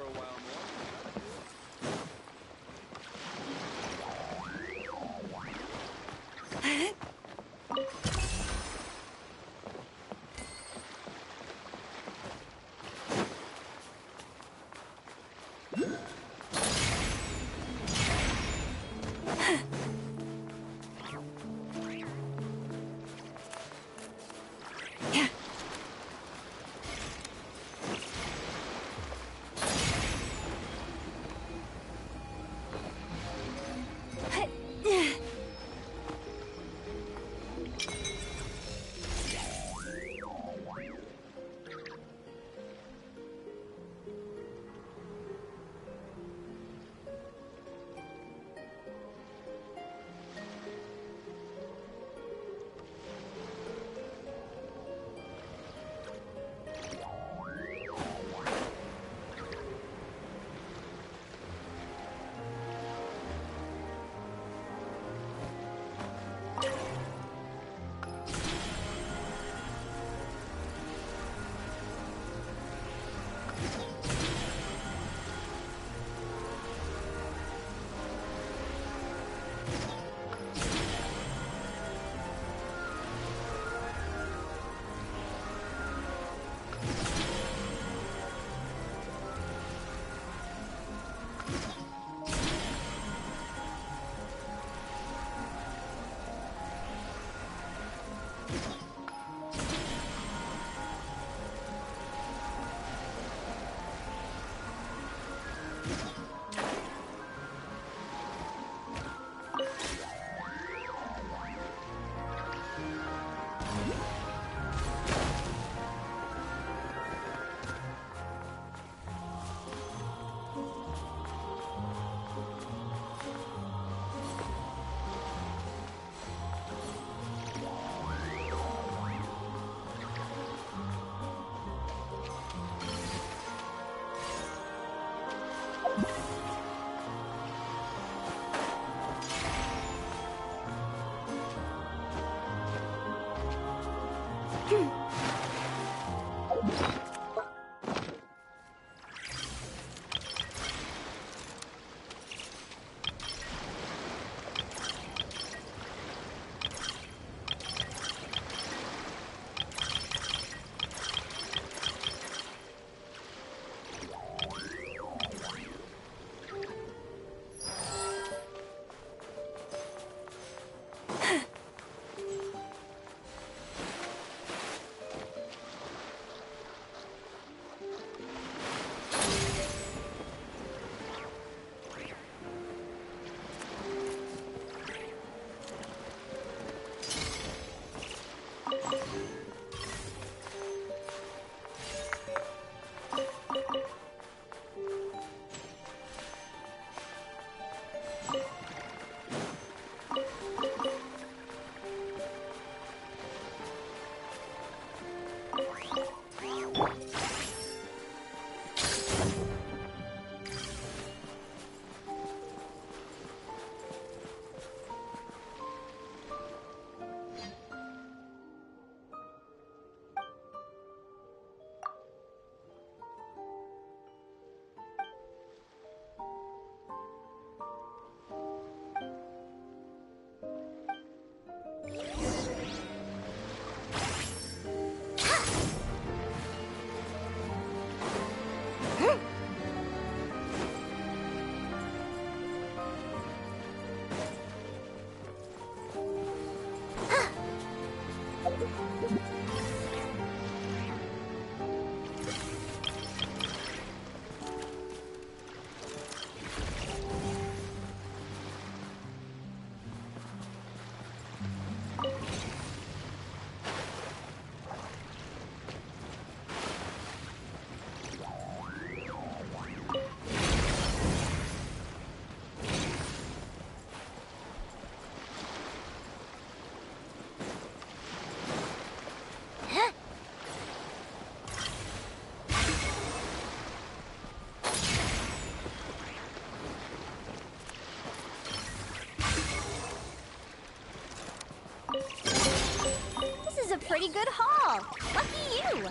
This is a pretty good haul. Lucky you.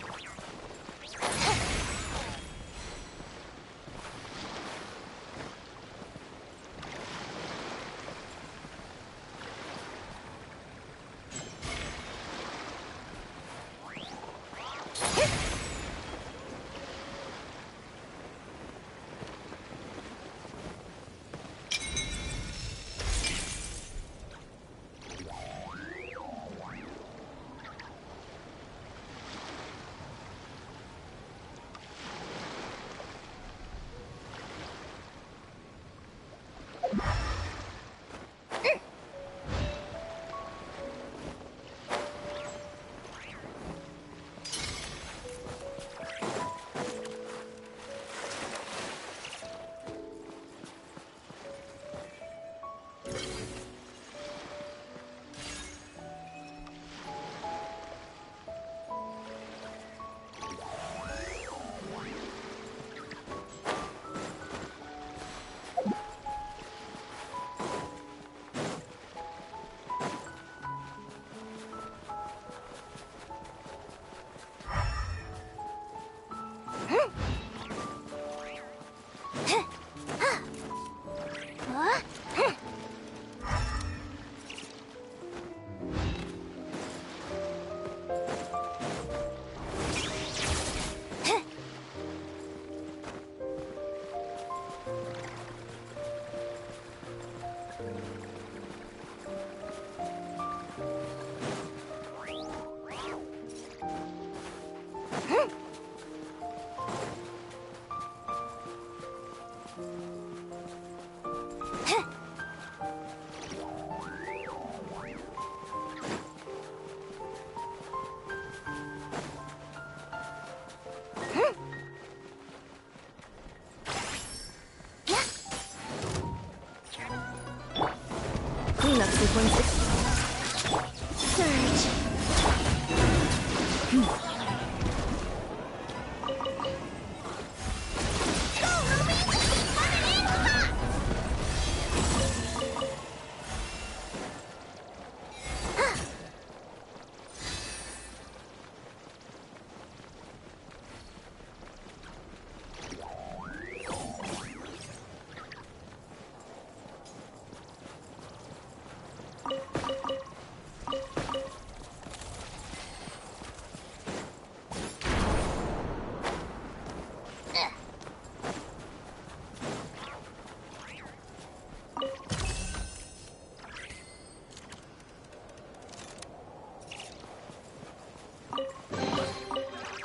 Cleanup sequence. Surge.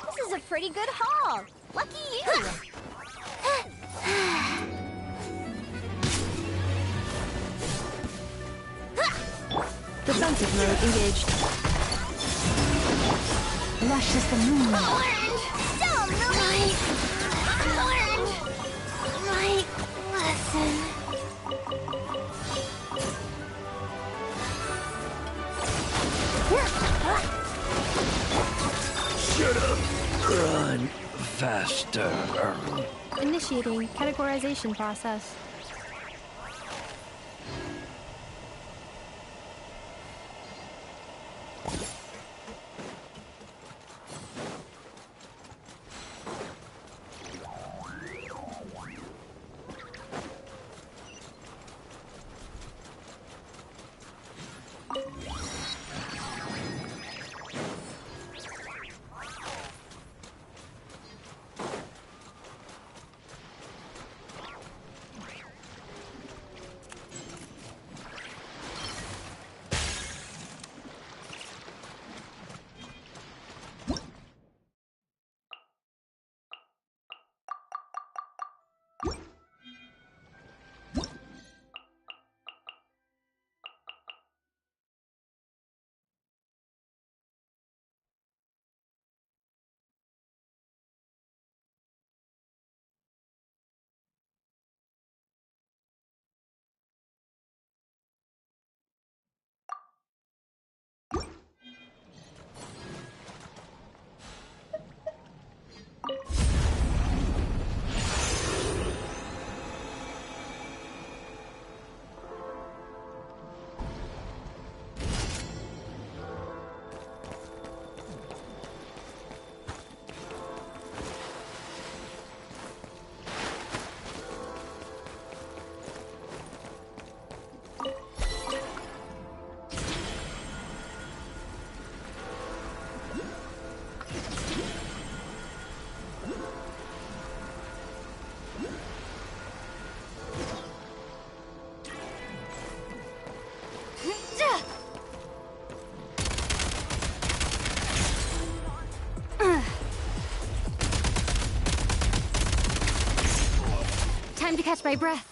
This is a pretty good haul. Lucky you. Defensive mode engaged. Lush as the moon. Learned. Still moving. Learned my lesson. Shut up. Run faster. Initiating categorization process. to catch my breath.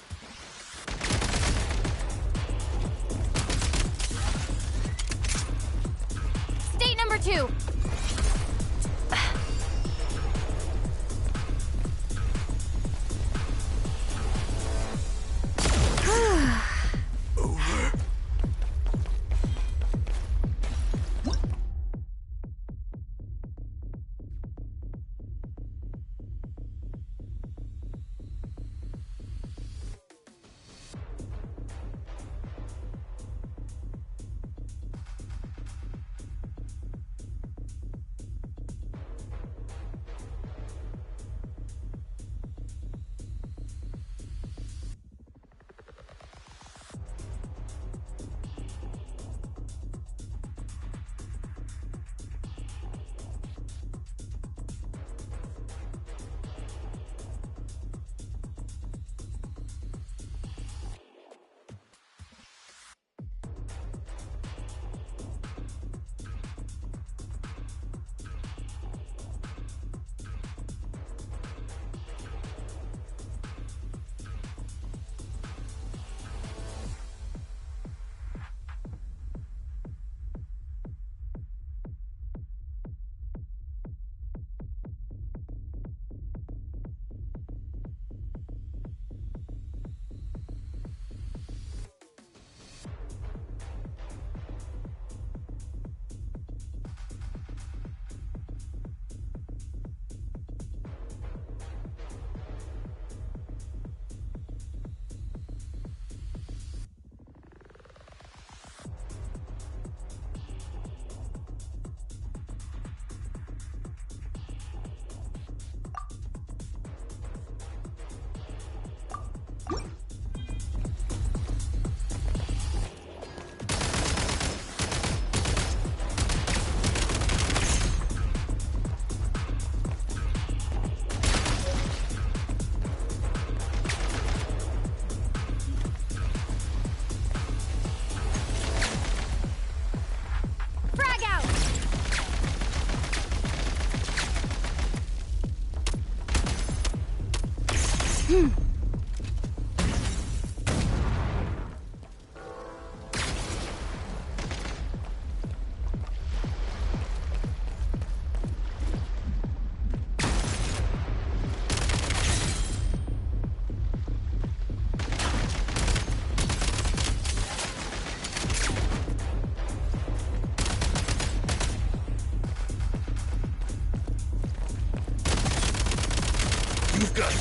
State number 2. You've got...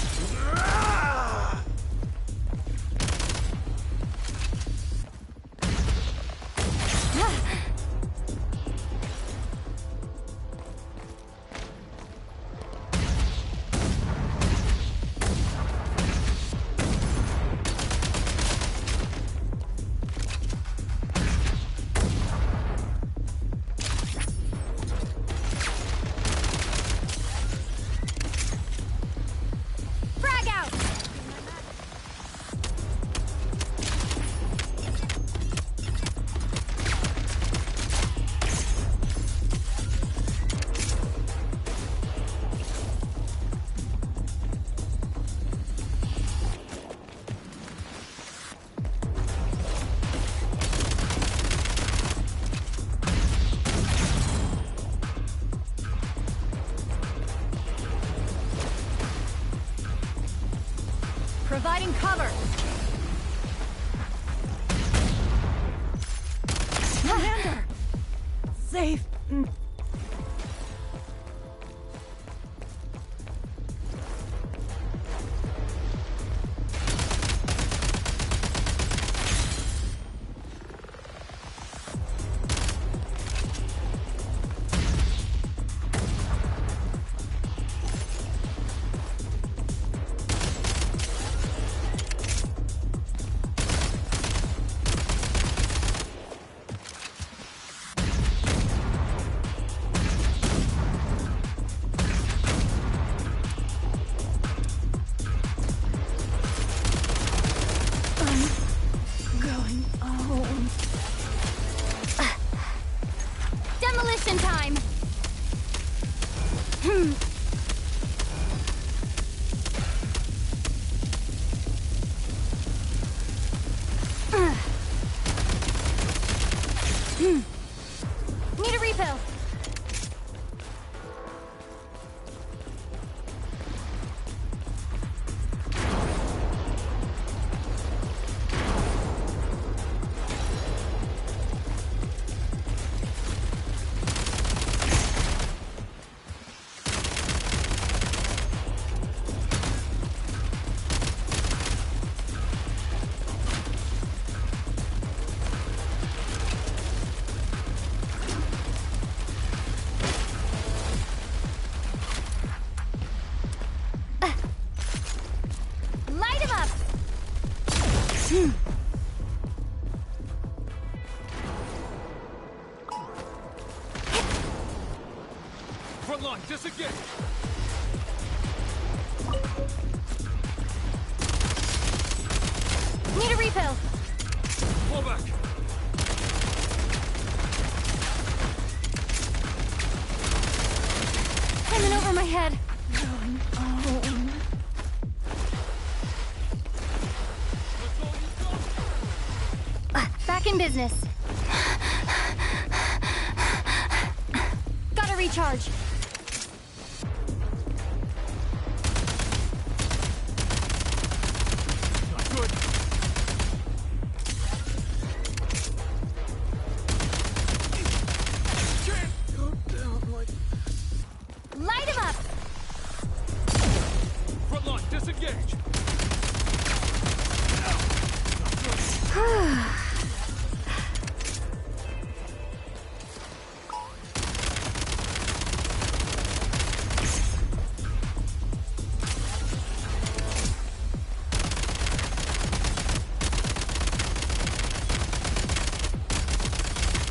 Providing cover. Commander! Safe. Demolition time! Front line, disengage! Need a refill! Pull back! Coming over my head. Back in business. Gotta recharge. Not good. Can't go down like... Light him up! Front line, disengage!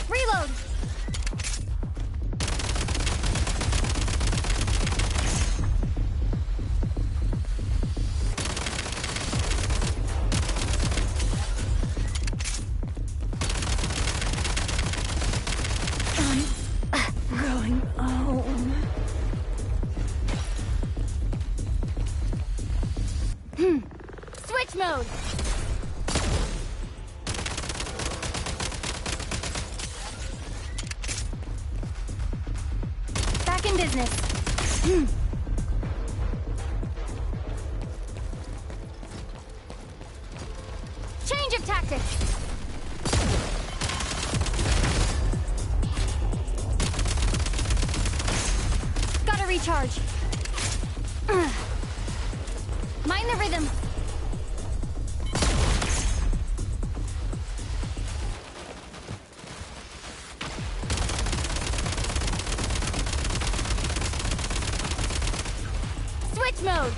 Reload! Going home. Switch mode! Back in business. Change of tactics! Gotta recharge. Mind the rhythm. Switch mode.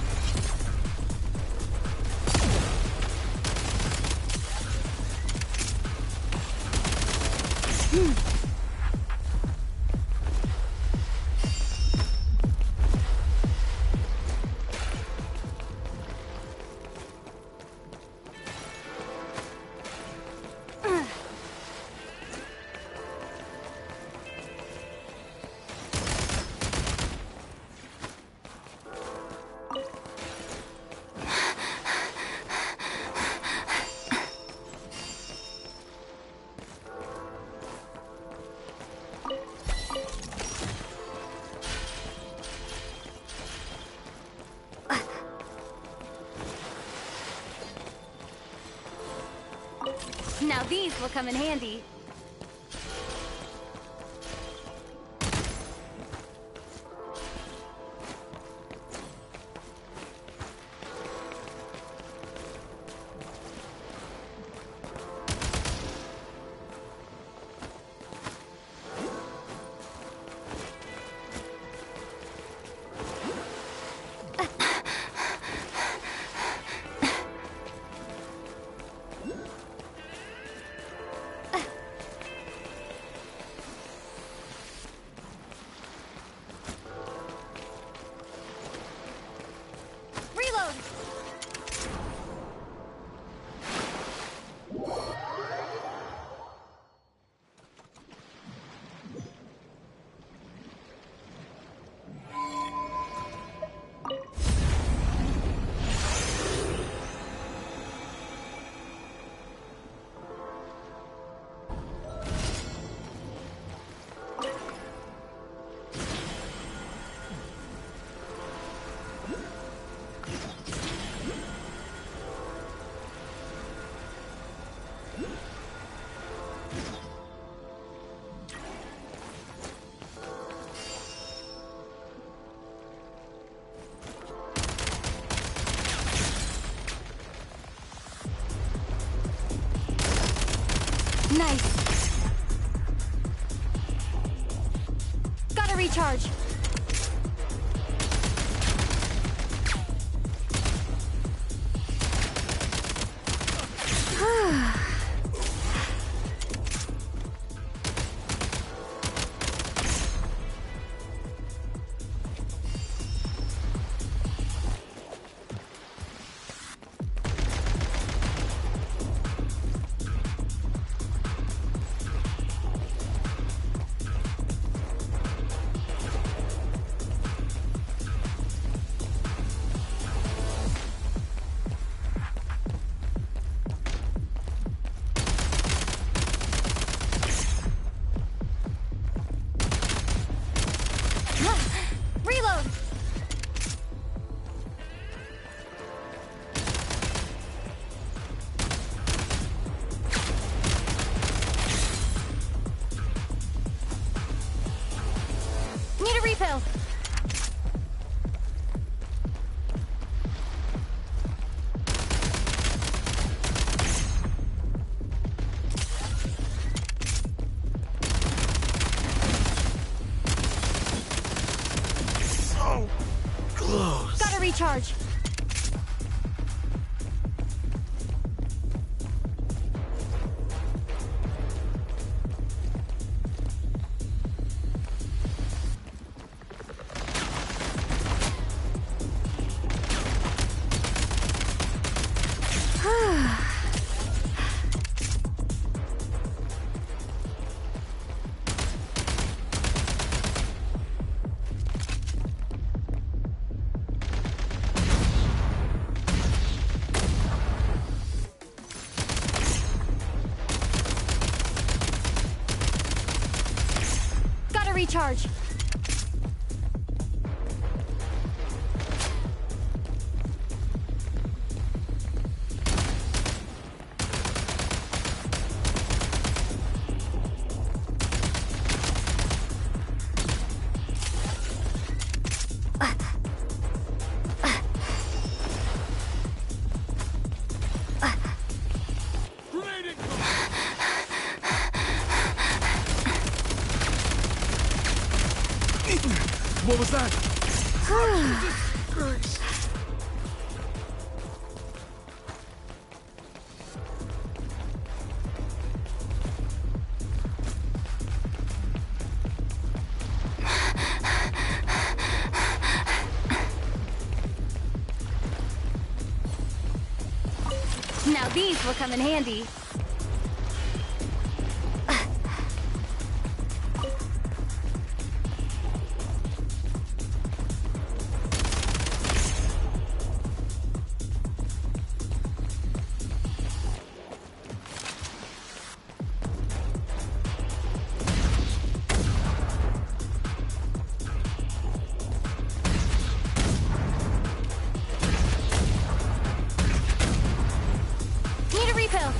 Now these will come in handy. Nice. Gotta recharge. refill! So close. Gotta recharge. Recharge. What was that? Jesus Christ. Now these will come in handy. Need a refill.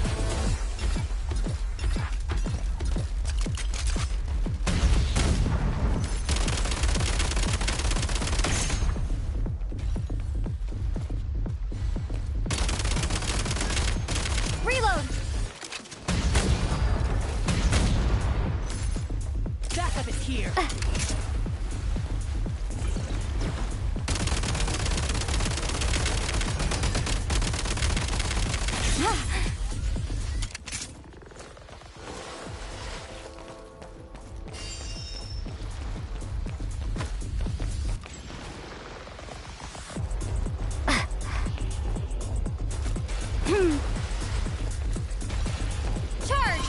Reload. Backup is here. Charge.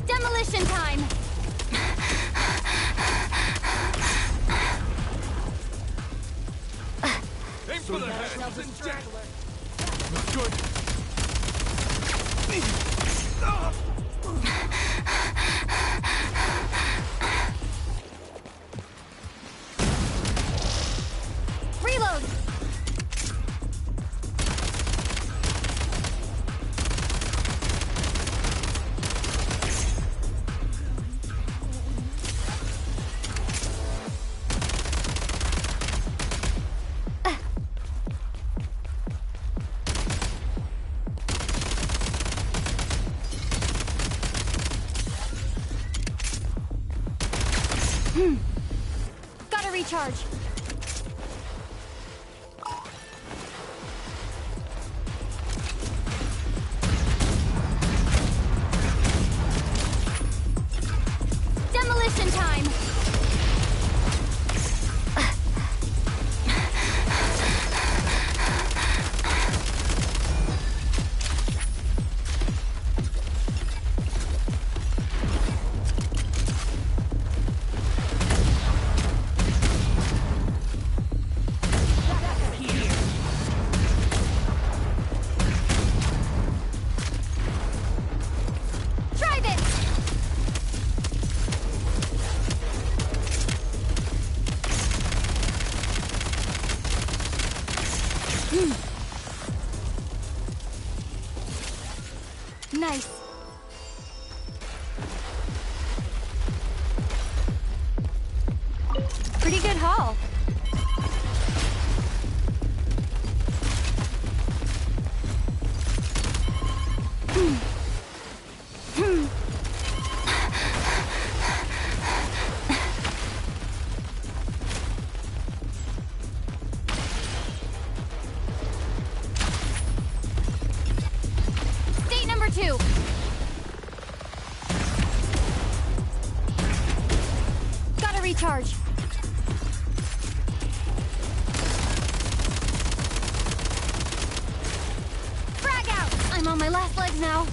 Demolition time. Aim for the head. Not good. Reload. Gotta recharge. Demolition time. Try this. nice. Pretty good haul. State number 2. Gotta recharge. Frag out! I'm on my last legs now.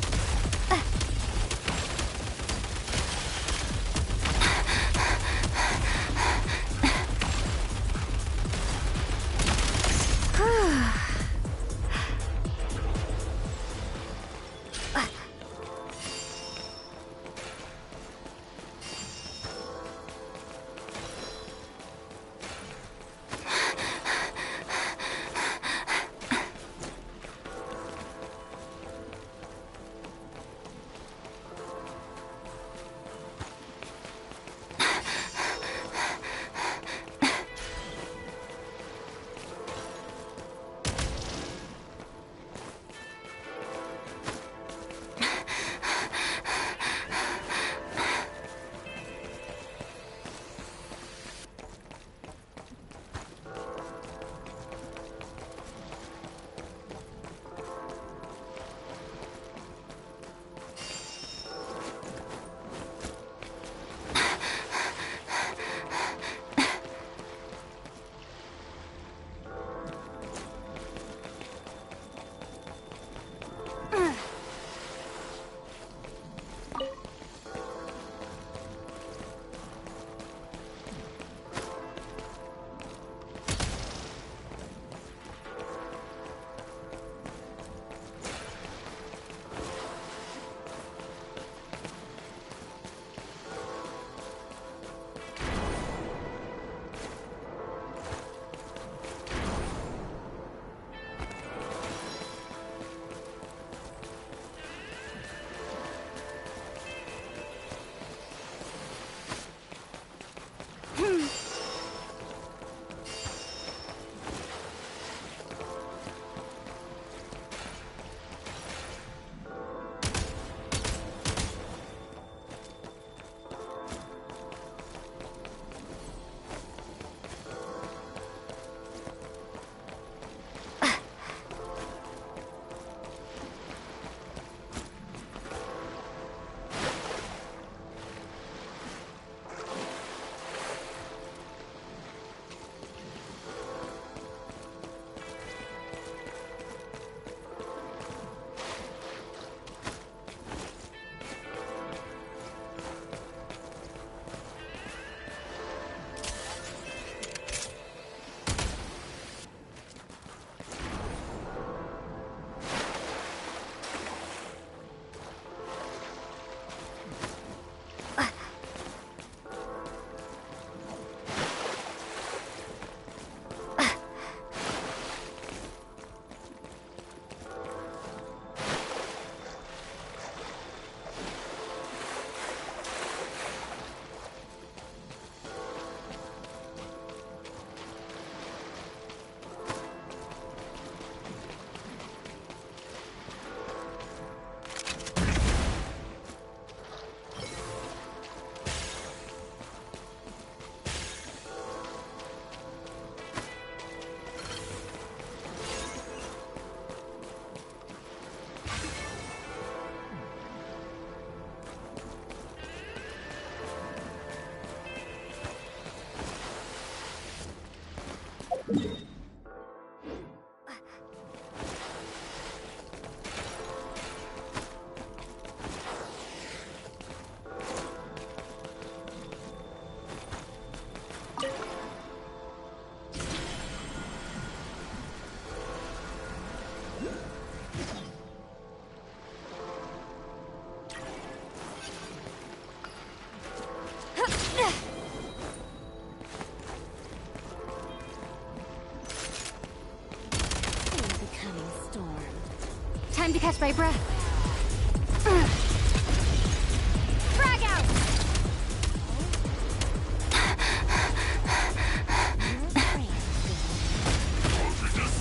Time to catch my breath.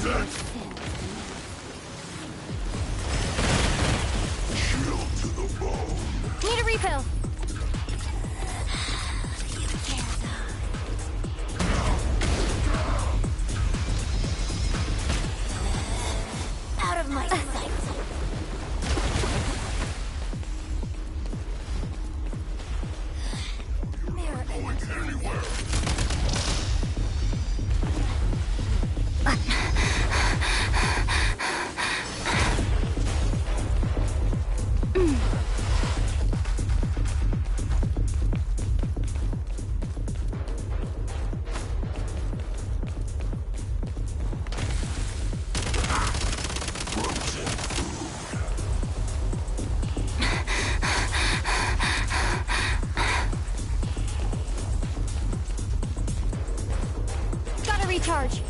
Need a refill. Out of my sight. Mirror going anywhere. Gotta recharge.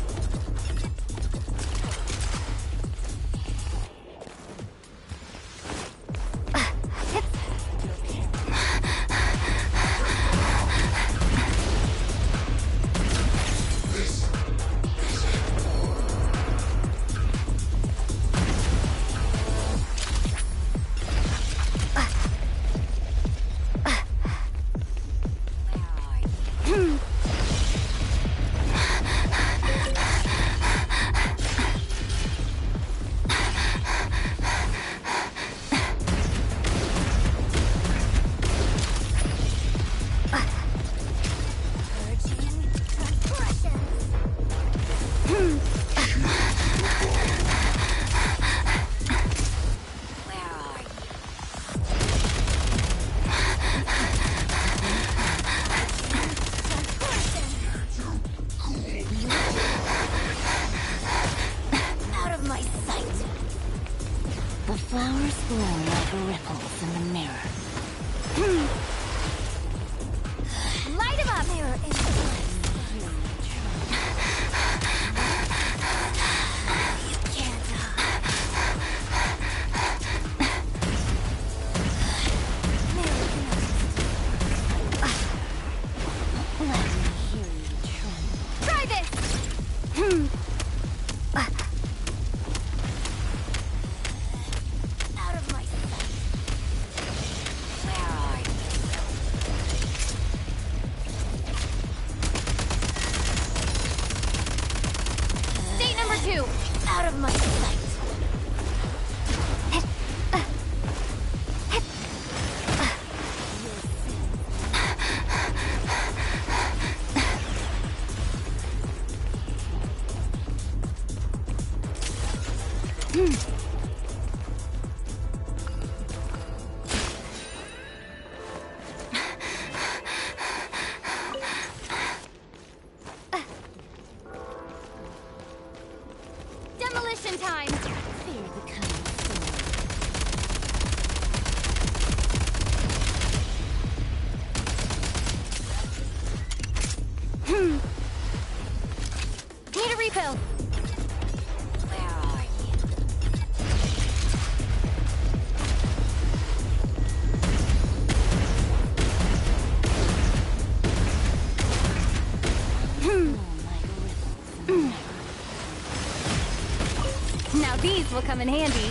Out of my sight. The flowers glow like ripples in the mirror. Light him up. Mirror in the You can't Let me hear you try. Try this. Out of my sight. Where are you? State number 2. Out of my sight. Demolition time. Fear the coming Need a refill. Where are you? Now these will come in handy.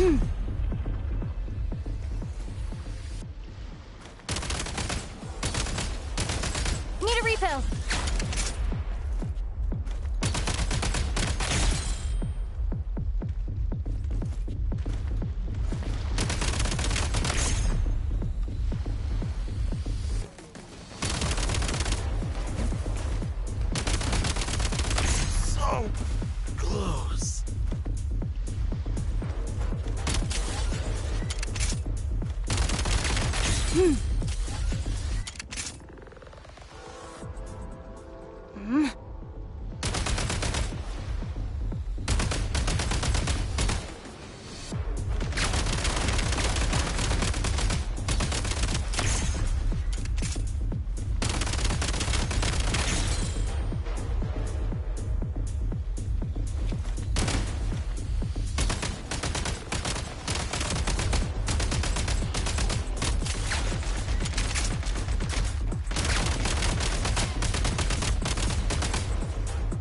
Need a refill. So close.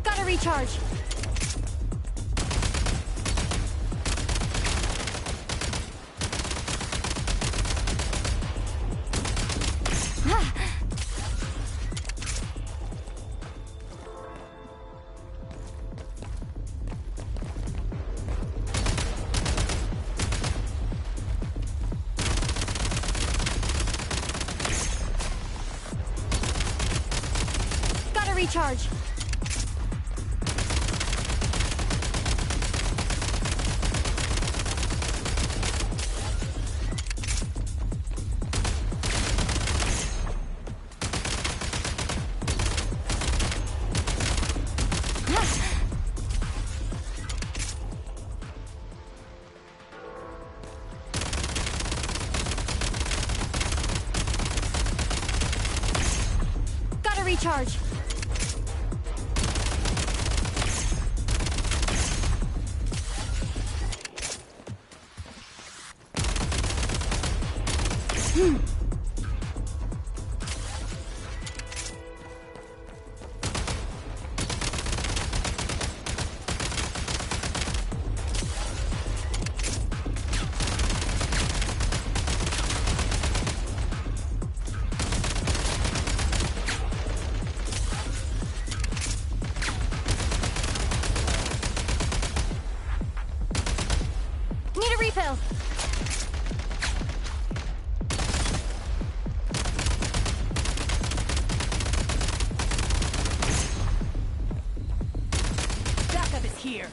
Gotta recharge. Gotta recharge. Gotta recharge. Need a refill. Backup is here.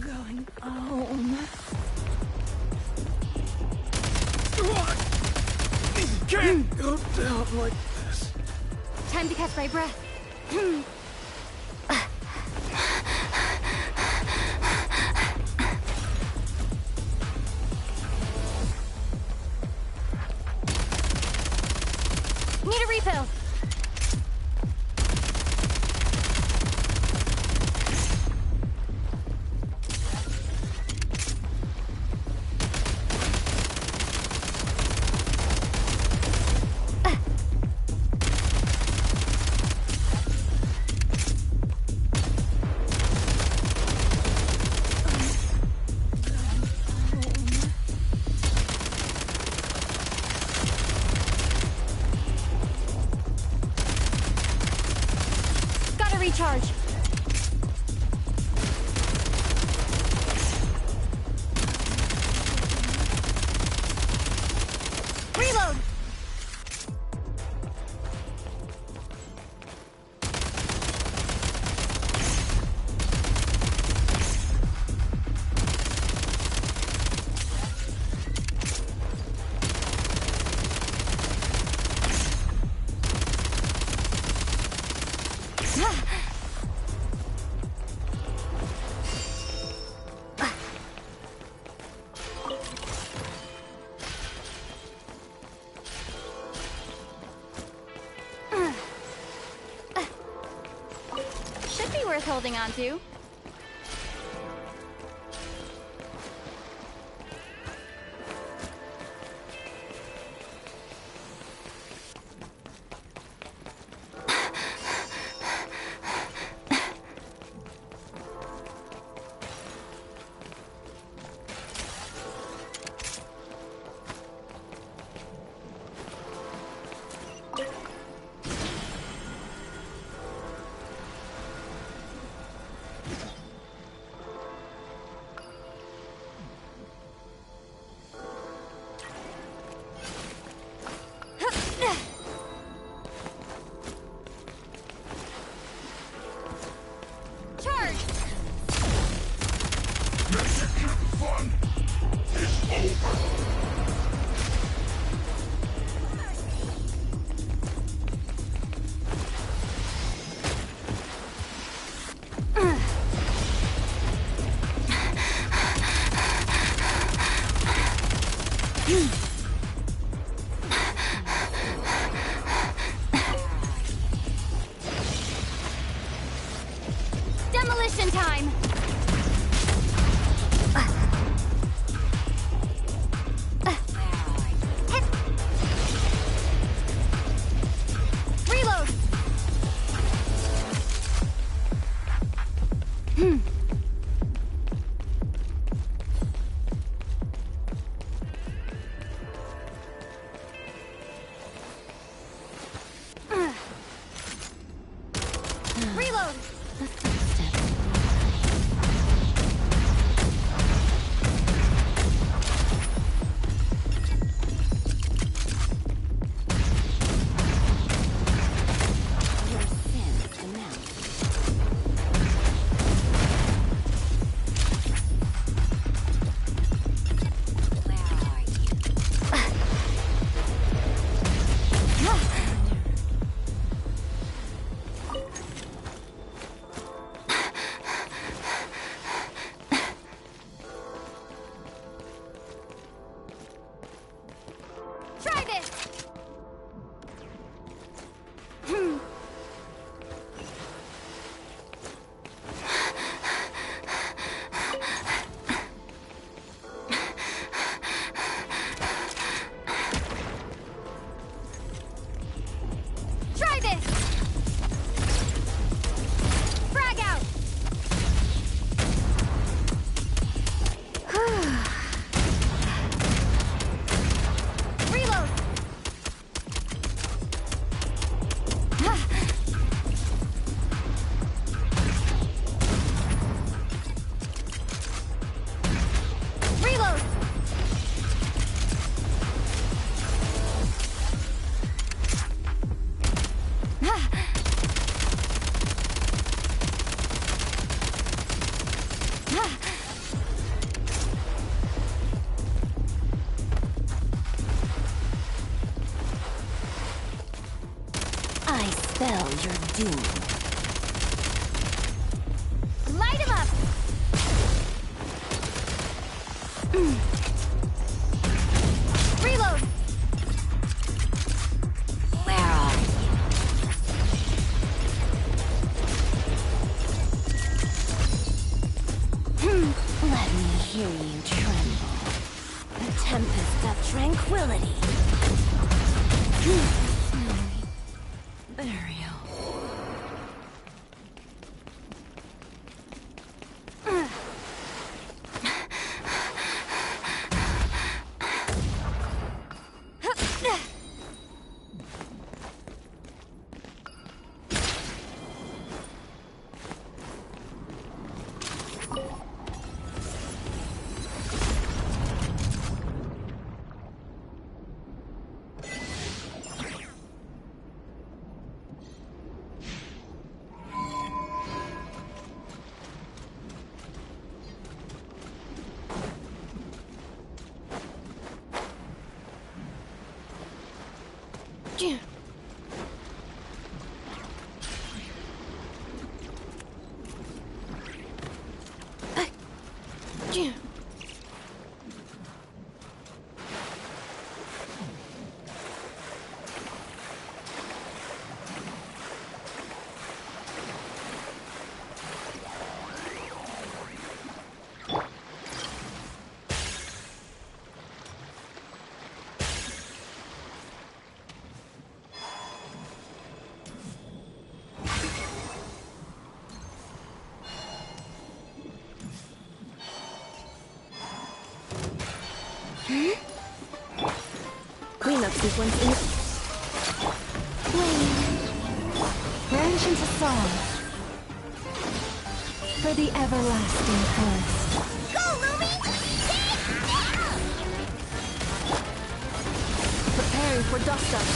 Going home. Can't go down like this. Time to catch my breath. Need a refill. Gotta recharge. Reload. Should be worth holding on to. Demolition time! Reload! Reload! Try this! Try this! Frag out! Reload! Reload! I spell your doom. Light him up! Reload! Where are you? Let me hear you tremble. A tempest of tranquility. Burial. Cleanup sequence in. Wait. Branch into song. for the everlasting forest. Go, Lumi! Preparing for dust up.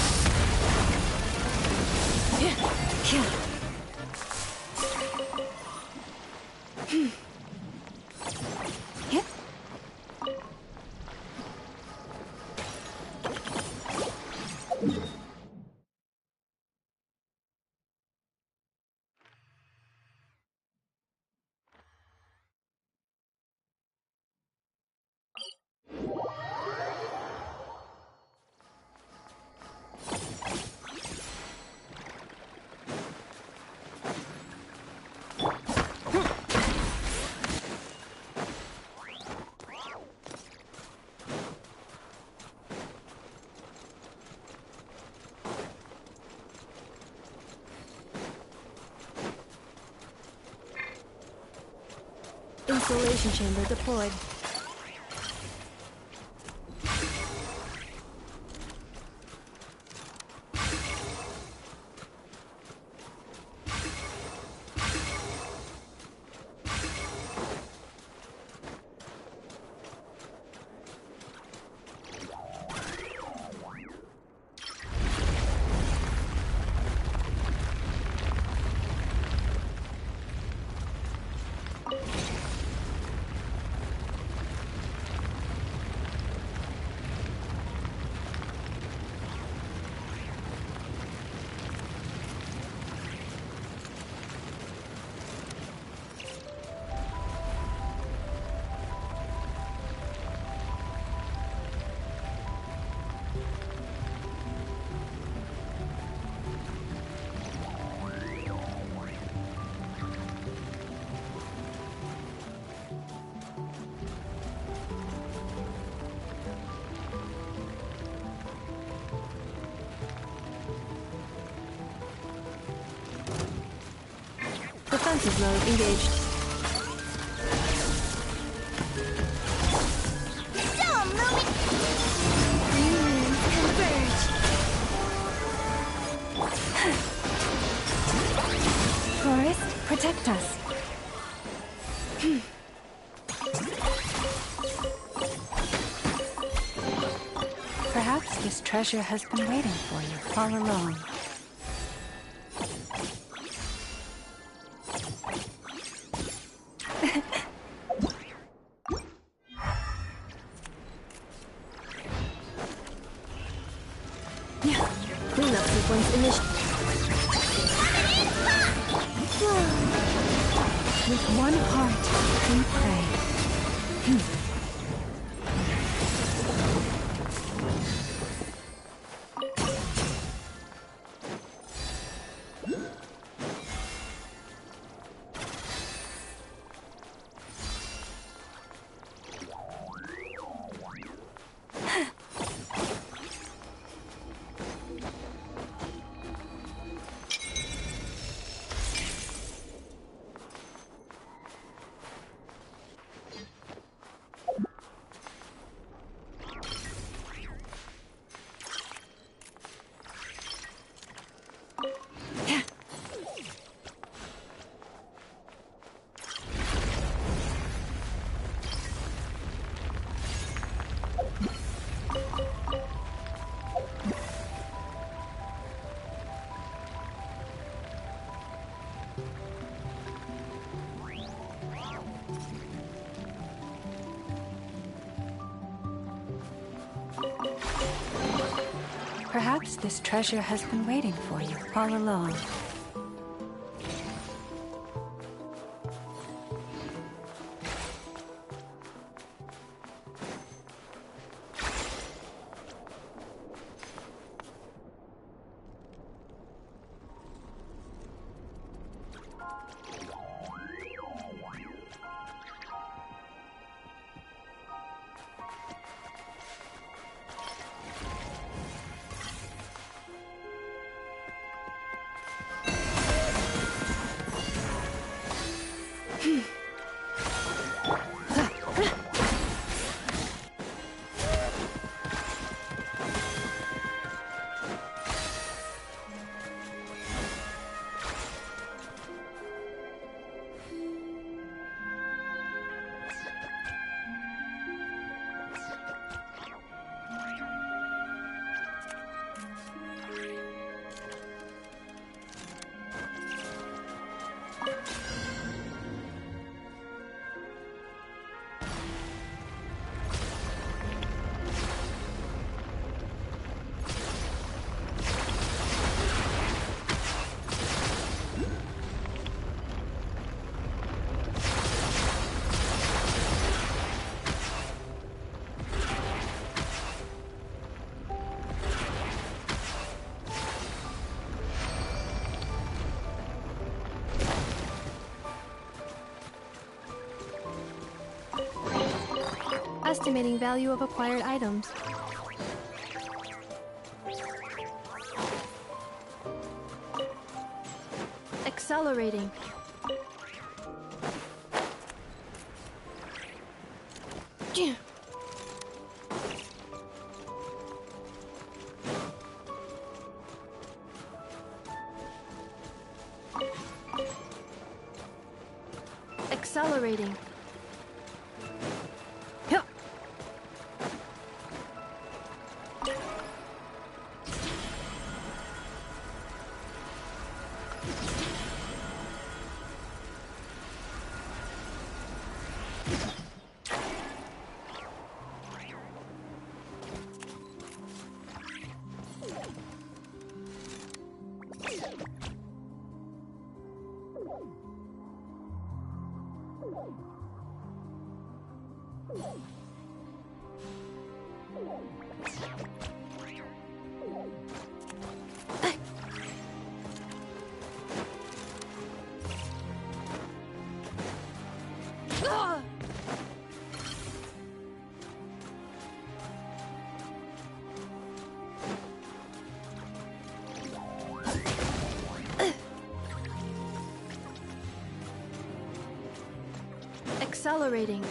Installation chamber deployed. Defensive mode engaged. Dumb, Lumi! Converge. Forest, protect us. Perhaps this treasure has been waiting for you all along. Cleanup sequence initiated. With one heart, we pray. Perhaps this treasure has been waiting for you all along. Estimating value of acquired items. Accelerating. Accelerating. Accelerating.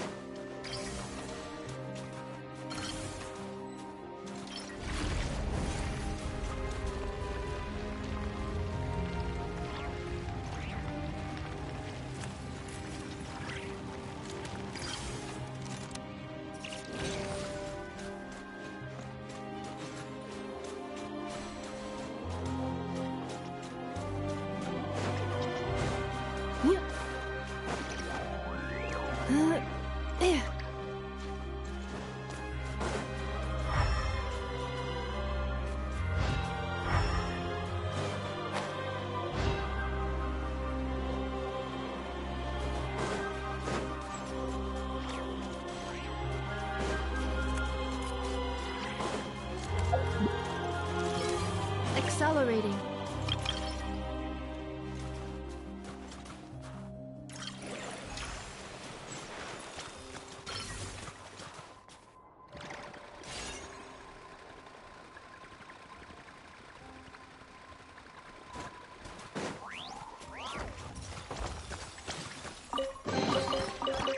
Accelerating.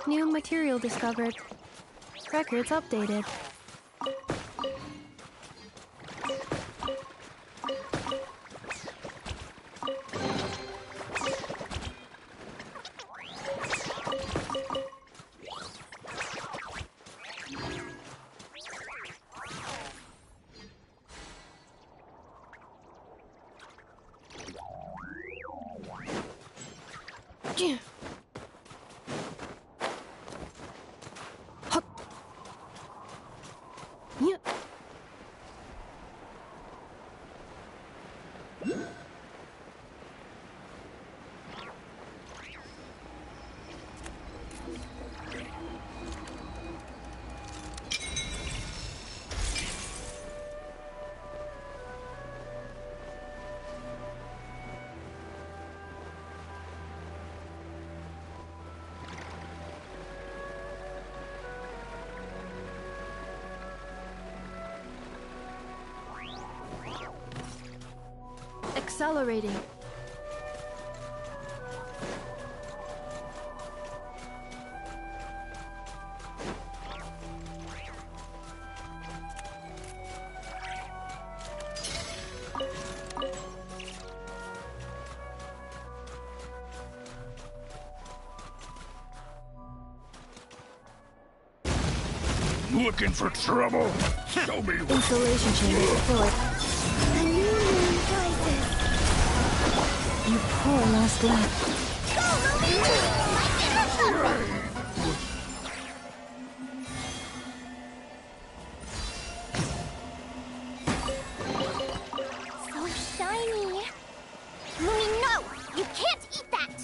New material discovered. Records updated. Accelerating. Looking for trouble? Show me what. Installation chamber deployed. A new moon rises. You poor last lap. Go, momentum! So shiny. Louie, no! You can't eat that!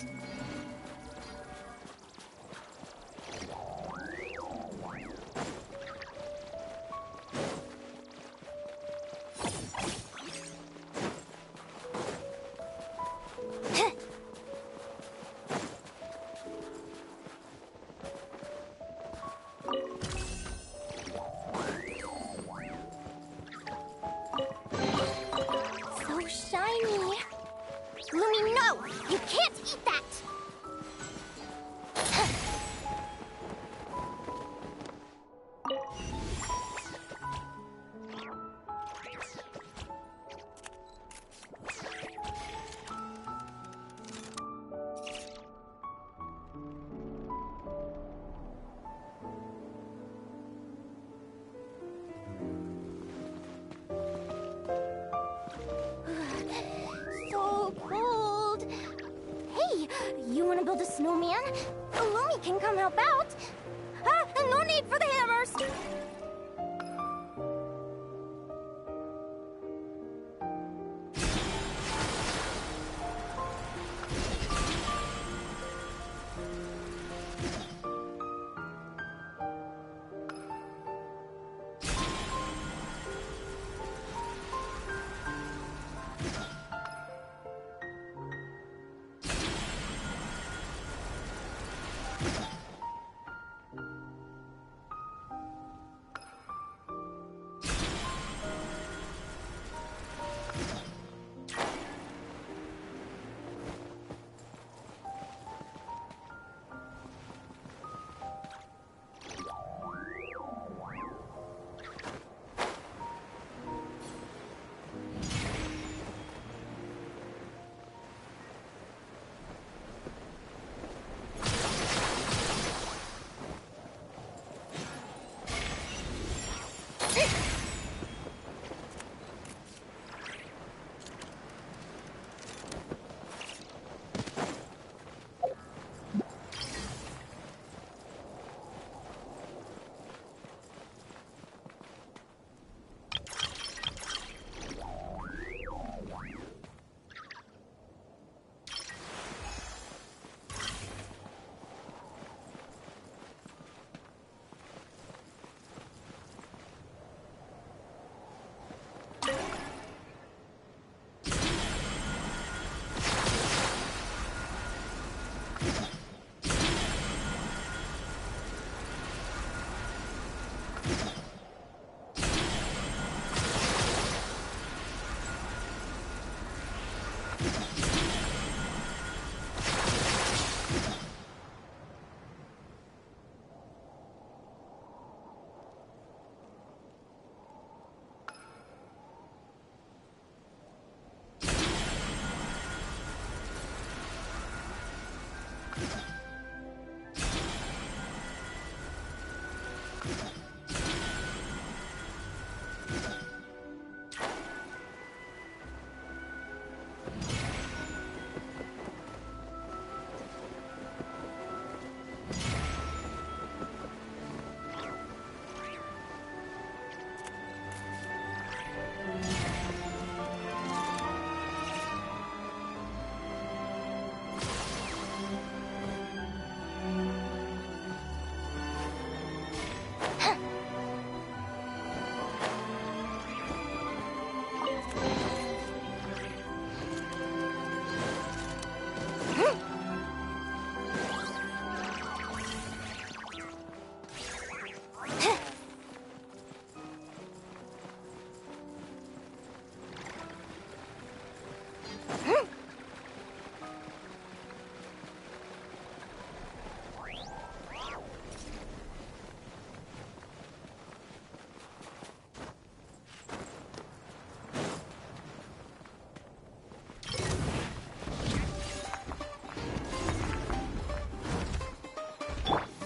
snowman. Lumi can come help out. No need for the hammers.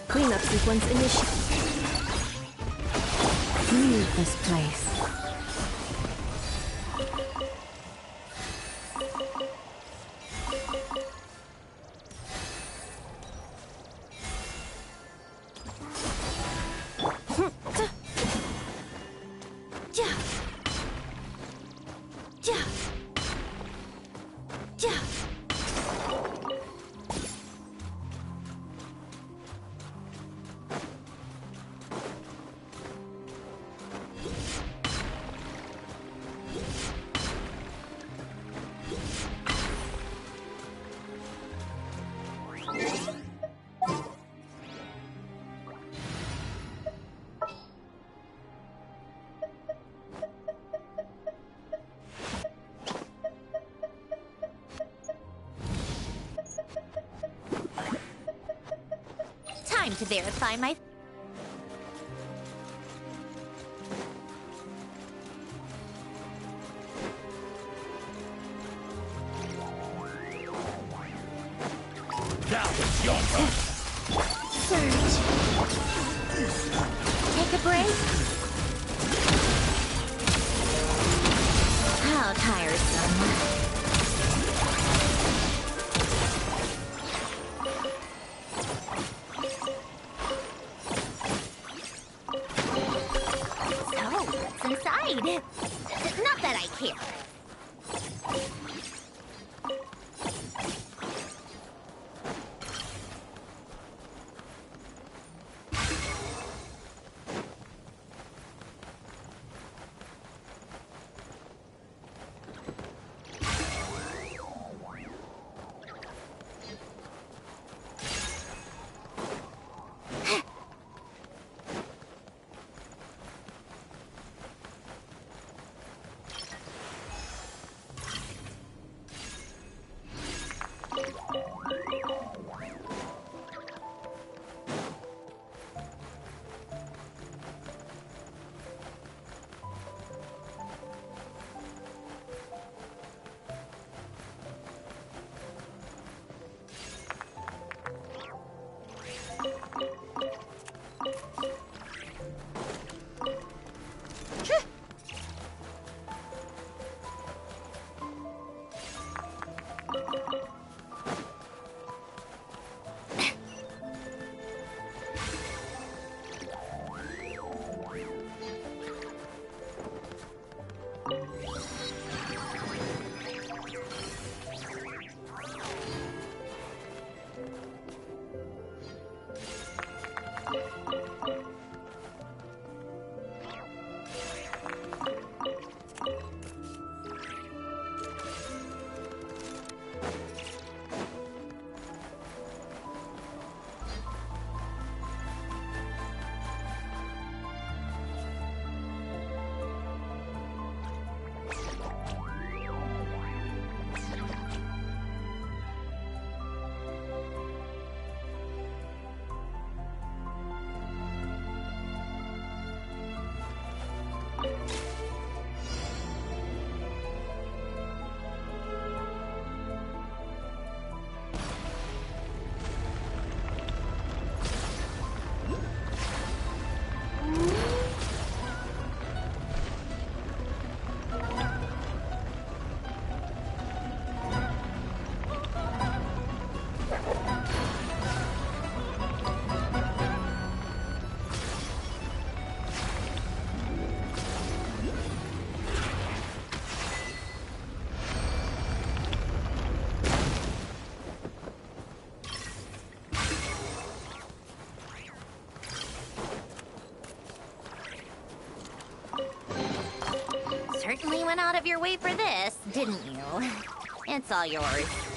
Cleanup sequence initiated. Leave this place. Time to verify my... Now it's your turn. Surge. Take a break. How tiresome. rude. Not that I care. Certainly went out of your way for this, didn't you? It's all yours.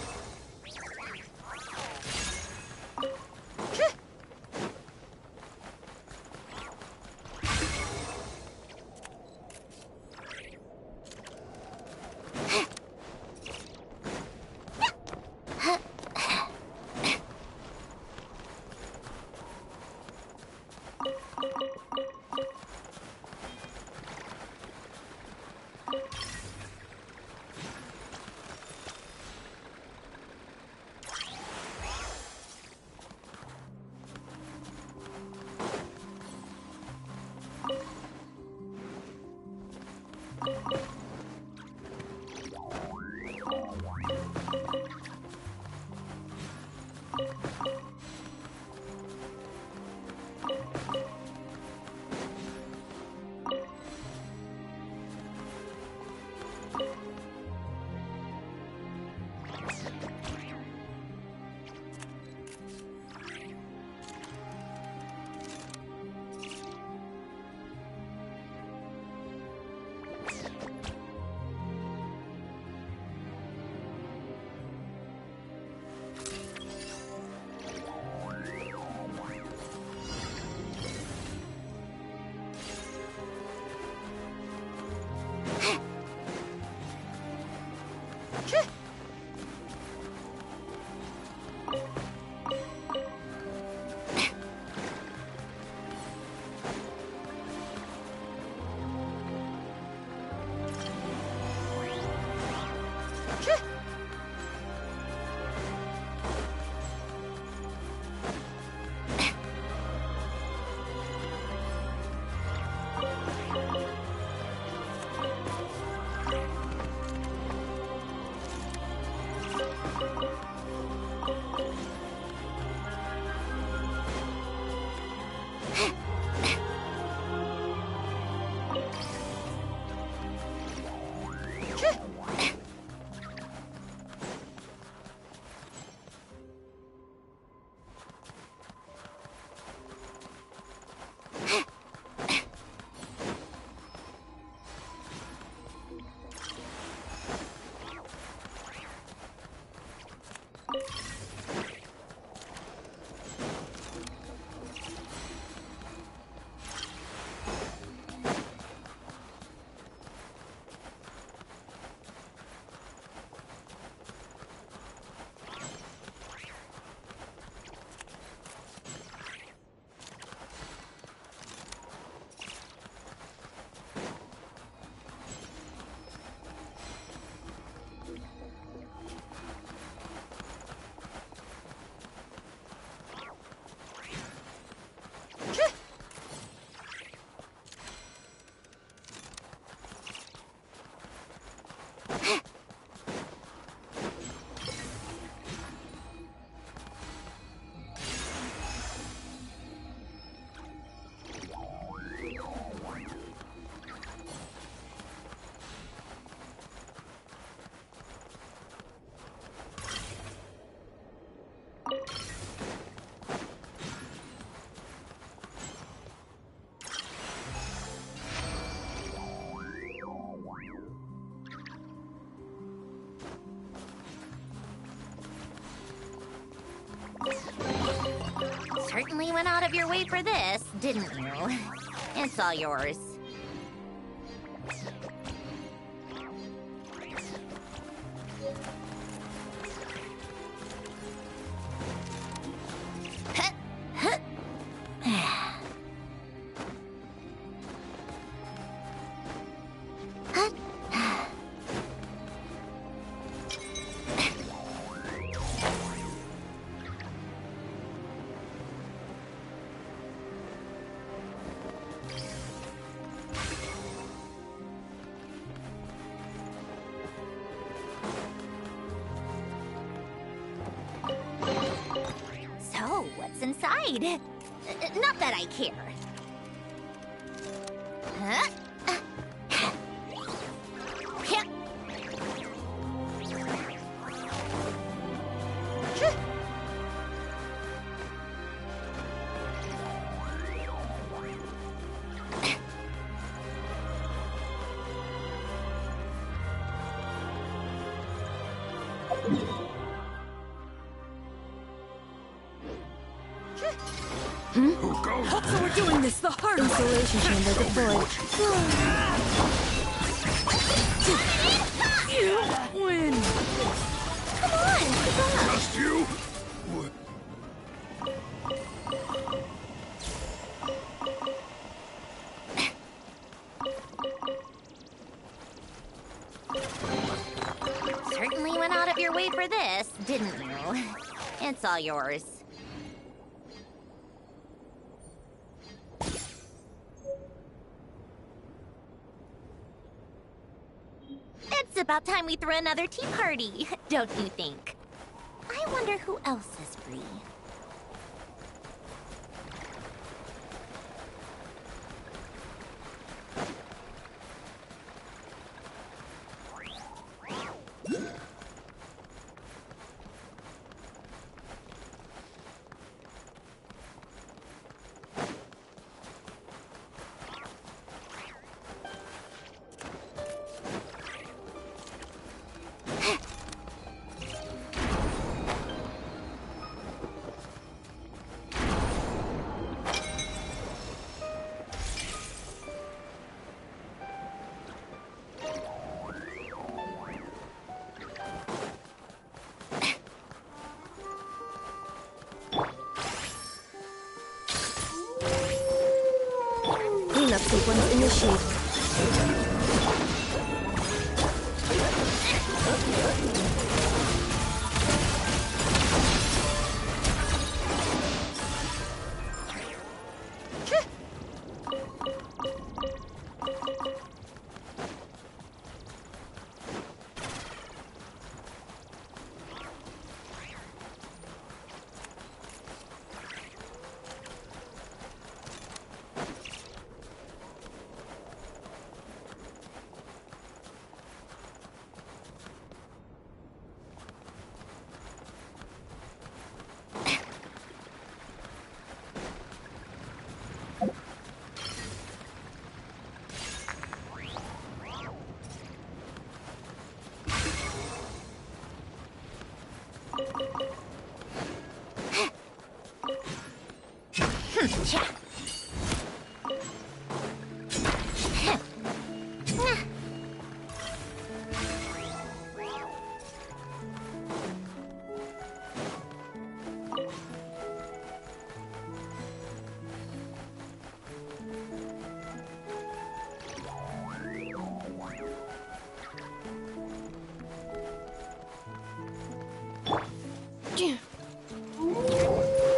certainly went out of your way for this, didn't you? It's all yours. So, what's inside? Not that I care. Huh? So we're doing this the hard way. Isolation chamber deployed. You win. Come on, keep up. Just you? Certainly went out of your way for this, didn't you? It's all yours. It's about time we threw another tea party, don't you think? I wonder who else is free. Cleanup sequence initiated.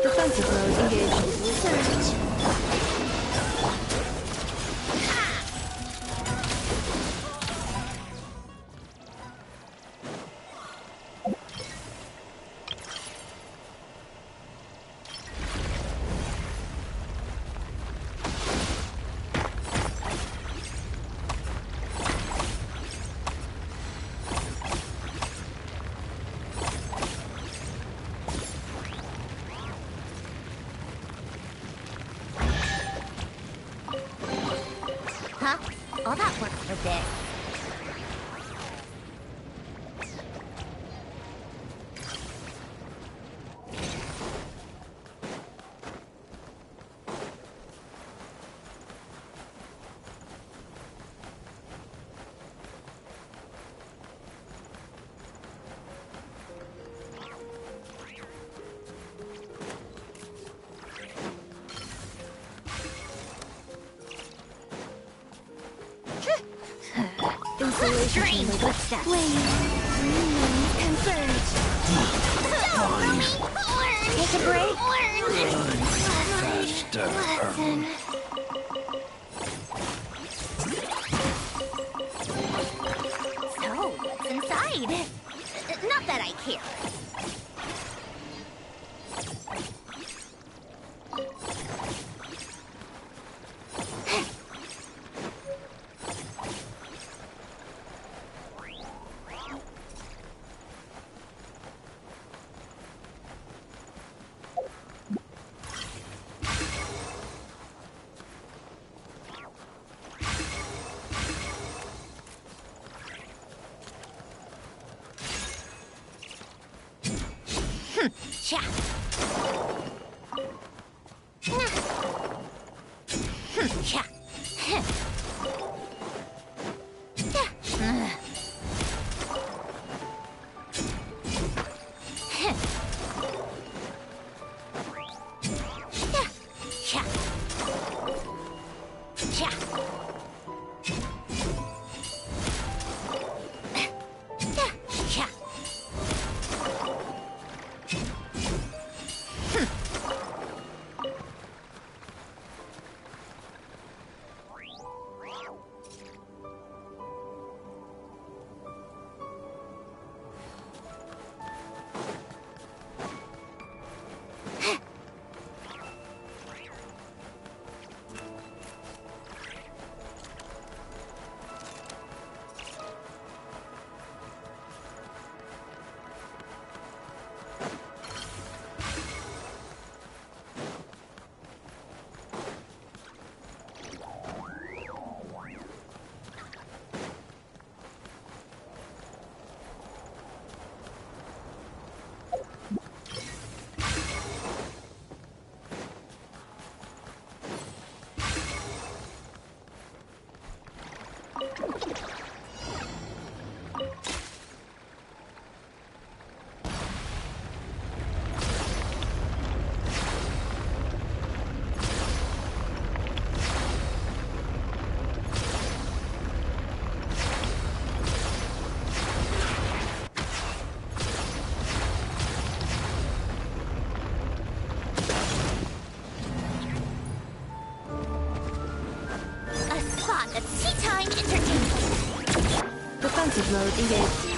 Defensive mode engaged. Huh? All that work for this. strange footsteps. Wait. Converge. Don't, Rumi! Learn! Take a break. Learn! Faster. Lesson. So, what's inside? Not that I care. Cha. Cha. Defensive mode engaged.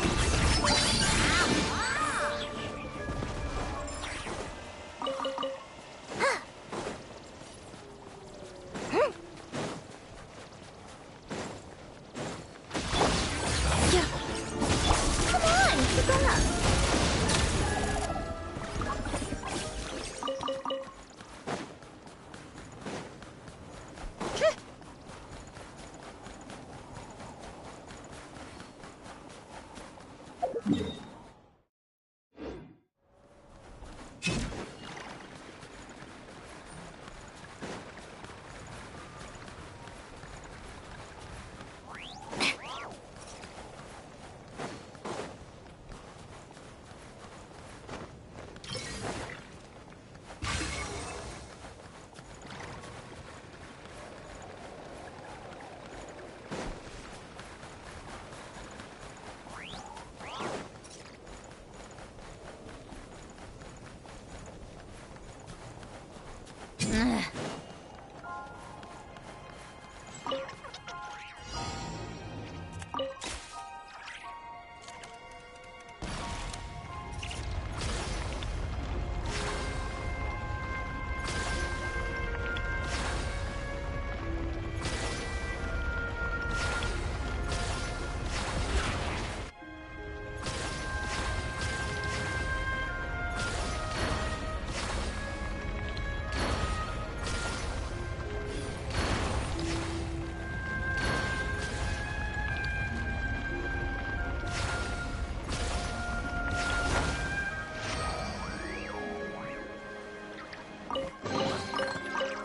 Come on, keep up!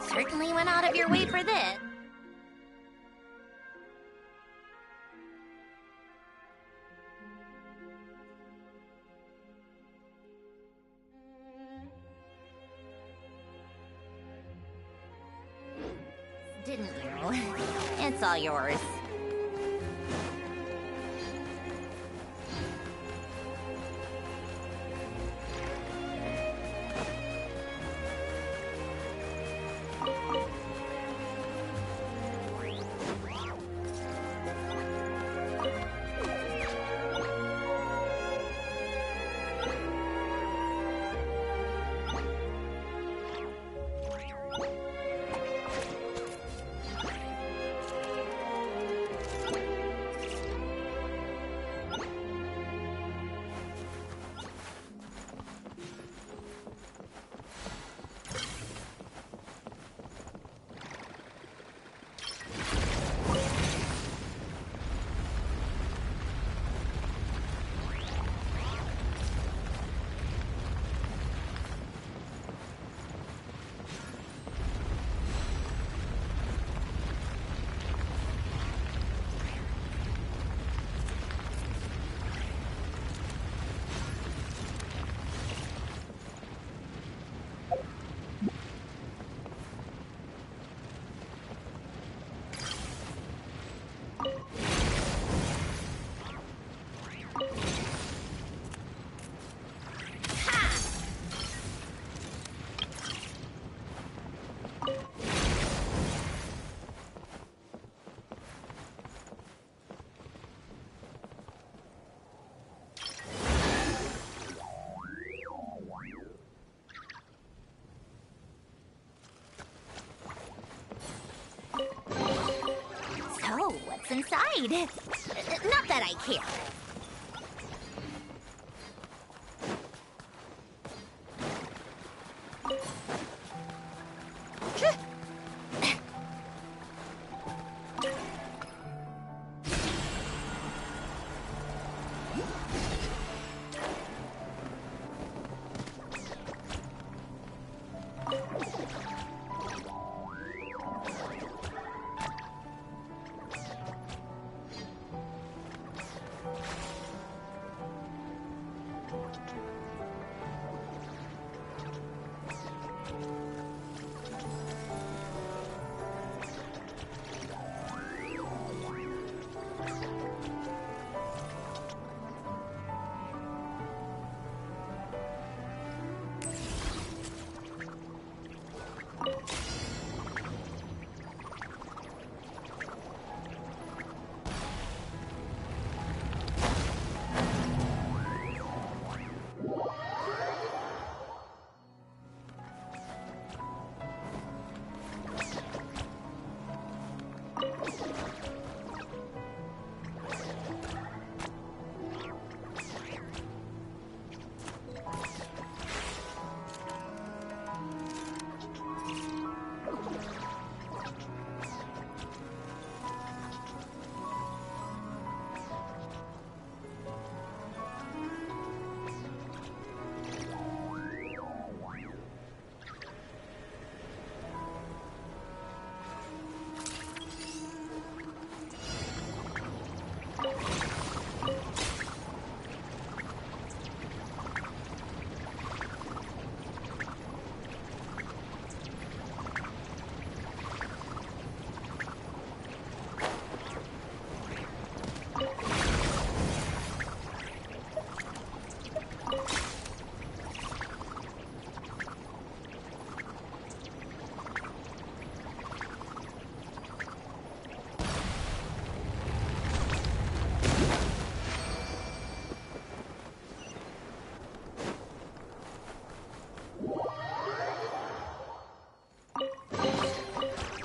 Certainly went out of your way for this. Didn't you? It's all yours. inside. Not that I care.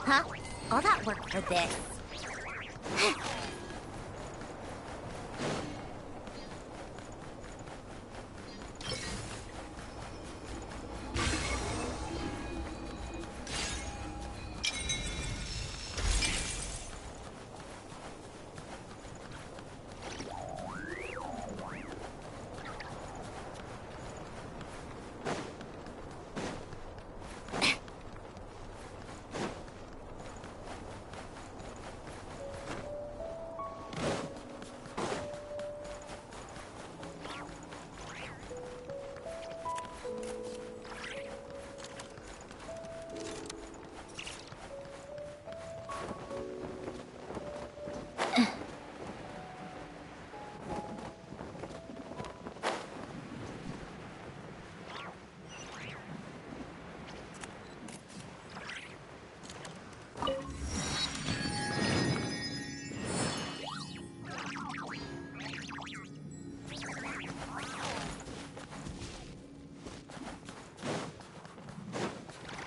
Huh? All that work for this.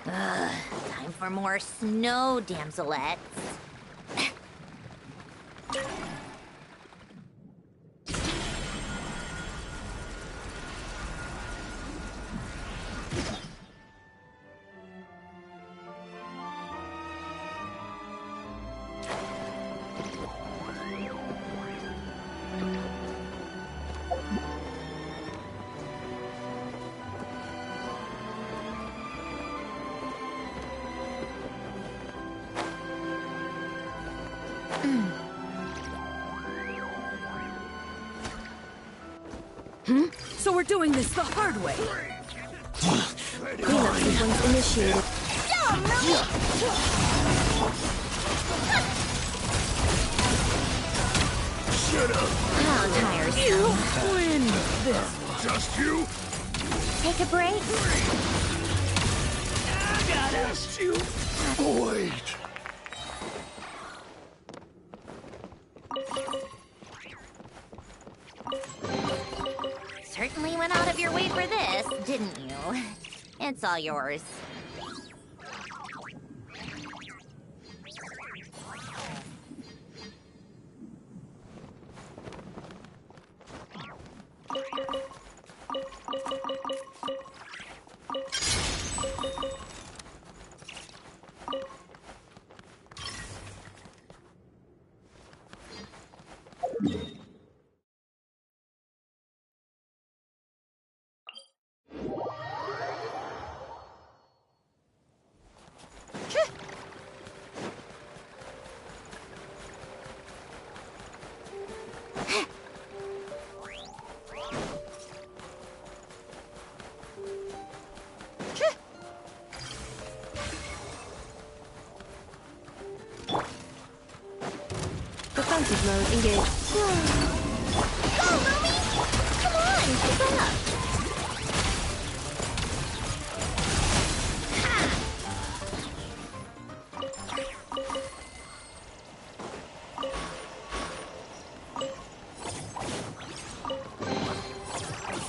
Time for more snow damselettes. So we're doing this the hard way. Cleanup sequence initiated. Shut up! How tiresome. You win this one. Just you? Take a break. I got asked you. Wait. Certainly went out of your way for this, didn't you? It's all yours. Defensive mode engaged. Go, Lumi! Come on, keep up!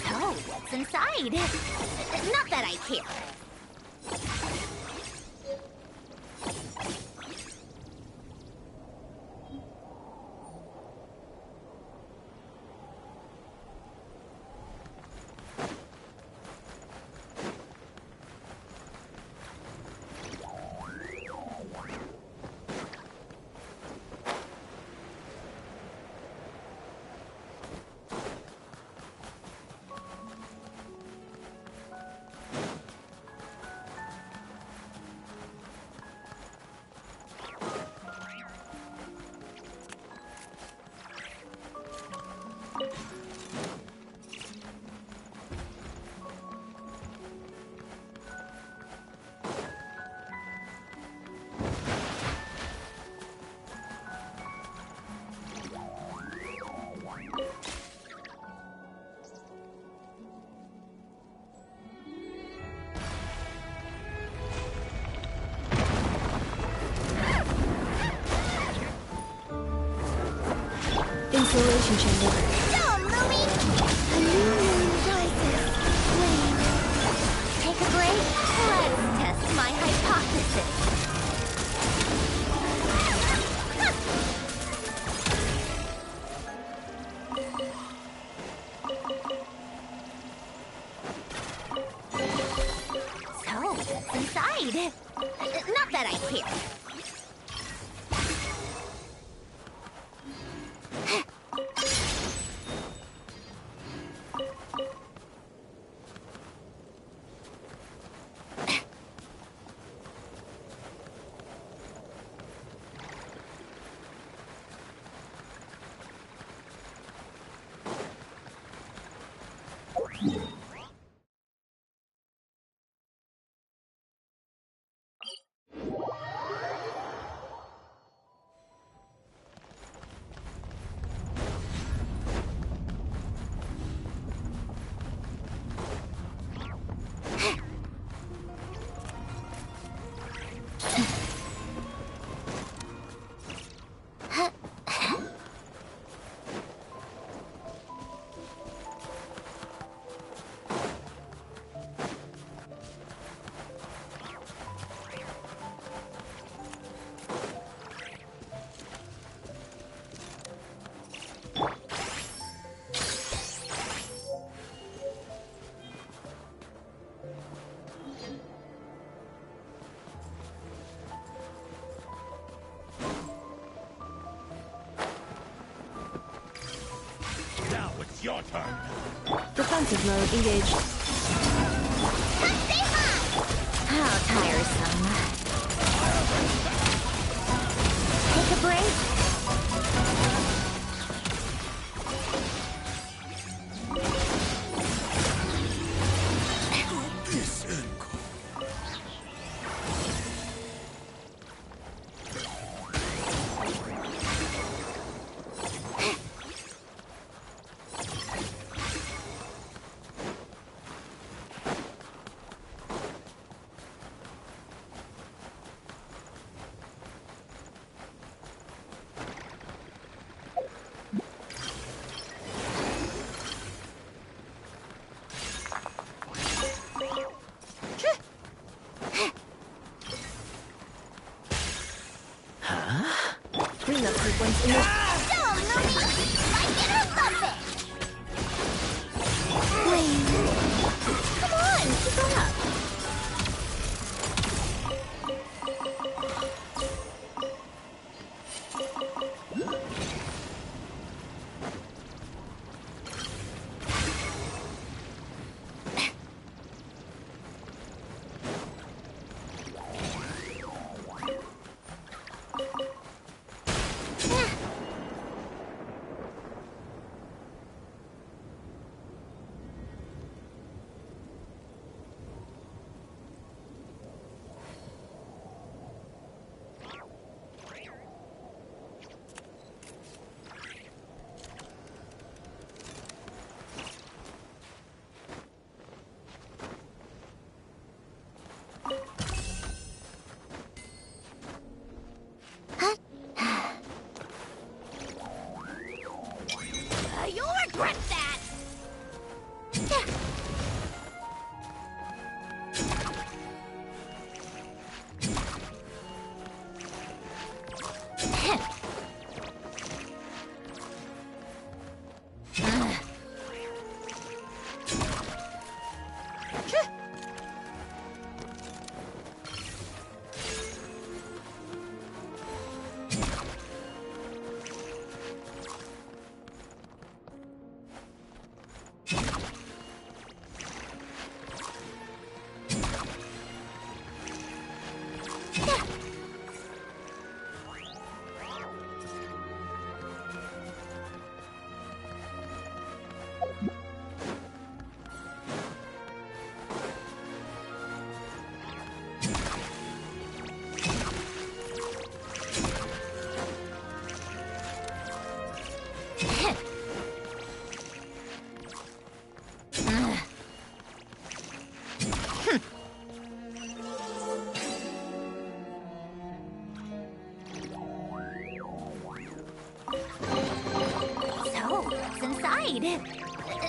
So, what's inside? Not that I care. Installation chamber. Dumb, Lumi! A new moon rises. Flame. Take a break. Let's test my hypothesis. So, what's inside? Not that I care. Your turn. Defensive mode engaged. How tiresome. Take a break. Bring up sequence in the... Dumb, Lumi! Like it or love it! Flame. Come on, keep up!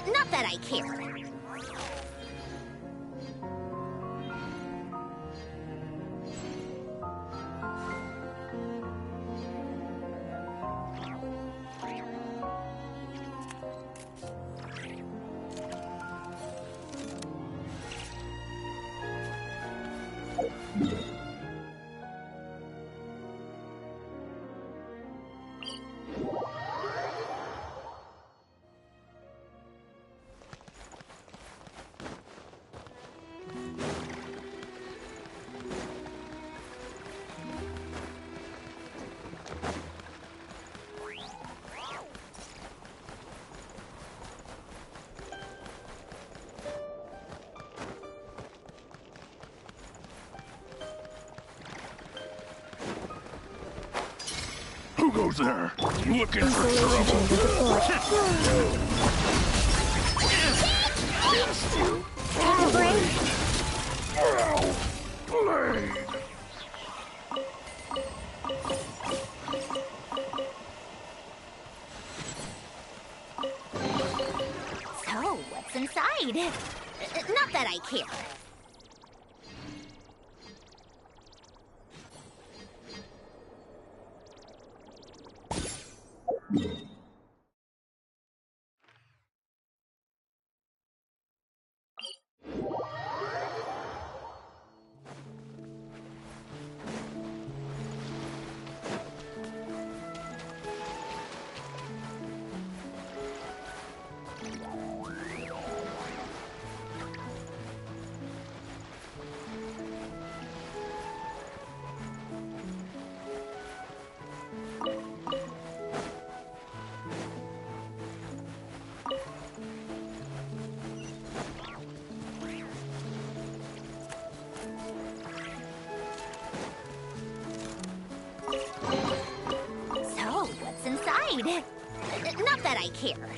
Not that I care. Who goes there? Looking for trouble? Take a break. Blade! So, what's inside? Not that I care. So, what's inside? Not that I care.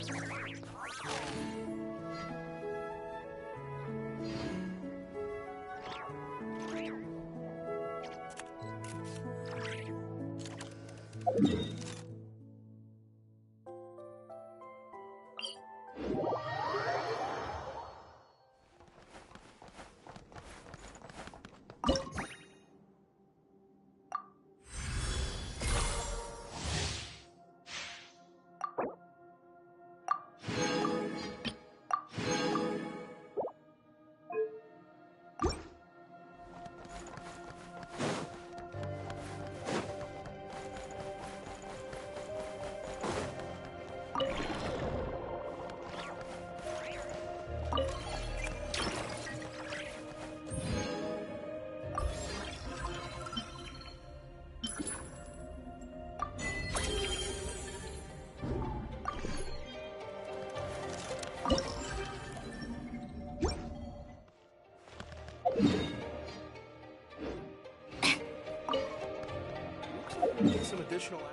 Some additional act.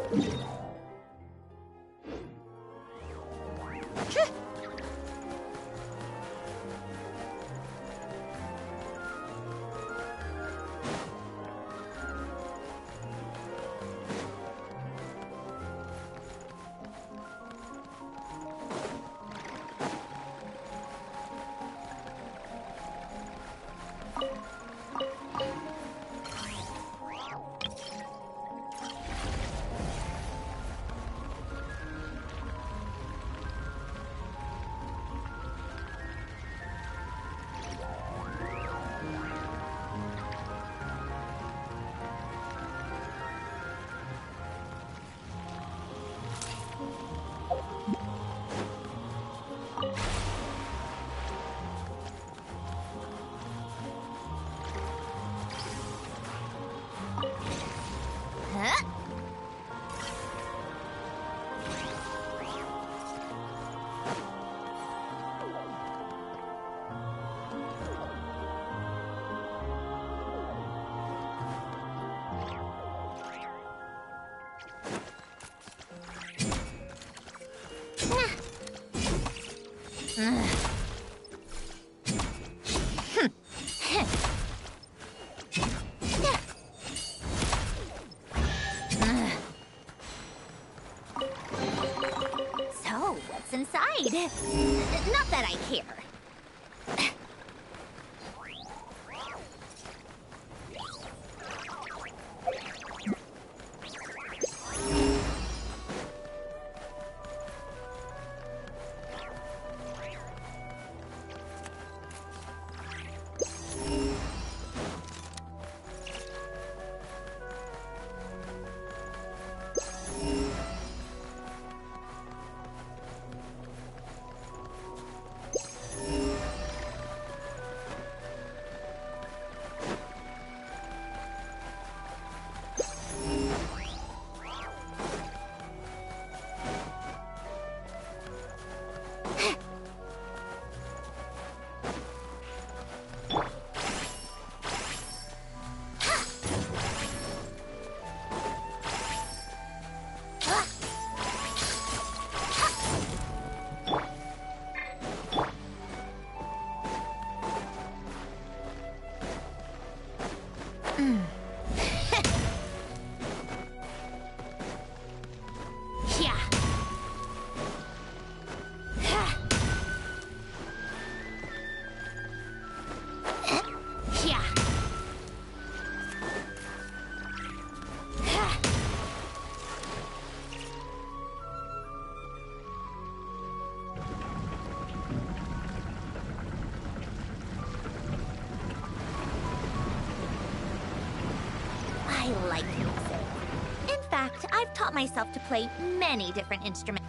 So, what's inside? Not that I care. I like music. In fact, I've taught myself to play many different instruments.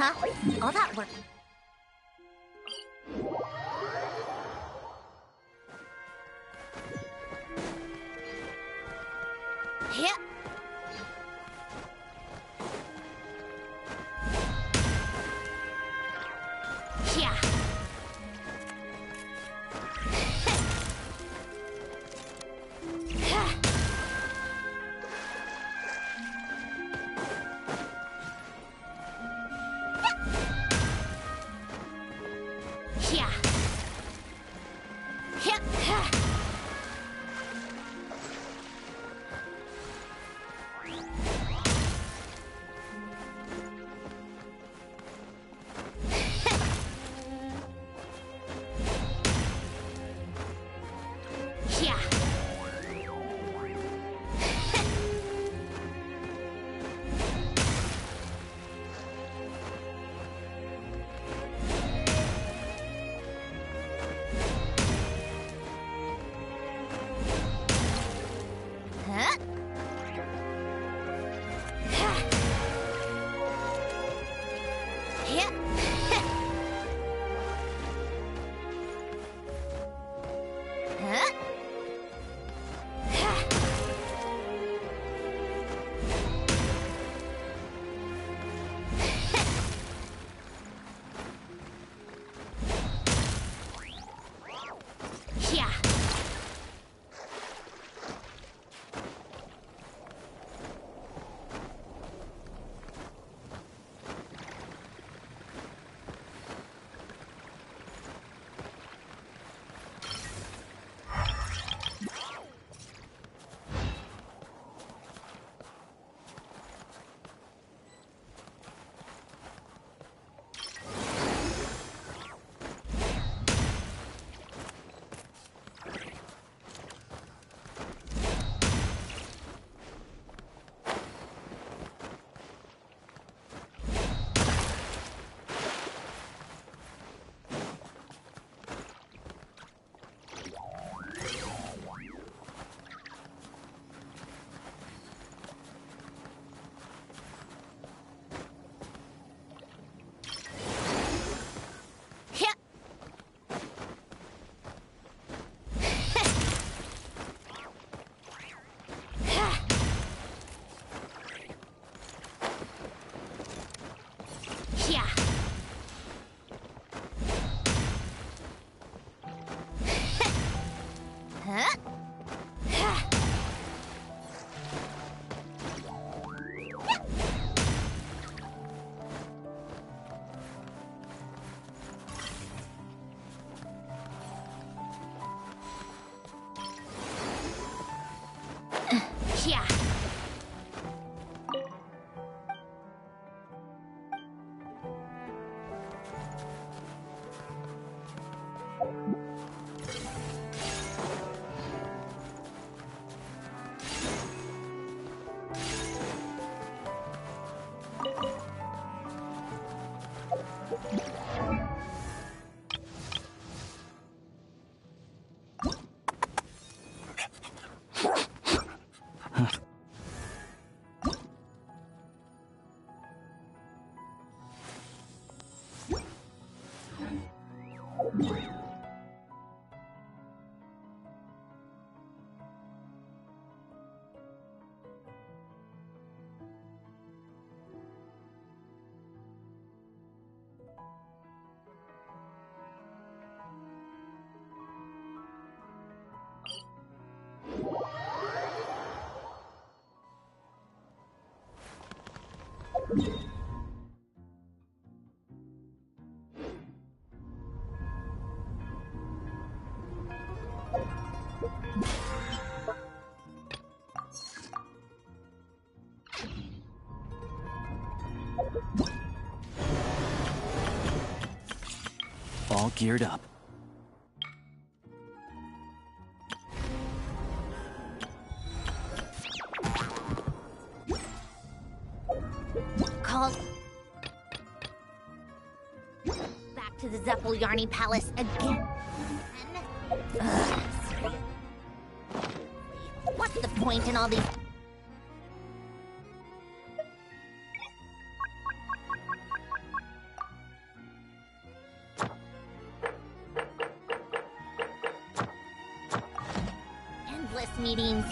Huh? All that work. Yeah. Yeah. Yeah. Yeah. Yeah. Huh? Yeah. Huh? Yeah. Yeah. Huh? Yeah. All geared up. Call back to the Zeppeljärni Palace again. Ugh. What's the point in all these? meetings.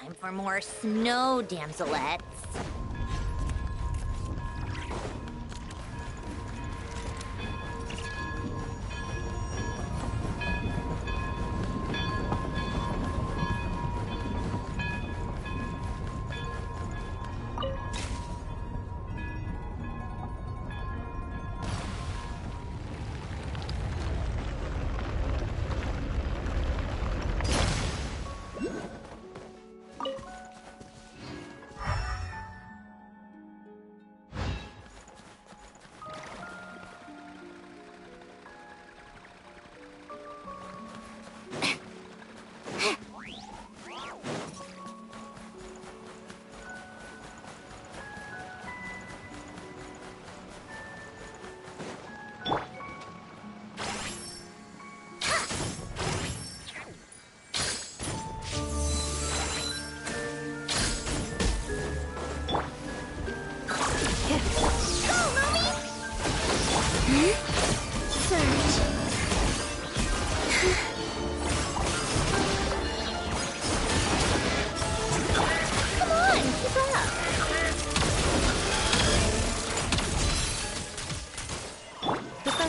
Time for more snow damselettes.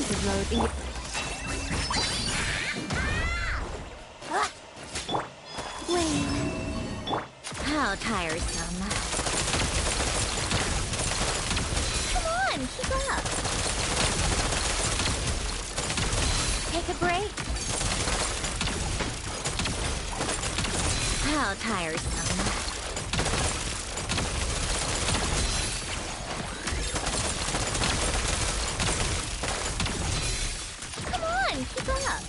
defensive mode in Wait. How tiresome. Come on, keep up. Take a break. How tiresome. Come on, keep up.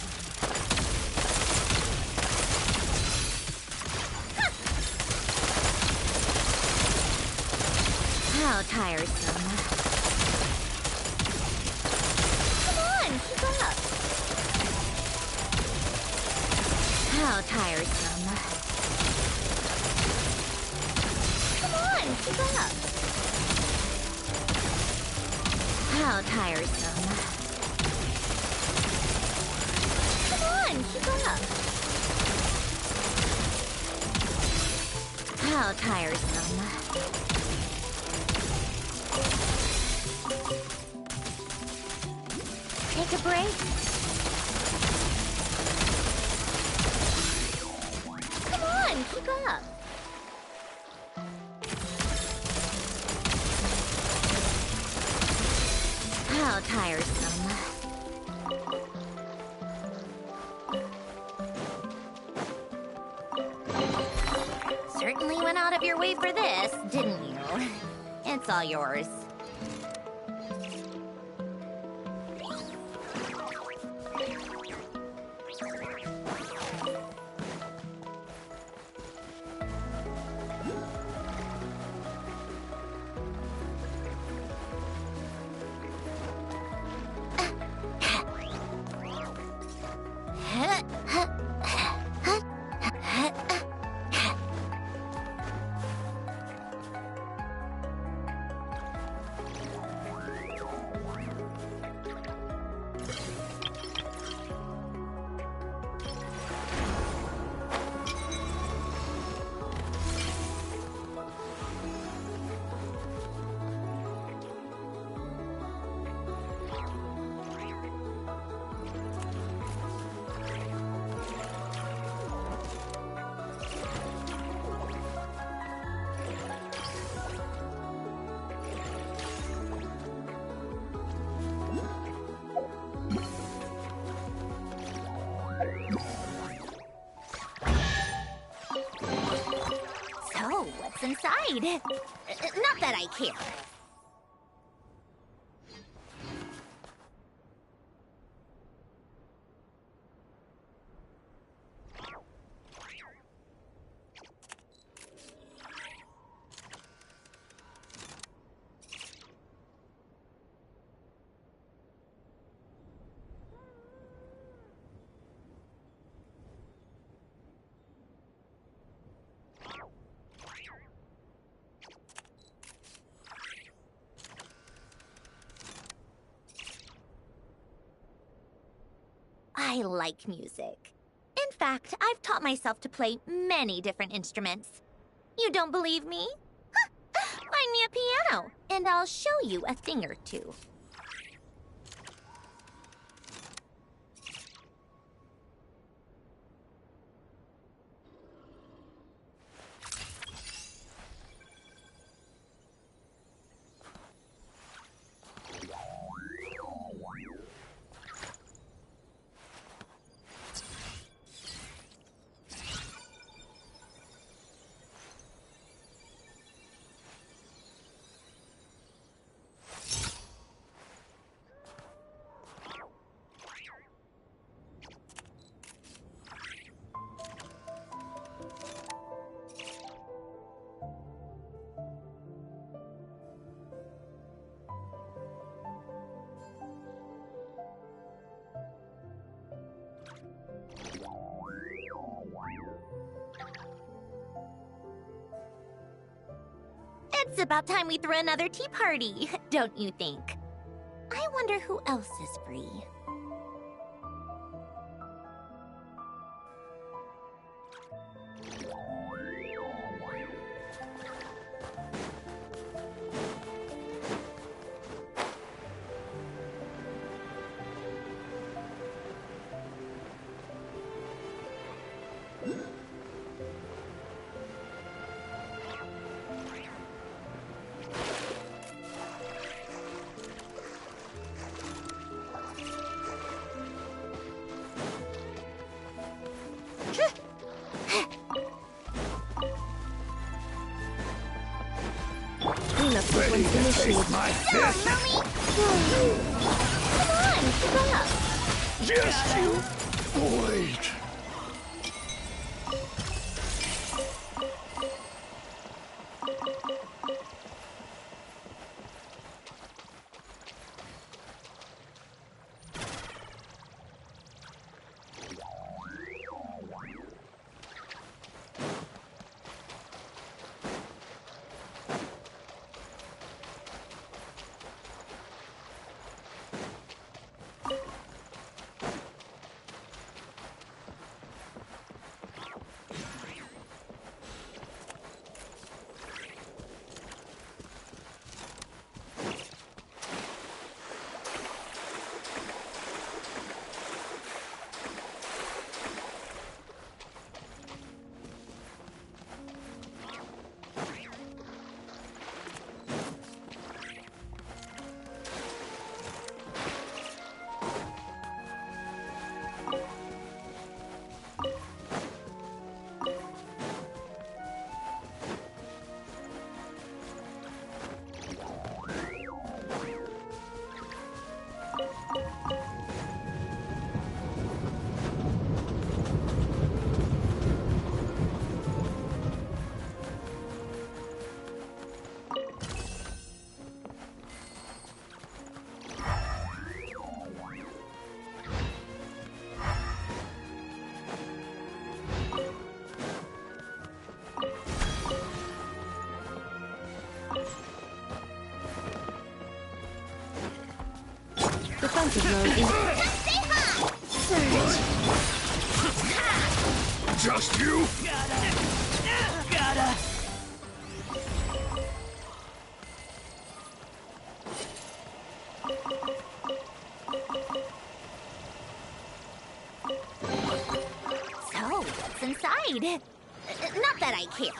How tiresome. Come on, keep up. How tiresome. Come on, keep up. How tiresome. Come on, keep up. How tiresome. Take a break. Come on, keep up. How tiresome. Certainly went out of your way for this, didn't you? It's all yours. So, what's inside? Not that I care. I like music. In fact, I've taught myself to play many different instruments. You don't believe me? Find me a piano, and I'll show you a thing or two. It's about time we threw another tea party, don't you think? I wonder who else is free. ready to take my fist? Come on, keep up. Just you wait. Defensive mode in. Just you? Gotta. So, what's inside? Not that I care.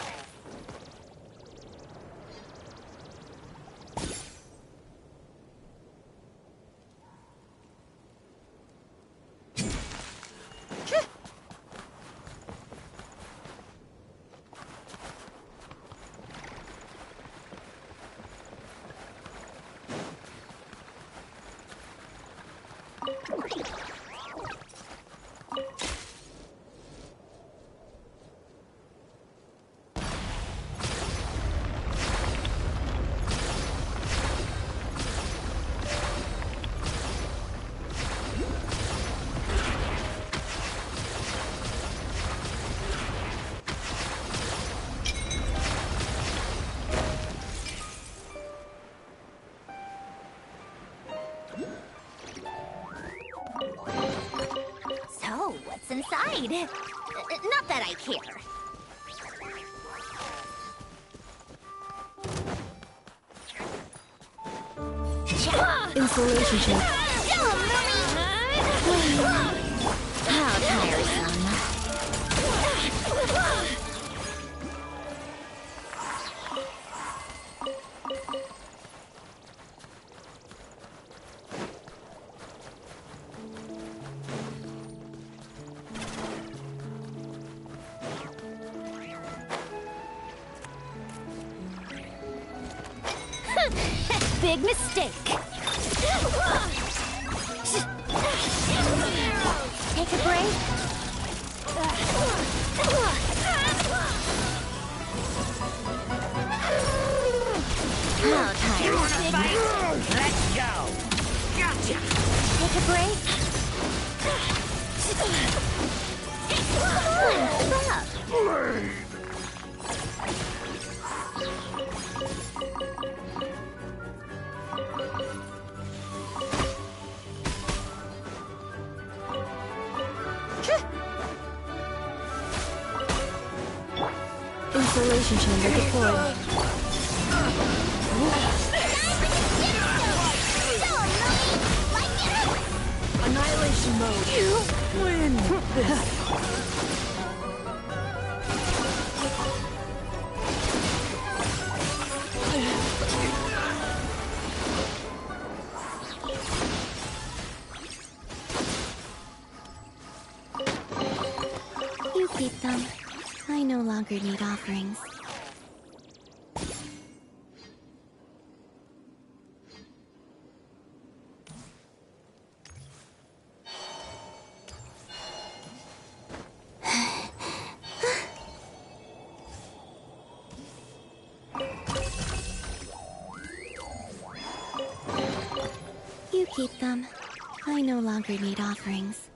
Inside. Not that I care. Insulation check. How tiresome. Big mistake. Take a break. How tiresome. Let's go. Gotcha. Take a break. Come on, Insulation chamber deployed. Annihilation mode. You win this. You keep them. I no longer need offerings. You keep them. I no longer need offerings.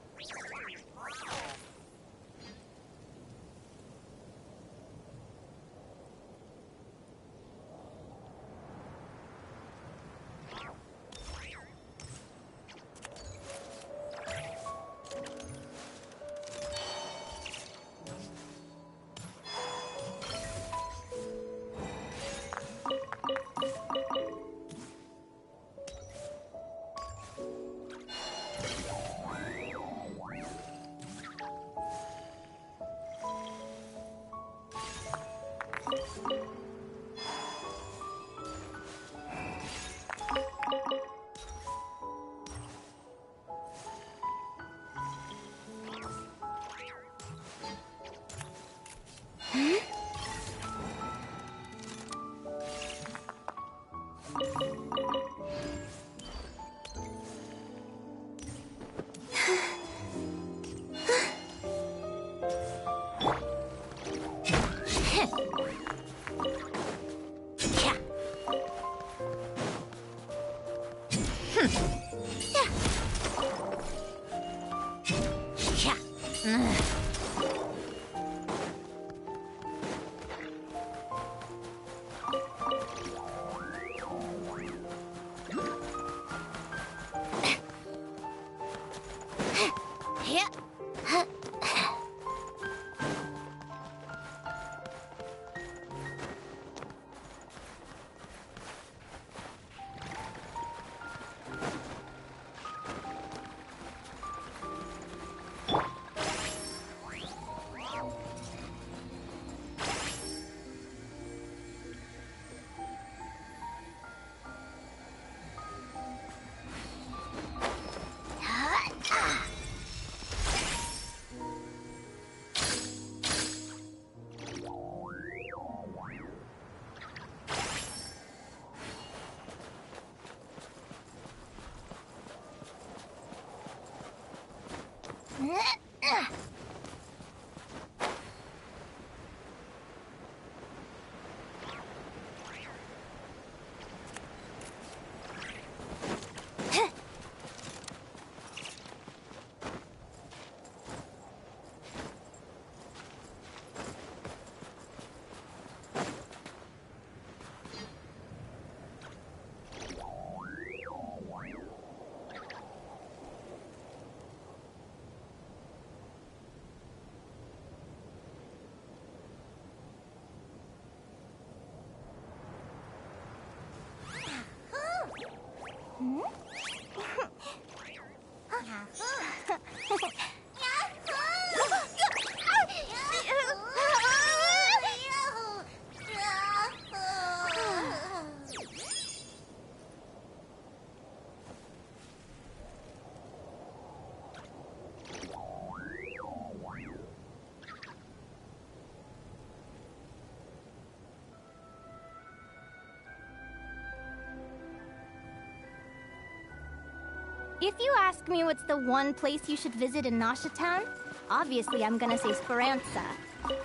If you ask me what's the one place you should visit in Nasha Town, obviously I'm gonna say Speranza.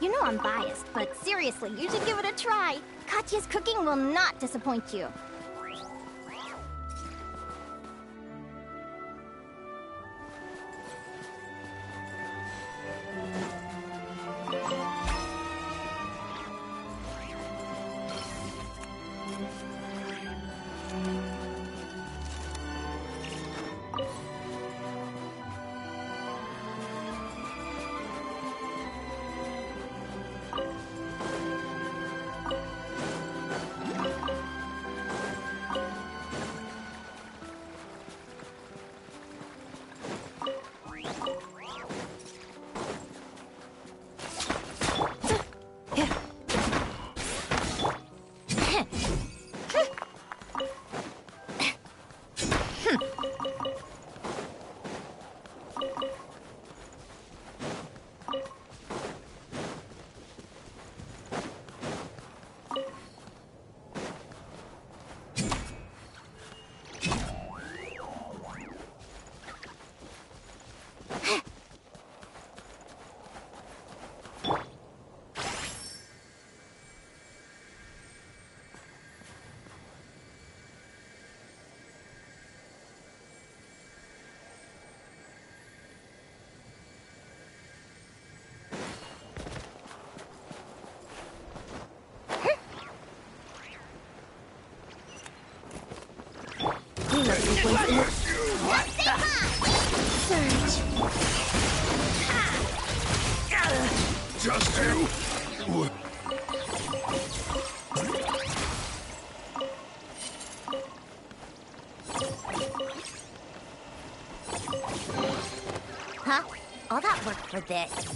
You know I'm biased, but seriously, you should give it a try. Katya's cooking will not disappoint you. sequence in it. Surge. Just you? Huh? All that work for this.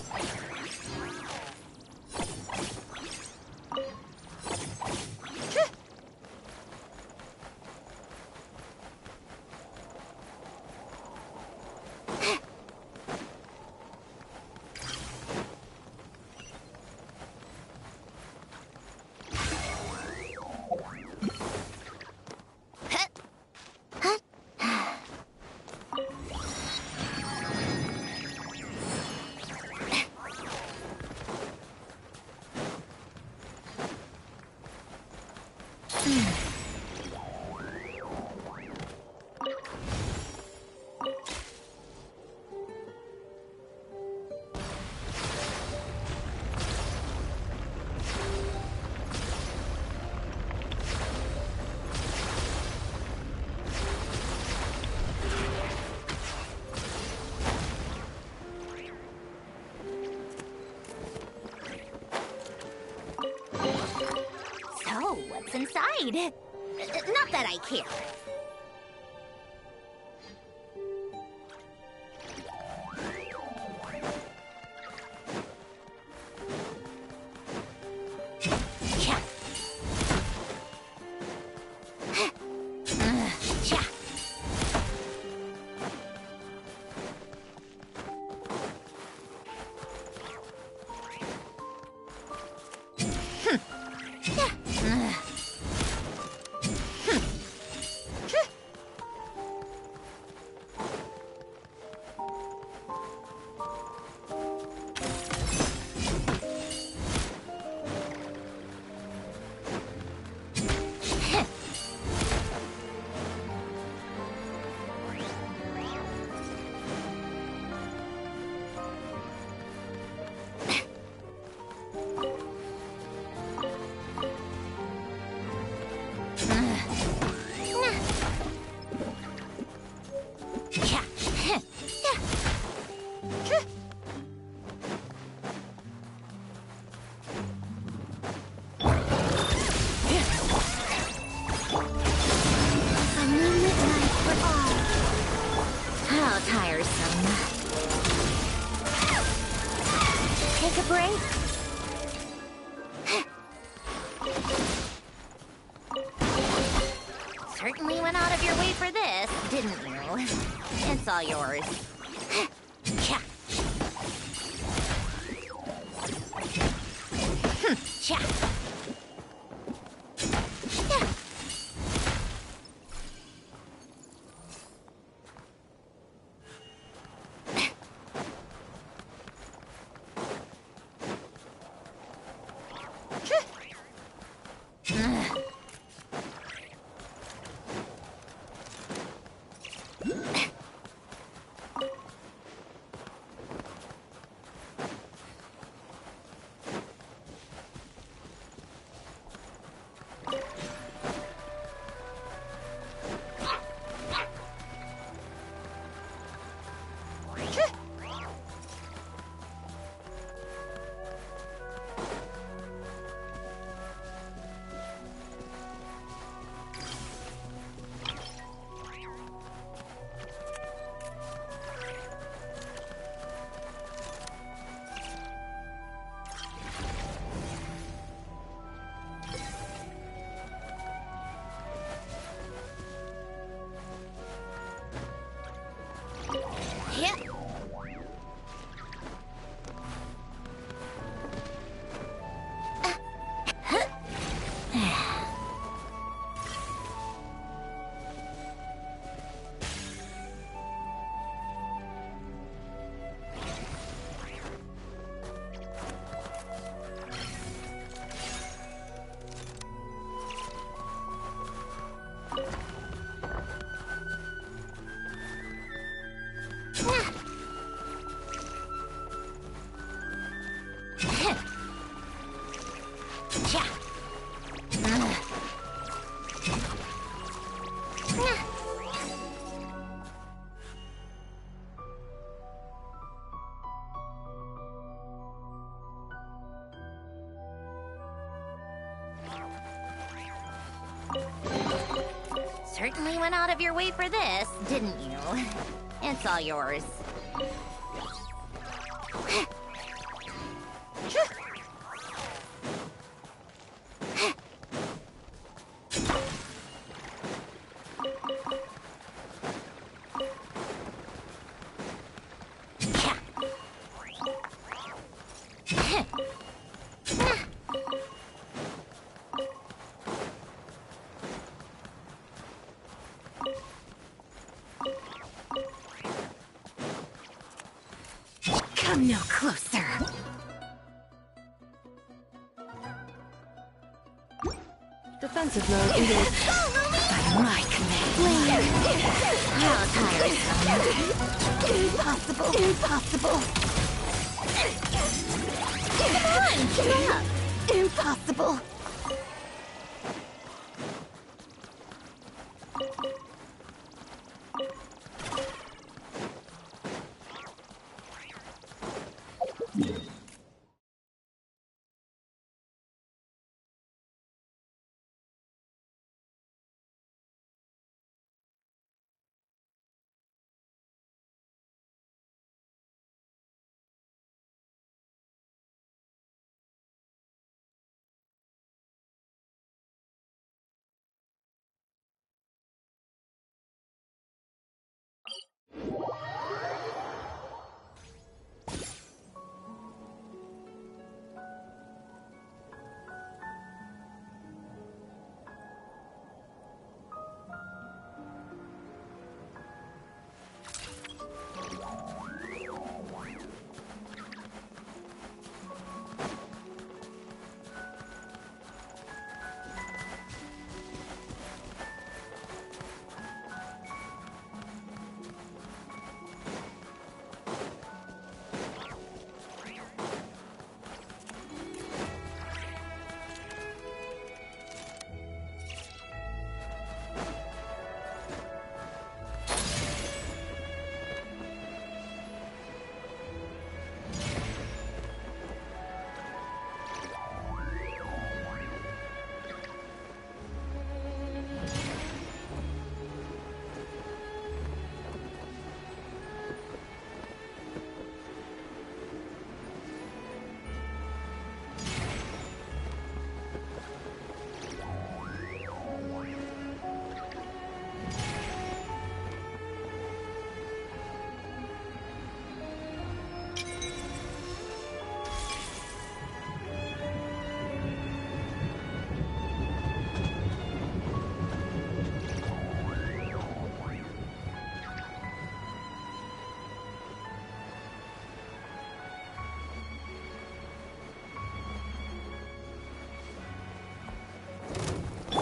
What's inside? Not that I care. Certainly went out of your way for this, didn't you? It's all yours. Cha. Cha. certainly went out of your way for this, didn't you? It's all yours. Come no closer. Defensive mode engaged. By my command. How tiresome. Impossible. Impossible. Come on, keep up. Impossible.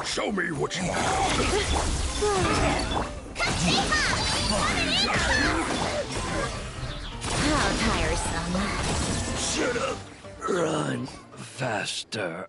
Show me what you got. How tiresome. Shut up. Run faster.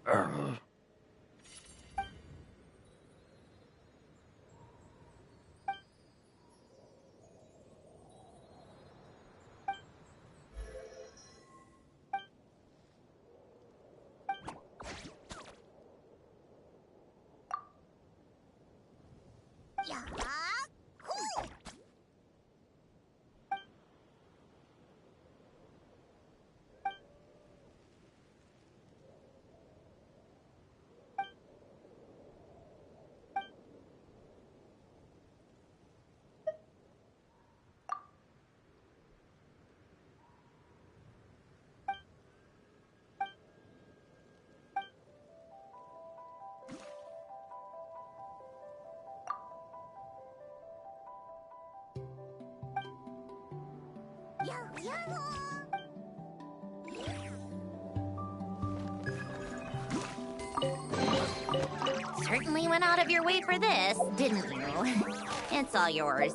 Certainly went out of your way for this, didn't you? It's all yours.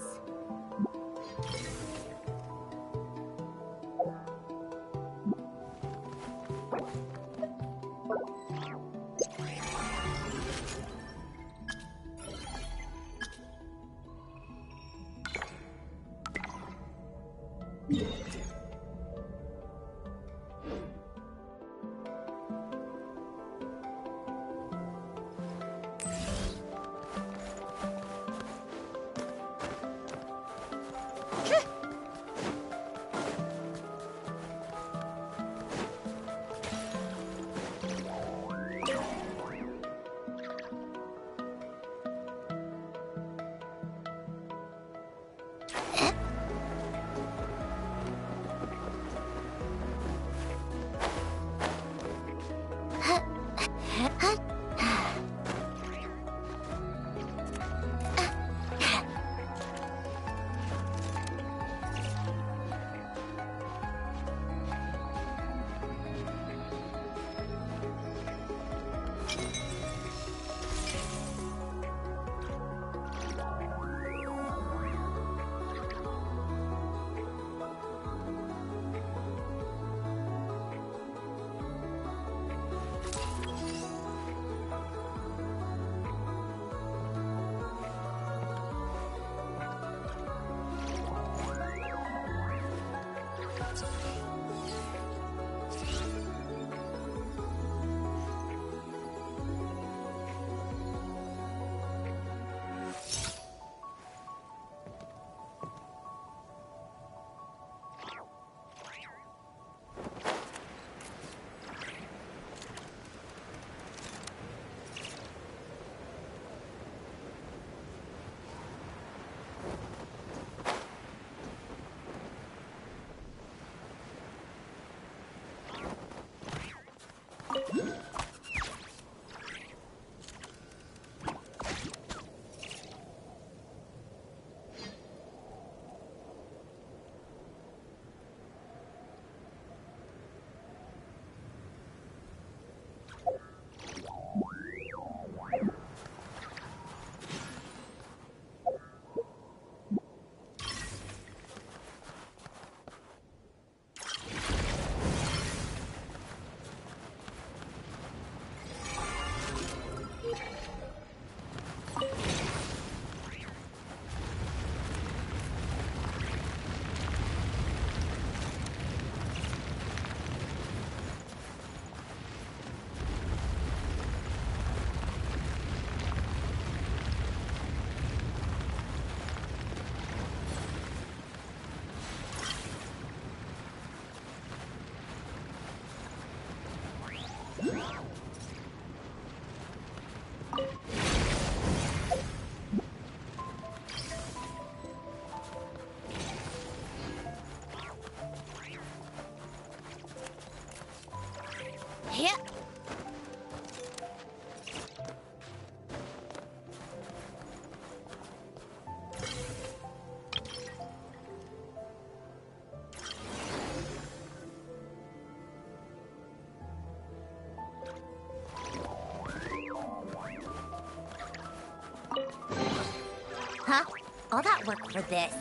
work for this.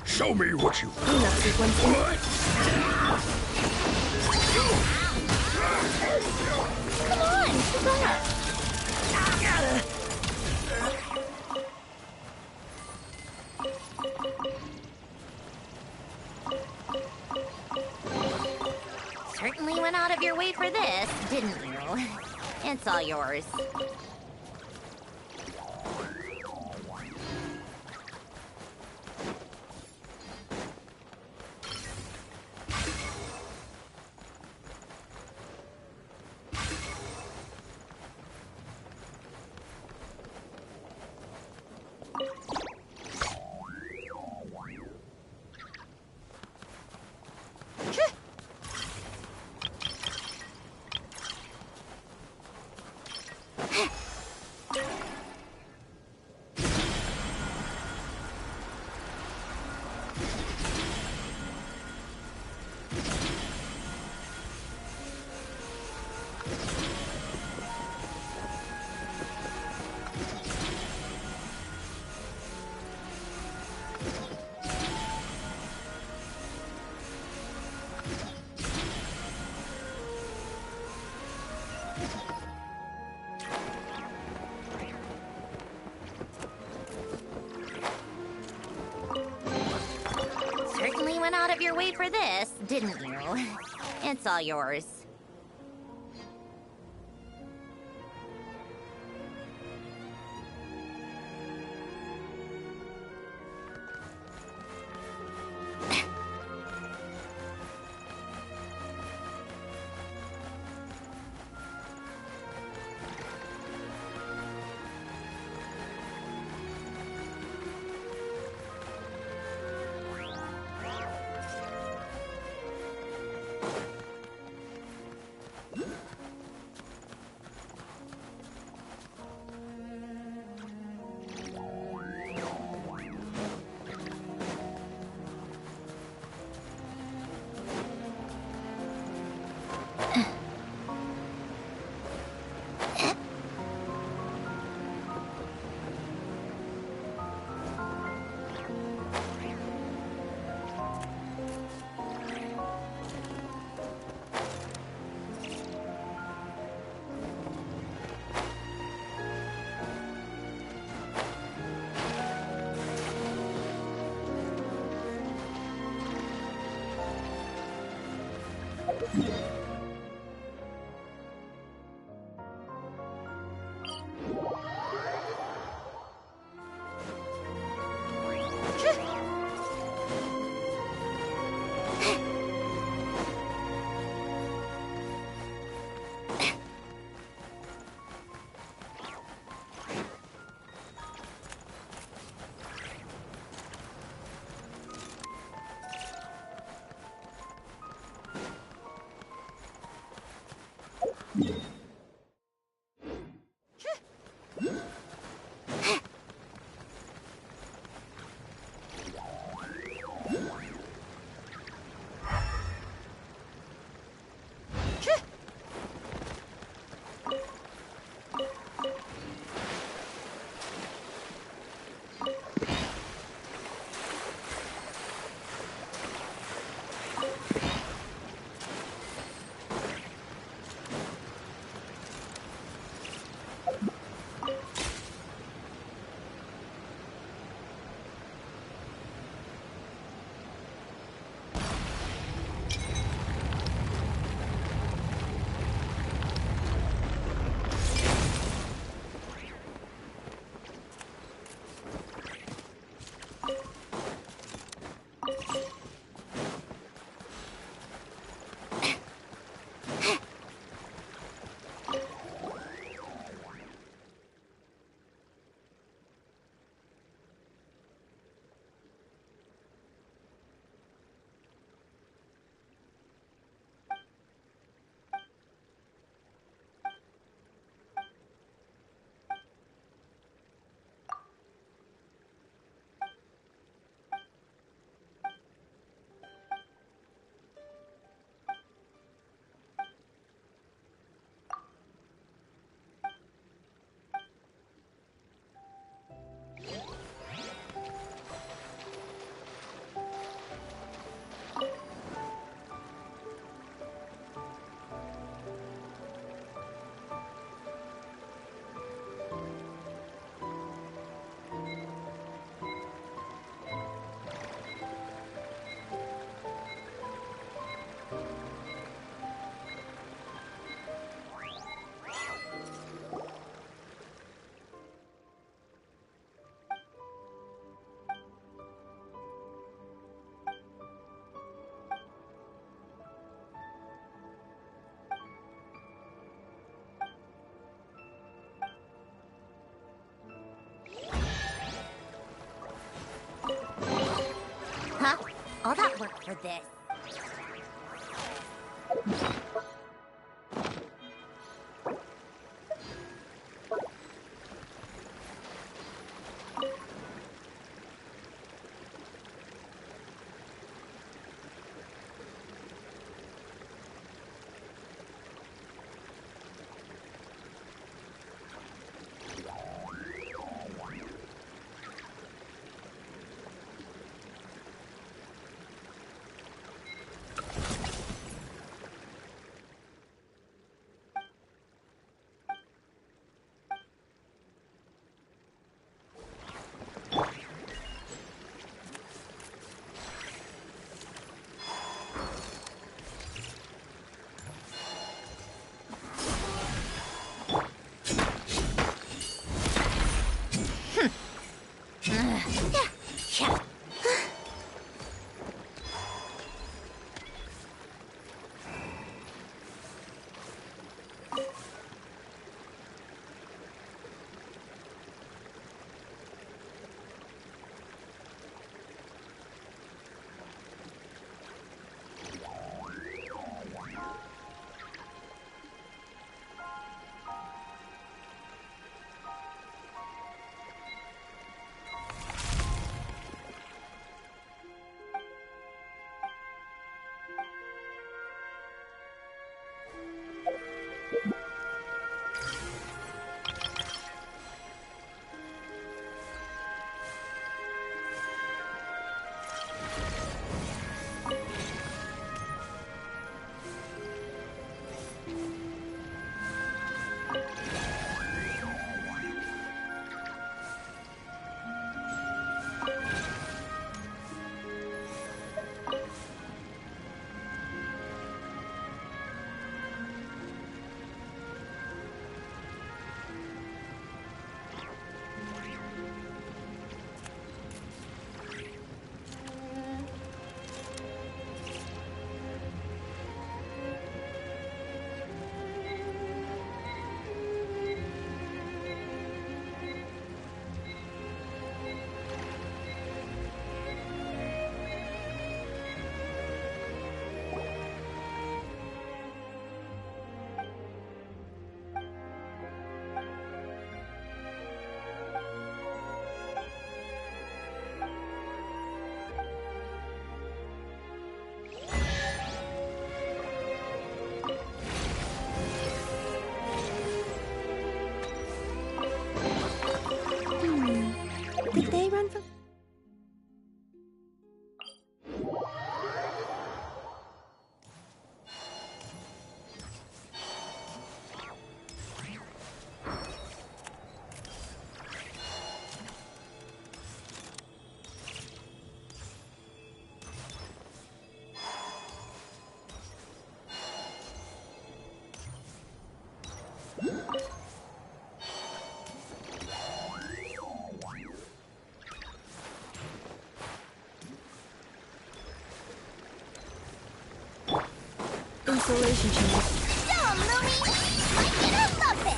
Show me what you got. Come on, keep up. Certainly went out of your way for this, didn't you? It's all yours. Certainly went out of your way for this, didn't you? It's all yours. for this. Did they run from... Insulation change. Dumb, Louie! I'm gonna love it!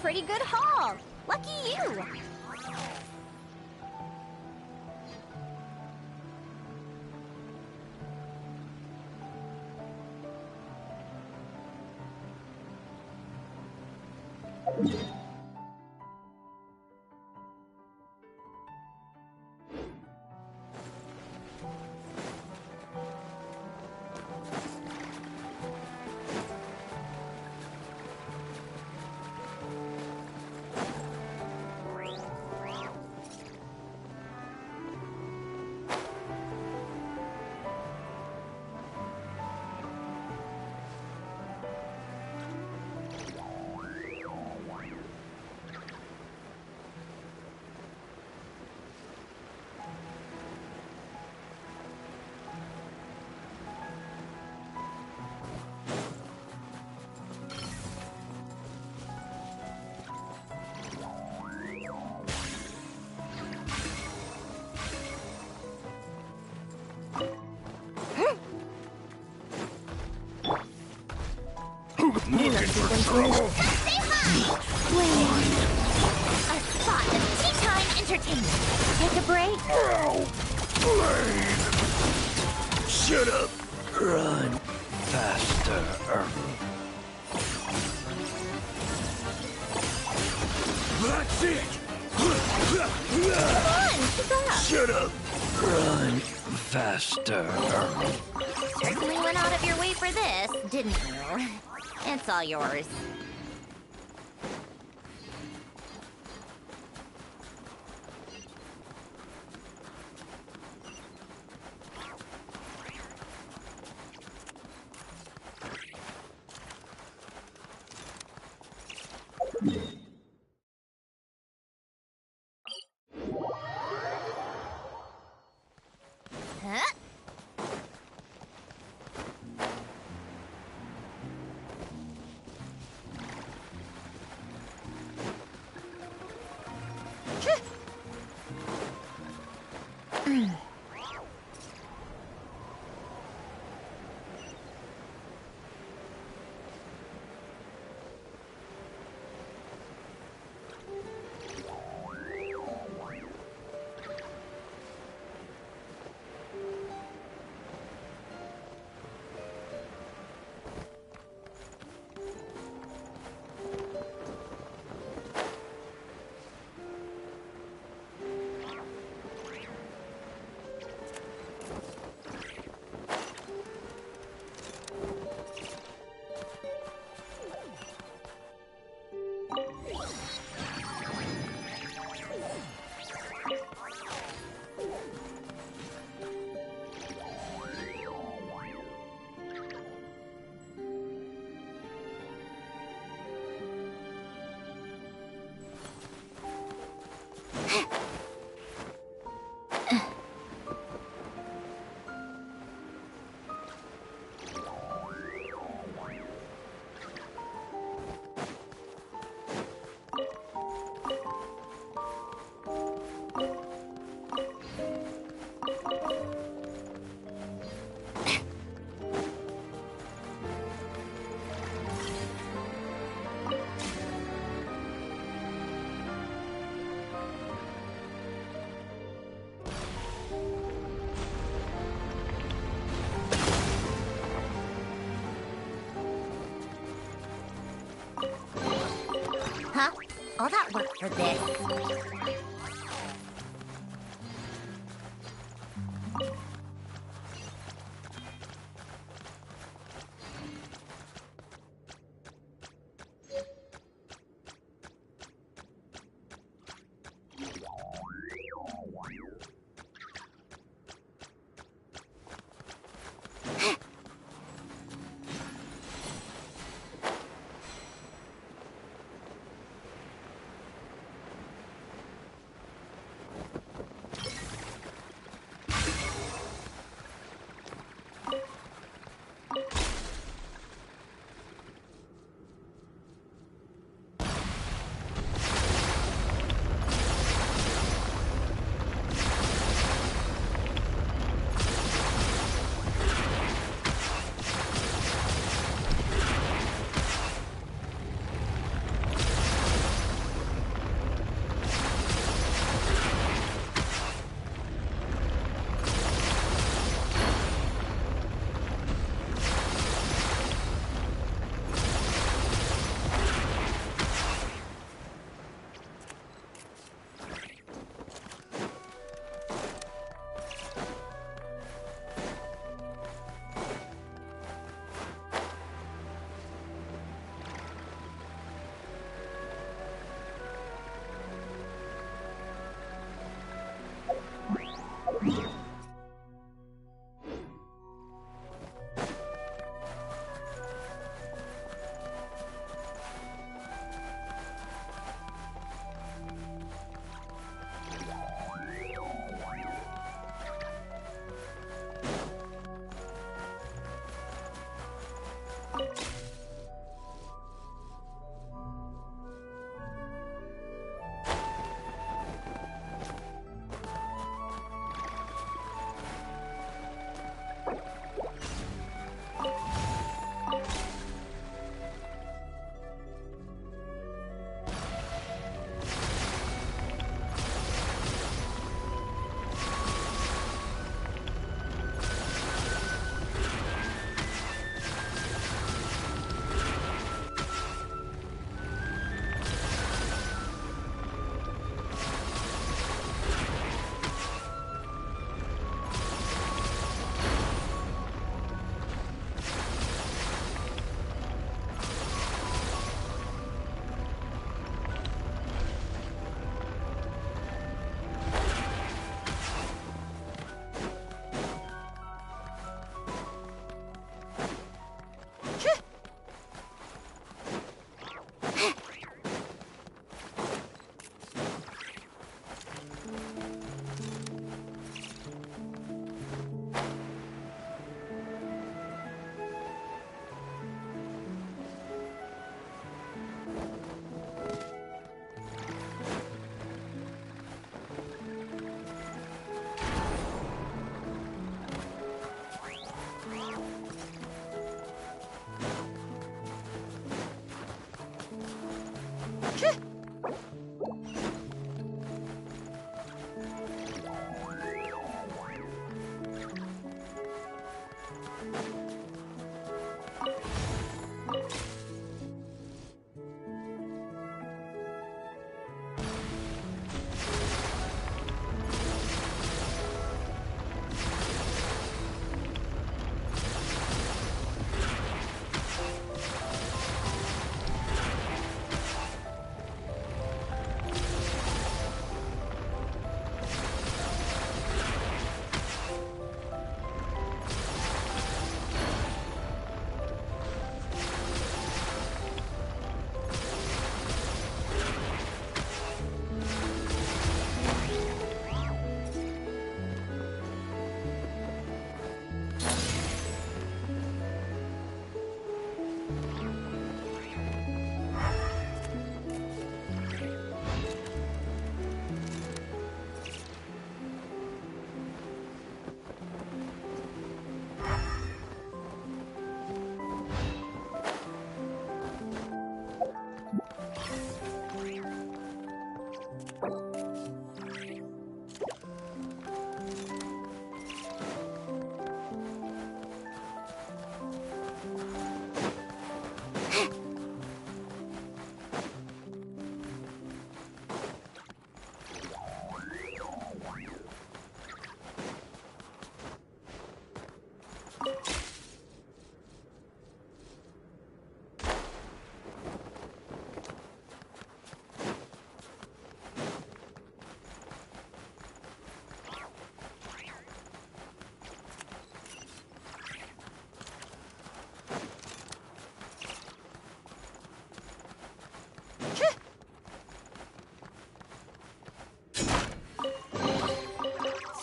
Pretty good haul. Lucky you. Looking for trouble? Say hi! A spot of tea time entertainment. Take a break? Blade! Shut up! Run faster. That's it! Come on, keep up. Shut up! Run faster. Certainly went out of your way for this, didn't you? It's all yours. Huh? Huh? All that work for this?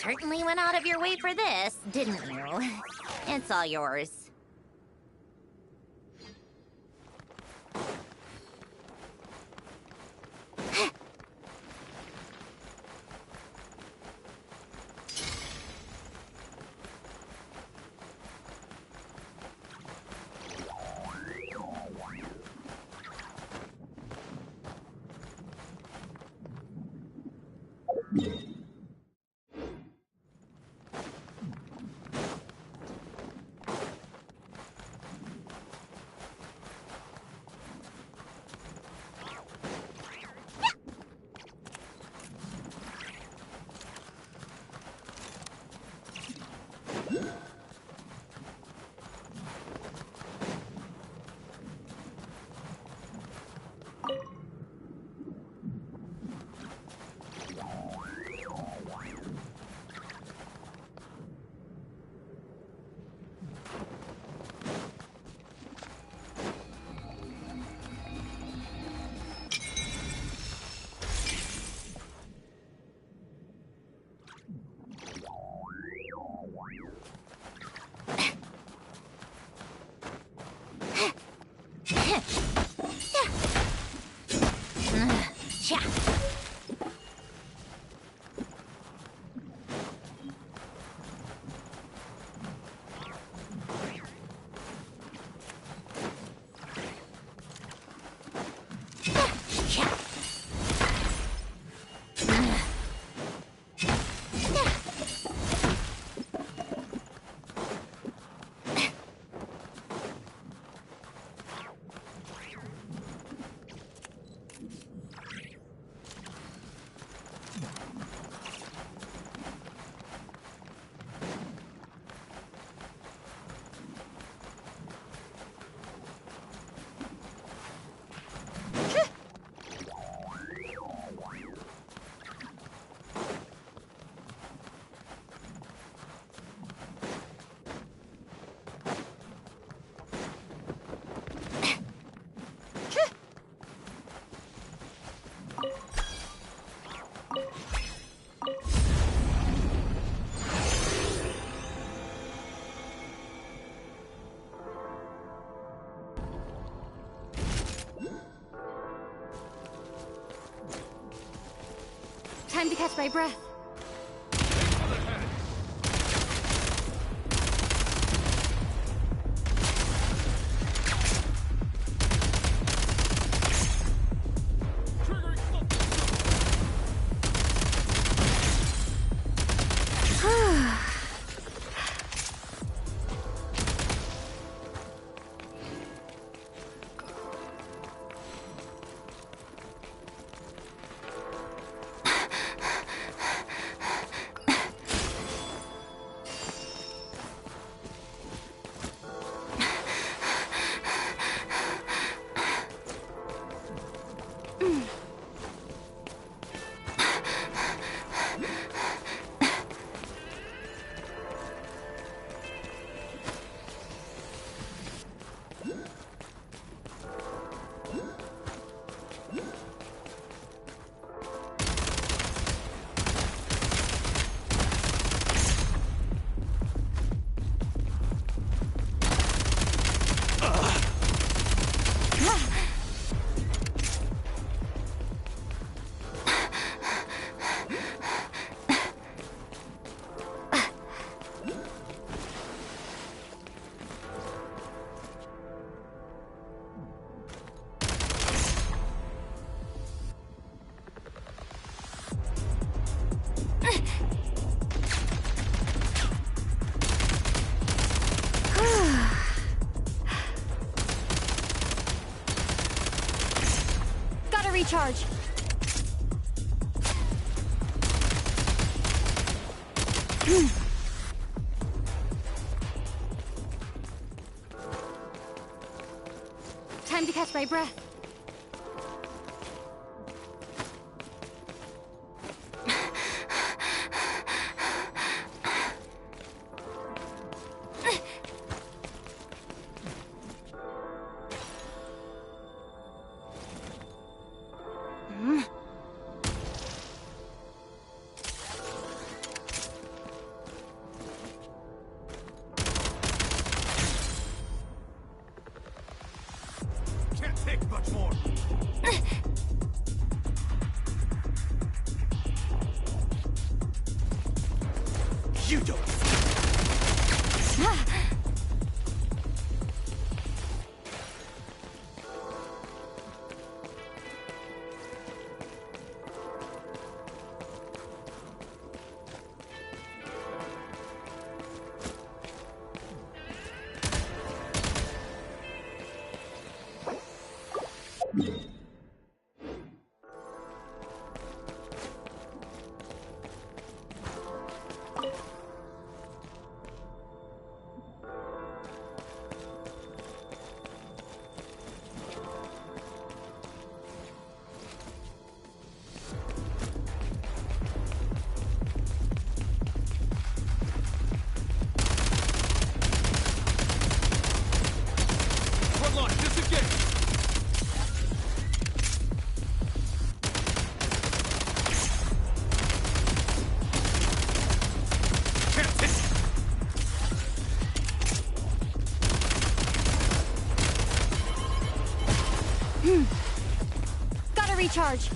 Certainly went out of your way for this, didn't you? It's all yours. Time to catch my breath. recharge. Time to catch my breath. Can't take much more. You don't. Gotta recharge.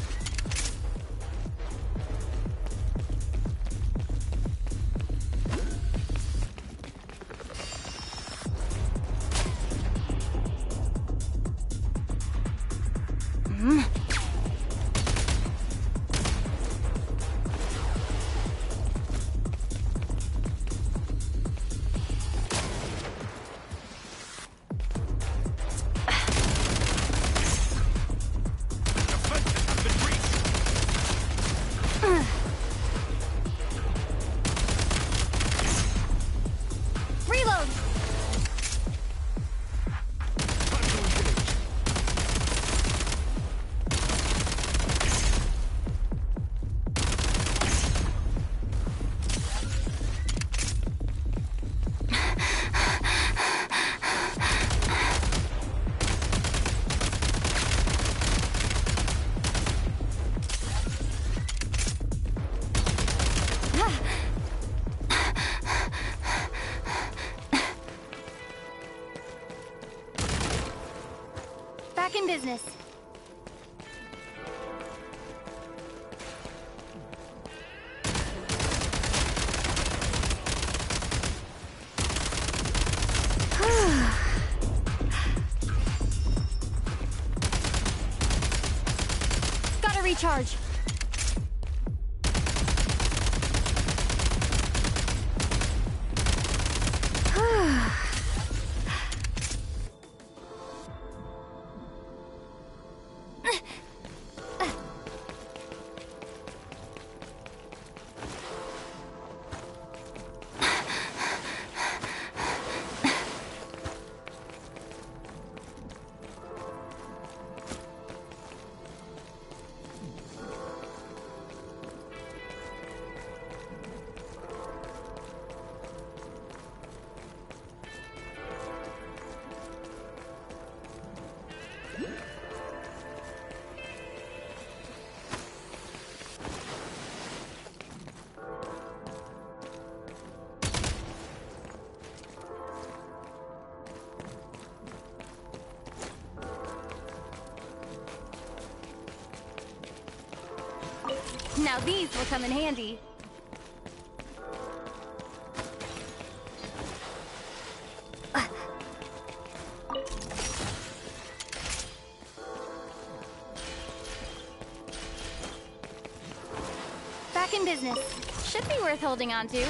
Reload. Back in business. Gotta recharge. Now these will come in handy. Back in business. Should be worth holding on to.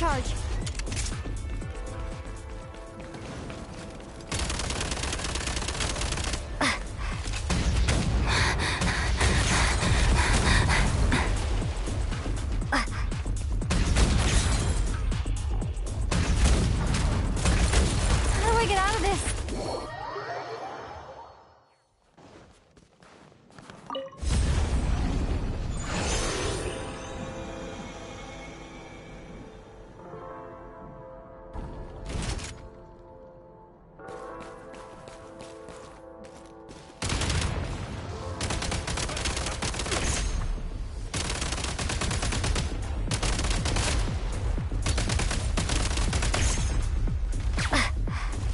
recharge. How do I get out of this?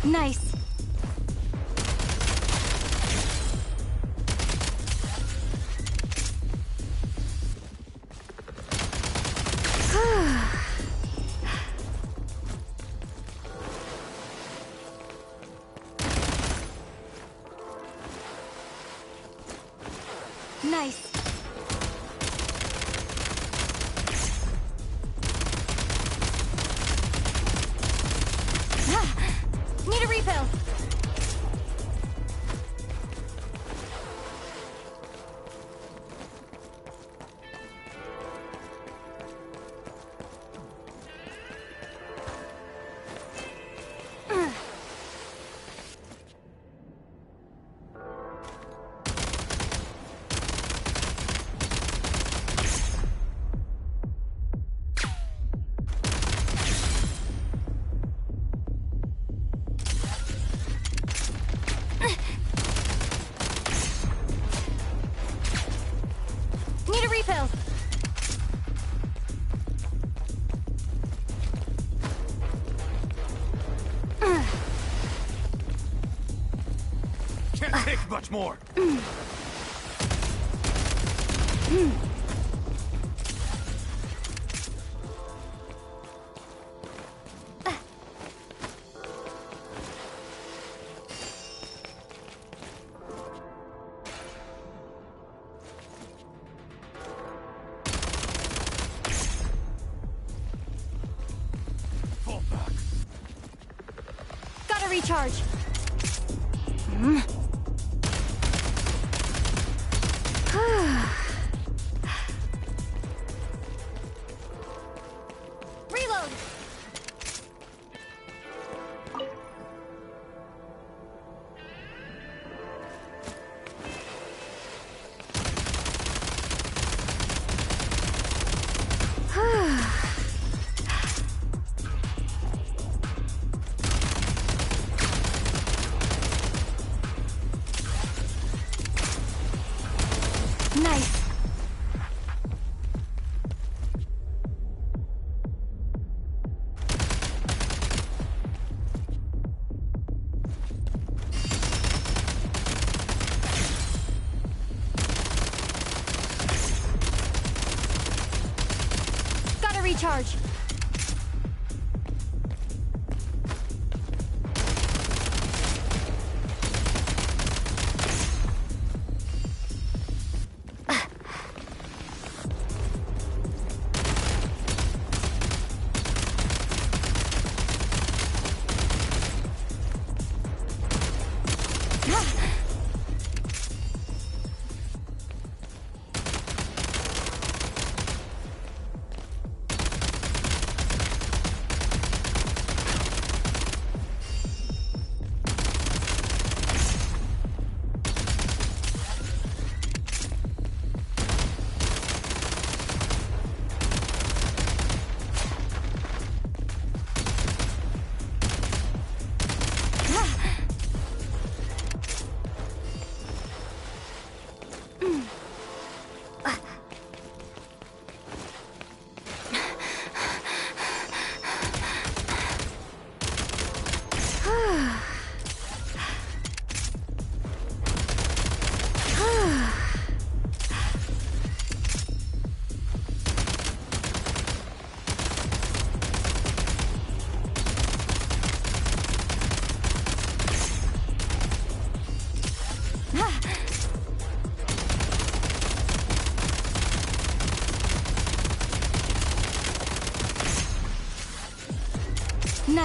Nice. Nice. Need a refill. Need a refill. Can't take much more. Fall back. Gotta recharge. Reload. Nice. Gotta recharge.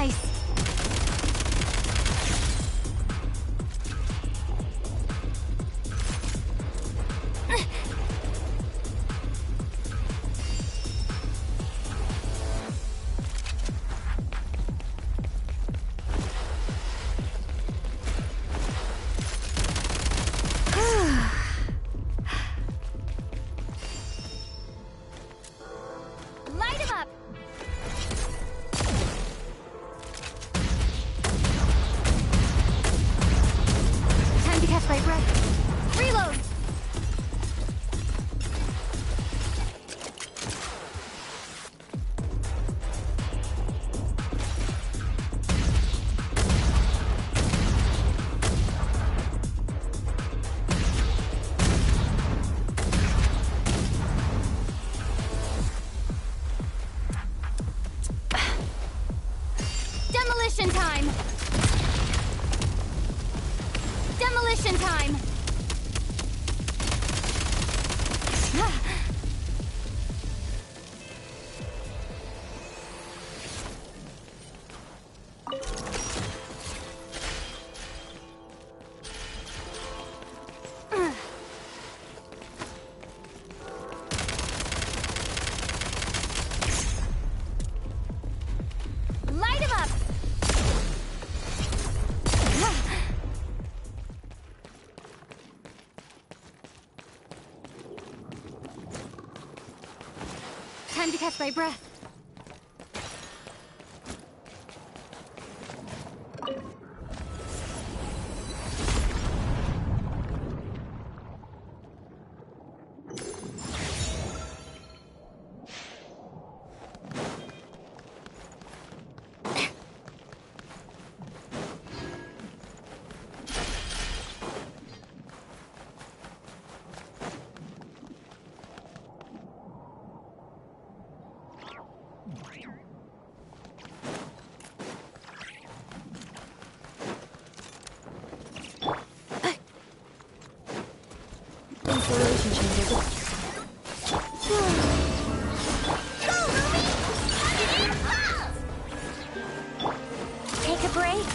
Nice. Light him up! Time to catch my breath. Reload! Demolition time! Demolition time! Light him up! Time to catch my breath. Installation changes. Take a break.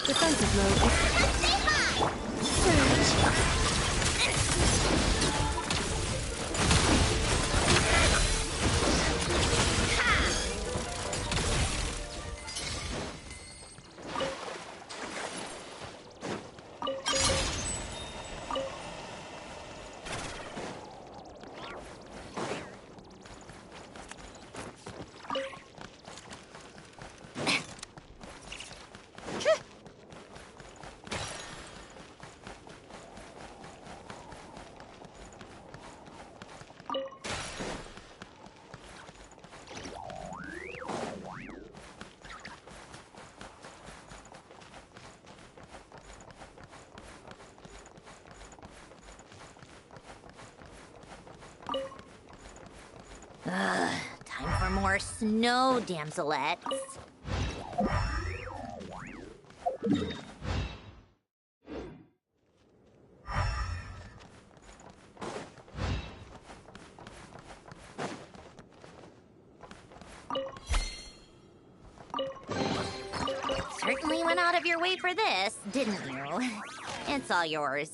Defensive mode. Time for more snow, damselettes. Certainly went out of your way for this, didn't you? It's all yours.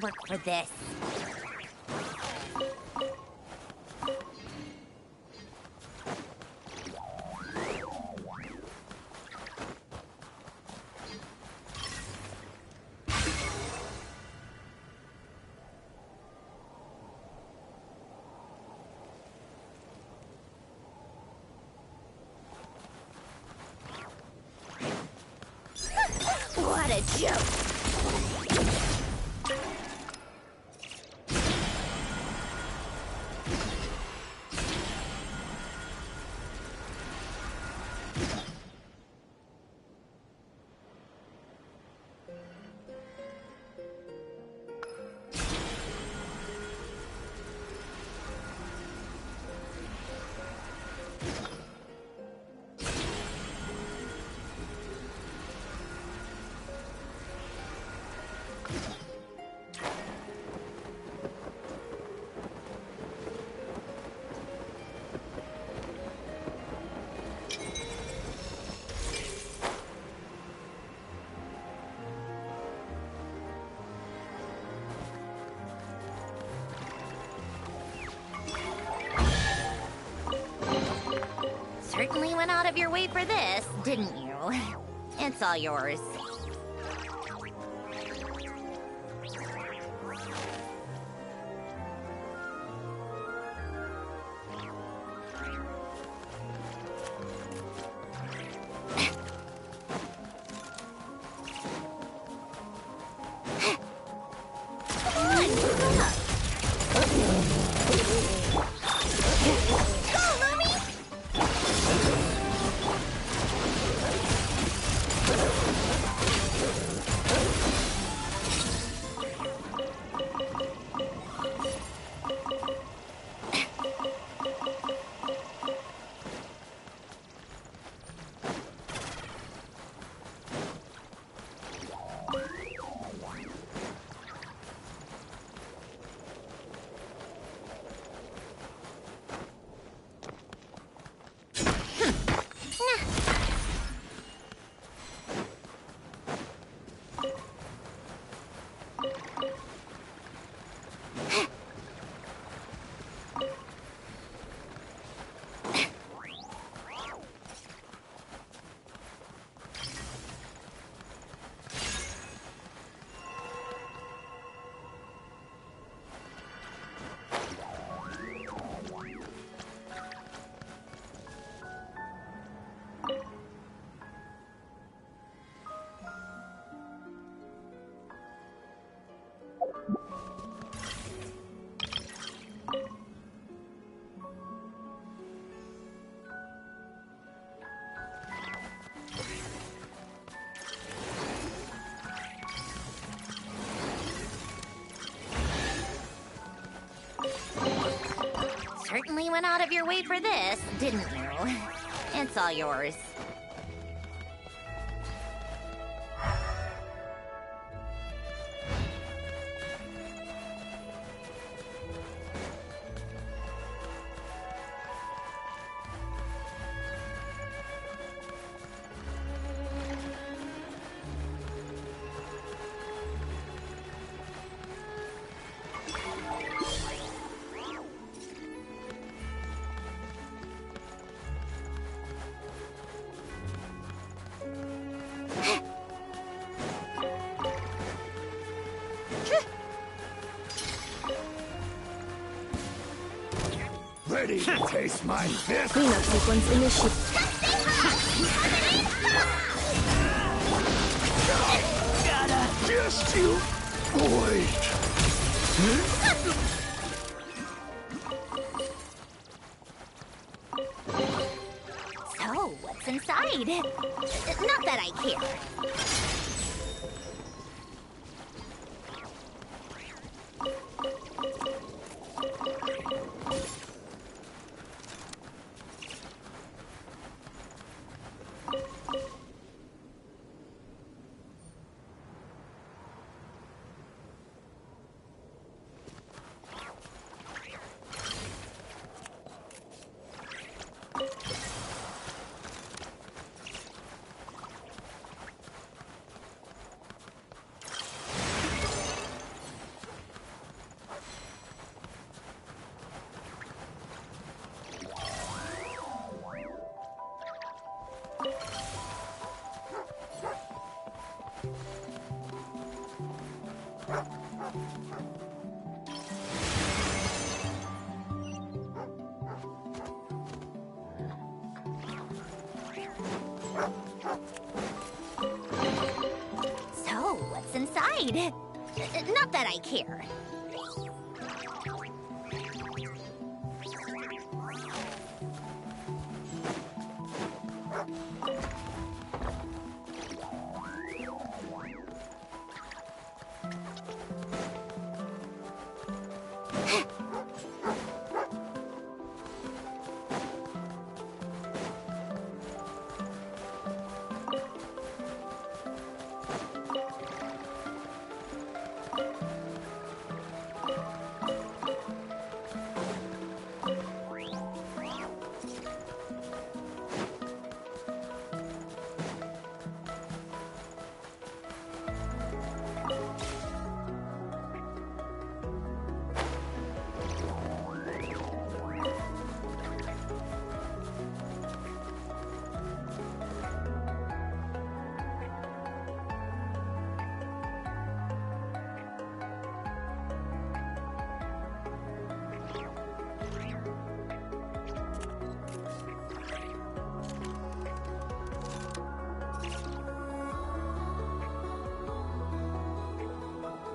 not work for this. What a joke! Certainly went out of your way for this, didn't you? It's all yours. Certainly went out of your way for this, didn't you? It's all yours. Ready to taste my fist? Cleanup sequence initiated. Just you wait. So, what's inside? Not that I care. So, what's inside? Not that I care.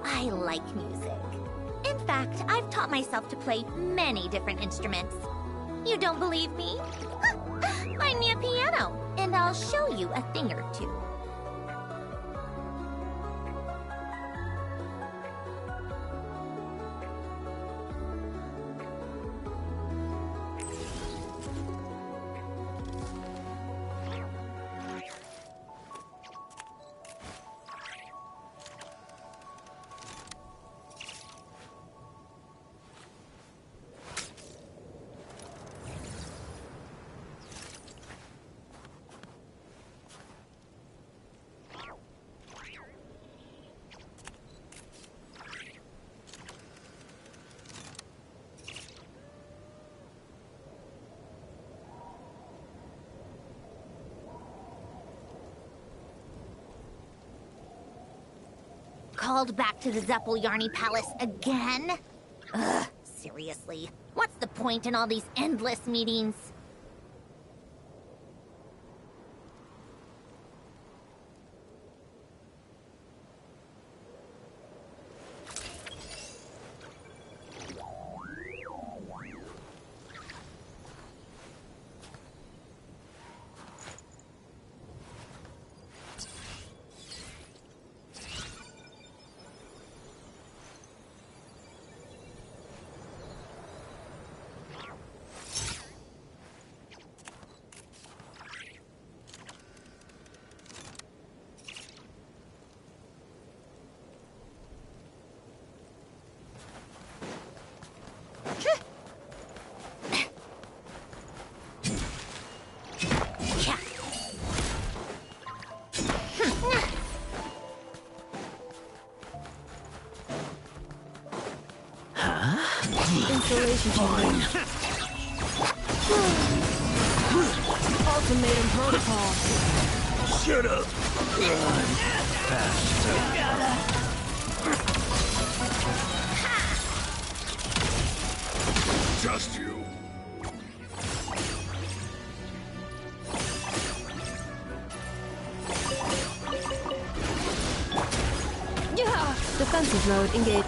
I like music. In fact, I've taught myself to play many different instruments. You don't believe me? Find me a piano, and I'll show you a thing or two. Called back to the Zeppeljärni Palace again? Ugh, seriously. What's the point in all these endless meetings? Installation fine. Ultimatum protocol. Shut up. Just you. Yeah. Defensive mode engaged.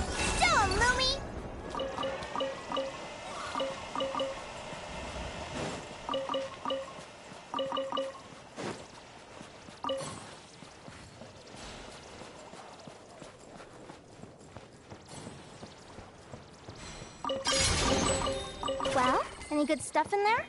Well, any good stuff in there?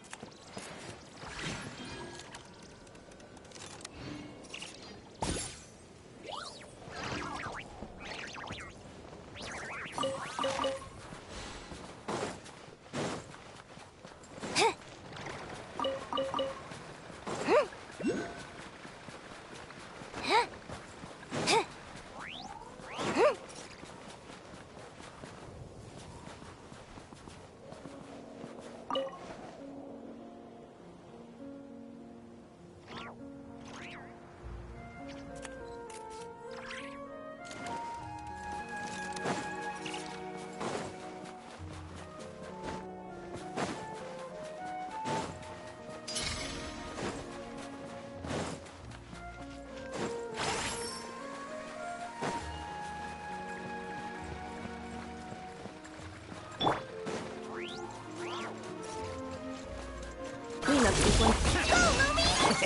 This one.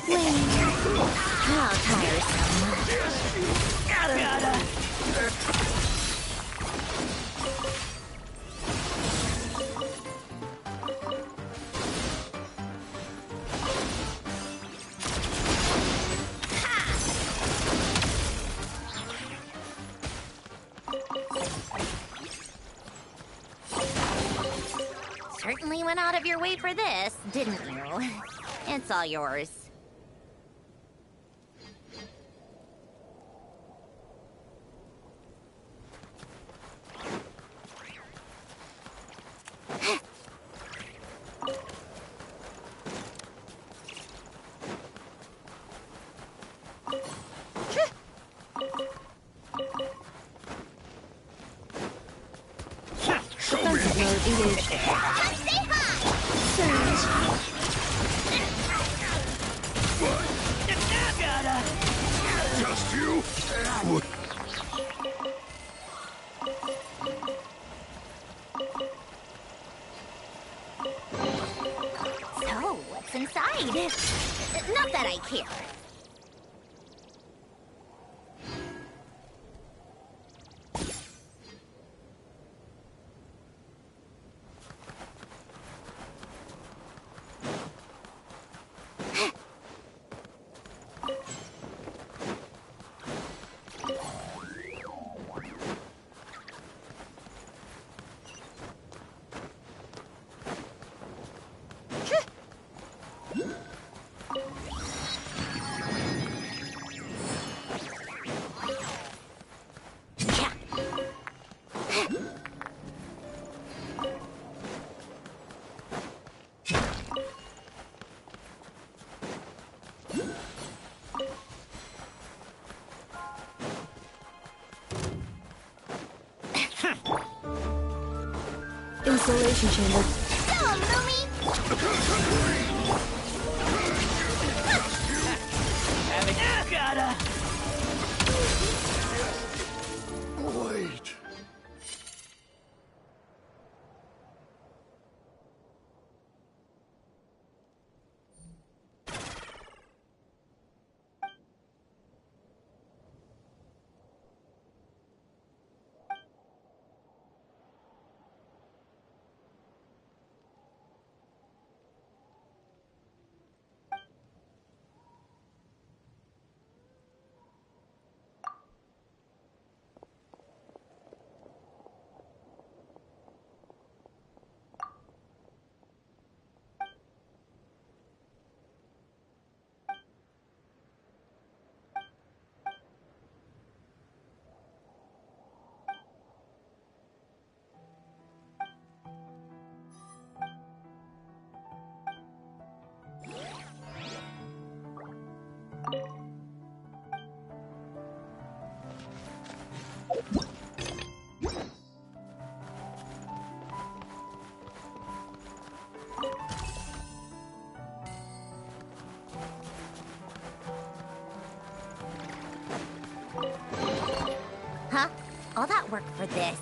Lame. How tiresome. Gotta. Certainly went out of your way for this, didn't you? It's all yours. Defensive mode engaged. Surge. Just you? What? So, what's inside? Not that I care. Installation chamber. Gotta. Wait. Huh? All that work for this.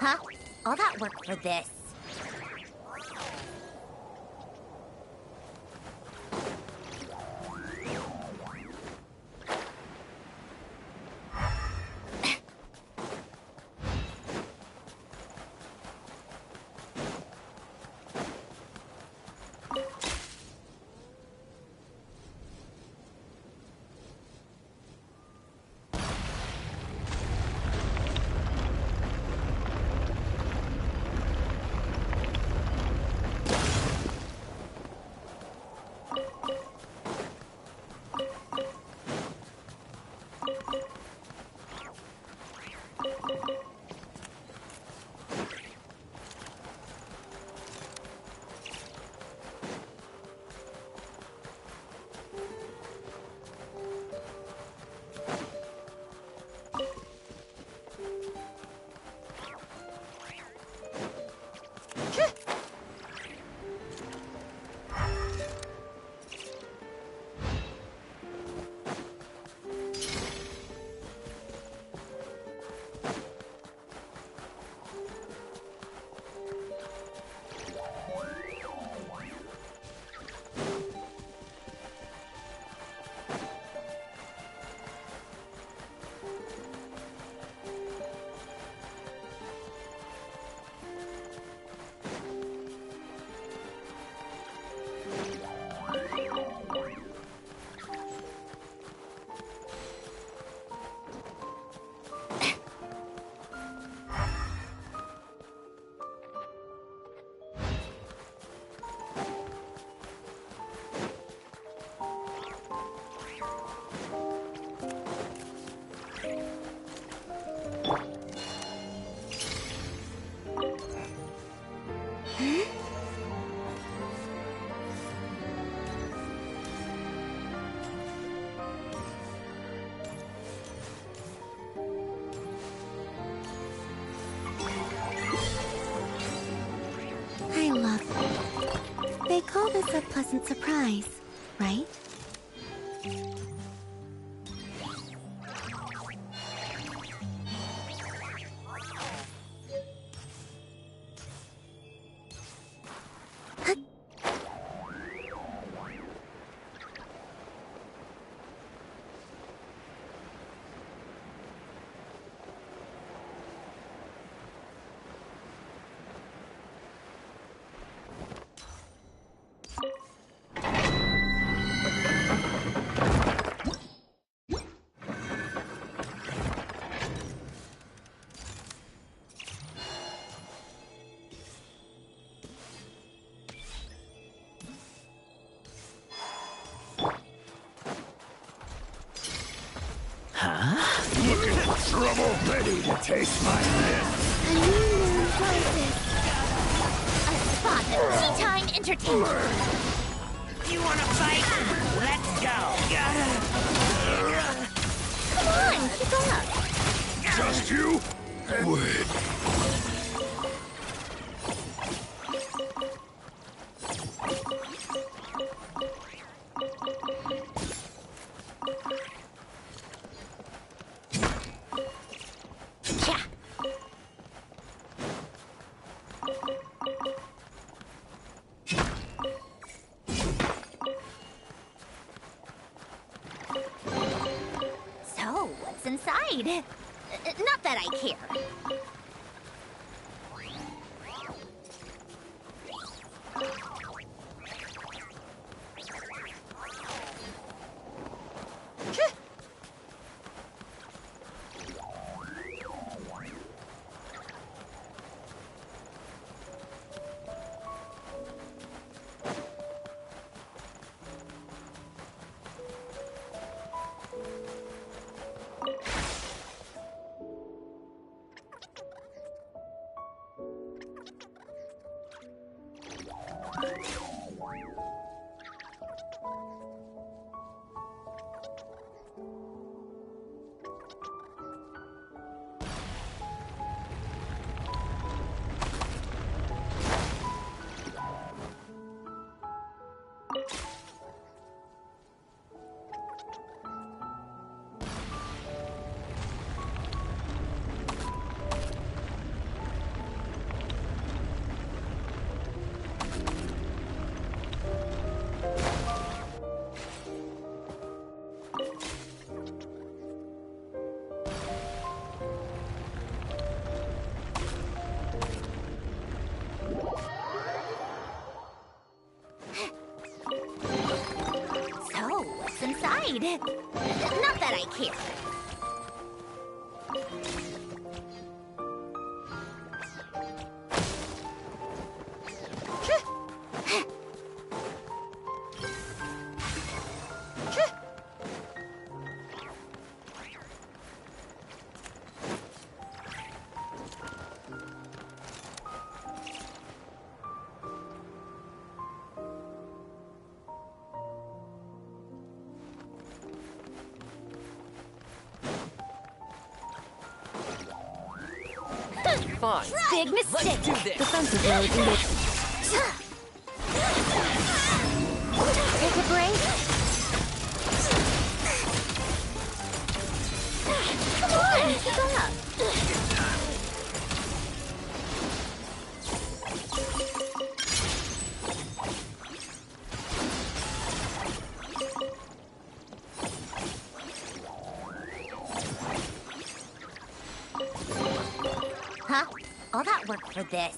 Huh? All that work for this. I love it. They call this a pleasant surprise, right? Looking for trouble? Ready to taste my medicine. A new moon rises. A spot of tea-time entertainment. You wanna fight? Let's go. Come on, keep up. Just you? Wait. So, what's inside? Not that I care. Not that I care. Fine. Big mistake. Let's do this. Defensive mode needed. Take a break. Come on, keep up. Huh? All that work for this.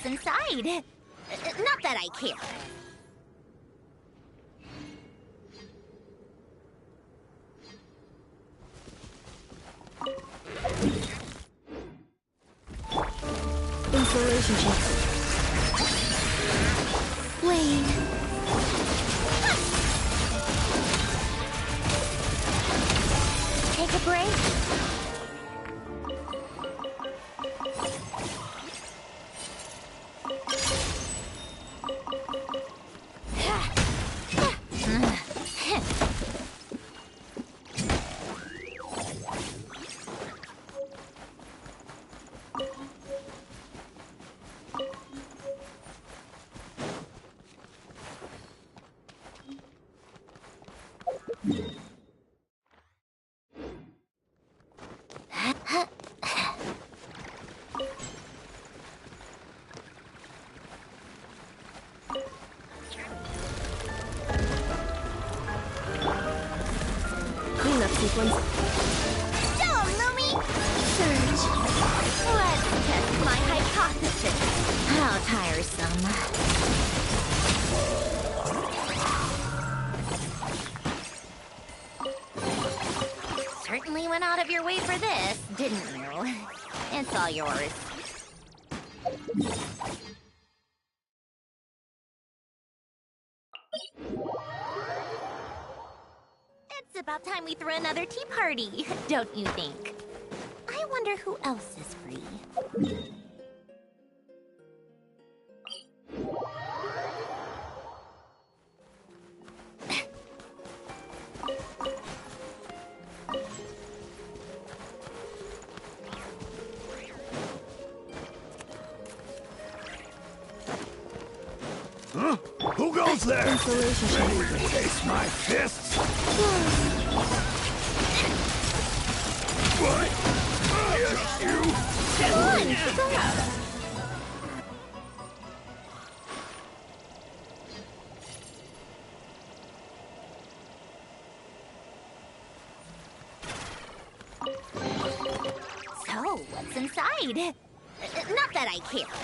inside. Not that I care. Installation check. Wayne. Take a break. Cleanup sequence. Don't, Lumi! Surge. Let's test my hypothesis. How tiresome. Certainly went out of your way for this, didn't you? It's all yours. It's about time we threw another tea party, don't you think? I wonder who else is free. Huh? Who goes there? Installation check. Ready to taste my fists? What? Yes, you! Come on, stop! So, what's inside? Not that I care.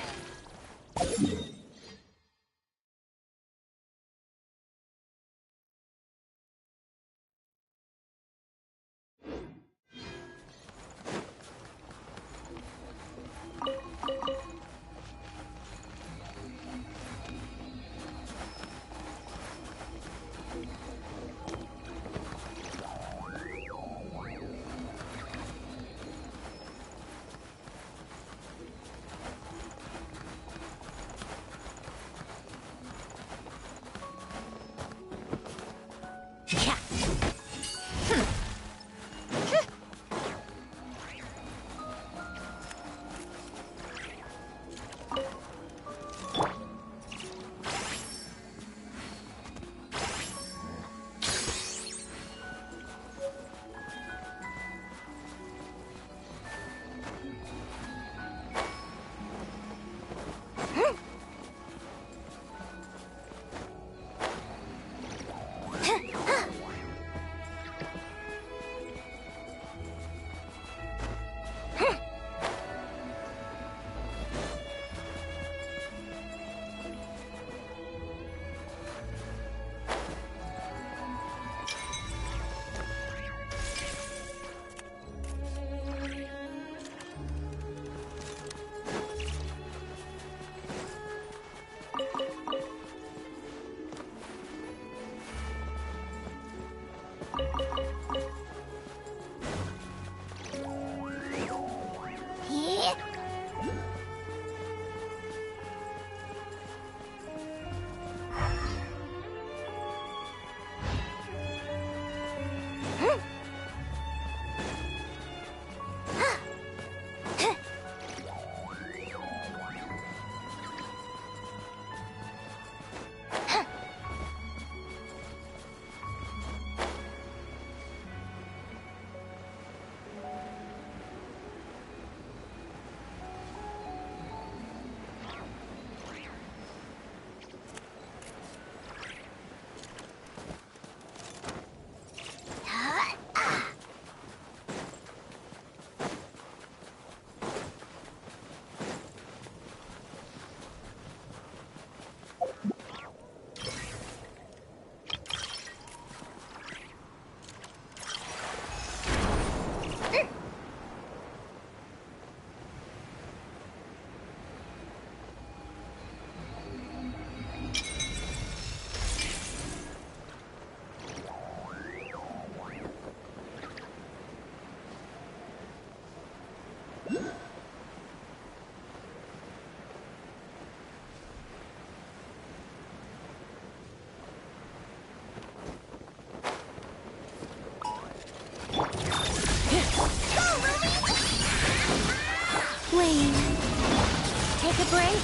take a break?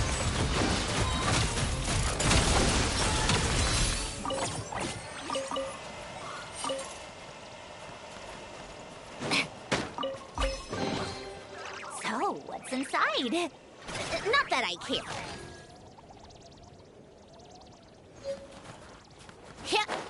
So, what's inside? Not that I care. Here.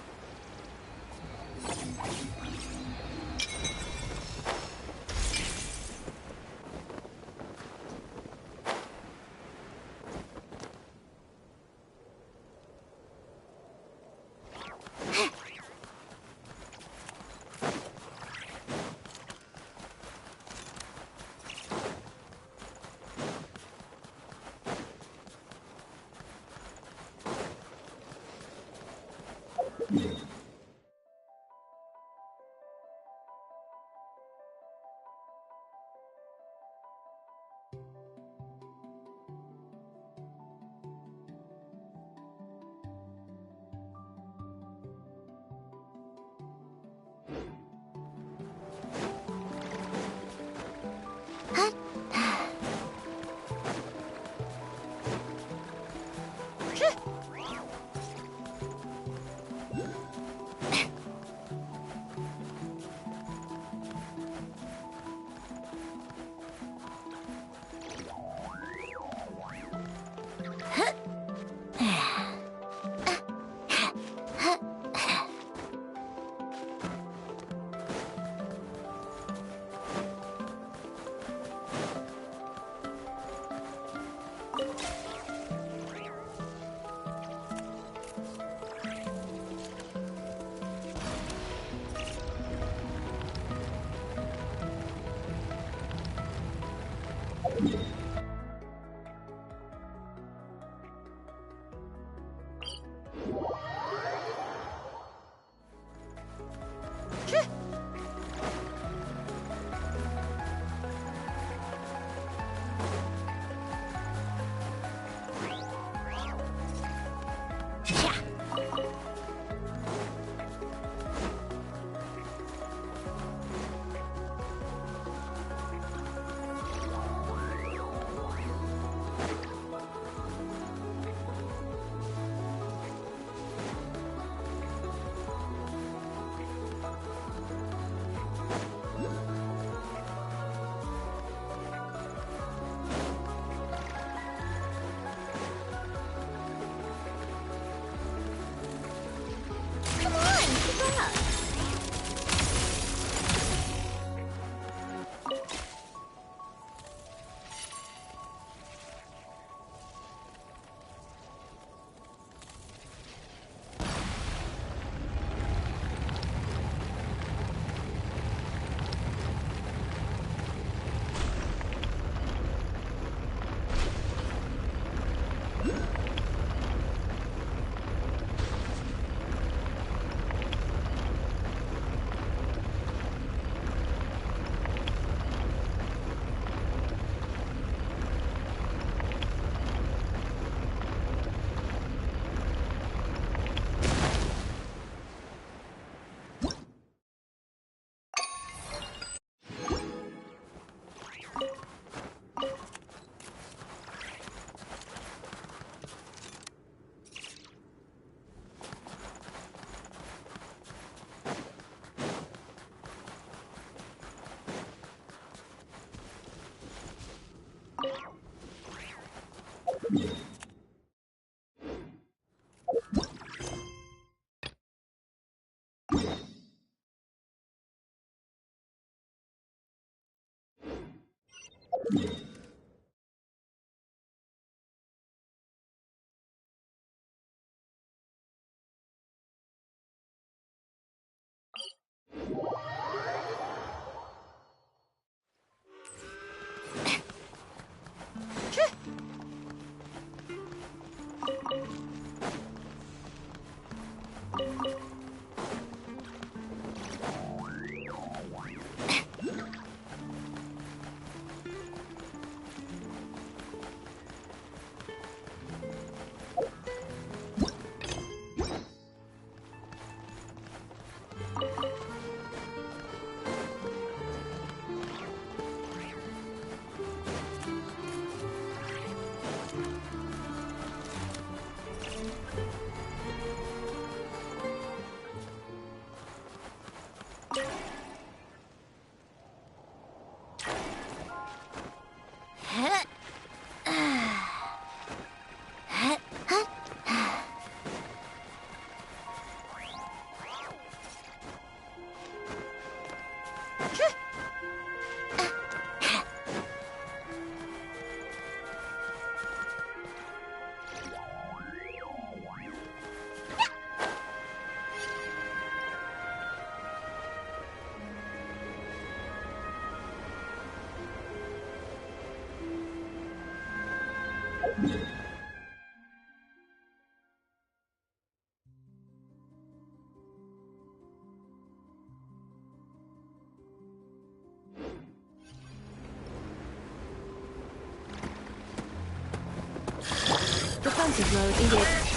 Defensive mode engaged.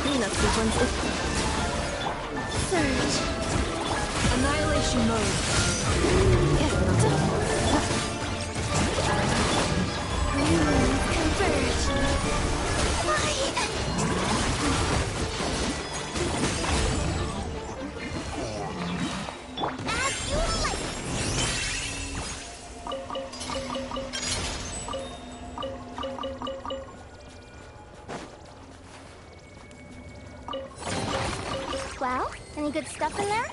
Cleanup sequence is surge. Annihilation mode. Converge. As you like. Well, any good stuff in there?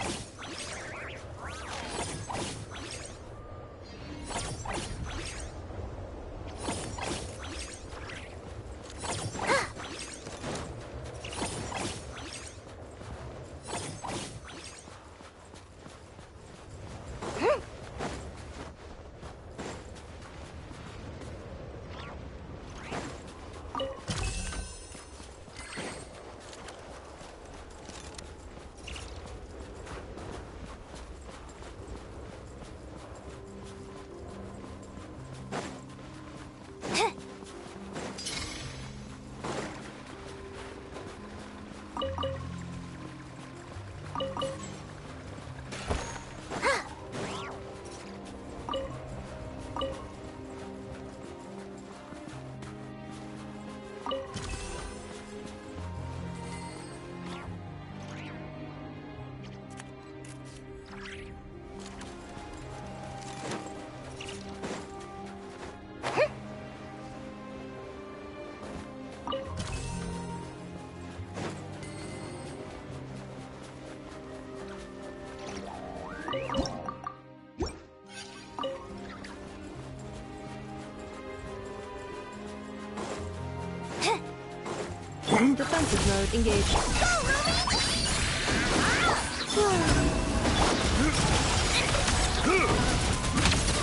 Defensive mode engaged.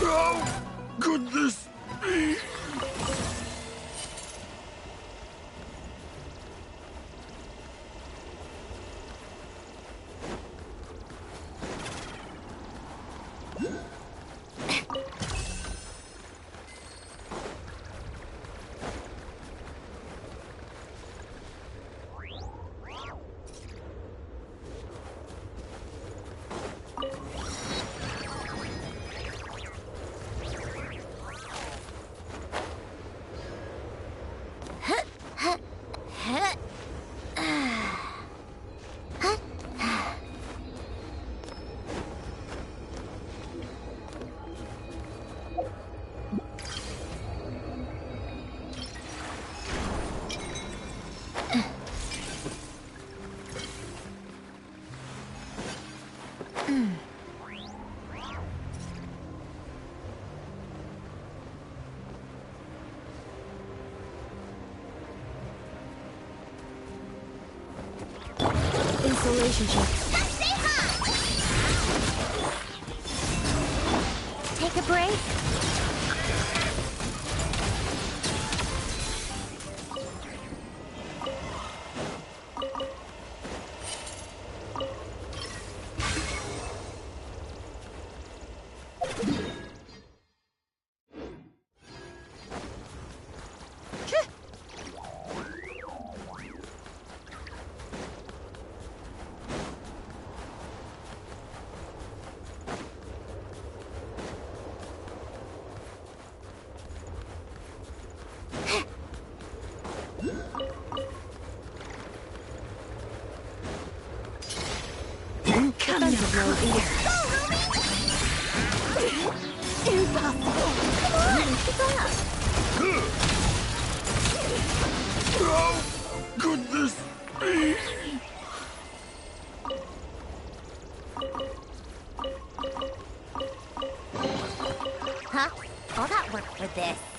How could this be? Installation check. Take a break. Defensive mode engaged. Impossible. Come on, keep up. How could this be? this.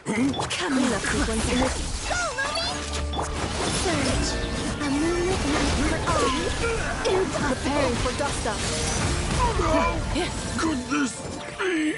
Come on, once in this. Go, Mommy! Surge. A moonlit night for all. Preparing for dust up. Could this be?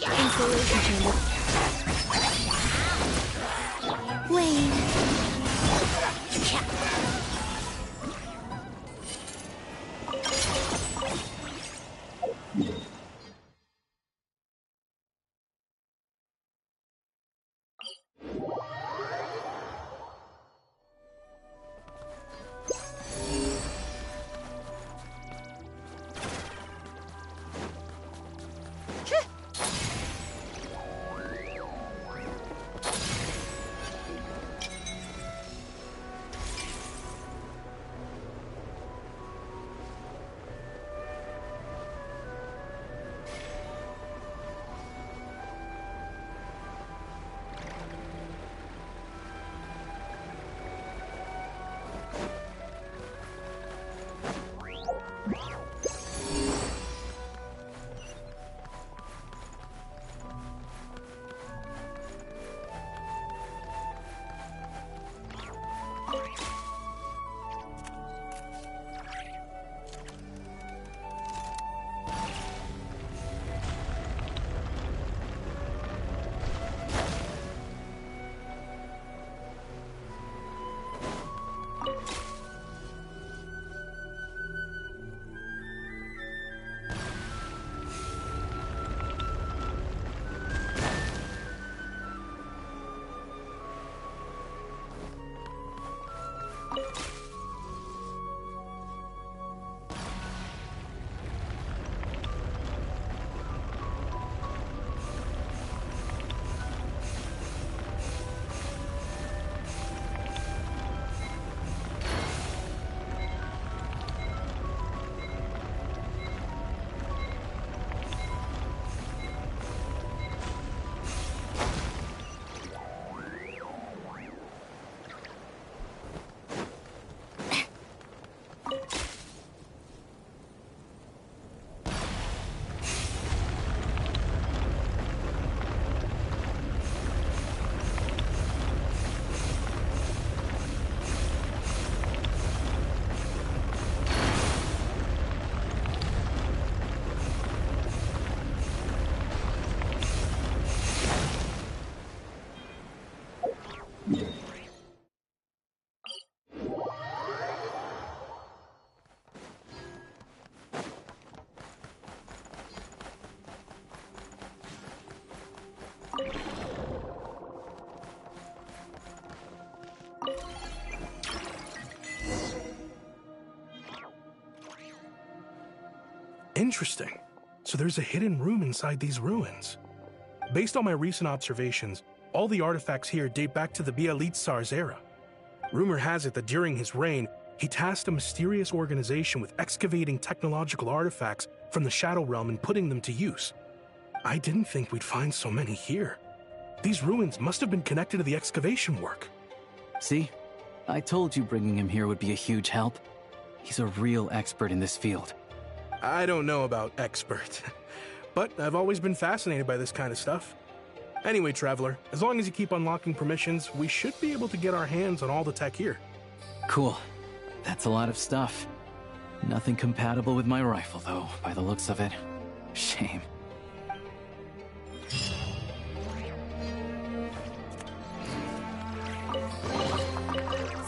Isolation chamber. Wayne. Interesting. So there's a hidden room inside these ruins. Based on my recent observations, all the artifacts here date back to the Bielitsar's era. Rumor has it that during his reign, he tasked a mysterious organization with excavating technological artifacts from the Shadow Realm and putting them to use. I didn't think we'd find so many here. These ruins must have been connected to the excavation work. See? I told you bringing him here would be a huge help. He's a real expert in this field. I don't know about expert, but I've always been fascinated by this kind of stuff. Anyway, Traveler, as long as you keep unlocking permissions, we should be able to get our hands on all the tech here. Cool. That's a lot of stuff. Nothing compatible with my rifle, though, by the looks of it. Shame.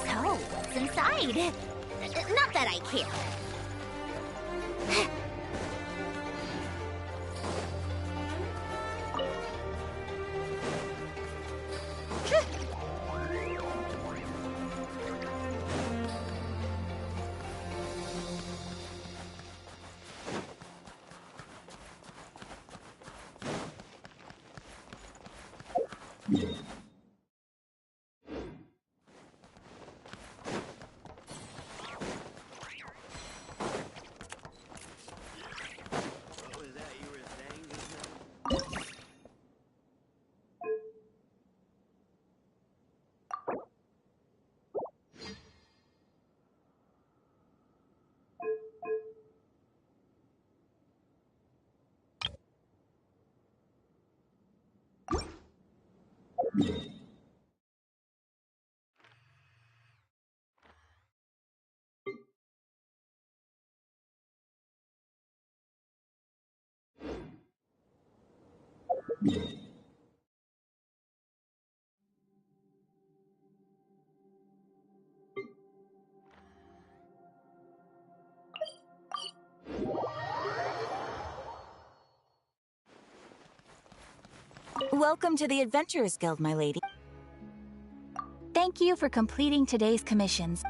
So, what's inside? Not that I care. Welcome to the Adventurers Guild, my lady. Thank you for completing today's commissions.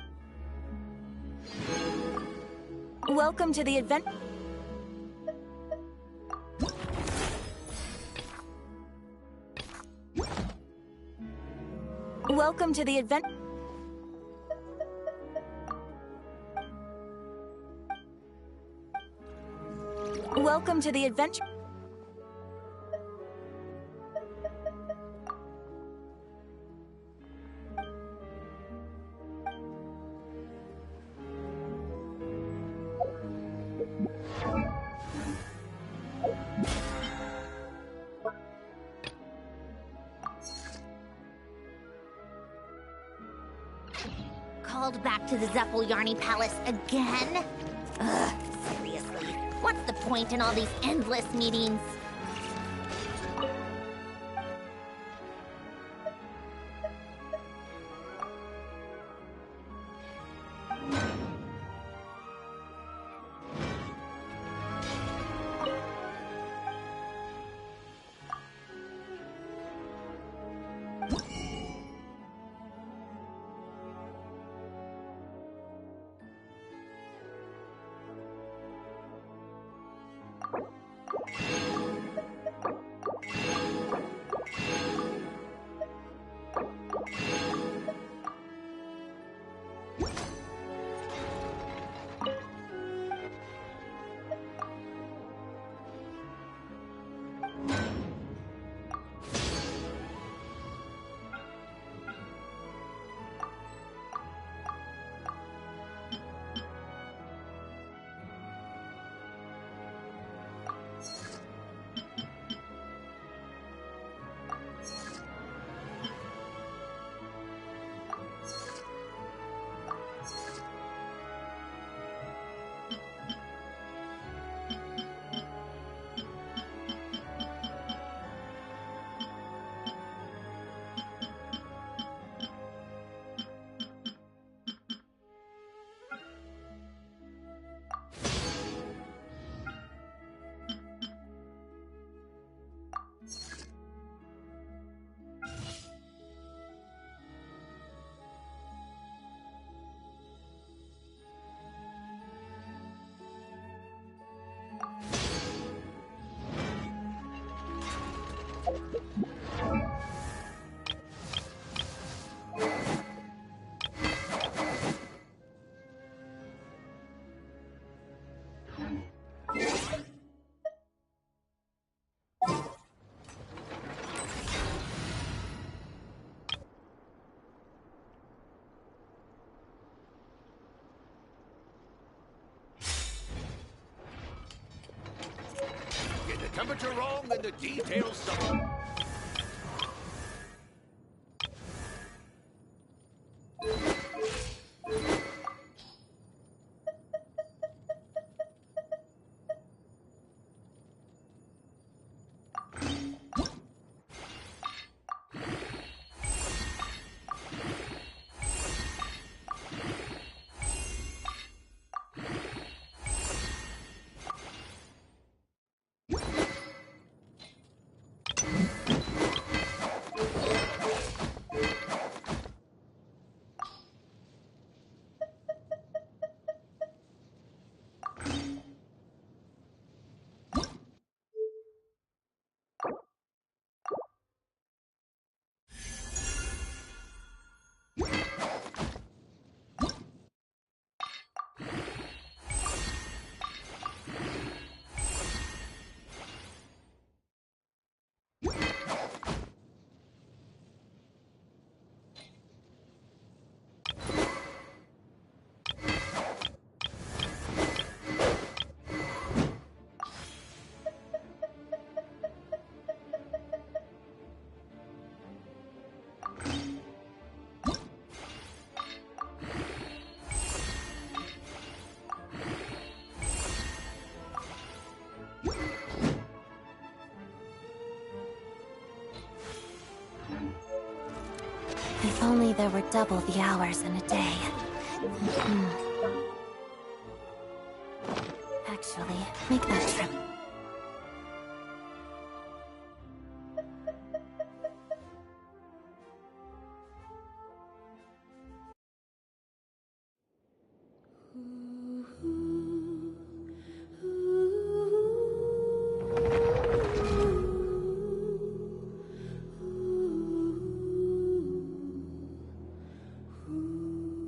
Welcome to the Welcome to the Welcome to the adventure. Called back to the Zephylyarny Palace again? Ugh, seriously. What's the point in all these endless meetings? amateur wrong and the details suck. If only there were double the hours in a day. Actually, make that trip.